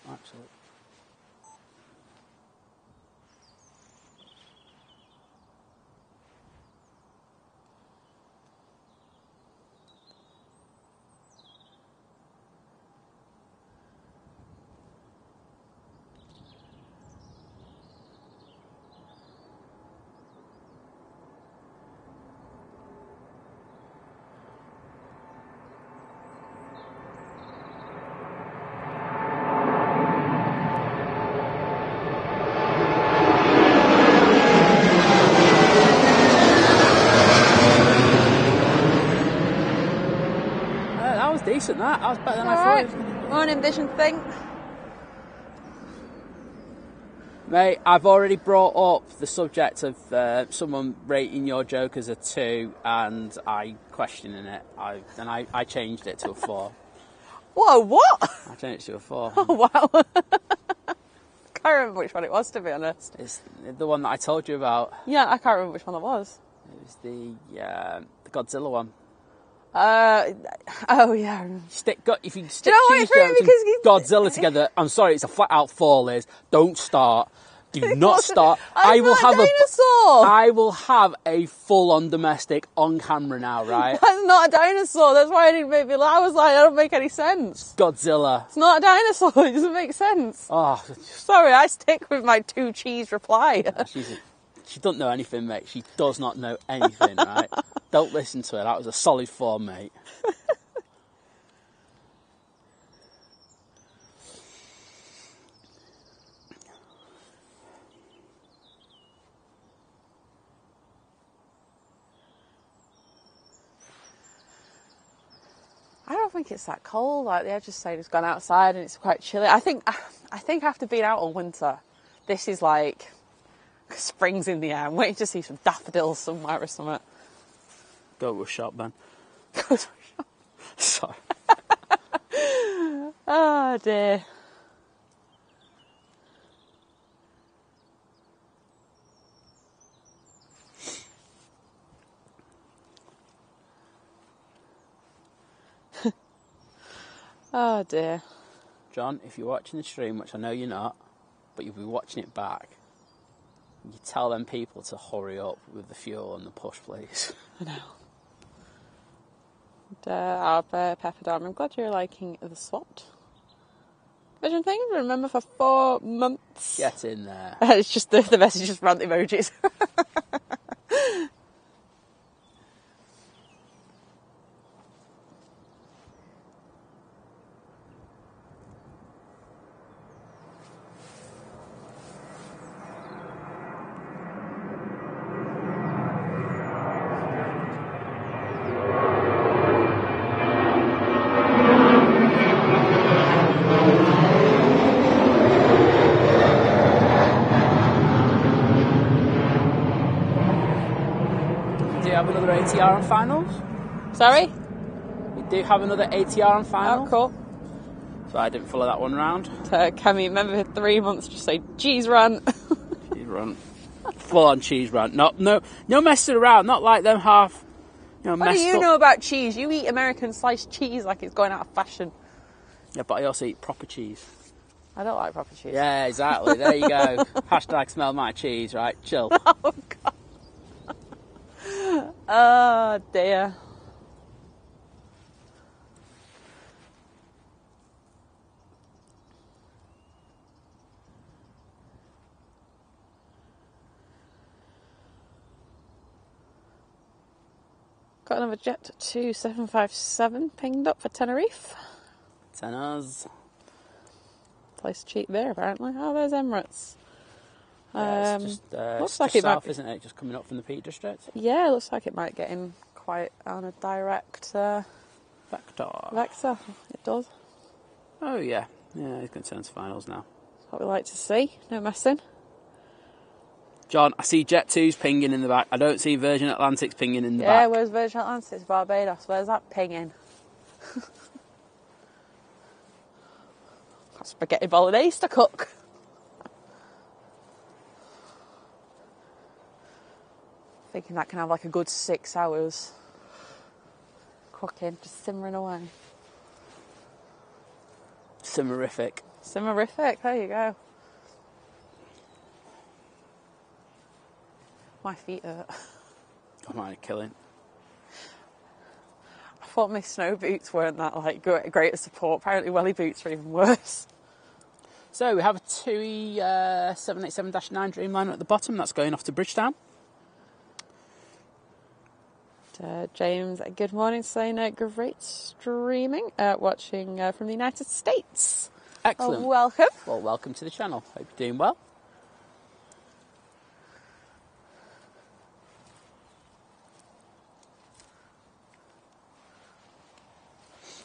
Absolutely. Decent, that was better than I thought it was going to be. Morning vision thing. Mate, I've already brought up the subject of someone rating your joke as a 2 and I questioning it. I changed it to a 4. Whoa, what? I changed it to a 4. Oh, wow. Can't remember which one it was, to be honest. It's the one that I told you about. Yeah, I can't remember which one it was. It was the Godzilla one. Oh yeah. If you stick what, cheese jokes and Godzilla together, I'm sorry, it's a flat out 4, Liz. Don't start. Do not start. I will have a full on domestic on camera now, right? That's not a dinosaur. That's why I didn't make it. I was like, that don't make any sense. Godzilla. It's not a dinosaur. It doesn't make sense. Oh, sorry. I stick with my 2 cheese reply. She doesn't know anything, mate. She does not know anything, right? Don't listen to her. That was a solid 4, mate. I don't think it's that cold. Like the just saying, it's gone outside and it's quite chilly. I think after being out all winter, this is like spring's in the air. I'm waiting to see some daffodils somewhere or something. Go to a shop, then. Go to a shop. Sorry. Oh dear. Oh dear. John, if you're watching the stream, which I know you're not, but you'll be watching it back, you tell them people to hurry up with the fuel and the push, please. I know. Pepper Dime, I'm glad you're liking the SWAT. Vision thing, remember, for 4 months. Get in there. It's just the message, just rant emojis. Have another ATR on finals. Sorry? We do have another ATR on finals. Oh, cool. So I didn't follow that one round. Cammy, remember for 3 months, just say, cheese rant. Cheese rant. Full on cheese rant. No messing around. Not like them half, What do you know about cheese? You eat American sliced cheese like it's going out of fashion. Yeah, but I also eat proper cheese. I don't like proper cheese. Yeah, exactly. There you go. Hashtag smell my cheese, right? Chill. Oh, God. Oh, dear. Got another jet 2757 pinged up for Tenerife. Tenors. Place cheap there, apparently. Oh, there's Emirates. Yeah, it's just, looks like just it might south, be, isn't it? Just coming up from the Peak District. yeah, it looks like it might get in quite on a direct vector. It does. Oh, yeah. Yeah, he's going to turn to finals now. That's what we like to see. No messing. John, I see Jet 2's pinging in the back. I don't see Virgin Atlantic's pinging in the Yeah, back. where's Virgin Atlantic? Barbados. Where's that pinging? Got spaghetti bolognese to cook. Thinking that can have like a good 6 hours cooking, just simmering away. Simmerific. Simmerific, there you go. My feet hurt. Oh, mine are killing. I thought my snow boots weren't that like great at support. Apparently welly boots are even worse. So we have a TUI 787-9 Dreamliner at the bottom. That's going off to Bridgetown. James, good morning, saying great streaming, watching from the United States. Excellent. Welcome. Well, welcome to the channel. Hope you're doing well.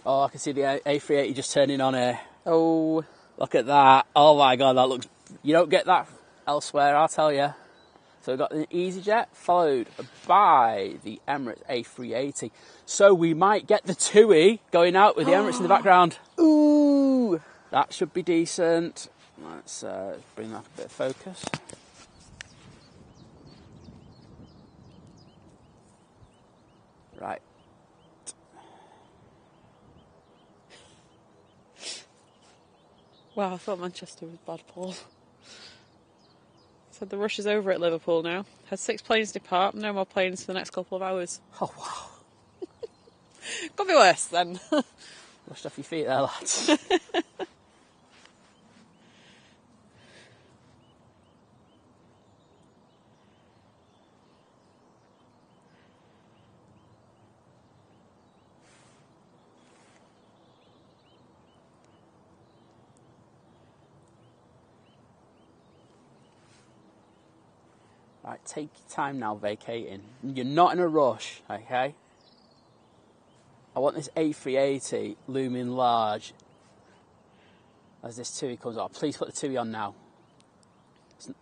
Oh, I can see the A380 just turning on here. Oh. Look at that. Oh my God, that looks... You don't get that elsewhere, I'll tell you. So we've got an EasyJet followed by the Emirates A380. So we might get the TUI going out with the Emirates in the background. Ooh. That should be decent. Let's bring that a bit of focus. Right. Wow, I thought Manchester was bad, Paul. So the rush is over at Liverpool now. Has 6 planes depart, no more planes for the next couple of hours. Oh, wow. Could be worse then. Rushed off your feet there, lads. Right, take your time now vacating. You're not in a rush, okay? I want this A380 looming large as this TUI comes on. Please put the TUI on now. Is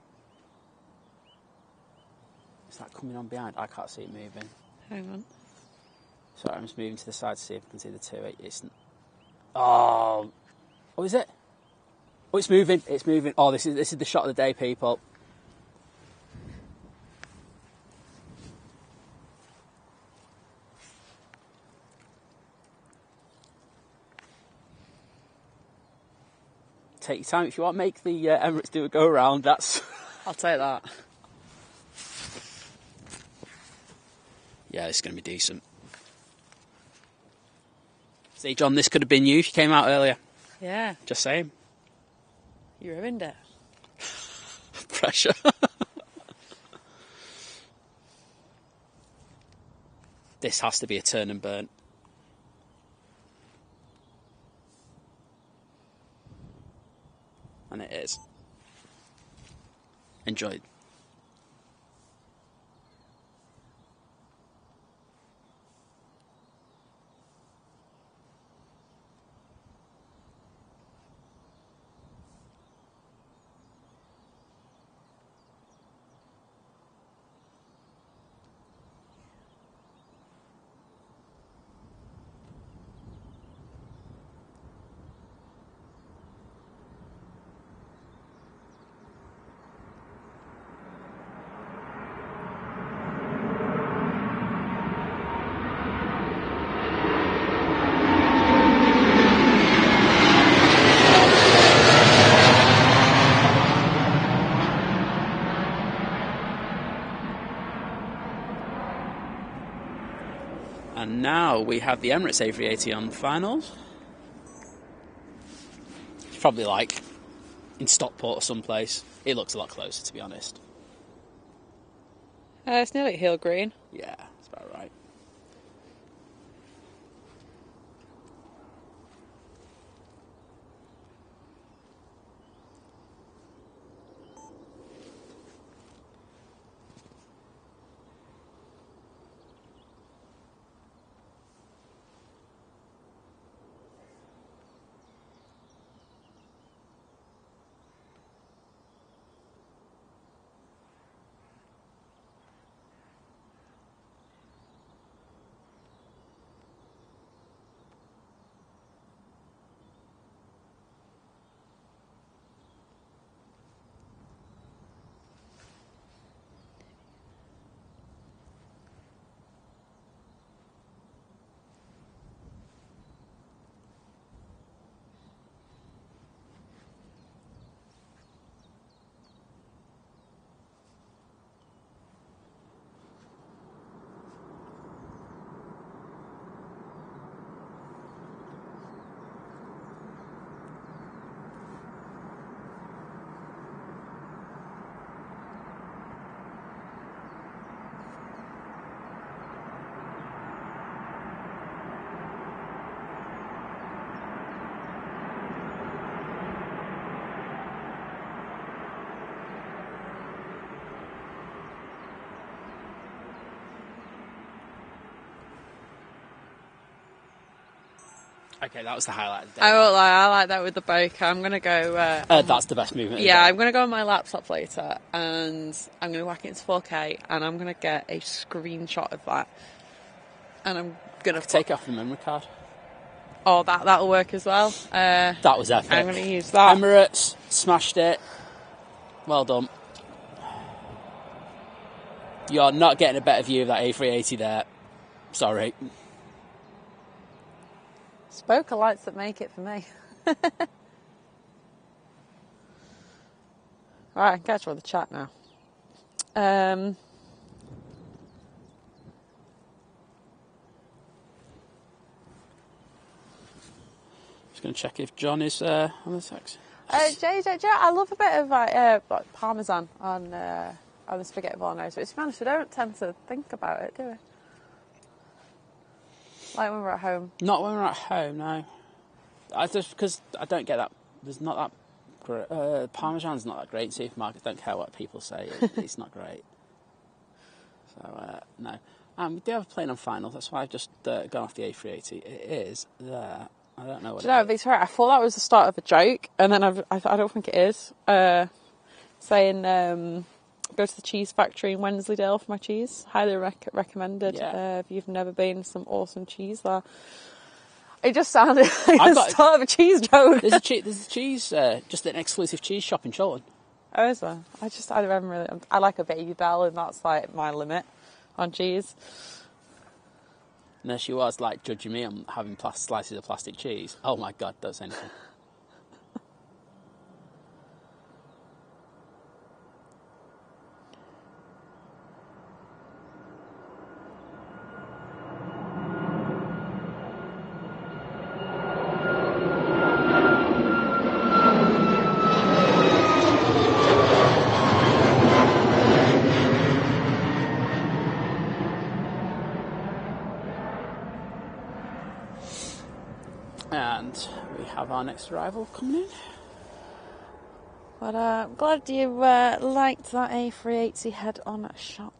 that coming on behind? I can't see it moving. Hang on. Sorry, I'm just moving to the side to see if I can see the TUI. It's... Oh, is it? Oh, it's moving. It's moving. Oh, this is the shot of the day, people. Take your time if you want. Make the Emirates do a go around. That's... I'll take that. Yeah, this is going to be decent. See, John, this could have been you if you came out earlier. Yeah. Just saying. You ruined it. Pressure. This has to be a turn and burn. And it is. Enjoy. And now we have the Emirates A380 on finals. It's probably like in Stockport or someplace. It looks a lot closer, to be honest. It's nearly Hill Green. Yeah, that's about right. Okay, that was the highlight of the day. I won't lie, I like that with the bokeh. I'm going to go... that's the best movement. Yeah, I'm going to go on my laptop later and I'm going to whack it into 4K and I'm going to get a screenshot of that. And I'm going to... Take off the memory card. Oh, that'll work as well. That was epic. I'm going to use that. Emirates, smashed it. Well done. You're not getting a better view of that A380 there. Sorry. Spoker lights that make it for me. Right, I can catch you on the chat now. Just going to check if John is on the text. JJ, I love a bit of like parmesan on the spaghetti bolognese. But to be honest, we don't tend to think about it, do we? Like when we're at home. Not when we're at home, no. Because I don't get that. There's not that great. Parmesan's not that great in supermarkets. Don't care what people say. It's not great. So, no. We do have a plane on final. That's why I've just gone off the A380. It is there. I don't know what it is. Victoria, I thought that was the start of a joke, and then I don't think it is. Saying... go to the cheese factory in Wensleydale for my cheese. Highly recommended. Yeah. If you've never been, some awesome cheese there. It just sounded like the start of a cheese joke. There's a cheese, just an exclusive cheese shop in Chorlton. Oh, is there? I like a Baby Bell, and that's like my limit on cheese. And there she was, like, judging me on having slices of plastic cheese. Oh my God, don't say anything. And we have our next arrival coming in. But I'm glad you liked that A380 head-on shot.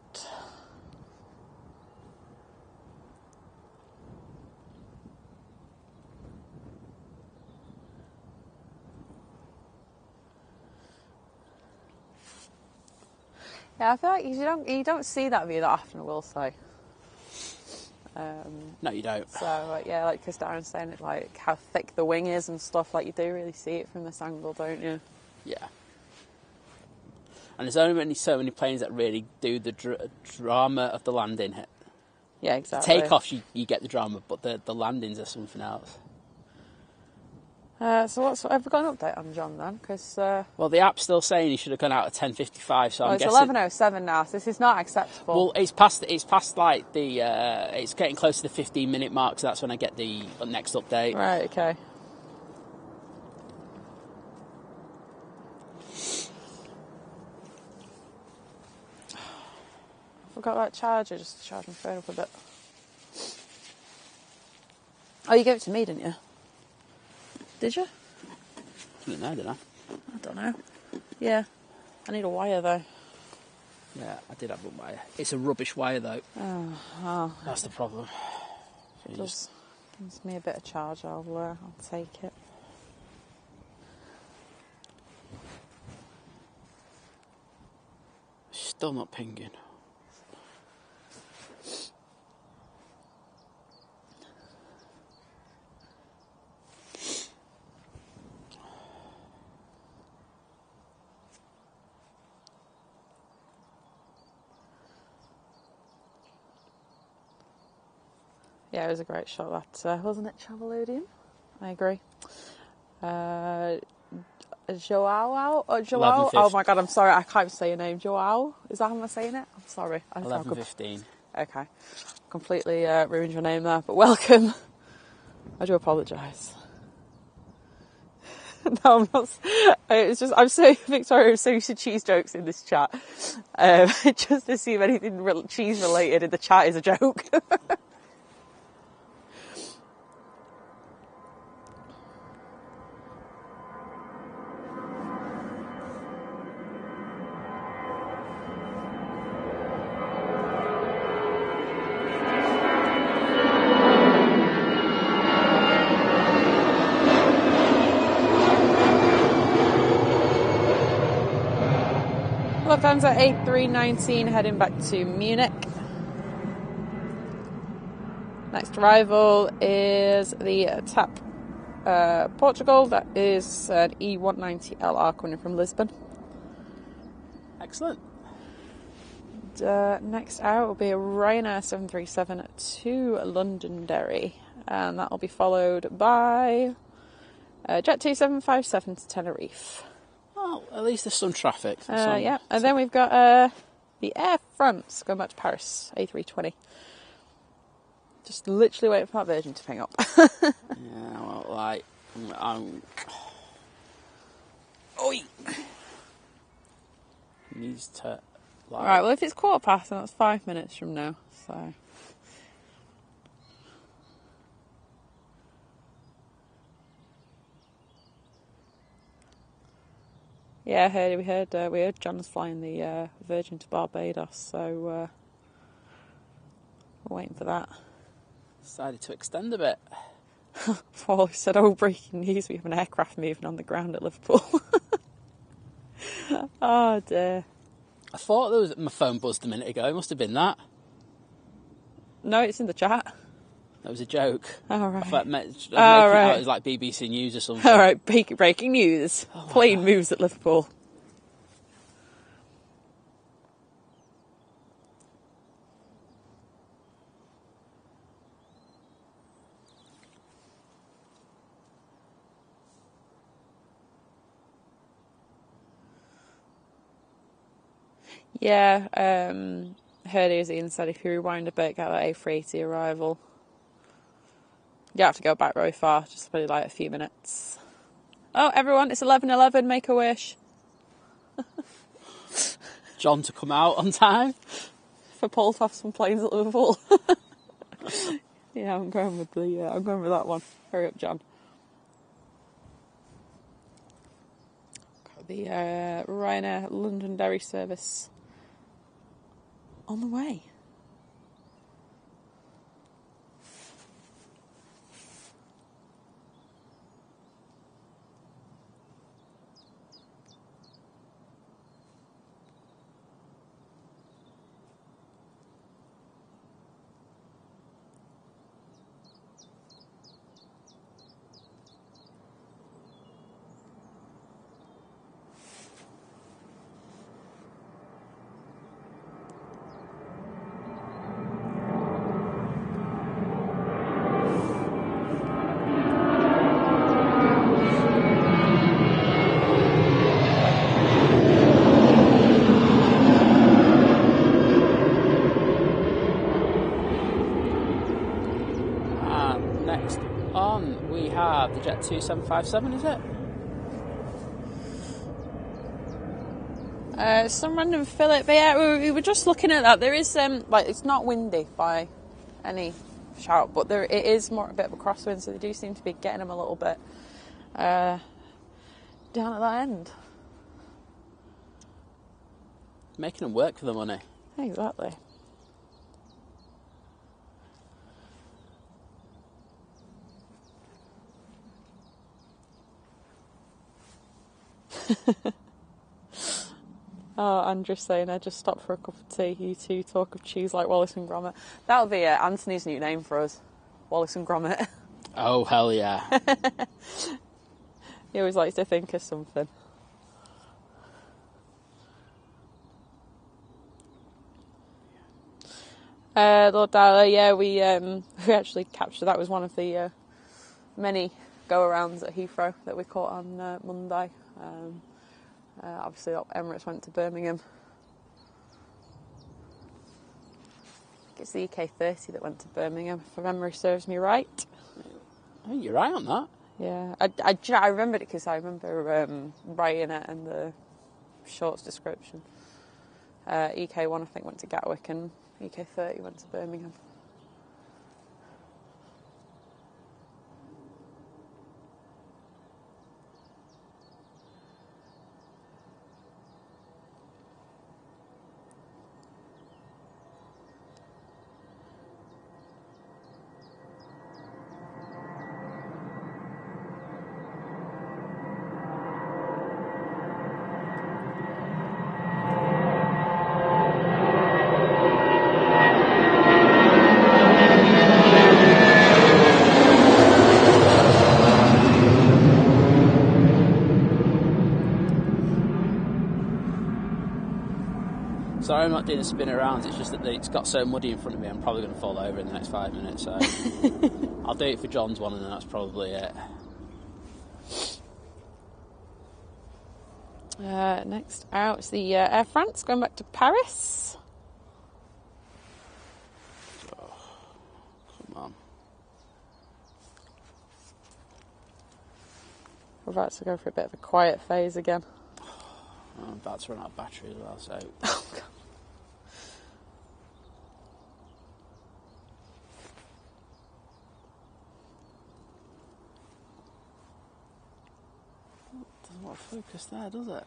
Yeah, I feel like you don't see that view that often, I will say. No, you don't. So yeah, like because Darren's saying it, like how thick the wing is and stuff. Like you do really see it from this angle, don't you? Yeah. And there's only so many planes that really do the drama of the landing. Yeah, exactly. The takeoffs, you get the drama, but the landings are something else. So have we got an update on John then? Because well, the app's still saying he should have gone out at 10:55. So I'm it's guessing 11:07 now. So this is not acceptable. Well, it's past like the it's getting close to the 15-minute mark. So that's when I get the next update. Right. Okay. I've got that charger just to charge my phone up a bit. Oh, you gave it to me, didn't you? Did you? I didn't know, did I? I don't know. Yeah. I need a wire though. Yeah, I did have a wire. It's a rubbish wire though. Oh. That's the problem. It just gives me a bit of charge. I'll take it. Still not pinging. Yeah, it was a great shot, that wasn't it, Travelodium? I agree. Joao? Oh my god, I'm sorry, I can't say your name. Joao? Is that how I'm saying it? I'm sorry. 11:15. Okay. Completely ruined your name there, but welcome. I do apologise. No, I'm not. It's just, Victoria, I'm so used to cheese jokes in this chat. Just to see if anything cheese related in the chat is a joke. Lufthansa A319 heading back to Munich. Next arrival is the TAP Portugal. That is an E190 LR coming from Lisbon. Excellent. Next out will be a Ryanair 737 to Londonderry, and that will be followed by Jet 2757 to Tenerife. Well, at least there's some traffic. Yeah, and then we've got the Air France going back to Paris, A320. Just literally waiting for that Virgin to ping up. Yeah, well, like, Oi! Needs to, like... Right, well, if it's 5:15, then that's 5 minutes from now, so... Yeah, we heard John's flying the Virgin to Barbados, so we're waiting for that. Decided to extend a bit. Paul said, "Oh, breaking news! We have an aircraft moving on the ground at Liverpool." Oh dear. I thought my phone buzzed a minute ago. It must have been that. No, it's in the chat. That was a joke. Oh, right. I thought it was like BBC News or something. All right, breaking news. Plane moves at Liverpool. Yeah, heard Ian said if you rewind a bit, get that A380 arrival. You have to go back very far, just probably like a few minutes. Oh, everyone, it's 11:11, make a wish. John to come out on time. For Paul to have some planes at Liverpool. Yeah, I'm going with that one. Hurry up, John. got the Ryanair Londonderry service on the way. We have the Jet 2757, is it? Some random fillet, but yeah, we were just looking at that. There is like, it's not windy by any shout, but it is more a bit of a crosswind, so they do seem to be getting them a little bit down at that end. Making them work for the money. Exactly. Oh, Andrew's saying I just stopped for a cup of tea. You two talk of cheese like Wallace and Gromit. That'll be Anthony's new name for us, Wallace and Gromit. Oh, hell yeah. He always likes to think of something. Lord Darla, yeah, we actually captured that. Was one of the many go-arounds at Heathrow that we caught on Monday. Obviously, Emirates went to Birmingham. I think it's the EK30 that went to Birmingham, if memory serves me right. Oh, you're right on that. Yeah, I remembered it because I remember writing it in the shorts description. EK1, I think, went to Gatwick, and EK30 went to Birmingham. Sorry, I'm not doing a spin around. It's just that it's got so muddy in front of me, I'm probably going to fall over in the next 5 minutes. So I'll do it for John's one, and then that's probably it. Next out is the Air France going back to Paris. Oh, come on. We're about to go for a bit of a quiet phase again. I'm about to run out of battery as well, so... Oh, God. Doesn't want to focus there, does it?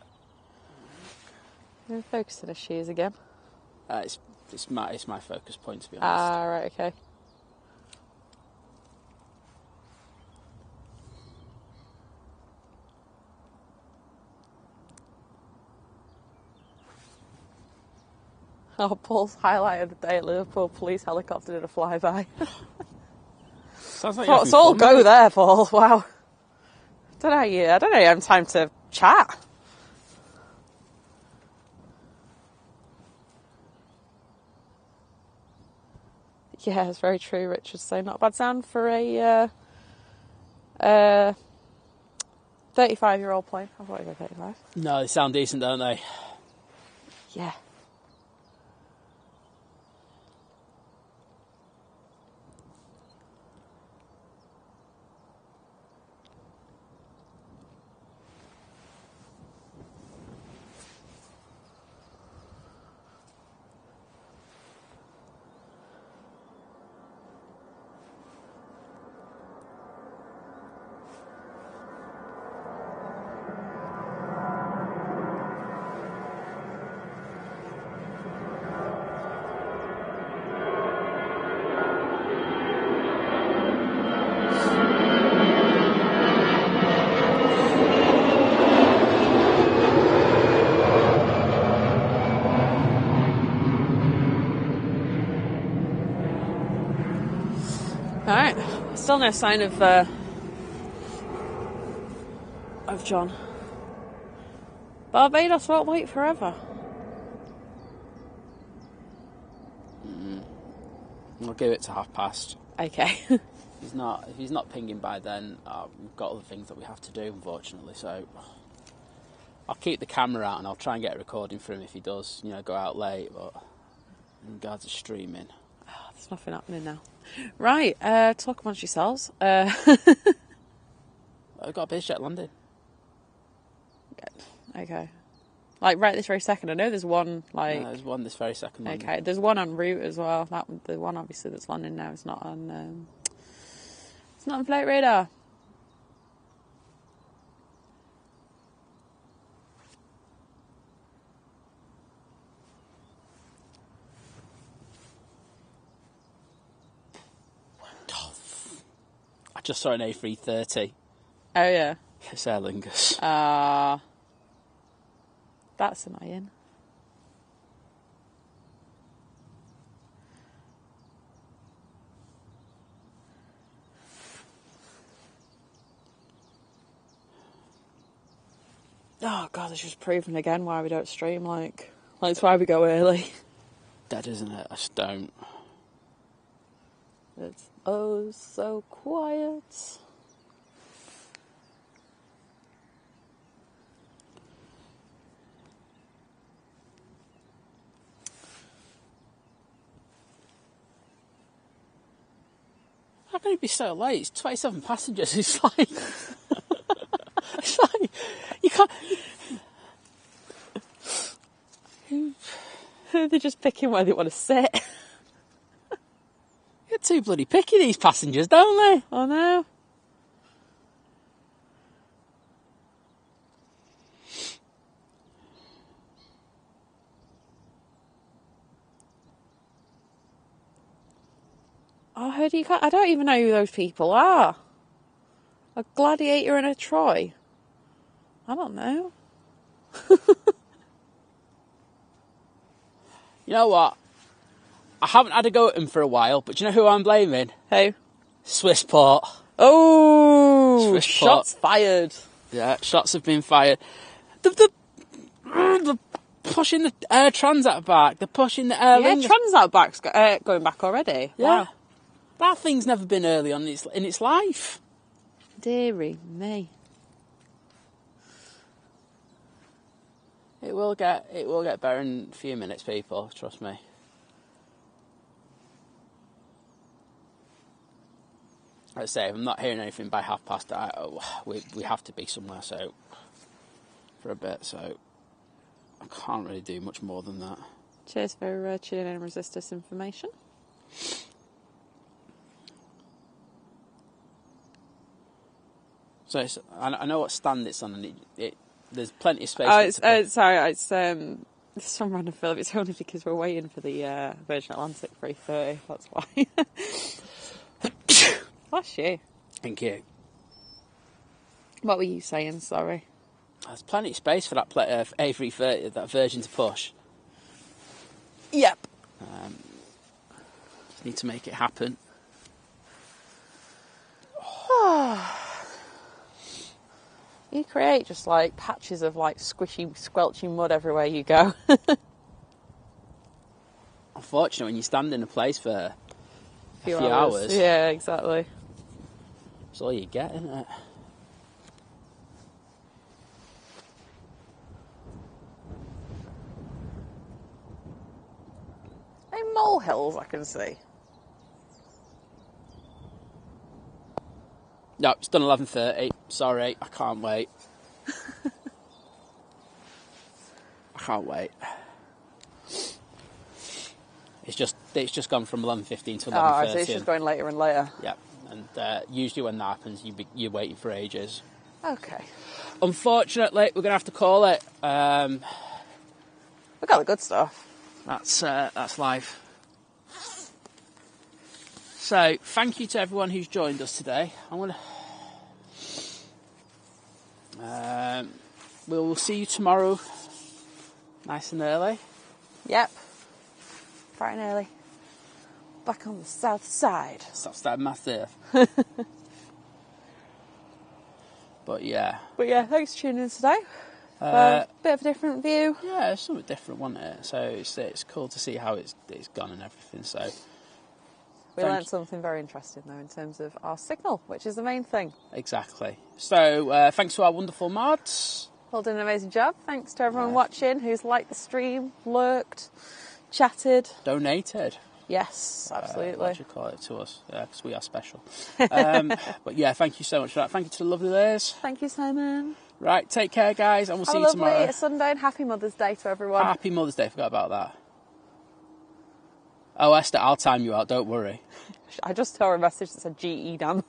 You're focusing his shoes again. It's my focus point, to be honest. Ah, right, okay. Oh, Paul's highlight of the day at Liverpool, police helicopter did a flyby. Sounds like Let's all go there, Paul. Wow. I don't know you have time to chat. Yeah, it's very true, Richard. So not a bad sound for a 35-year-old plane. I thought you were 35. No, they sound decent, don't they? Yeah. Alright, still no sign of John. Barbados won't wait forever. I'll give it to past. Okay. If he's not pinging by then, we've got other things that we have to do, unfortunately, so I'll keep the camera out and I'll try and get a recording for him if he does, go out late, but in regards to streaming. Oh, there's nothing happening now. Right, talk amongst yourselves. We've got a biz jet landing. Okay. Like right this very second. I know there's one Yeah, there's one this very second landing. Okay, there's one en route as well. The one obviously that's landing now is not on flight radar. I just saw an A380. Oh yeah. It's Air Lingus. That's annoying. Oh god, it's just proving again why we don't stream. Like it's why we go early. Dead, isn't it? I just don't. It's oh so quiet. How can it be so late? It's 27 passengers. It's like, it's like you can't. They're just picking where they want to sit. You're too bloody picky, these passengers, don't they? I know. I heard you can't. I don't even know who those people are. A gladiator and a Troy. I don't know. You know what? I haven't had a go at him for a while, but do you know who I'm blaming? Who? Swissport. Oh, Swissport. shots fired. Yeah, shots have been fired. The pushing the Air Transat back. They're pushing the Air Lingus. Transat back's going back already. Yeah. Wow. That thing's never been early on in its life. Dearie me. It will get better in a few minutes, people. Trust me. Let's say if I'm not hearing anything by past, we have to be somewhere. So for a bit, so I can't really do much more than that. Cheers for tuning in and resist this information. So I know what stand it's on, and there's plenty of space. Sorry, it's some random film. It's only because we're waiting for the Virgin Atlantic 330. That's why. Bless you. Thank you. What were you saying? Sorry. There's plenty of space for that A330, that Virgin to push. Yep. Just need to make it happen. You create just like patches of like squishy, squelchy mud everywhere you go. Unfortunately, when you stand in a place for a few hours. hours, Yeah, exactly. that's all you get, isn't it? Hey, molehills I can see. No, it's done 11:30. Sorry, I can't wait. I can't wait. It's just gone from 11:15 to 11:30. Oh, so it's just going later and later. Yeah, and usually when that happens, you're waiting for ages. Okay. Unfortunately, we're gonna have to call it. We got the good stuff. That's life. So, thank you to everyone who's joined us today. We'll see you tomorrow, nice and early. Yep. Bright and early. back on the south side. South side massive. But yeah. But yeah, thanks for tuning in today. A bit of a different view. Yeah, it's something different, wasn't it? So it's cool to see how it's gone and everything. So we learned something very interesting though in terms of our signal, which is the main thing. Exactly. So thanks to our wonderful mods. All done an amazing job. Thanks to everyone watching who's liked the stream, lurked, chatted, donated. Yes, absolutely. What should call it to us, because we are special. But yeah, thank you so much for that. Thank you to the lovely Liz. Thank you, Simon. Right, take care, guys, and we'll see you tomorrow. Have a lovely Sunday and happy Mother's Day to everyone. Happy Mother's Day, forgot about that. Oh, Esther, I'll time you out, don't worry. I just saw a message that said GE Dan.